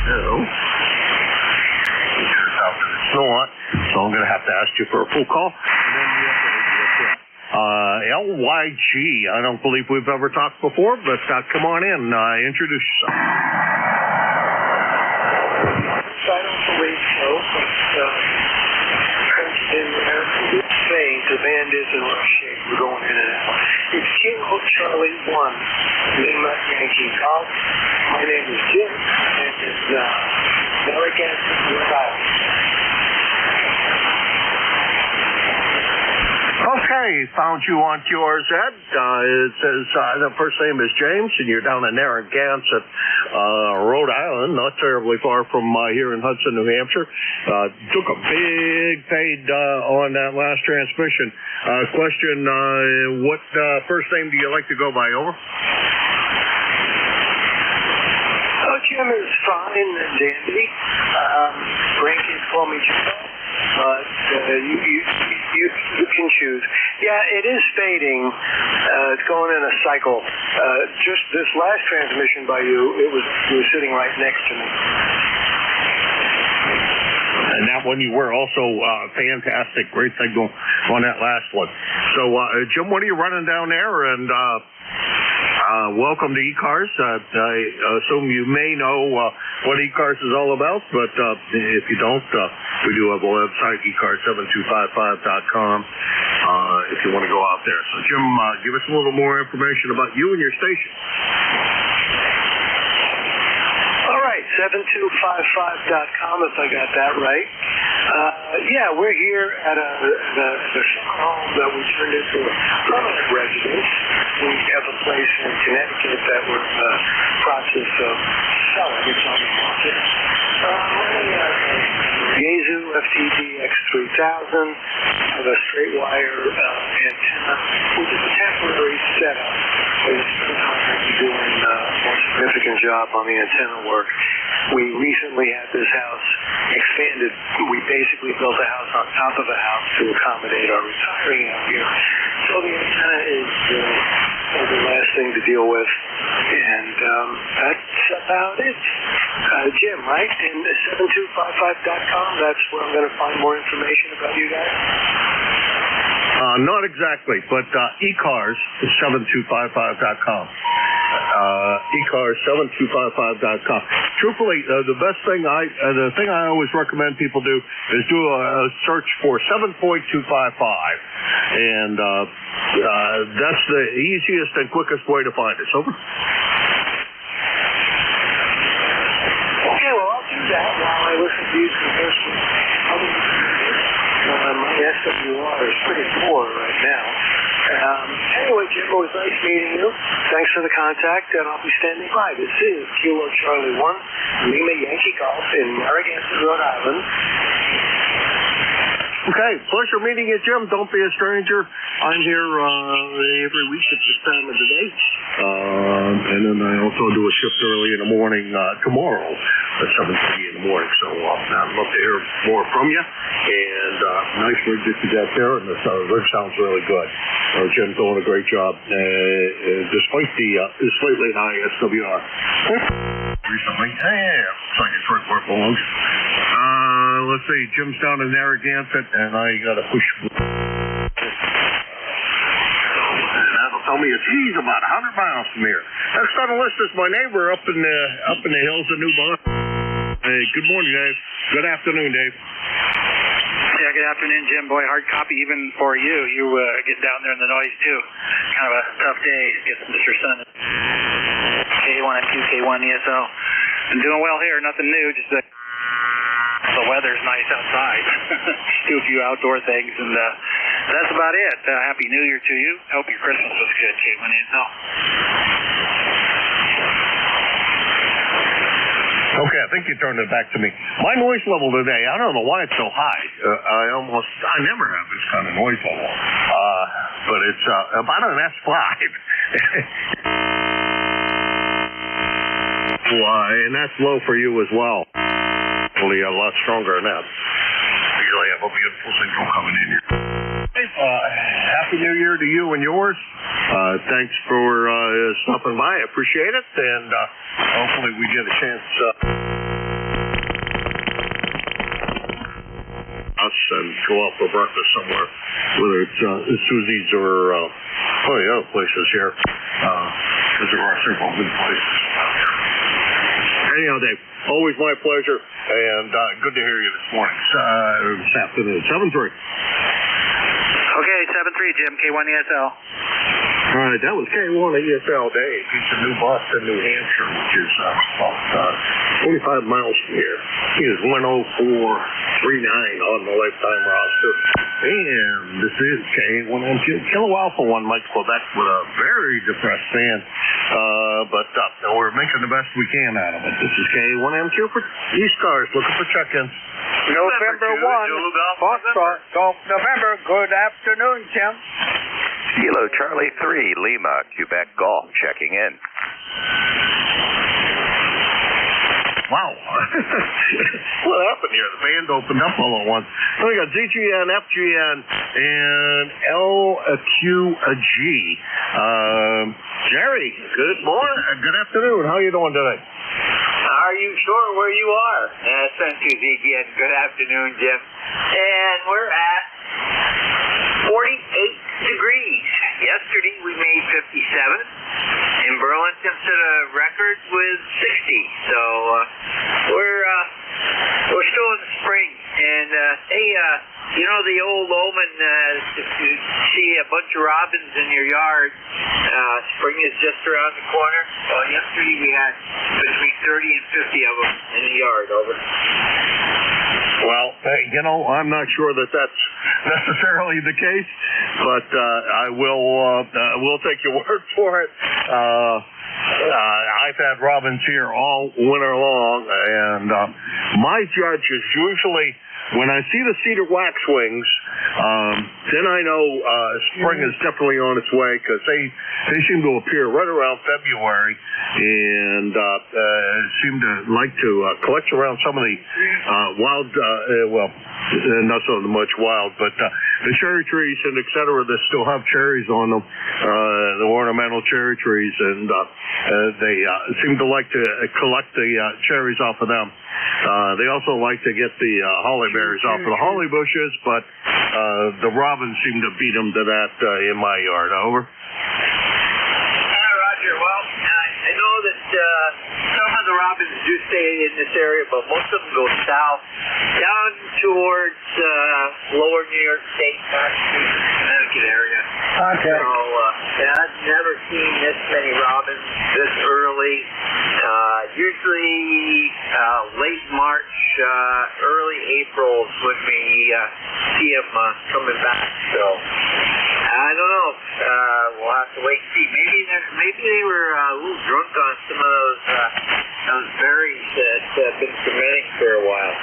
No. It's not. So I'm going to have to ask you for a full call. And then we have LYG, I don't believe we've ever talked before, but come on in, introduce yourself. I don't believe so, but saying the band is in rough shape. We're going in and out. It's Kilo Charlie 1, Lima Yankee Golf. My name is Jim, and it's Narragansett, Rhode Island. Okay, found you on QRZ. It says the first name is James, and you're down in Narragansett, Rhode Island, not terribly far from here in Hudson, New Hampshire. Took a big fade on that last transmission. Question, what first name do you like to go by? Over. Jim is fine and dandy. Grandkids call me Jim. But you can choose. Yeah, it is fading. It's going in a cycle. Just this last transmission by you, you were sitting right next to me. And that one you were also fantastic. Great thing on that last one. So, Jim, what are you running down there? And welcome to ECARS. I assume you may know what ECARS is all about, but if you don't, we do have a website, ECARS7255.com, if you want to go out there. So, Jim, give us a little more information about you and your station. All right, 7255.com, if I got that right. Yeah, we're here at the home that we turned into a permanent residence. We have a place in Connecticut that we're in the process of selling. It's on the market. Running a Yaesu FTD X3000, have a straight wire antenna, which is a temporary setup. We're going to be doing a more significant job on the antenna work. We recently had this house expanded. We basically built a house on top of a house to accommodate our retiring out here. So the antenna is the last thing to deal with. And that's about it. Jim, right? And 7255.com, that's where I'm going to find more information about you guys? Not exactly, but ECARS is 7255.com. ECARS7255.com. Truthfully, the best thing the thing I always recommend people do is do a search for 7.255, and that's the easiest and quickest way to find us. Over. Okay, well, I'll do that while I listen to you converse with other my SWR is pretty poor right now. Anyway, Jim, it was nice meeting you. Thanks for the contact, and I'll be standing by. This is Kilo Charlie 1, Lima Yankee Golf in Narragansett, Rhode Island. Okay, pleasure meeting you, Jim. Don't be a stranger. I'm here every week at this time of the day. And then I also do a shift early in the morning tomorrow at 7:30 in the morning. So I'd love to hear more from you. And nice rig that you got there, and the rig sounds really good. Jim's doing a great job, despite the slightly high SWR. Recently, looks like it's right where it belongs. Let's see, Jim's down in Narragansett, and I got to push. That'll tell me he's about 100 miles from here. Next on the list is my neighbor up in the hills of New Boston. Hey, good morning, Dave. Good afternoon, Dave. Yeah, good afternoon, Jim. Boy, hard copy even for you. You get down there in the noise, too. Kind of a tough day. Guess Mr. Sun. K1M2, K1 ESL. Been doing well here. Nothing new. Just the weather's nice outside. Do a few outdoor things, and that's about it. Happy New Year to you. Hope your Christmas was good, K1 ESL. Okay, I think you turned it back to me. My noise level today, I don't know why it's so high. I never have this kind of noise level. But it's about an S5. And that's low for you as well. Probably a lot stronger than that. Usually have a beautiful signal coming in here. Happy New Year to you and yours. Thanks for stopping by. I appreciate it, and hopefully we get a chance and go out for breakfast somewhere, whether it's Susie's or the other places here, because there are several good places out here. Anyhow, Dave, always my pleasure, and good to hear you this morning, this afternoon. 7-3. Okay, 7-3, Jim, K1 ESL. All right, that was K1 ESL Dave. He's in New Boston, New Hampshire, which is about 45 miles from here. He is 104.39 on the lifetime roster. And this is K1M Kilo Alpha 1 Mike Quebec with a very depressed fan. But we're making the best we can out of it. This is K1M for ECARS looking for check-ins. November 1, Foxtrot, Golf November. Good afternoon, Jim. Kilo Charlie 3, Lima, Quebec Golf, checking in. Wow. What happened here? The band opened up all at once. We got ZGN, FGN, and LQG. Jerry, good morning. Good afternoon. How are you doing today? How are you sure where you are? Sun 2 ZGN. Good afternoon, Jim. And we're at 48 degrees. Yesterday we made 57. In Burlington set a record with 60. So we're still in the spring. And hey, you know the old omen, if you see a bunch of robins in your yard, spring is just around the corner. Well, yesterday we had between 30 and 50 of them in the yard. Over. Well, you know, I'm not sure that that's necessarily the case, but I will take your word for it. I've had robins here all winter long, and my judge is usually when I see the cedar waxwings, then I know spring is definitely on its way, because they seem to appear right around February, and seem to like to collect around some of the wild, not so much wild, but the cherry trees and et cetera that still have cherries on them, the ornamental cherry trees, and they seem to like to collect the cherries off of them. They also like to get the holly berries off of the holly bushes, but the robins seem to beat them to that in my yard. Over. Roger. Well, I know that some of the robins do stay in this area, but most of them go south, down towards lower New York State, Massachusetts, Connecticut area. Okay. So I've never seen this many robins this early. Usually late March, early April is when we see them coming back. So I don't know. We'll have to wait and see. Maybe they were a little drunk on some of those berries that have been fermenting for a while.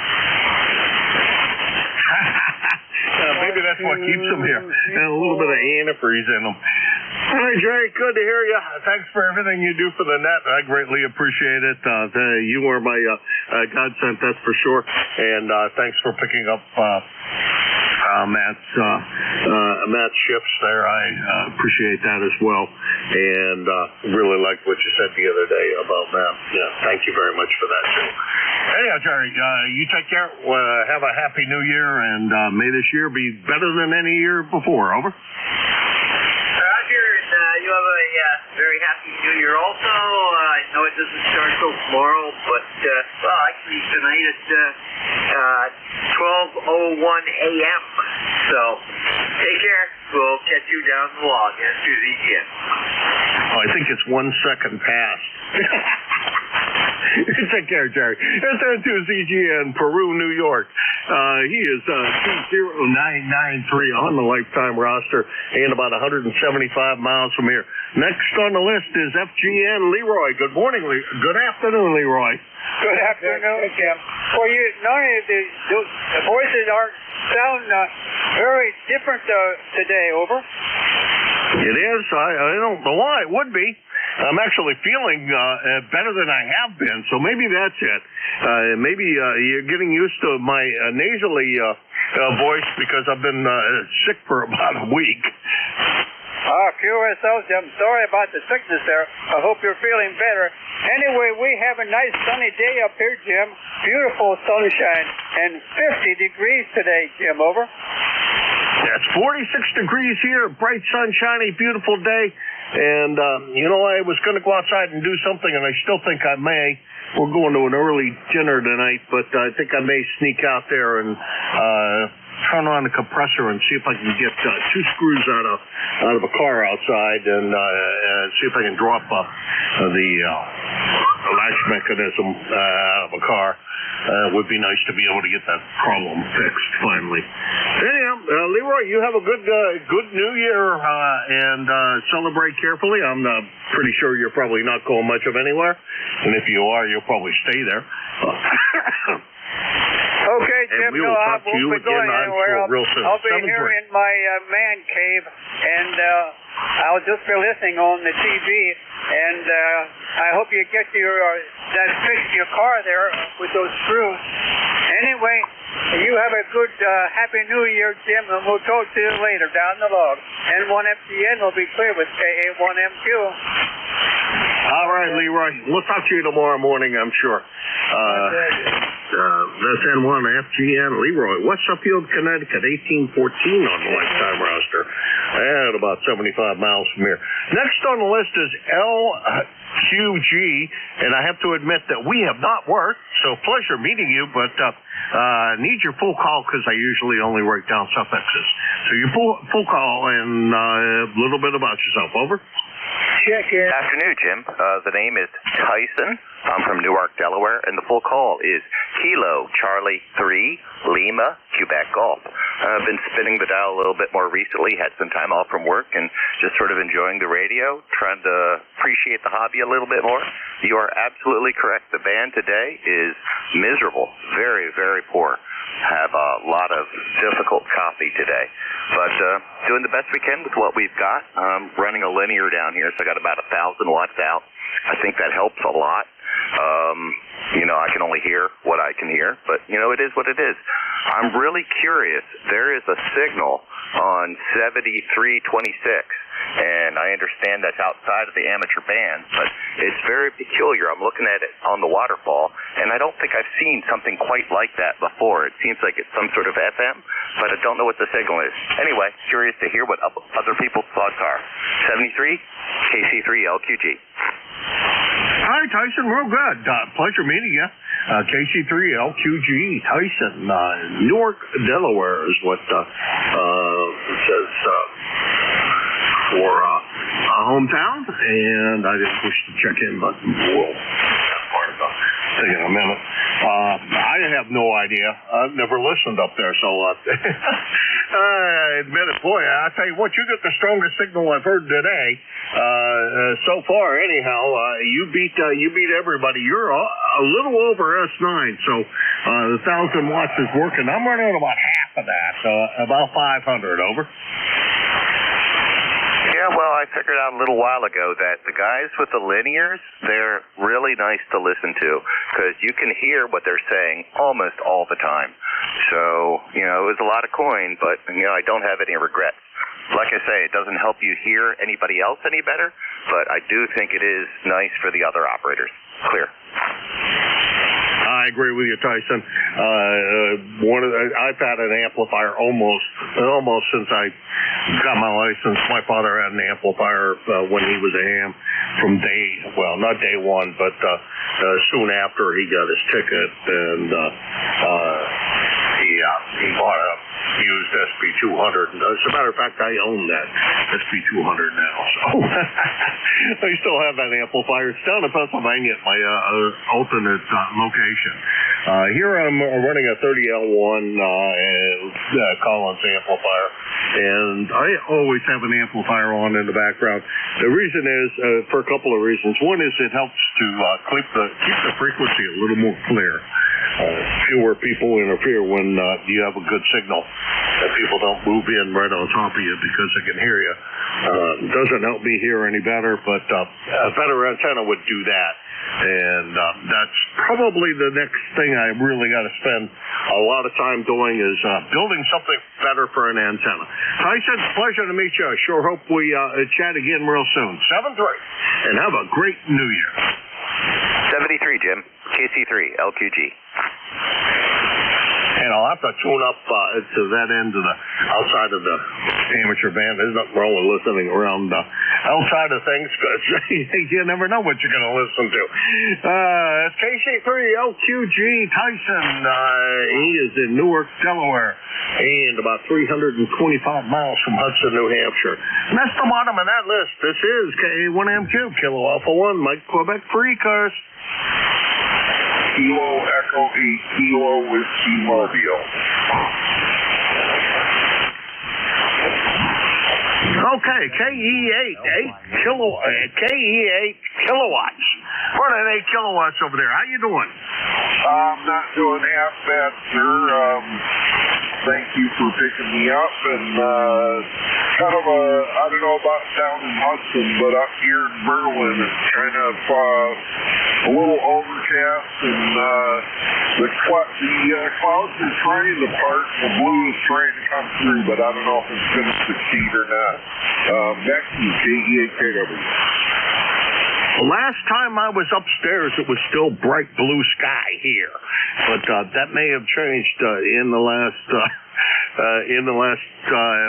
Maybe that's what keeps them here, and a little bit of antifreeze in them. All right, Jerry, good to hear you. Thanks for everything you do for the net. I greatly appreciate it. You are my godsend, that's for sure. And thanks for picking up Matt's shifts there. I appreciate that as well. And really liked what you said the other day about Matt. Yeah, thank you very much for that, too. Anyhow, Jerry, you take care. Have a happy new year, and may this year be better than any year before. Over. Roger, and you have a very happy new year also. I know it doesn't start till tomorrow, but, well, actually tonight at 12:01 a.m. So take care. We'll catch you down the log after the end. Oh, I think it's 1 second past. Take care, Jerry. It's N2ZGN, Peru, New York. He is 20993 on the lifetime roster and about 175 miles from here. Next on the list is FGN Leroy. Good morning, good afternoon, Leroy. Good afternoon, Jim. Well, the voices sound very different today. Over. It is. I don't know why it would be. I'm actually feeling better than I have been, so maybe that's it. Maybe you're getting used to my nasally voice because I've been sick for about a week. QSO, Jim. Sorry about the sickness there. I hope you're feeling better. Anyway, we have a nice sunny day up here, Jim. Beautiful sunshine and 50 degrees today, Jim. Over. It's 46 degrees here, bright, sunshiny, beautiful day. And, I was going to go outside and do something, and I still think I may. We're going to an early dinner tonight, but I think I may sneak out there and turn on the compressor and see if I can get 2 screws out of a car outside and see if I can drop the latch mechanism out of a car. It would be nice to be able to get that problem fixed finally. Anyhow, Leroy, you have a good New Year and celebrate carefully. I'm pretty sure you're probably not going much of anywhere, and if you are, you'll probably stay there. Okay, Jim. And we will talk to you again, I'm sure, real soon. I'll be here in my man cave, and I'll just be listening on the TV. And I hope you get that fixed your car there with those screws. Anyway, You have a good, Happy New Year, Jim, and we'll talk to you later down the log. N1FGN will be clear with KA1MQ. All right, Leroy. We'll talk to you tomorrow morning, I'm sure. That's N1FGN. Leroy, West Suffield, Connecticut, 1814 on the lifetime roster. And about 75 miles from here. Next on the list is LQG, and I have to admit that we have not worked, so pleasure meeting you, but need your full call because I usually only write down suffixes. So your full call and a little bit about yourself. Over. Check in. Afternoon, Jim. The name is Tyson. I'm from Newark, Delaware, and the full call is Kilo Charlie 3 Lima Quebec Golf. I've been spinning the dial a little bit more recently, had some time off from work, and just sort of enjoying the radio, trying to appreciate the hobby a little bit more. You are absolutely correct. The band today is miserable, very, very poor. Have a lot of difficult copy today, but doing the best we can with what we've got. Running a linear down here, so I got about 1,000 watts out. I think that helps a lot. I can only hear what I can hear, but it is what it is. I'm really curious. There is a signal on 7326, and I understand that's outside of the amateur band, but it's very peculiar. I'm looking at it on the waterfall, and I don't think I've seen something quite like that before. It seems like it's some sort of FM, but I don't know what the signal is. Anyway, curious to hear what other people's thoughts are. 73, KC3, LQG. Hi, Tyson. Real good. Pleasure meeting you. KC3 LQG Tyson, Newark, Delaware is what it says for hometown, and I just pushed the check-in button. Whoa. Taking a minute. I have no idea. I've never listened up there, so I admit it. Boy, I tell you what, you get the strongest signal I've heard today. So far, anyhow, you beat everybody. You're a little over S9, so the 1,000 watts is working. I'm running at about half of that, so about 500. Over. Yeah, well, I figured out a little while ago that the guys with the linears, they're really nice to listen to because you can hear what they're saying almost all the time. So, it was a lot of coin, but, I don't have any regrets. Like I say, it doesn't help you hear anybody else any better, but I do think it is nice for the other operators. Clear. I agree with you, Tyson. I've had an amplifier almost since I got my license. My father had an amplifier when he was a ham from not day one, but soon after he got his ticket, and he bought a used SP200. As a matter of fact, I own that SP200 now. So I still have that amplifier. It's down in Pennsylvania at my alternate location. Here I'm running a 30L1 Collins amplifier, and I always have an amplifier on in the background. The reason is for a couple of reasons. One is it helps to keep the frequency a little more clear. Fewer people interfere when you have a good signal, and people don't move in right on top of you because they can hear you. Doesn't help me hear any better, but a better antenna would do that. And that's probably the next thing I really got to spend a lot of time doing is building something better for an antenna. Tyson, pleasure to meet you. I sure hope we chat again real soon. 7-3, and have a great New Year. 73, Jim. KC3, LQG. And I'll have to tune up to that end of the outside of the amateur band. There's nothing wrong with listening around outside of things because you never know what you're going to listen to. It's KC3 LQG Tyson. He is in Newark, Delaware, and about 325 miles from Hudson, New Hampshire. And that's the bottom of that list. This is KA1MQ, Kilo Alpha 1, Mike Quebec for ECARS. Kilo Echo 8 Kilo Whiskey Mobile. Okay, KE8 kilowatts. Running 8 kilowatts over there. How you doing? I'm not doing half bad, sir. Thank you for picking me up, and kind of I don't know about down in Hudson, but up here in Berlin, it's kind of a little overcast. overcast, and the clouds are trying to part, the blue is trying to come through, but I don't know if it's going to succeed or not. Back to you, KEAKW. Last time I was upstairs, it was still bright blue sky here, but that may have changed in the last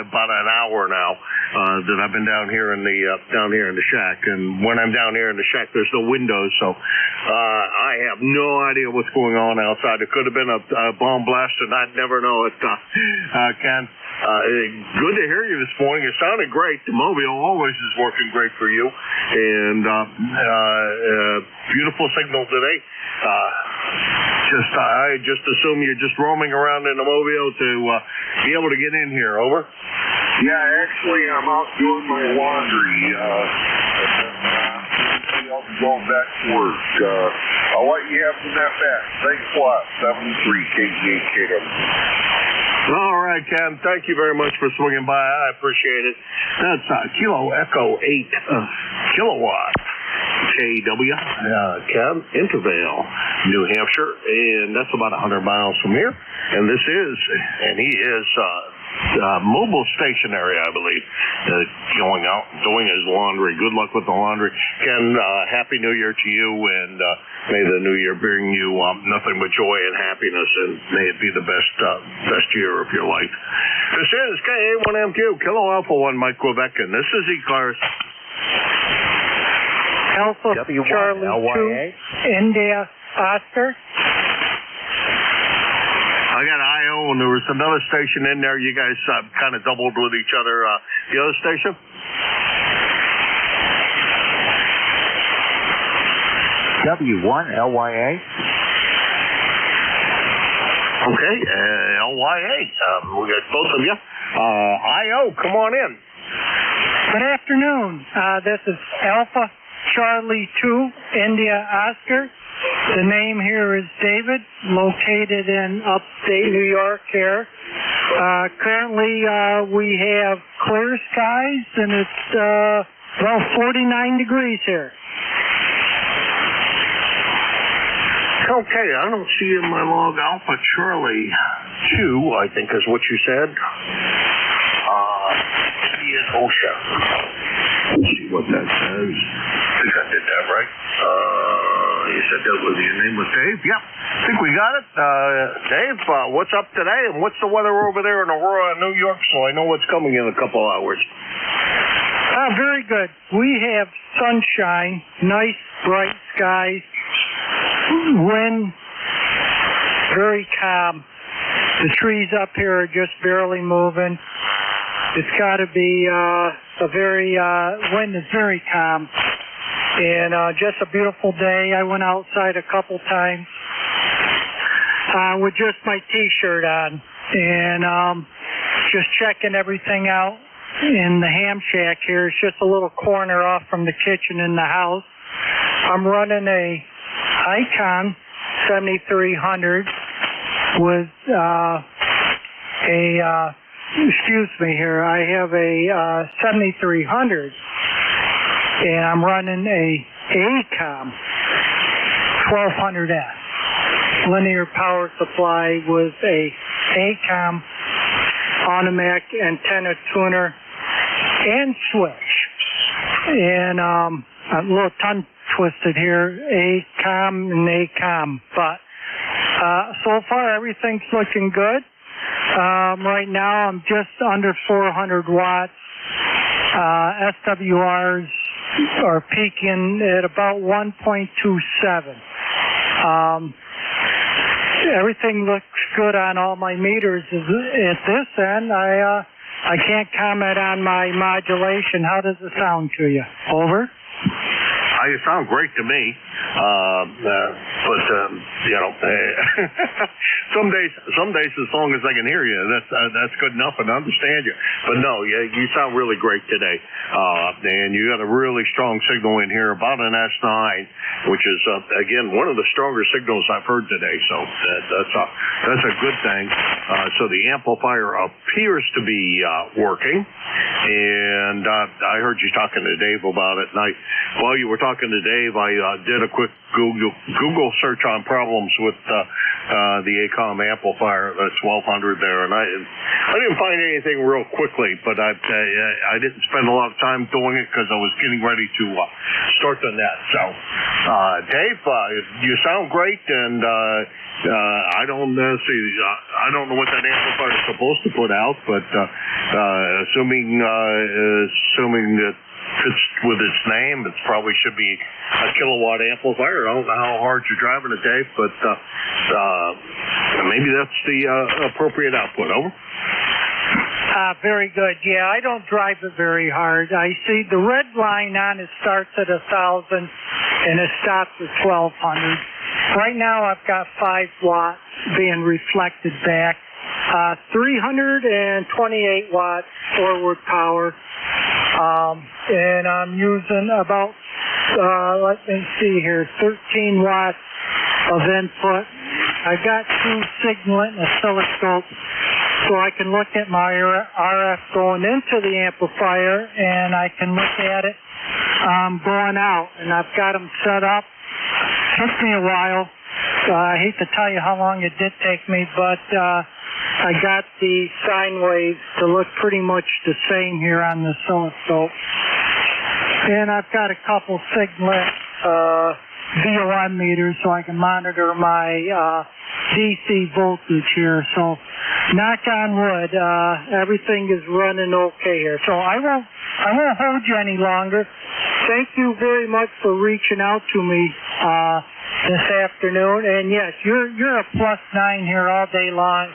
about an hour now that I've been down here in the shack. And when I'm down here in the shack, there's no windows, so I have no idea what's going on outside. It could have been a bomb blast, and I'd never know it. Ken, good to hear you this morning. It sounded great. The Mobile always is working great for you, and beautiful signal today. I just assume you're just roaming around in the Mobile to be able to get in here. Over. Yeah, actually, I'm out doing my laundry. I'll be going back to work. I'll let you have the net back. Thanks a lot. 73 KEAKW. All right, Ken. Thank you very much for swinging by. I appreciate it. That's Kilo Echo 8 kilowatt. KW, Ken, Intervale, New Hampshire, and that's about 100 miles from here. And he is mobile stationary, I believe, going out and doing his laundry. Good luck with the laundry. Ken, Happy New Year to you, and may the New Year bring you nothing but joy and happiness, and may it be the best year of your life. This is KA1MQ, Kilo Alpha 1, Mike Quebec, and this is ECARS. Alpha Charlie 2, India Oscar. I got IO, and there was another station in there. You guys kind of doubled with each other. The other station? W1LYA. Okay, LYA. We got both of you. IO, come on in. Good afternoon. This is Alpha Charlie 2, India Oscar. The name here is David, located in upstate New York here. Currently, we have clear skies, and it's about 49 degrees here. Okay, I don't see in my log Alpha Charlie 2, I think is what you said. OSHA. Let's see what that says. I think I did that right. You said that was your name was Dave? Yep. I think we got it. Dave, what's up today, and what's the weather over there in Aurora, New York, so I know what's coming in a couple hours? Very good. We have sunshine, nice bright skies, wind, very calm. The trees up here are just barely moving. It's got to be wind is very calm, and just a beautiful day. I went outside a couple times with just my T-shirt on, and just checking everything out in the ham shack here. It's just a little corner off from the kitchen in the house. I'm running a Icon 7300 with excuse me here, I have a 7300, and I'm running a ACOM 1200S linear power supply with a ACOM automatic antenna tuner and switch. And a little tongue twisted here, ACOM and ACOM, but so far everything's looking good. Right now I'm just under 400 watts. SWRs are peaking at about 1.27. Everything looks good on all my meters at this end. I can't comment on my modulation. How does it sound to you? Over. You sound great to me, but you know, some days as long as I can hear you, that's good enough and understand you. But no, you sound really great today, and you got a really strong signal in here, about an S9, which is again one of the stronger signals I've heard today. So that's a good thing. So the amplifier appears to be working, and I heard you talking to Dave about it. And while you were talking talking to Dave, I did a quick Google search on problems with the ACOM amplifier, the 1200 there, and I didn't find anything real quickly, but I didn't spend a lot of time doing it because I was getting ready to start the net. So, Dave, you sound great, and I don't know what that amplifier is supposed to put out, but assuming that fits with its name, it probably should be a kilowatt amplifier. I don't know how hard you're driving it, Dave, but maybe that's the appropriate output. Over. Very good. Yeah, I don't drive it very hard. I see the red line on it starts at 1,000 and it stops at 1,200. Right now I've got 5 watts being reflected back. 328 watts forward power. And I'm using about, let me see here, 13 watts of input. I got 2 Signalit and oscilloscope, so I can look at my RF going into the amplifier, and I can look at it going out. And I've got them set up. Took me a while. I hate to tell you how long it did take me, but I got the sine waves to look pretty much the same here on the oscilloscope. And I've got a couple Signalit VOM meters so I can monitor my DC voltage here. So, knock on wood, everything is running okay here. So I won't hold you any longer. Thank you very much for reaching out to me this afternoon. And yes, you're a +9 here all day long.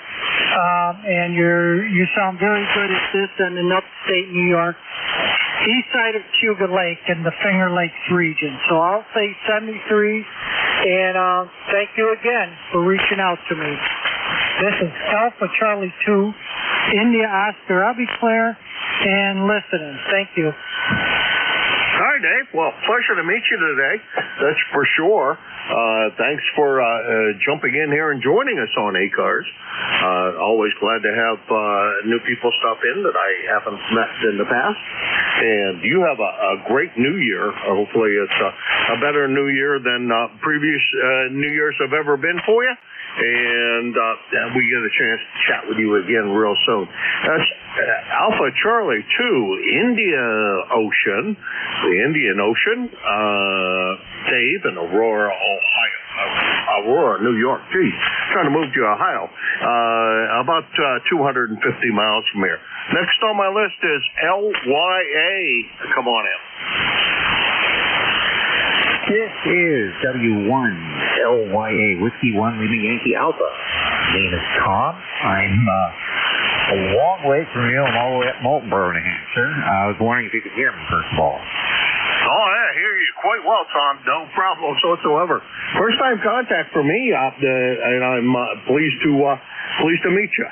And you sound very good at this and in upstate New York, east side of Cuba Lake in the Finger Lakes region. So I'll say 73, and thank you again for reaching out to me. This is Alpha Charlie 2, India Oscar. I'll be clear and listening. Thank you. Hi, Dave. Well, pleasure to meet you today. That's for sure. Thanks for jumping in here and joining us on ECARS. Always glad to have new people stop in that I haven't met in the past. And you have a great New Year. Hopefully it's a better New Year than previous New Years have ever been for you. And we get a chance to chat with you again real soon. That's Alpha Charlie 2, India Ocean, the Indian Ocean, Dave in Aurora, Ohio. Aurora, New York. Geez, trying to move to Ohio. About 250 miles from here. Next on my list is LYA. Come on in. This is W1LYA, Whiskey 1, Lima Yankee Alpha. My name is Tom. I'm a long way from you. I'm all the way up Moultonborough, New Hampshire. I was wondering if you could hear me, first of all. Oh, I hear you quite well, Tom. No problem whatsoever. First time contact for me, and I'm pleased to meet you.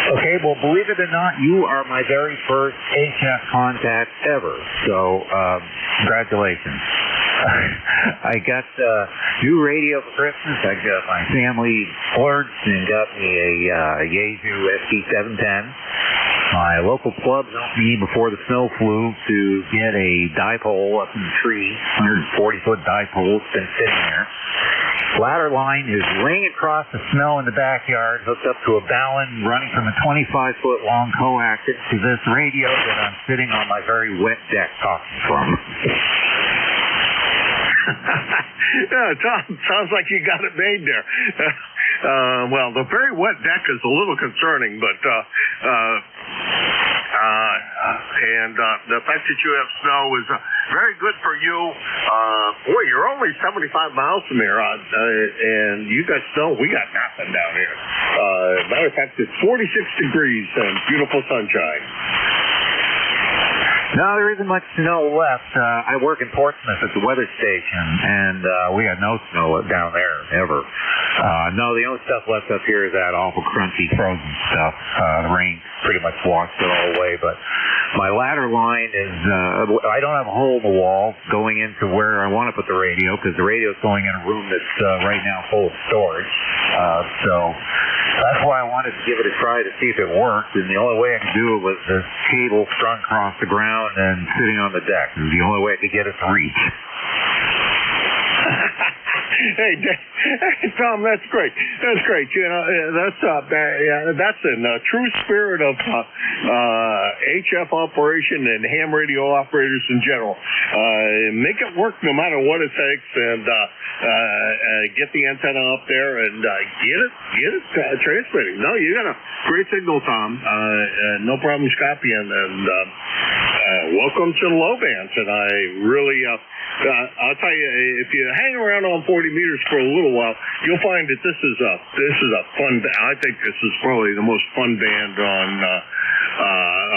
Okay, well, believe it or not, you are my very first HF contact ever. So, congratulations. I got new radio for Christmas. I got my family splurged and got me a Yaesu ST710. My local club helped me before the snow flew to get a dipole up in the tree, 140-foot dipole. It's been sitting there. Ladder line is laying across the snow in the backyard, hooked up to a ballon running from a 25-foot long coax to this radio that I'm sitting on my very wet deck talking from. Yeah, Tom, sounds like you got it made there. Well, the very wet deck is a little concerning, but the fact that you have snow is very good for you. Boy, you're only 75 miles from here, and you got snow. We got nothing down here. Matter of fact, it's 46 degrees and beautiful sunshine. No, there isn't much snow left. I work in Portsmouth at the weather station, and we got no snow down there, ever. No, the only stuff left up here is that awful crunchy frozen stuff. The rain pretty much washed it all away, but my ladder line is, I don't have a hole in the wall going into where I want to put the radio, because the radio is going in a room that's right now full of storage. So That's why I wanted to give it a try to see if it worked, and the only way I could do it was the cable strung across the ground and sitting on the deck. It was the only way I could get it to reach. Hey, Tom, that's great. That's great. You know, that's in true spirit of HF operation and ham radio operators in general. Make it work no matter what it takes, and get the antenna up there and get it transmitting. No, you got a great signal, Tom. No problems copying, and welcome to the low bands. And I really. I'll tell you, if you hang around on 40 meters for a little while, you'll find that this is a fun. I think this is probably the most fun band on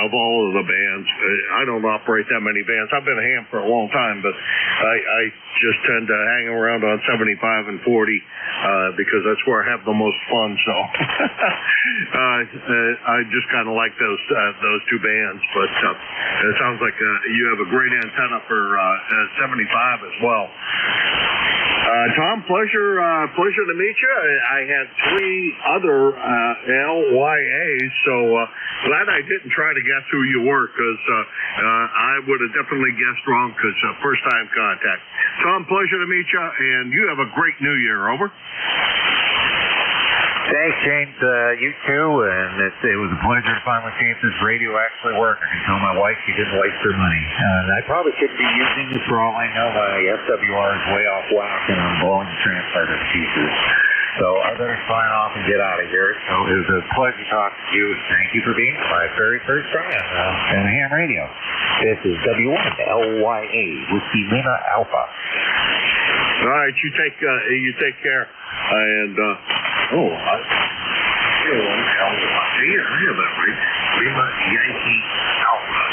of all of the bands. I don't operate that many bands. I've been a ham for a long time, but I just tend to hang around on 75 and 40 because that's where I have the most fun. So I just kind of like those two bands. But it sounds like you have a great antenna for 75 as well. Tom, pleasure to meet you. I had 3 other LYAs, so glad I didn't try to guess who you were, because I would have definitely guessed wrong, because first time contact. Tom, pleasure to meet you, and you have a great New Year. Over. Thanks, James. You too, and it was a pleasure to finally see if this radio actually worked. I can tell my wife she didn't waste her money. I probably shouldn't be using this for all I know. My SWR is way off whack, and I'm blowing the translator to pieces. So I better sign off and get out of here. So it was a pleasure talking to you, and thank you for being my very first friend on ham radio. This is W1LYA, Whiskey Lima Alpha. All right, you take care, and I have that right. Lima Yankee Alpha.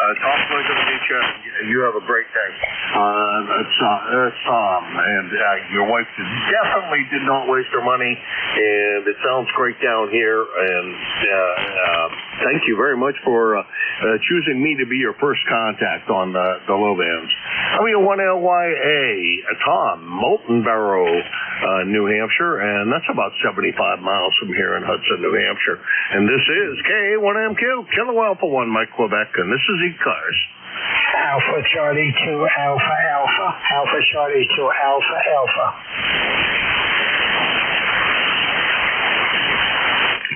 Tom, pleasure to meet you. You have a great day. That's Tom, and your wife definitely did not waste her money, and it sounds great down here. And thank you very much for choosing me to be your first contact on the low bands. W1LYA, Tom, Molten Barrow, New Hampshire, and that's about 75 miles from here in Hudson, New Hampshire. And this is K1MQ, Kilo Alpha 1, Mike, Quebec, and this is ECARS. Alpha Charlie 2 Alpha Alpha, Alpha Charlie 2 Alpha Alpha.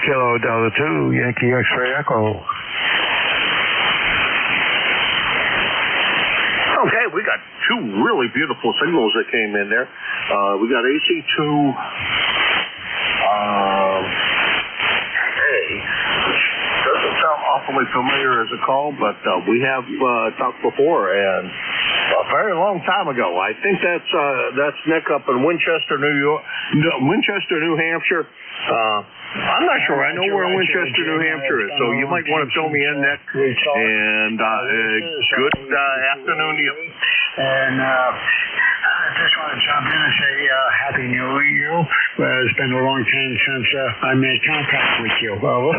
Kilo Delta 2, Yankee X-ray Echo. Okay, we got 2 really beautiful signals that came in there. We got AC2. Doesn't sound awfully familiar as a call, but we have talked before, and a very long time ago. I think that's Nick up in Winchester, New Hampshire. I'm not sure. I know where Winchester, New Hampshire is, so you might want to fill me in, Nick. And good afternoon to you. And I just want to jump in and say Happy New Year. It's been a long time since I made contact with you. Over.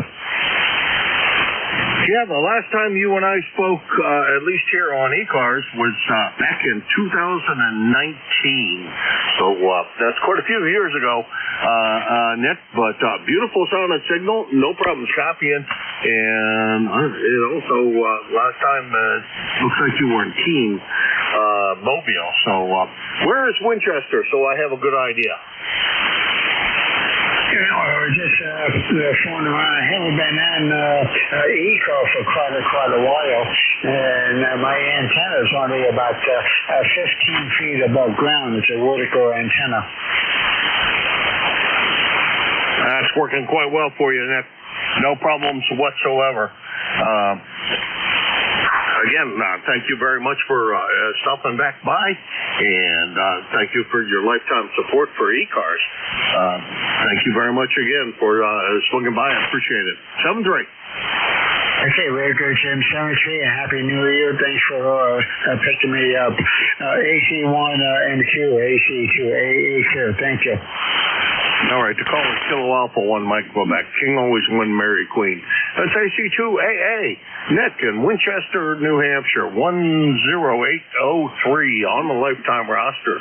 Yeah, the last time you and I spoke, at least here on ECARS, was back in 2019. So that's quite a few years ago, Nick. But beautiful sounding signal, no problems copying. And it also, last time, looks like you were in Keene, Mobile. So where is Winchester, so I have a good idea? You know, I was just fooling around. I haven't been on ECAR for quite a while, and my antenna is only about 15 feet above ground. It's a vertical antenna. That's working quite well for you, Nick. No problems whatsoever. Again, thank you very much for stopping back by, and thank you for your lifetime support for ECARS. Thank you very much again for swinging by. I appreciate it. 7-3. Okay, very good, Jim. 7-3, and Happy New Year. Thanks for picking me up. AC1MQ, AC2AEQ. Thank you. All right, the call is Kilo Alpha 1, Mike, Quebec. King always win, Mary Queen. That's AC2AA. Nick in Winchester, New Hampshire, 10803 on the lifetime roster,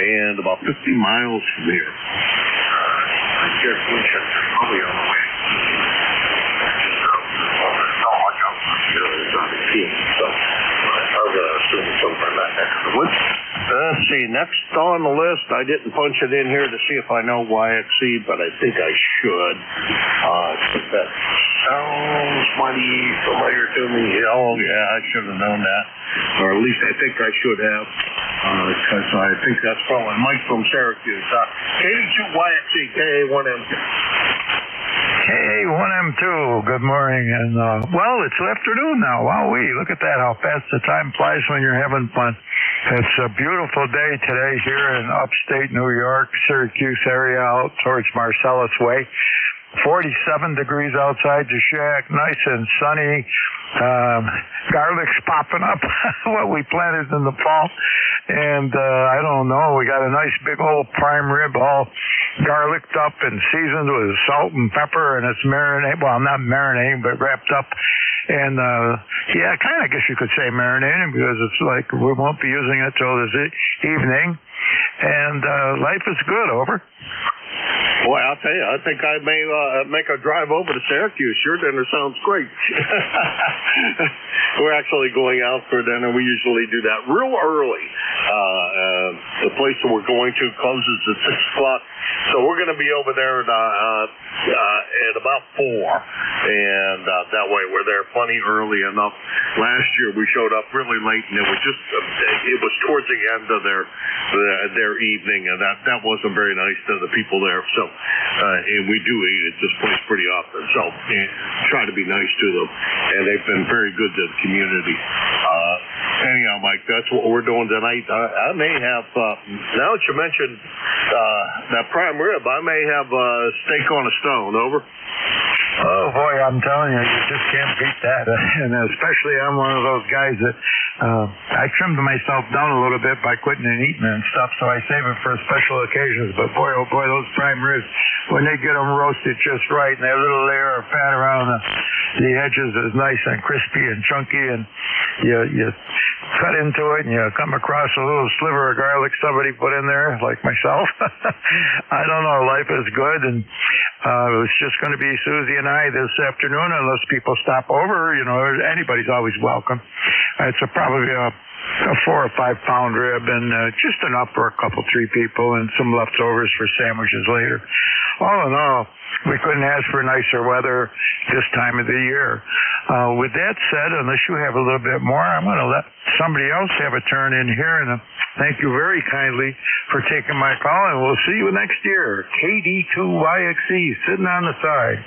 and about 50 miles from here. Syracuse and probably on the way. It's on the team, so I was assuming somewhere in that neck of the woods. Let's see, next on the list, I didn't punch it in here to see if I know YXC, but I think I should. That sounds mighty familiar to me. Oh, yeah, I should have known that. Or at least I think I should have, because I think that's probably Mike from Syracuse. K2YXC, KA1M2. K1M2, good morning. And, well, it's afternoon now. Wowee, look at that, how fast the time flies when you're having fun. It's a beautiful day today here in upstate New York, Syracuse area out towards Marcellus Way. 47 degrees outside the shack, nice and sunny. Garlic's popping up, what we planted in the fall. And I don't know, we got a nice big old prime rib all garliced up and seasoned with salt and pepper, and it's marinated, well, not marinating, but wrapped up. And yeah, kind of, I guess you could say marinating, because it's like we won't be using it till this evening. And life is good, over. Boy, I'll tell you, I think I may make a drive over to Syracuse. Your dinner sounds great. We're actually going out for dinner. We usually do that real early. The place that we're going to closes at 6 o'clock. So we're going to be over there at about 4. And that way we're there plenty early enough. Last year we showed up really late, and it was just it was towards the end of their evening, and that wasn't very nice to the people there. So and we do eat at this place pretty often, so try to be nice to them, and they've been very good to the community. Anyhow, Mike, that's what we're doing tonight. I may have now that you mentioned that prime rib, I may have steak on a stone. Over. Oh boy, I'm telling you, you just can't beat that. And especially I'm one of those guys that I trimmed myself down a little bit by quitting and eating and stuff, so I save it for special occasions. But boy, oh boy, those prime ribs, when they get them roasted just right, and that little layer of fat around the edges is nice and crispy and chunky, and you cut into it and you come across a little sliver of garlic somebody put in there, like myself. I don't know, life is good, and it was just going to be Susie and I this afternoon, unless people stop over. You know, anybody's always welcome. It's probably a 4 or 5 pound rib, and just enough for a couple, 3 people, and some leftovers for sandwiches later. All in all, we couldn't ask for nicer weather this time of the year. With that said, unless you have a little bit more, I'm going to let somebody else have a turn in here, and thank you very kindly for taking my call, and we'll see you next year. KD2YXC, sitting on the side.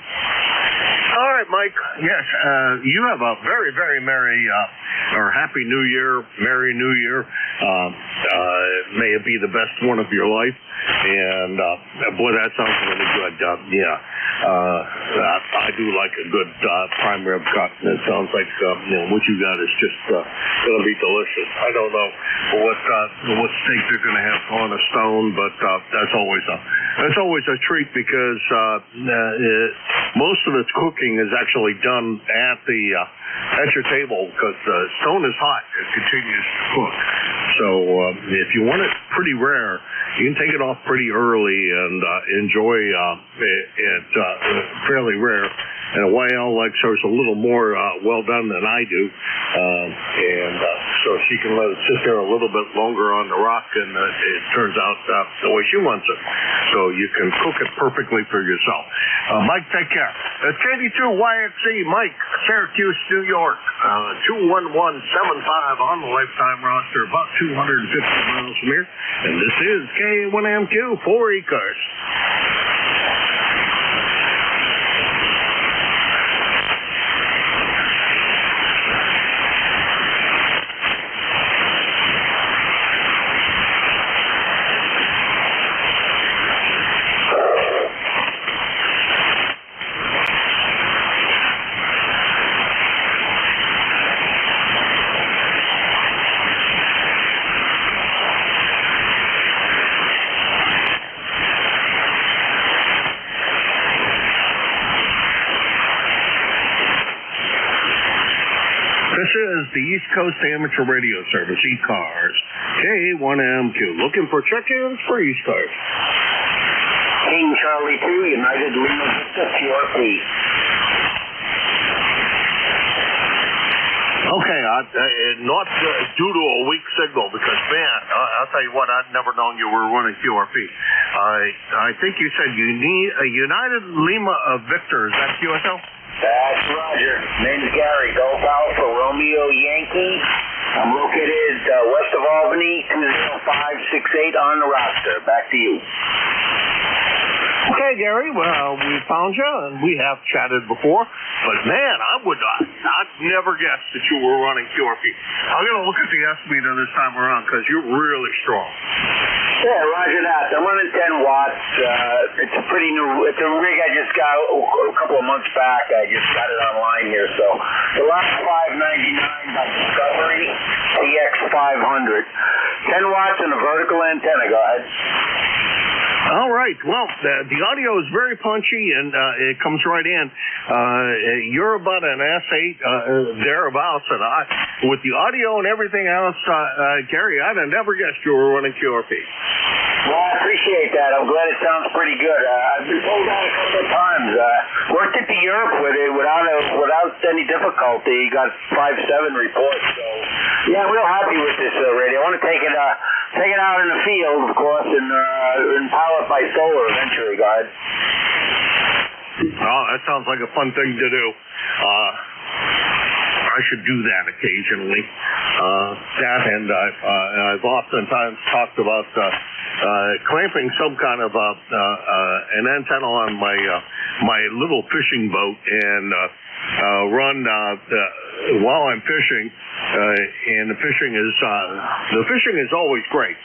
All right, Mike. Yes, you have a very, very merry or happy New Year, Merry New Year. May it be the best one of your life. And boy, that sounds really good. I do like a good prime rib cut. It sounds like what you got is just going to be delicious. I don't know what steak they're going to have on a stone, but that's always a treat, because most of its cooking is actually done at your table, because the stone is hot. It continues to cook. So if you want it pretty rare, you can take it off pretty early and enjoy it fairly rare. And a YL likes hers a little more well done than I do, and so she can let it sit there a little bit longer on the rock, and it turns out the way she wants it. So you can cook it perfectly for yourself. Mike, take care. It's KD2YXC, Mike, Syracuse, New York, 21175 on the lifetime roster, about 250 miles from here. And this is K1MQ for ECARS. This is the East Coast Amateur Radio Service, ECARS, K1MQ. Looking for check-ins for ECARS. King Charlie 2, United Lima Victor, QRP. Okay, not due to a weak signal, because, man, I'll tell you what, I'd never known you were running QRP. I think you said you need a United Lima Victor. Is that QSL? That's Roger. Name's Gary. Golf Alpha Romeo Yankee. I'm located west of Albany, 20568 on the roster. Back to you. Okay, Gary, well, we found you, and we have chatted before, but man, I'd never guessed that you were running QRP. I'm going to look at the S-meter this time around, because you're really strong. Yeah, roger that. I'm running 10 watts. It's a pretty new, it's a rig I just got a couple of months back. I just got it online here, so the last $599 by Discovery TX500. 10 watts and a vertical antenna, go ahead. All right. Well, the audio is very punchy, and it comes right in. You're about an S8 thereabouts, and with the audio and everything else, Gary, I'd have never guessed you were running QRP. Well, I appreciate that. I'm glad it sounds pretty good. I've been told that a couple of times. Worked into Europe with it without any difficulty. Got 5.7 reports. So yeah, I'm real happy with this radio. I want to take it out in the field, of course, and power it by solar eventually, guys. Oh, that sounds like a fun thing to do. I should do that occasionally. That, and I've oftentimes talked about clamping some kind of an antenna on my little fishing boat and run while I'm fishing. And the fishing is always great.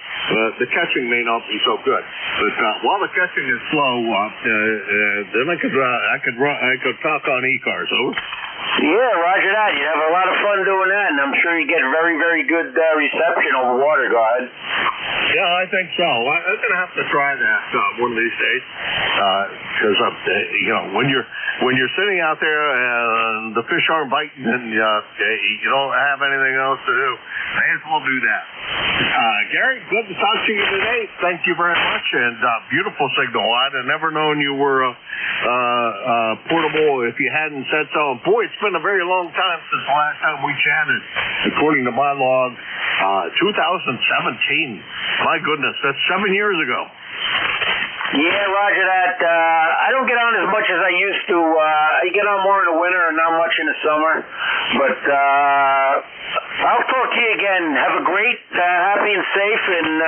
The catching may not be so good, but while the catching is slow, then I could talk on ECARS. Over. Yeah, roger that. You have a lot of fun doing that, and I'm sure you get very, very good reception over water, guard. Yeah, I think so. I'm gonna have to try that one of these days, because when you're sitting out there and the fish aren't biting and you don't have anything else to do, may as well do that. Gary, good to talk to you today. Thank you very much, and beautiful signal. I'd have never known you were portable if you hadn't said so. And boy, it's been a very long time since the last time we chatted. According to my log, 2017. My goodness, that's 7 years ago. Yeah, roger that. I don't get on as much as I used to. I get on more in the winter and not much in the summer. But I'll talk to you again. Have a great, happy and safe and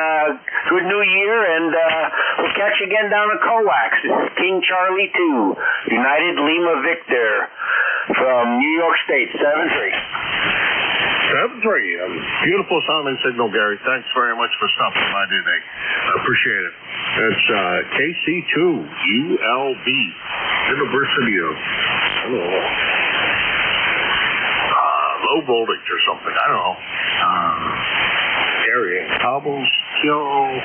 good new year. And we'll catch you again down at Coax. This is King Charlie 2, United Lima Victor from New York State, 7-3. 7-3. Beautiful sounding signal, Gary. Thanks very much for stopping by today. I appreciate it. It's KC2 ULB, University of, I don't know, low voltage or something. I don't know. Area. Cobleskill,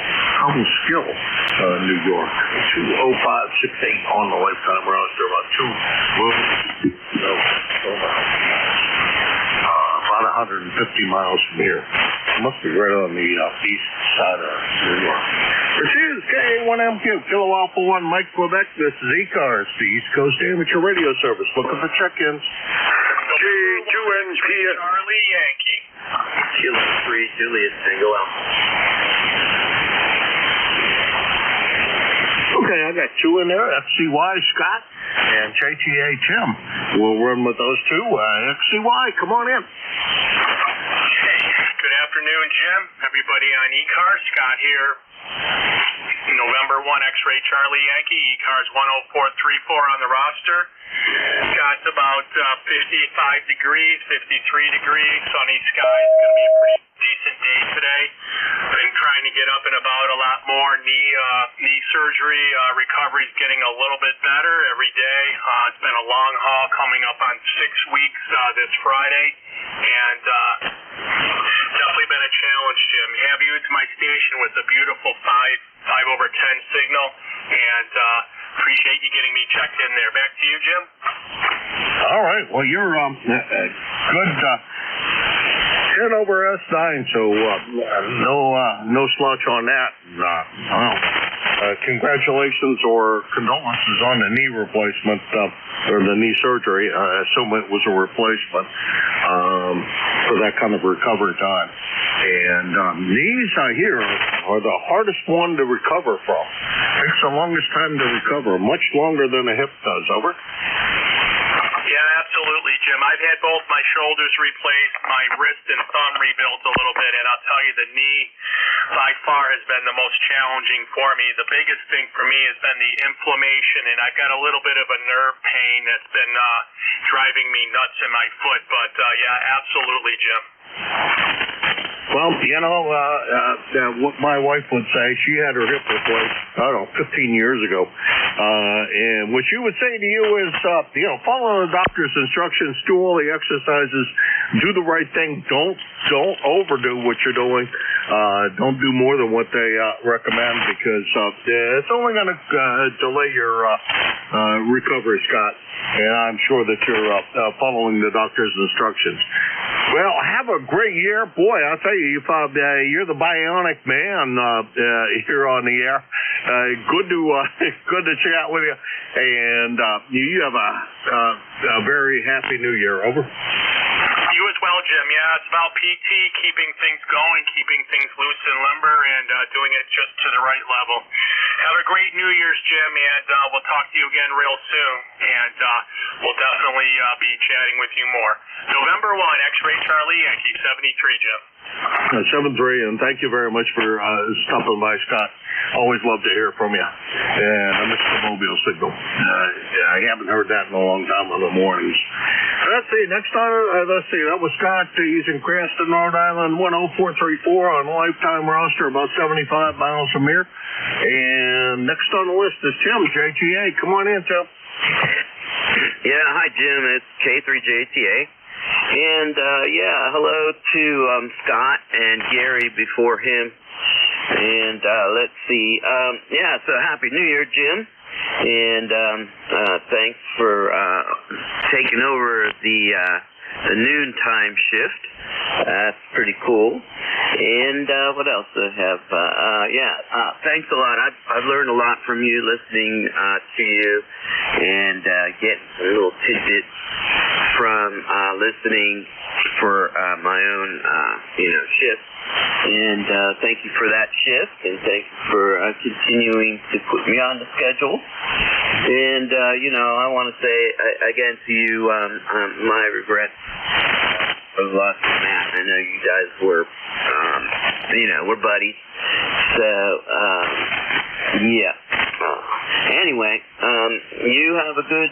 New York. 20568 on the lifetime roster. About 150 miles from here. It must be right on the east side of New York. This is K1MQ, Kilo Alpha 1, Mike, Quebec. This is ECARS, the East Coast Amateur Radio Service. Looking for check-ins. J2NP Charlie Yankee. Kilo 3, Julius, Tango Alpha. Okay, I got two in there. FCY, Scott, and JTA, Tim. We'll run with those two. FCY, come on in. Good afternoon, Jim. Everybody on ECARS. Scott here. November 1 X-Ray Charlie Yankee. ECARS 10434 on the roster. Scott's about 55 degrees, 53 degrees. Sunny skies. Going to be a pretty decent day today. Been trying to get up and about a lot more. Knee surgery recovery's getting a little bit better every day. It's been a long haul, coming up on 6 weeks this Friday, and definitely been a challenge, Jim. Have you to my station with the beautiful 5/10 signal, and appreciate you getting me checked in there. Back to you, Jim. All right. Well, you're good. 10 over S9, so no slouch on that. Well, congratulations or condolences on the knee replacement or the knee surgery. I assume it was a replacement for that kind of recovery time. And knees, I hear, are the hardest one to recover from. Takes the longest time to recover, much longer than a hip does. Over. Yeah, absolutely, Jim. I've had both my shoulders replaced, my wrist and thumb rebuilt a little bit, and I'll tell you the knee by far has been the most challenging for me. The biggest thing for me has been the inflammation, and I've got a little bit of a nerve pain that's been driving me nuts in my foot, but yeah, absolutely, Jim. Well, you know, what my wife would say, she had her hip replaced, I don't know, 15 years ago. And what she would say to you is, you know, follow the doctor's instructions, do all the exercises, do the right thing, don't overdo what you're doing. Don't do more than what they recommend because it's only going to delay your recovery, Scott. And I'm sure that you're following the doctor's instructions. Well, have a great year. Boy, I'll tell you, you're the bionic man here on the air. Good to chat with you. And you have a very happy new year. Over. You as well, Jim. Yeah, it's about PT, keeping things going, keeping things loose and limber, and doing it just to the right level. Have a great New Year's, Jim, and we'll talk to you again real soon. And we'll definitely be chatting with you more. November 1, X-Ray Charlie Yankee, 73, Jim. 7-3, and thank you very much for stopping by, Scott. Always love to hear from you. And I missed the mobile signal. I haven't heard that in a long time on the mornings. Let's see, next time, that was Scott. He's in Cranston, Rhode Island, 10434 on the lifetime roster, about 75 miles from here. And next on the list is Tim, JTA. Come on in, Tim. Yeah, hi, Jim. It's K3JTA. And, hello to Scott and Gary before him. And let's see. So Happy New Year, Jim. And thanks for taking over the noontime shift. That's pretty cool. And what else do I have? Thanks a lot. I've learned a lot from you, listening to you, and getting a little tidbits from listening for my own, shift. And thank you for that shift, and thank you for continuing to put me on the schedule. And, I want to say again to you my regrets for the loss of Matt. I know you guys were, we're buddies. So, anyway, you have a good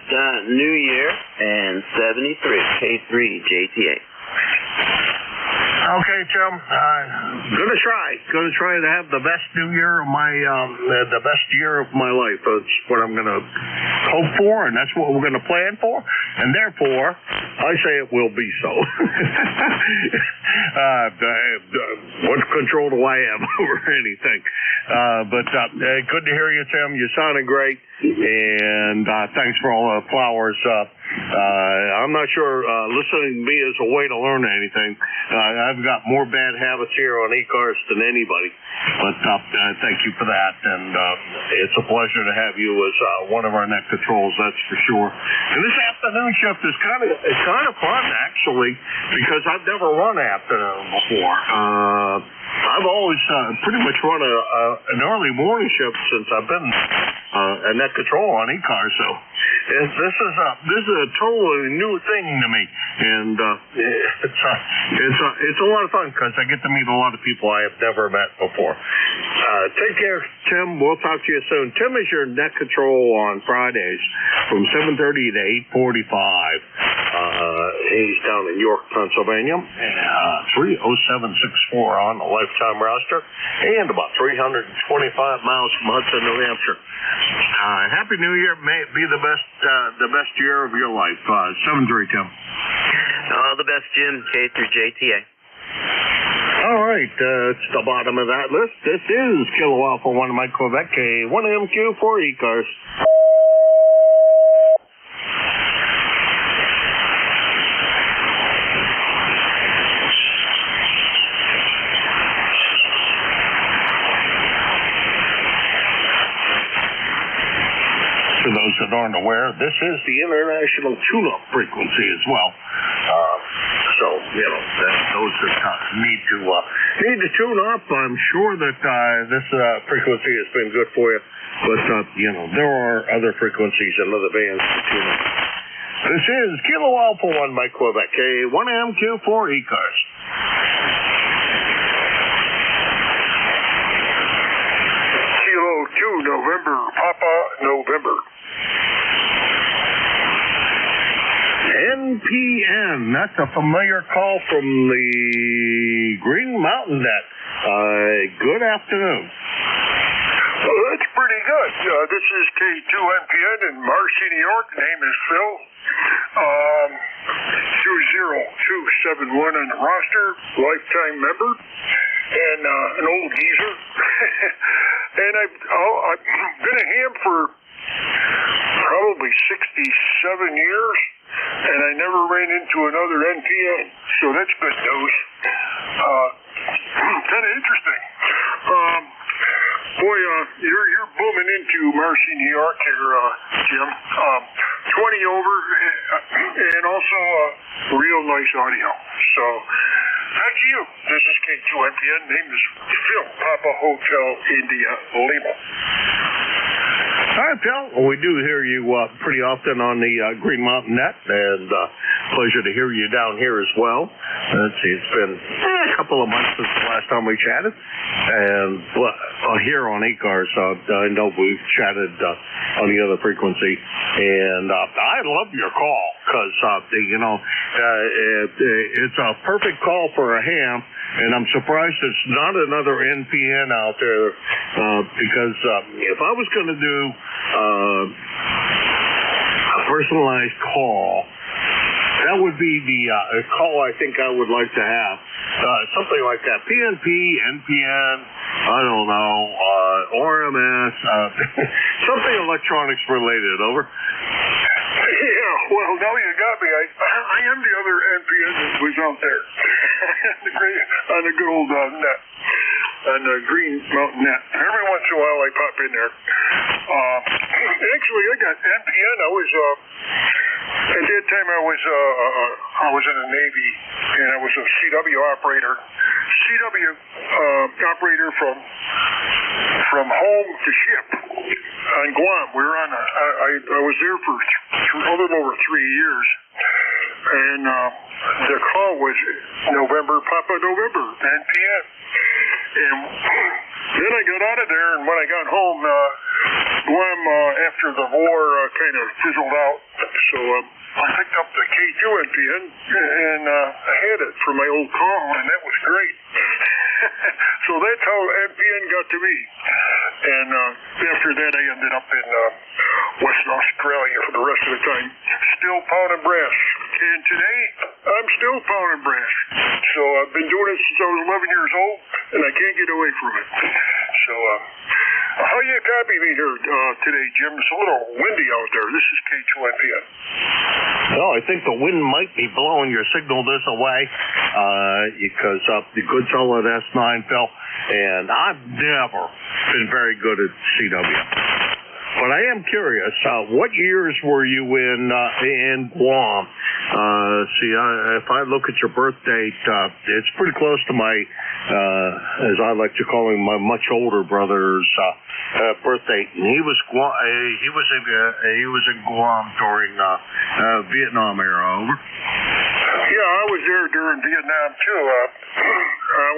New Year, and 73, K3JTA. Okay, Tim. Gonna try to have the best New Year of the best year of my life. That's what I'm gonna hope for, and that's what we're gonna plan for. And therefore, I say it will be so. What control do I have over anything? But good to hear you, Tim. You sounded great, and thanks for all the flowers. I'm not sure listening to me is a way to learn anything. I've got more bad habits here on ECARS than anybody, but thank you for that, and it's a pleasure to have you as one of our net controls, that's for sure. And this afternoon shift is kind of fun, actually, because I've never run afternoon before. I've always pretty much run an early morning shift since I've been a net control on ECARS, so this is a totally new thing to me, and it's a lot of fun because I get to meet a lot of people I have never met before. Take care, Tim. We'll talk to you soon. Tim is your net control on Fridays from 7:30 to 8:45. He's down in York, Pennsylvania, 30764 on the lifetime roster, and about 325 miles from Hudson, New Hampshire. Happy New Year. May it be the best year of your life. 7-3, Tim. All the best, Jim. K3JTA. All right, it's the bottom of that list. This is Kilo Alpha 1 Mike Quebec, K1MQ for ECARS. that aren't aware, this is the international tune-up frequency as well. So, those that need to tune up, I'm sure that this frequency has been good for you. But, there are other frequencies and other bands to tune up. This is Kilo Alpha 1 by Quebec, K1MQ4 ECARS. Kilo 2, November, Papa, November. NPN, that's a familiar call from the Green Mountain Net. Good afternoon. Well, that's pretty good. This is K2NPN in Marcy, New York. Name is Phil. 20271 on the roster. Lifetime member. And an old geezer. And I've been a ham for probably 67 years. And I never ran into another NPN. So that's good news. Kind of interesting. Boy, you're booming into Marcy, New York here, Jim. 20 over, and also real nice audio. So, back to you. This is K2NPN. Name is Phil, Papa Hotel India Lima. All right, Phil. Well, we do hear you pretty often on the Green Mountain Net, and pleasure to hear you down here as well. Let's see, it's been a couple of months since the last time we chatted, and here on ECARS, I know we've chatted on the other frequency, and I love your call because it's a perfect call for a ham. And I'm surprised it's not another NPN out there because if I was going to do a personalized call, that would be the call I think I would like to have. Something like that. PNP, NPN, I don't know, RMS, something electronics related. Over. Yeah, well, now you got me. I am the other NPN that was out there on the good old net, on the Green Mountain Net. Every once in a while I pop in there. Actually, I got NPN. I was at that time I was in the Navy, and I was a CW operator. CW operator from home to ship on Guam. We were on I was there for a little over 3 years, and the call was November, Papa November, NPN. And then I got out of there, and when I got home, Guam, after the war, kind of fizzled out. So I picked up the K2NPN, and I had it for my old call, and that was great. So that's how NPN got to me. And after that, I ended up in Western Australia for the rest of the time, still pounding brass. And today, I'm still pounding brass. So I've been doing it since I was 11 years old, and I can't get away from it. So how you copy me here today, Jim? It's a little windy out there. This is K2NPN. Well, I think the wind might be blowing your signal this away because the good solid S9 fell, and I've never been very good at CW. But I am curious, what years were you in Guam? If I look at your birth date, it's pretty close to my, as I like to call him, my much older brother's birth date, and he was in Guam during Vietnam era. Over. Yeah, I was there during Vietnam too. I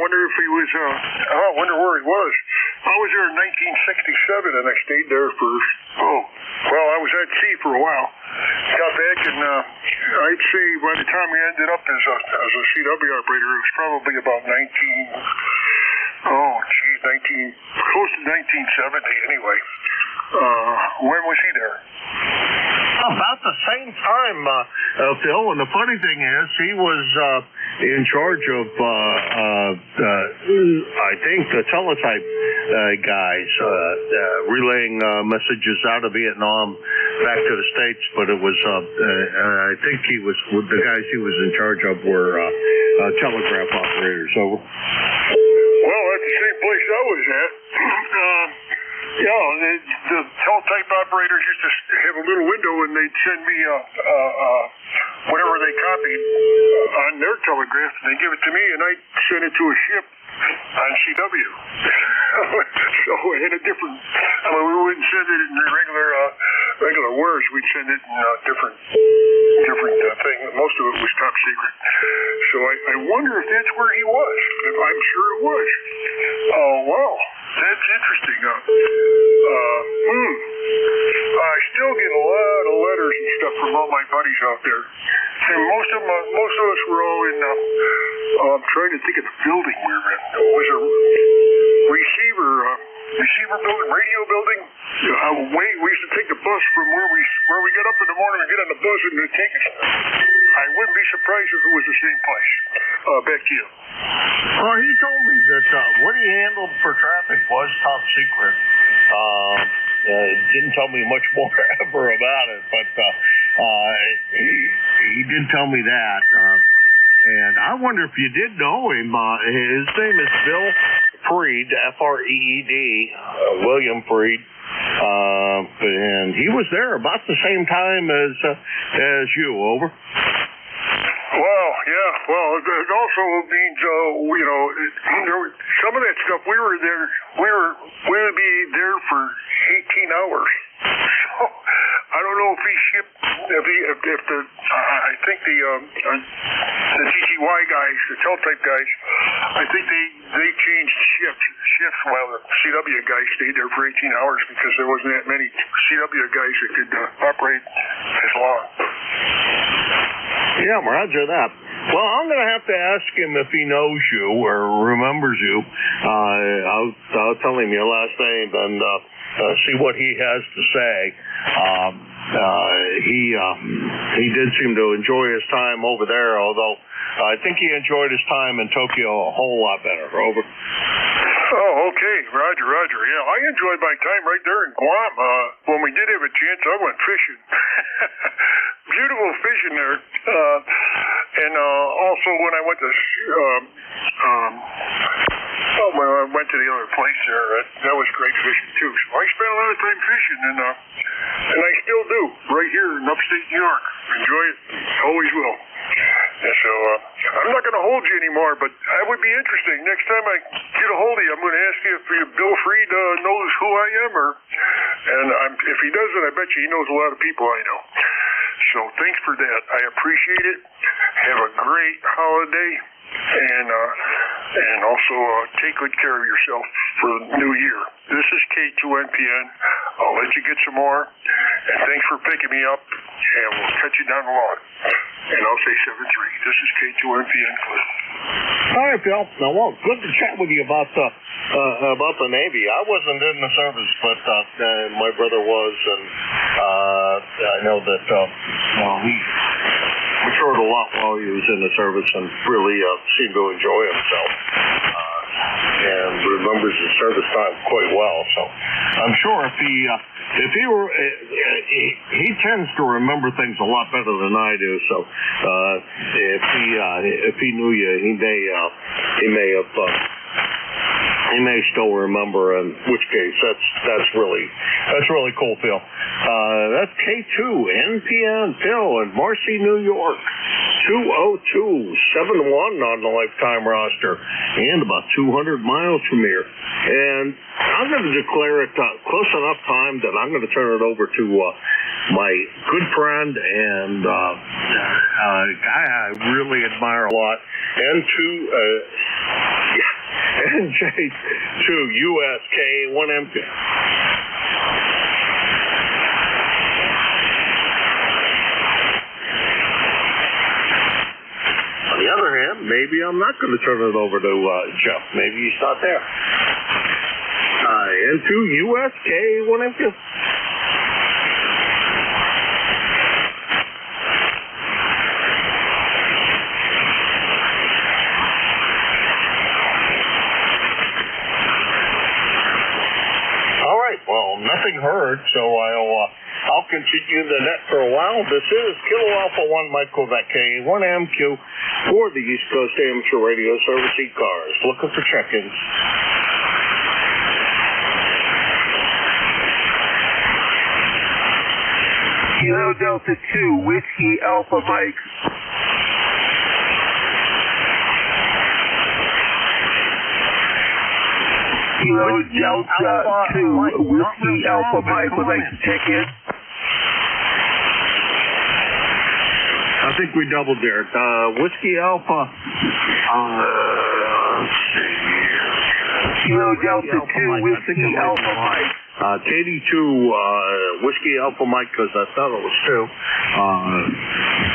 wonder if he was. I wonder where he was. I was there in 1967, and I stayed there for. I was at sea for a while. Got back, and I'd say by the time we ended up as a CW operator, it was probably about close to 1970 anyway. When was he there? About the same time, Phil. And the funny thing is, he was in charge of, I think, the teletype guys relaying messages out of Vietnam back to the States. But it was, I think the guys he was in charge of were telegraph operators. So. Well, that's the same place I was at. the teletype operators used to have a little window, and they'd send me whatever they copied on their telegraph, and they'd give it to me, and I'd send it to a ship on CW. So in a different, we wouldn't send it in regular words. We'd send it in different thing. Most of it was top secret. So I wonder if that's where he was. I'm sure it was. Oh, wow. That's interesting. I still get a lot of letters and stuff from all my buddies out there. And most of us were all in, I'm trying to think of the building we were in. It was a receiver building, radio building. We used to take the bus from where we got up in the morning and get on the bus and take it. I wouldn't be surprised if it was the same place. Back to you. Well, he told me that what he handled for traffic was top secret. Didn't tell me much more ever about it, but he did tell me that. And I wonder if you did know him. His name is Bill Freed, F-R-E-E-D, William Freed. And he was there about the same time as you, over. Well, yeah. Well, it also means, some of that stuff we were there. We would be there for 18 hours. So I don't know if he shipped. I think the TTY guys, the teletype guys, I think they changed shifts while the CW guys stayed there for 18 hours because there wasn't that many CW guys that could operate as long. Yeah, roger that. Well, I'm going to have to ask him if he knows you or remembers you. I'll tell him your last name and see what he has to say. He did seem to enjoy his time over there, although I think he enjoyed his time in Tokyo a whole lot better. Over. Oh, okay. Roger. Yeah, I enjoyed my time right there in Guam. When we did have a chance, I went fishing. Beautiful fishing there. And also when I went to when I went to the other place there, that was great fishing too. So I spent a lot of time fishing, and I still do right here in upstate New York. Enjoy it, always will. And so I'm not going to hold you anymore, but that would be interesting. Next time I get a hold of you, I'm going to ask you if Bill Freed knows who I am, and if he doesn't, I bet you he knows a lot of people I know. So thanks for that. I appreciate it. Have a great holiday, and also take good care of yourself for the new year. This is K2NPN. I'll let you get some more, and thanks for picking me up, and we'll catch you down the line. And I'll say 7-3. This is K2NPN Cliff. All right, Bill. Now, well, good to chat with you about the Navy. I wasn't in the service, but my brother was, and I know that he matured a lot while he was in the service and really seemed to enjoy himself. And remembers his service time quite well. So I'm sure if he were, he tends to remember things a lot better than I do. So if he knew you, he may still remember. In which case, that's really cool, Phil. That's K2NPN Phil in Marcy, New York. 20271 on the lifetime roster, and about 200 miles from here. And I'm going to declare it close enough time that I'm going to turn it over to my good friend and a guy I really admire a lot, NJ2USK1MP. On the other hand, maybe I'm not going to turn it over to Jeff. Maybe he's not there. N2USK1MP. All right. Well, nothing heard, so I'll continue the net for a while. This is Kilo Alpha 1 Mike Quebec K1MQ for the East Coast Amateur Radio Service ECARS. Looking for check-ins. Kilo Delta 2, Whiskey Alpha Mike. Kilo Delta 2, Whiskey Alpha Mike would like to check in. I think we doubled there. Whiskey Alpha. Kilo Delta 2, Whiskey Alpha Mike. KD2, Whiskey Alpha Mike, because I thought it was 2.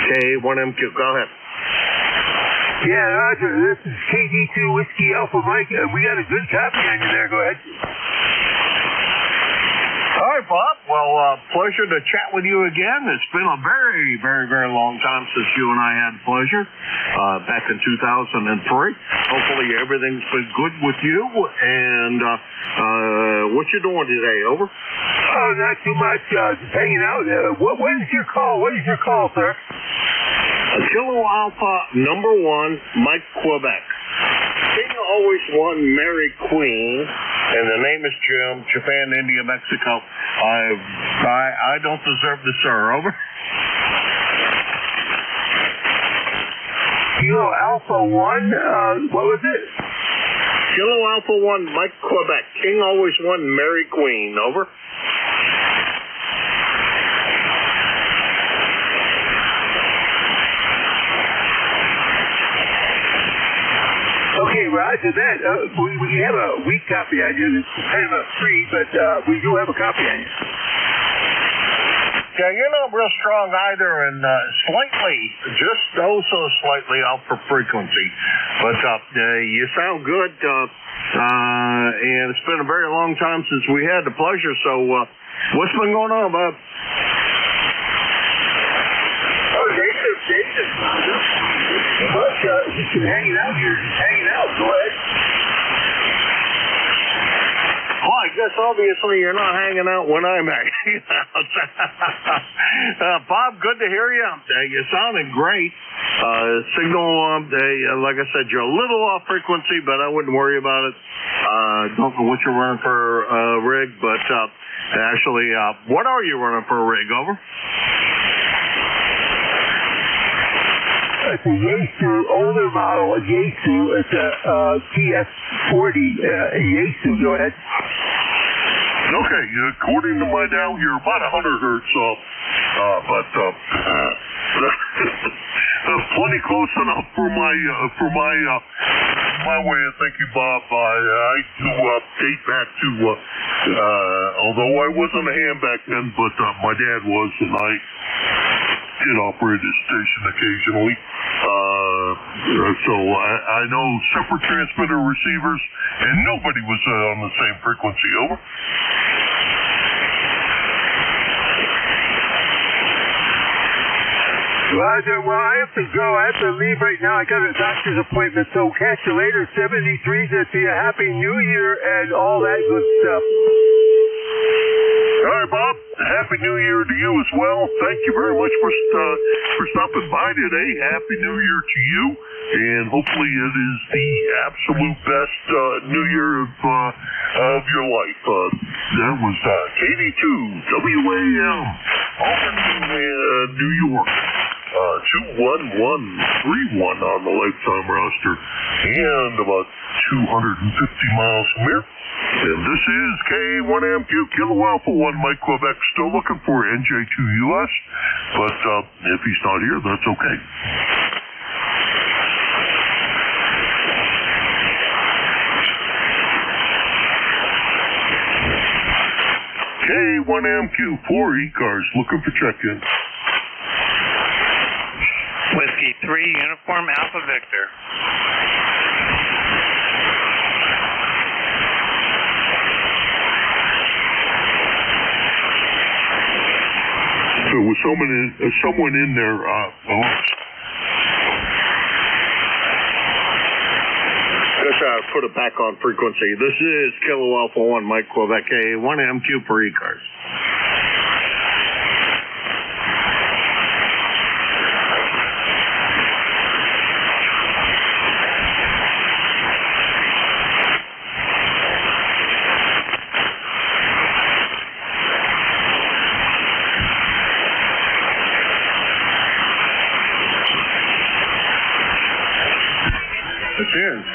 K1MQ, go ahead. Yeah, Roger, this is KD2 Whiskey Alpha Mike. We got a good copy on you there. Go ahead. All right, Bob. Well, pleasure to chat with you again. It's been a very, very, very long time since you and I had pleasure, back in 2003. Hopefully everything's been good with you. And what you doing today, over? Oh, not too much. Just hanging out. What is your call? What is your call, sir? Kilo Alpha #1, Mike, Quebec. King always won Mary Queen, and the name is Jim, Japan, India, Mexico. I don't deserve the sir, over. Kilo Alpha 1, what was it? Kilo Alpha 1, Mike, Quebec. King always won Mary Queen, over. Okay, Roger that. We have a weak copy on you. It's kind of free, but we do have a copy on you. Yeah, you're not real strong either, and slightly, just so slightly off for frequency. But you sound good, and it's been a very long time since we had the pleasure. So, what's been going on, Bob? Oh, Jason. Just been hanging out here. Just hanging out. Go ahead. Well, I guess obviously you're not hanging out when I'm hanging out. Bob, good to hear you. You're sounding great. Signal, like I said, you're a little off frequency, but I wouldn't worry about it. Don't know what you're running for rig, but actually, what are you running for a rig, over? It's a Yaesu, older model, a Yaesu. It's a TS40 Yaesu. Go ahead. Okay, according to my dial, you're about 100 hertz off, but plenty close enough for my way of thinking, Bob. I do date back to, although I wasn't a ham back then, but my dad was, and I did operate a station occasionally. So I know separate transmitter receivers, and nobody was on the same frequency, over. Roger, well, I have to go. I have to leave right now. I got a doctor's appointment, so catch you later. 73 to see you. Happy New Year and all that good stuff. All right, Bob. Happy New Year to you as well. Thank you very much for stopping by today. Happy New Year to you, and hopefully it is the absolute best New Year of your life. That was KD2 WAM, Albany, New York. 21131 on the lifetime roster, and about 250 miles from here. And this is K1MQ, Kilo Alpha 1, Mike, Quebec. Still looking for NJ2US, but if he's not here, that's okay. K1MQ, 4 ECARS, looking for check-in. Whiskey 3, Uniform Alpha Victor. There was someone in there. Just put it back on frequency. This is Kilo Alpha 1, Mike, Quebec, A1MQ for ECARS.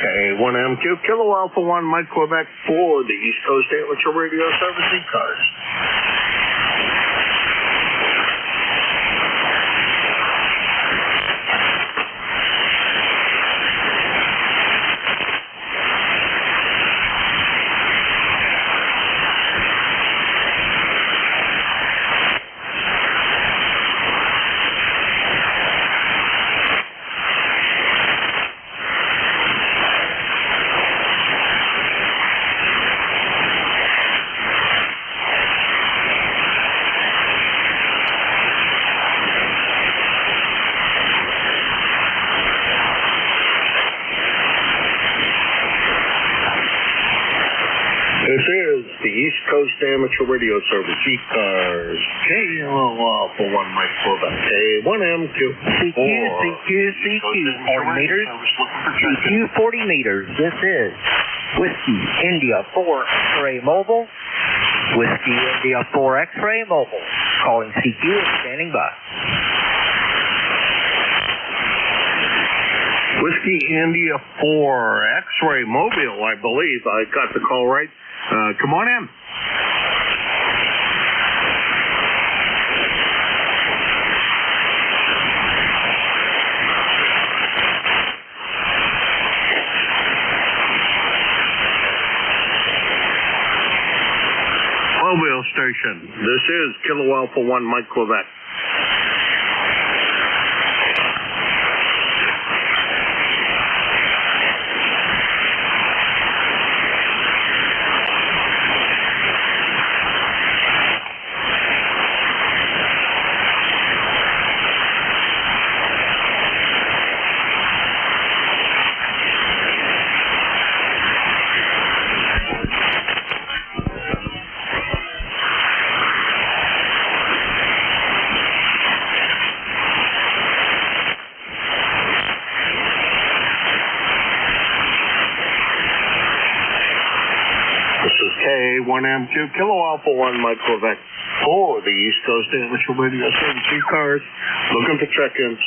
K1MQ, Kilo Alpha 1, Mike Quebec for the East Coast Amateur Radio Service ECARS. This is the East Coast Amateur Radio Service, ECARS, Kilo Alpha 1, Mike Quebec, K1MQ. CQ, 40 meters. CQ, 40 meters. This is Whiskey India 4 X-Ray Mobile. Whiskey India 4 X-Ray Mobile. Calling CQ and standing by. Whiskey India 4 X-Ray Mobile, I believe. I got the call right. Come on in. Mobile station. This is Kilo Alpha 1, Mike Quebec. K1MQ, Kilo Alpha 1, Mike Quebec for the East Coast Amateur Radio Service ECARS. Looking for check-ins.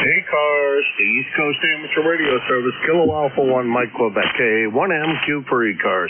ECARS, the East Coast Amateur Radio Service, Kilo Alpha 1, Mike Quebec, K1MQ for ECARS.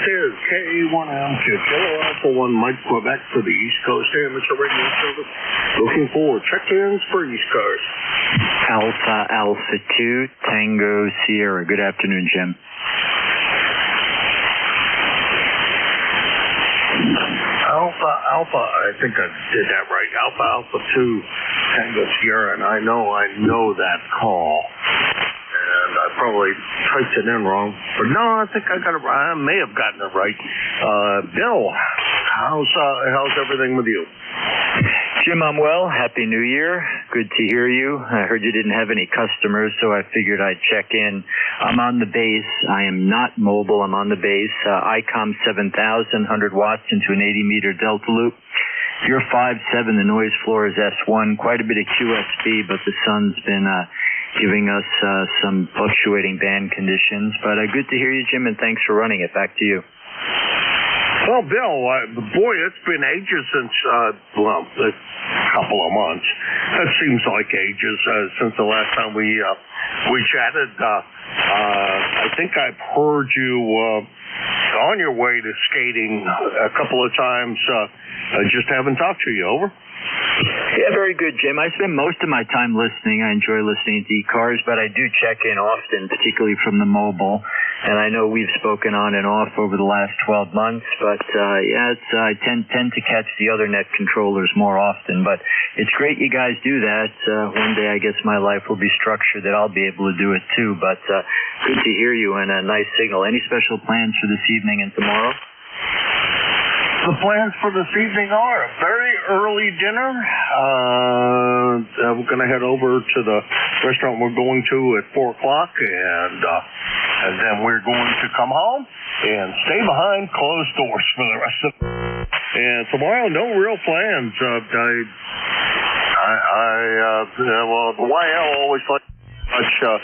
is KA1M, Kilo Alpha 1, Mike Quebec for the East Coast Amateur Radio Service. Looking for check-ins for ECARS. Alpha 2, Tango Sierra. Good afternoon, Jim. Alpha, I think I did that right. Alpha 2, Tango Sierra, and I know that call. And I probably typed it in wrong, but no, I think I got it right. I may have gotten it right. Bill, how's everything with you? Jim, I'm well. Happy New Year. Good to hear you. I heard you didn't have any customers, so I figured I'd check in. I'm on the base. I am not mobile. I'm on the base. ICOM 7000, 100 watts into an 80-meter delta loop. If you're 5'7", the noise floor is S1. Quite a bit of QSB, but the sun's been giving us some fluctuating band conditions. But good to hear you, Jim, and thanks for running it. Back to you. Well, Bill, boy, it's been ages since, a couple of months. That seems like ages since the last time we chatted. I think I've heard you on your way to skating a couple of times. Just haven't talked to you. Over. Yeah, very good, Jim. I spend most of my time listening. I enjoy listening to ECARS, but I do check in often, particularly from the mobile. And I know we've spoken on and off over the last 12 months, but I tend to catch the other net controllers more often. But it's great you guys do that. One day I guess my life will be structured that I'll be able to do it too. But good to hear you and a nice signal. Any special plans for this evening and tomorrow? The plans for this evening are a very early dinner. We're going to head over to the restaurant we're going to at 4 o'clock, and then we're going to come home and stay behind closed doors for the rest of the day. And tomorrow, no real plans. The YL always likes to watch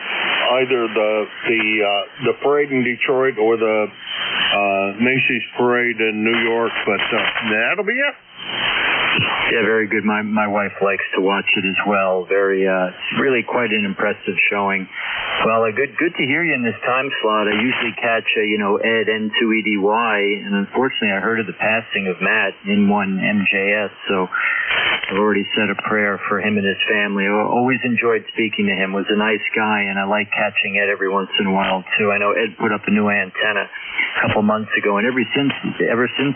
either the parade in Detroit or the Macy's parade in New York, but that'll be it. Yeah, very good. My wife likes to watch it as well. It's really quite an impressive showing. Well, good to hear you in this time slot. I usually catch Ed N2EDY, and unfortunately I heard of the passing of Matt N1MJS, so I've already said a prayer for him and his family. I always enjoyed speaking to him. Was a nice guy, and I like catching Ed every once in a while too. I know Ed put up a new antenna a couple months ago, and ever since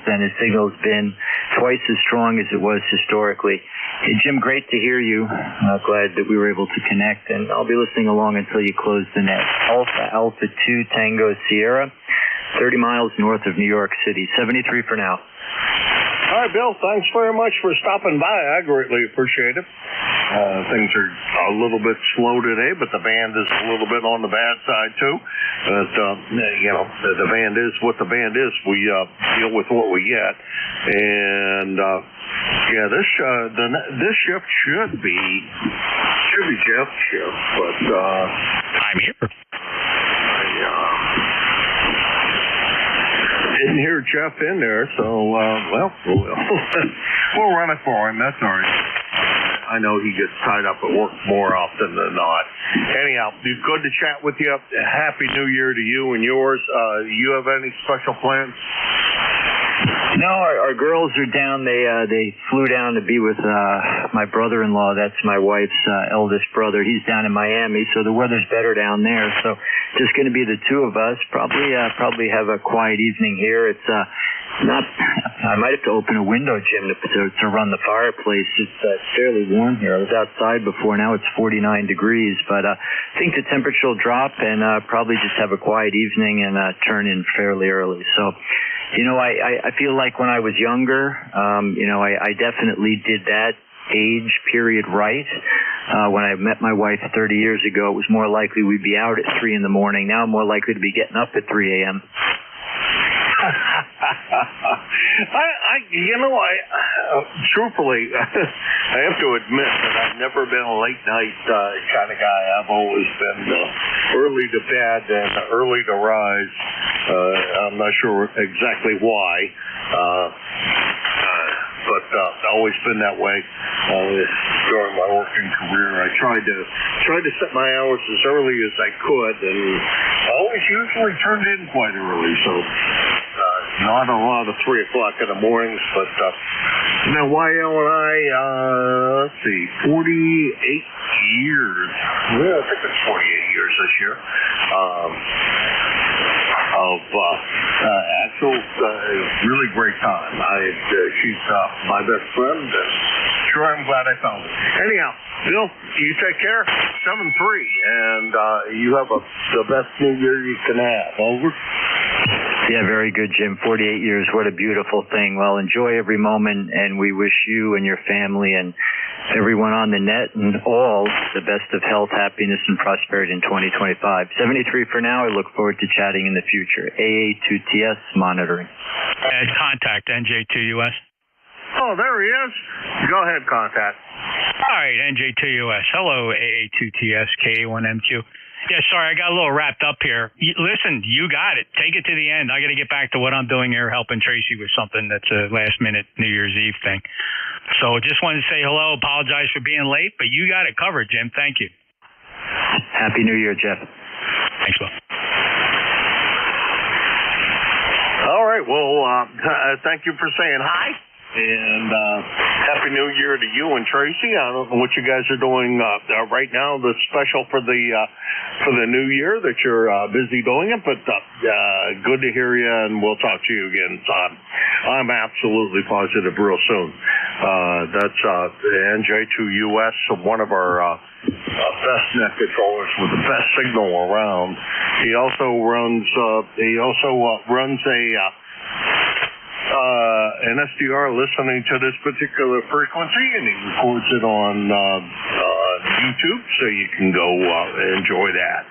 then his signal's been twice as strong as it was historically. Hey, Jim, great to hear you. Glad that we were able to connect, and I'll be listening along until you close the net. Alpha 2 Tango Sierra, 30 miles north of New York City. 73 for now. All right, Bill, thanks very much for stopping by. I greatly appreciate it. Things are a little bit slow today, but the band is a little bit on the bad side, too. But, the band is what the band is. We deal with what we get. And, this shift should be Jeff's shift, but I'm here. Didn't hear Jeff in there, so we'll run it for him. That's all right. I know he gets tied up at work more often than not. Anyhow, good to chat with you. Happy New Year to you and yours. You have any special plans? No, our girls are down. They flew down to be with my brother-in-law. That's my wife's eldest brother. He's down in Miami, so the weather's better down there. So just going to be the two of us. Probably have a quiet evening here. It's not. I might have to open a window, Jim, to run the fireplace. It's fairly warm here. I was outside before. Now it's 49 degrees, but I think the temperature will drop and probably just have a quiet evening and turn in fairly early. So. I feel like when I was younger, I definitely did that age period right. When I met my wife 30 years ago, it was more likely we'd be out at 3 in the morning. Now I'm more likely to be getting up at 3 a.m. Truthfully, I have to admit that I've never been a late night kind of guy. I've always been early to bed and early to rise. I'm not sure exactly why, but I've always been that way during my working career. I tried to set my hours as early as I could, and I always usually turned in quite early. So not a lot of 3 o'clock in the mornings, but now YL and I, let's see, 48 years. Yeah, I think it's 48 years this year. Of actual really great time. She's my best friend, and sure I'm glad I found her. Anyhow, Bill, you take care. 7-3, and you have the best New Year you can have. Over. Yeah, very good, Jim. 48 years, what a beautiful thing. Well, enjoy every moment, and we wish you and your family and everyone on the net and all the best of health, happiness, and prosperity in 2025. 73 for now. I look forward to chatting in the future. AA2TS monitoring. Contact NJ2US. Oh, there he is. Go ahead, contact. All right, NJ2US. Hello, AA2TS, KA1MQ. Yeah, sorry, I got a little wrapped up here. Listen, you got it. Take it to the end. I got to get back to what I'm doing here, helping Tracy with something that's a last-minute New Year's Eve thing. So just wanted to say hello, apologize for being late, but you got it covered, Jim. Thank you. Happy New Year, Jeff. Thanks, Will. All right, well, thank you for saying hi. And Happy New Year to you and Tracy. I don't know what you guys are doing right now. The special for the new year that you're busy doing it, but good to hear you, and we'll talk to you again. I'm absolutely positive real soon. That's NJ2US, one of our best net controllers with the best signal around. He also runs an SDR listening to this particular frequency, and he records it on YouTube, so you can go enjoy that.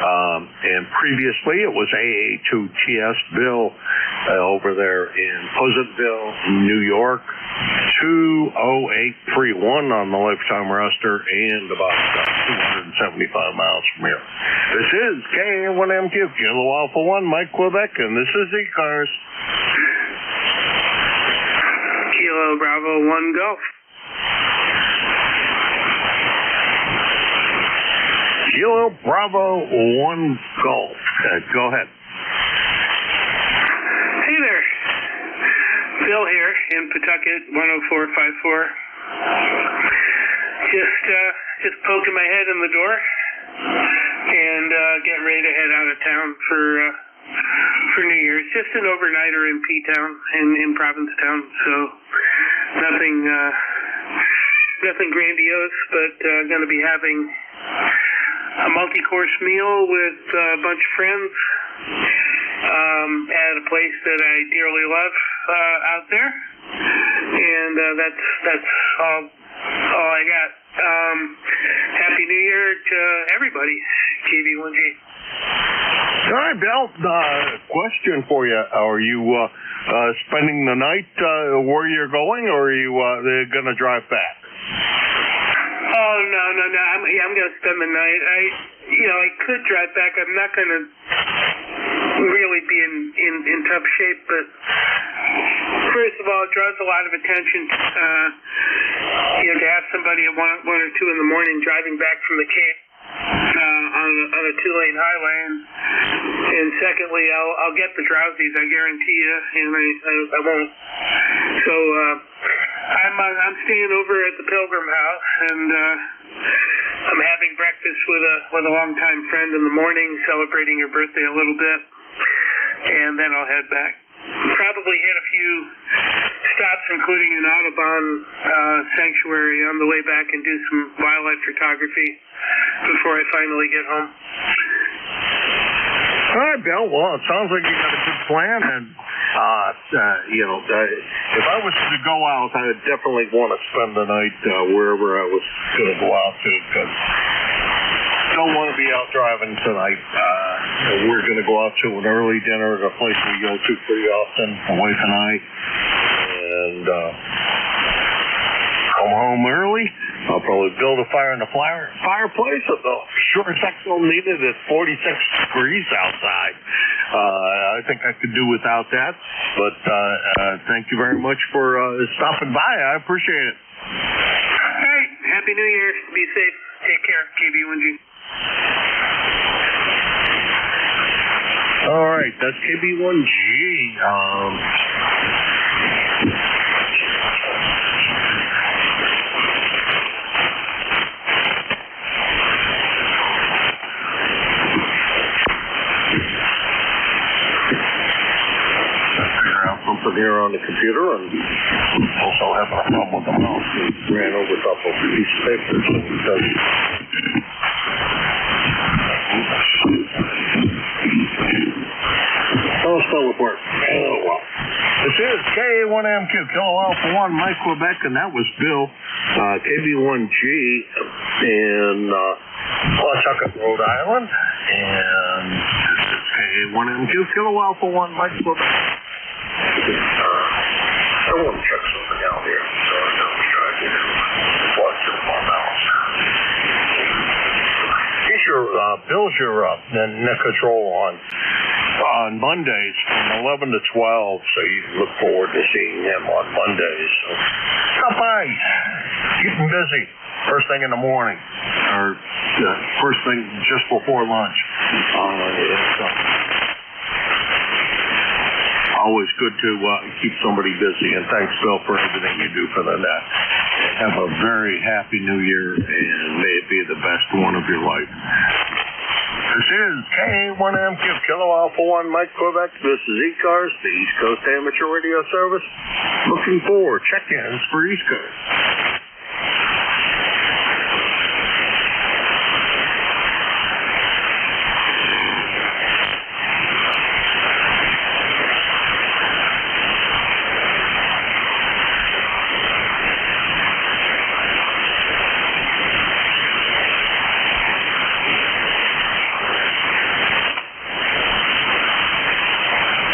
And previously, it was AA2TS Bill over there in Pleasantville, New York, 20831 on the lifetime roster, and about 275 miles from here. This is KA1MQ, Kilo Alpha 1, Mike Quebec, and this is ECARS. Kilo Bravo 1 Golf. Kilo Bravo 1 Golf. Go ahead. Hey there. Bill here in Pawtucket, 10454. Just poking my head in the door and getting ready to head out of town for New Year's. Just an overnighter in P-Town, in Provincetown, so nothing grandiose, but going to be having a multi-course meal with a bunch of friends at a place that I dearly love out there, and that's all I got. Happy New Year to everybody. KB1G. All right, Bill, question for you. Are you spending the night where you're going, or are you going to drive back? Oh, no. I'm going to spend the night. I could drive back. I'm not going to really be in tough shape, but first of all, it draws a lot of attention, to have somebody at 1 or 2 in the morning driving back from the Cape on a 2-lane highway, and secondly, I'll get the drowsies, I guarantee you, and I won't. So I'm staying over at the Pilgrim House, and I'm having breakfast with a longtime friend in the morning, celebrating her birthday a little bit, and then I'll head back. Probably hit a few stops, including an Audubon sanctuary on the way back, and do some wildlife photography before I finally get home. All right, Bill. Well, it sounds like you got a good plan, and if I was to go out, I would definitely want to spend the night wherever I was going to go out to, because I don't want to be out driving tonight. We're going to go out to an early dinner at a place we go to pretty often, my wife and I, and come home early. I'll probably build a fire in the fireplace. Sure as heck don't need it. It's 46 degrees outside. I think I could do without that. But thank you very much for stopping by. I appreciate it. All right. Happy New Year. Be safe. Take care. KB1G. All right. That's KB1G. something here on the computer, and also having a problem with the mouse. Ran over top of a piece of paper, so it does. Oh, spell report. Oh, well. This is K1MQ, Kilo Alpha 1, Mike Quebec, and that was Bill, KB1G in Pawtucket, Rhode Island. And this is K1MQ, Kilo Alpha 1, Mike Quebec. I want to check something out here, so I know I'm trying to watch it on balance. He's your, Bill's your net control on Mondays from 11 to 12, so you look forward to seeing him on Mondays. So stop by, keep him busy first thing in the morning, or first thing just before lunch. It's always good to keep somebody busy, and thanks, Bill, for everything you do for the net. Have a very happy New Year, and may it be the best one of your life. This is K1MQ, Kilo Alpha 1, Mike Quebec. This is ECARS, the East Coast Amateur Radio Service. Looking for check-ins for East Coast.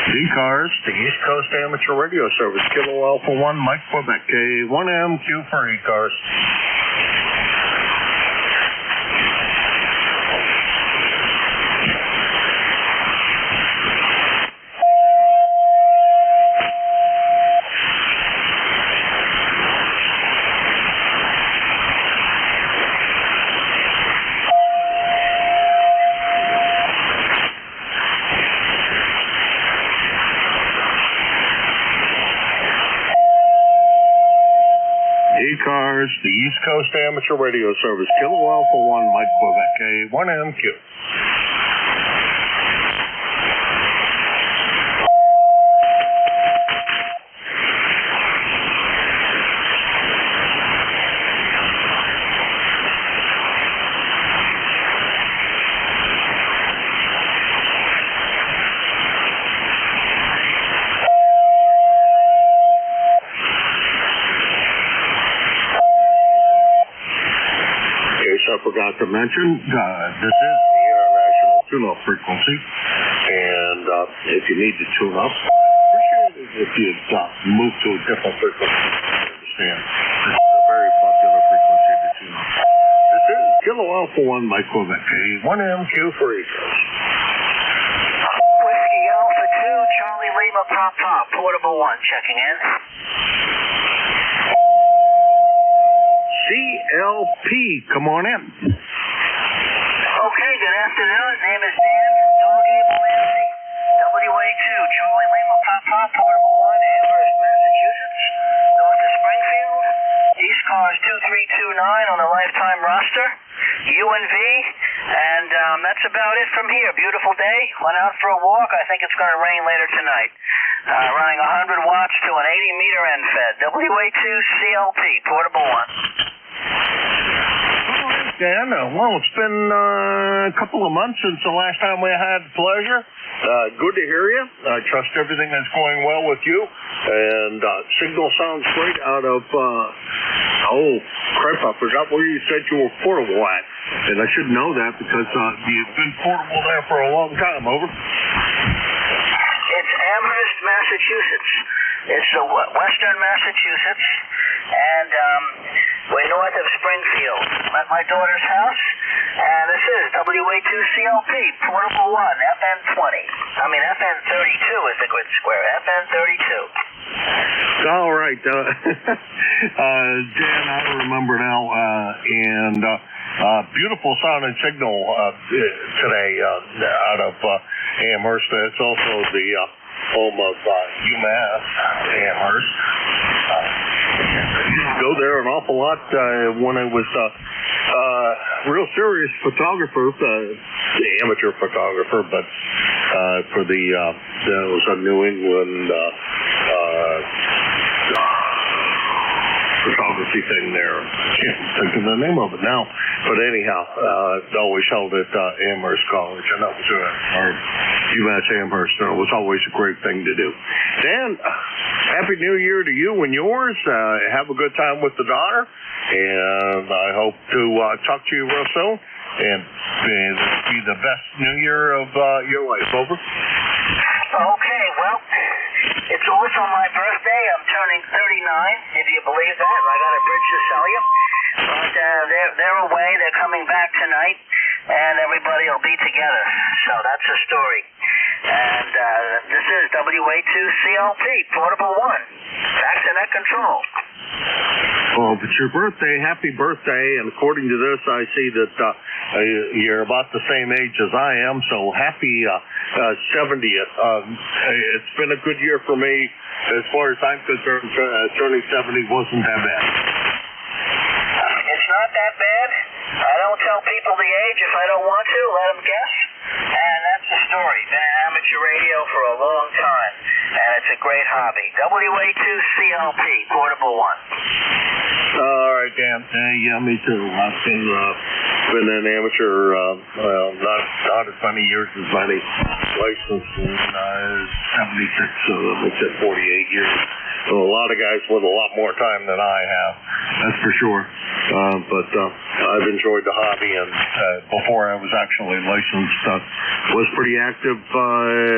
ECARS, the East Coast Amateur Radio Service, Kilo Alpha 1, Mike Quebec, K1MQ for ECARS. ECARS, the East Coast Amateur Radio Service, Kilo Alpha 1, Mike Quebec, K1MQ. I forgot to mention, this is the international tune-up frequency, and if you need to tune up, appreciate it if you move to a different frequency. I understand. This is a very popular frequency to tune up. This is Kilo Alpha 1, Mike Quebec, K1MQ for ECARS. Whiskey Alpha 2, Charlie Lima Papa, Portable 1, checking in. CLP, come on in. Okay, good afternoon. Name is Dan, Dog Evil Nancy. WA2, Charlie Lima Papa, Portable 1, Amherst, Massachusetts, north of Springfield. ECARS 2329 on the lifetime roster. UNV, and that's about it from here. Beautiful day. Went out for a walk. I think it's going to rain later tonight. Running 100 watts to an 80-meter end fed. WA2 CLP, Portable 1. Dan, well, it's been a couple of months since the last time we had the pleasure. Good to hear you. I trust everything is going well with you. And signal sounds great out of, oh, crap, I forgot where you said you were portable at. And I should know that because you've been portable there for a long time. Over. It's Amherst, Massachusetts. It's western Massachusetts. And we're north of Springfield. I'm at my daughter's house, and this is WA2CLP, Portable 1, FN20. I mean, FN32 is the grid square, FN32. All right. Dan, I remember now, and beautiful sound and signal today out of Amherst. It's also the home of UMass, Amherst. Go there an awful lot when I was real serious photographer, the amateur photographer, but for the was a New England fancy thing there. I can't think of the name of it now. But anyhow, always held at Amherst College, and that was our UMass Amherst, and it was always a great thing to do. Dan, Happy New Year to you and yours. Have a good time with the daughter, and I hope to talk to you real soon. And be the best New Year of your life. Over. Okay, well, it's also my birthday. I'm turning 39, if you believe that. I got a bridge to sell you. But they're away. They're coming back tonight, and everybody will be together. So that's the story. And this is WA2CLP, Portable 1. Vaccinet Control. Well, if it's your birthday, happy birthday. And according to this, I see that you're about the same age as I am, so happy 70th. It's been a good year for me. As far as I'm concerned, turning 70 wasn't that bad. It's not that bad. I don't tell people the age if I don't want to. Let them guess. And that's the story. Been in amateur radio for a long time, and it's a great hobby. WA2CLP, Portable 1. All right, Dan. Yeah, me too. I've been an amateur, well, not as many years as many. Licensed in 76, so that makes it 48 years. So a lot of guys with a lot more time than I have, that's for sure. But I've enjoyed the hobby, and before I was actually licensed, was pretty active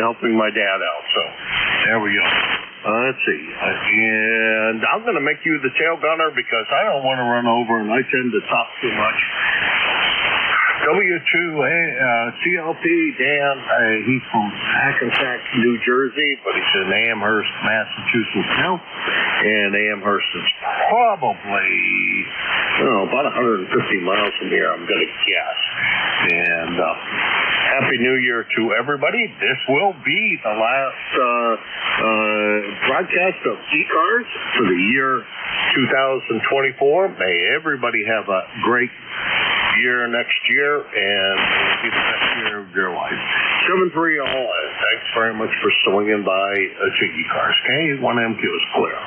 helping my dad out. So there we go. Let's see. And I'm going to make you the tail gunner because I don't want to run over, and I tend to talk too much. W2CLP, Dan, he's from Hackensack, New Jersey, but he's in Amherst, Massachusetts now. And Amherst is probably, about 150 miles from here, I'm going to guess. And Happy New Year to everybody. This will be the last broadcast of ECARS for the year 2024. May everybody have a great year next year, and be the best year of your life. 7-3 all, and thanks very much for swinging by to ECARS. K1MQ is clear.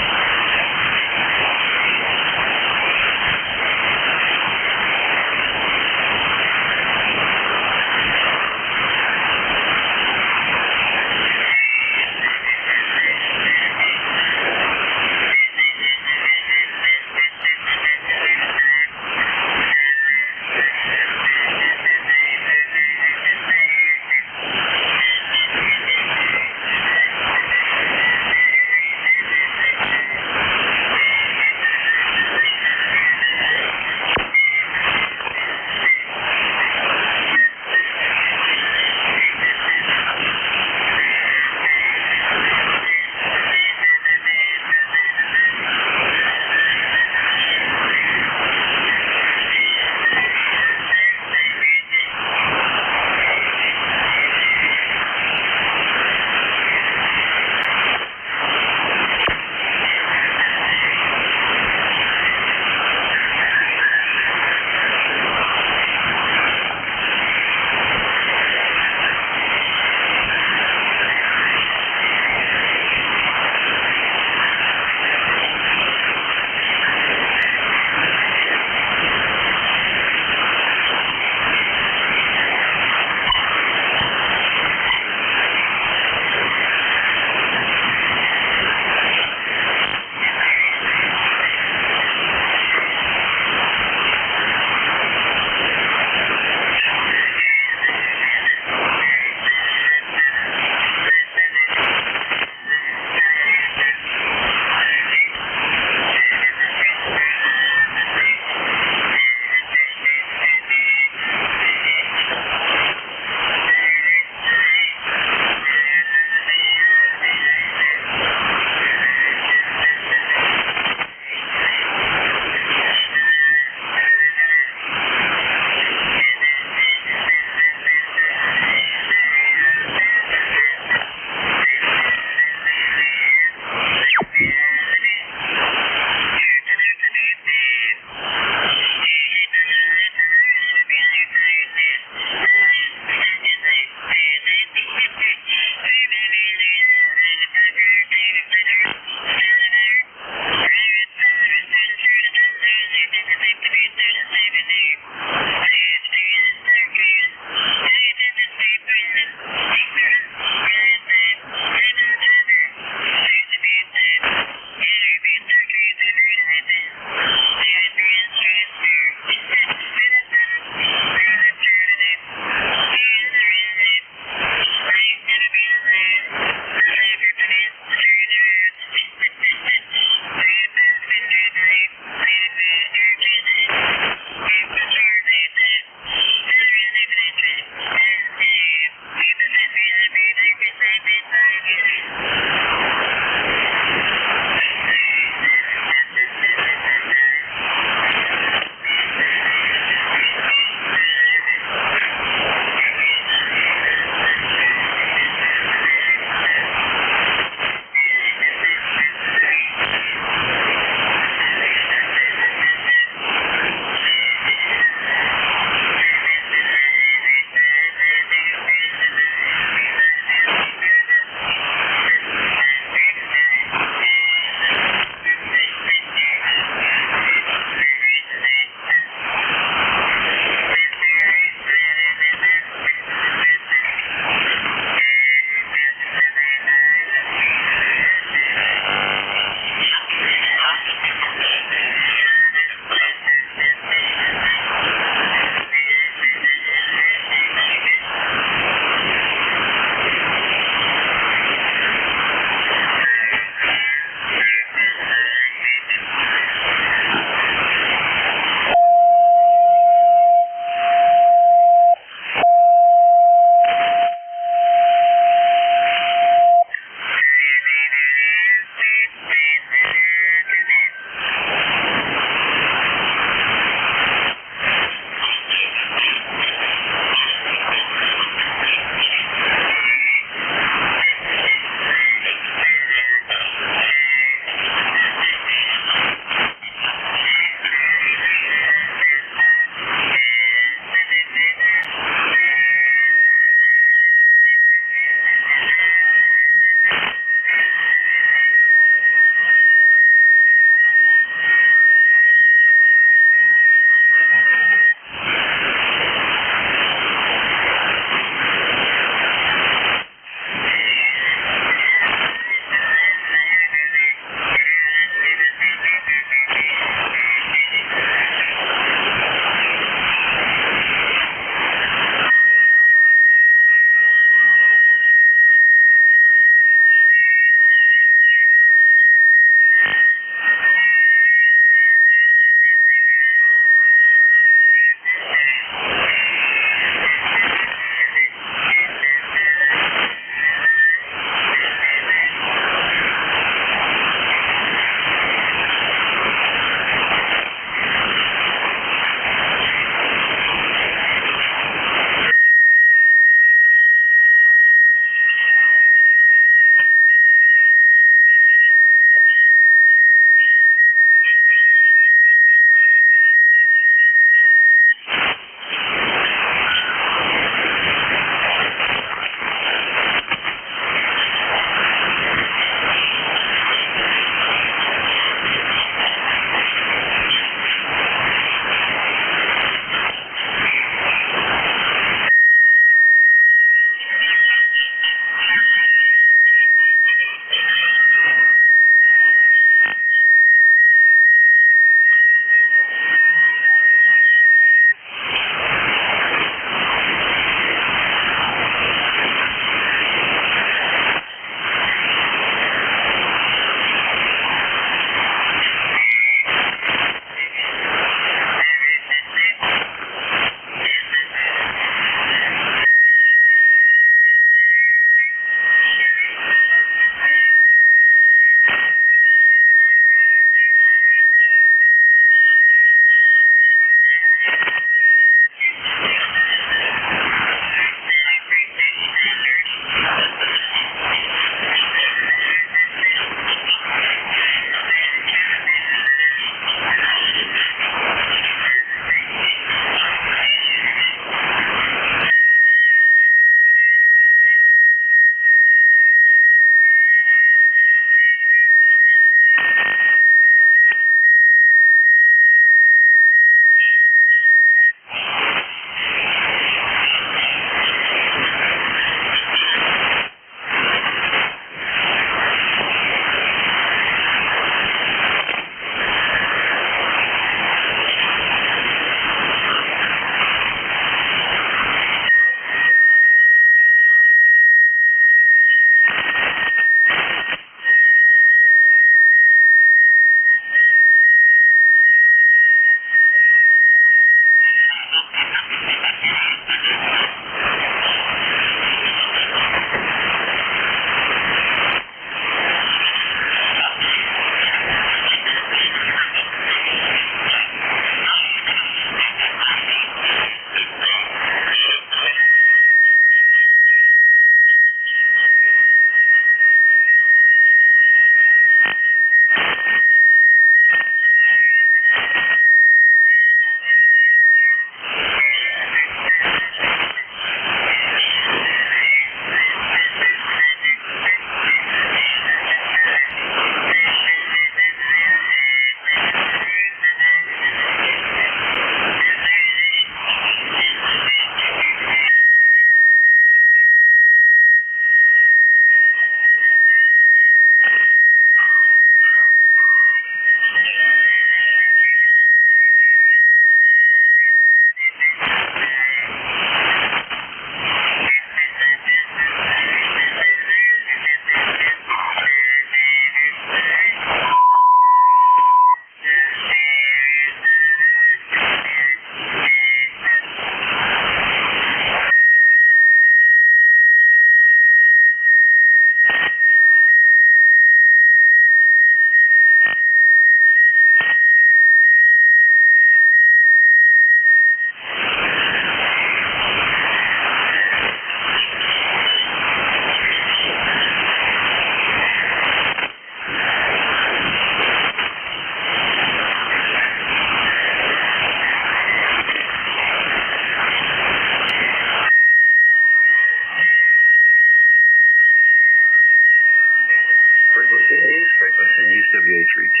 Frequency in use, WA3T.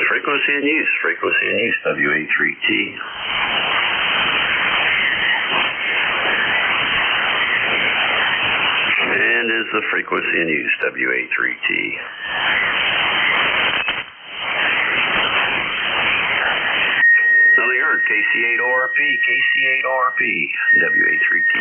Frequency in use, WA3T. And is the frequency in use, WA3T. Nothing heard, KC8ORP, WA3T.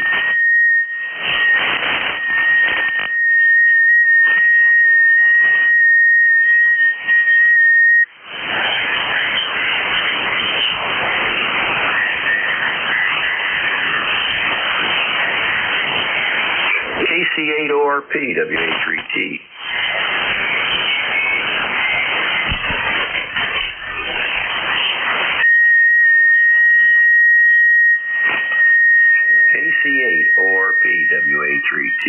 KC8ORP, WA3T. KC8ORP, WA3T.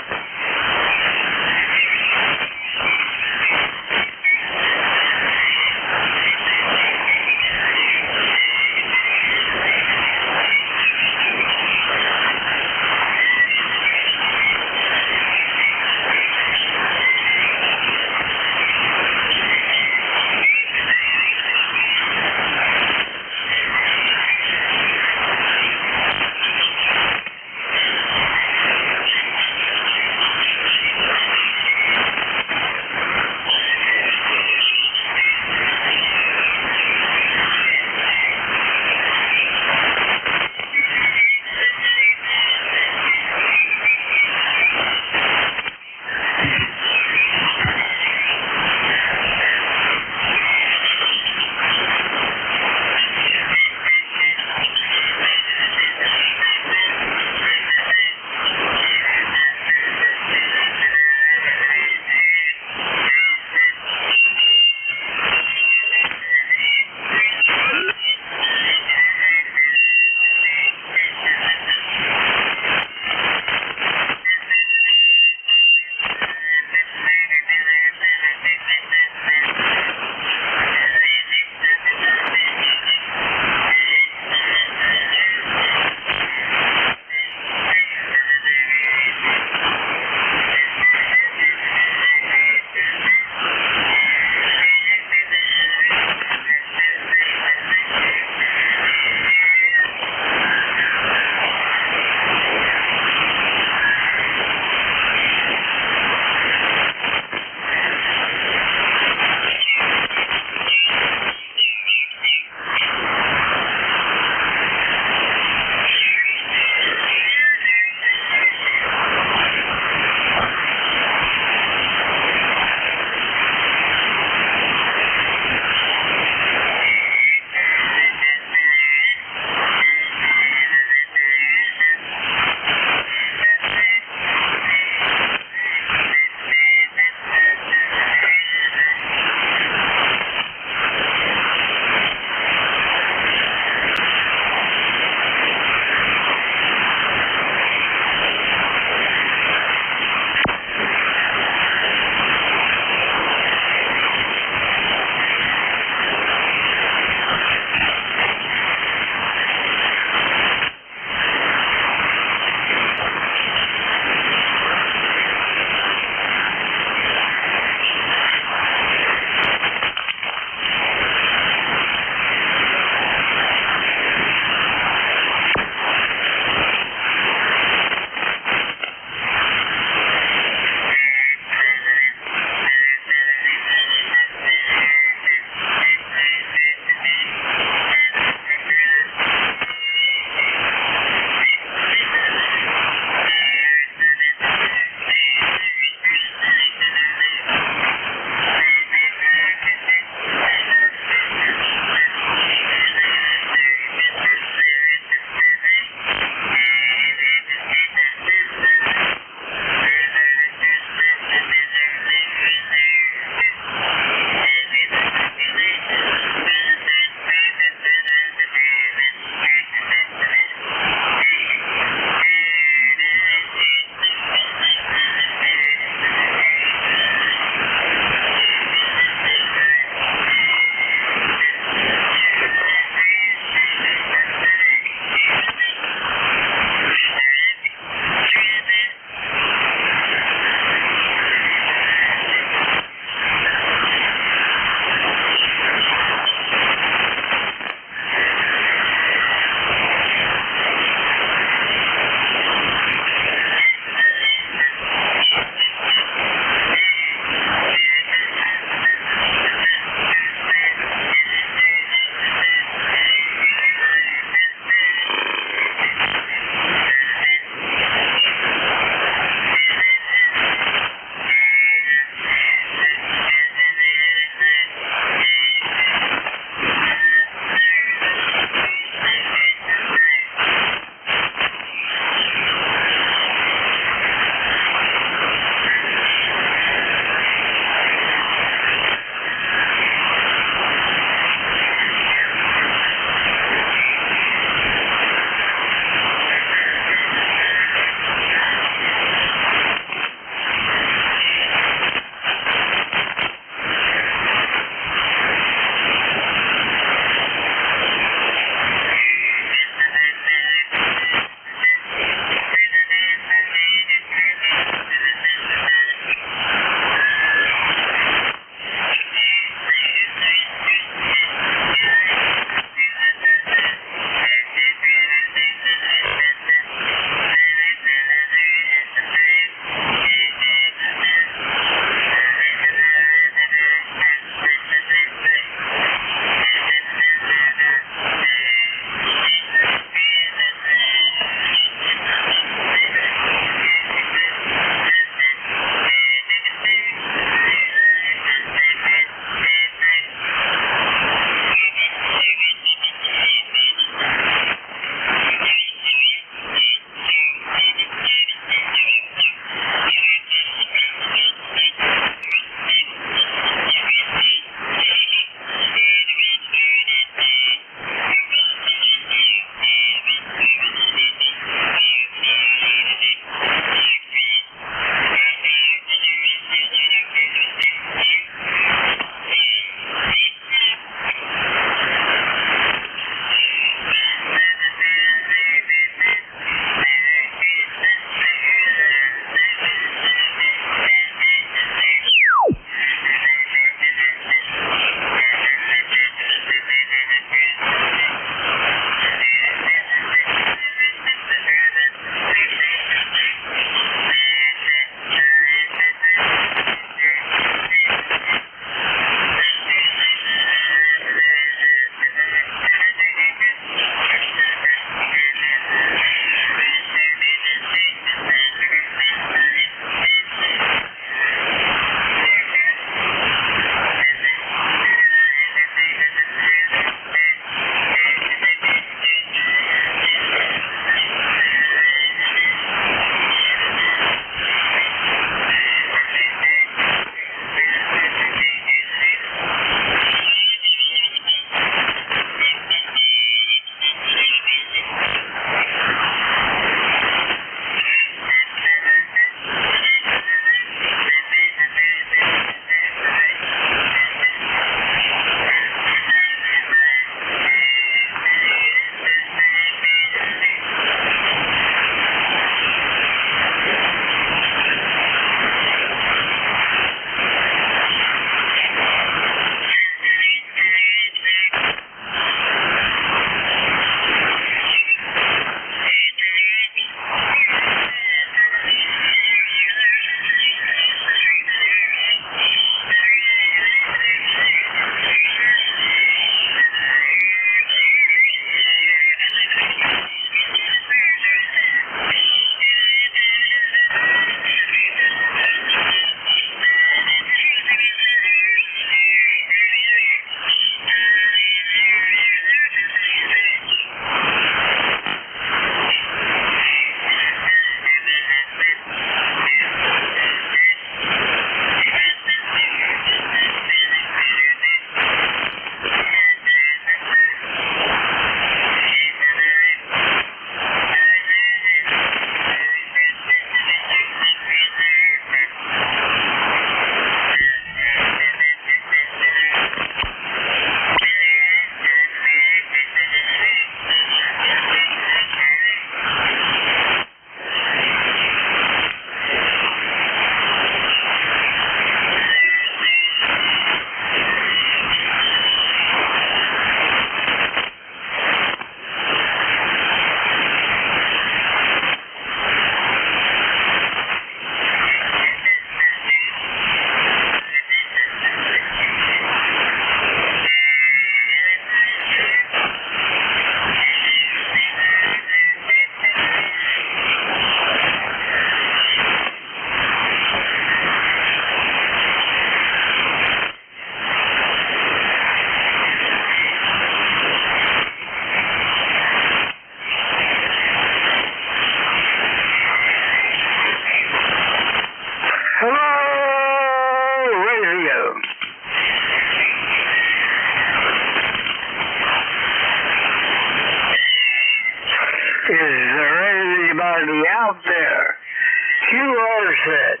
QR set.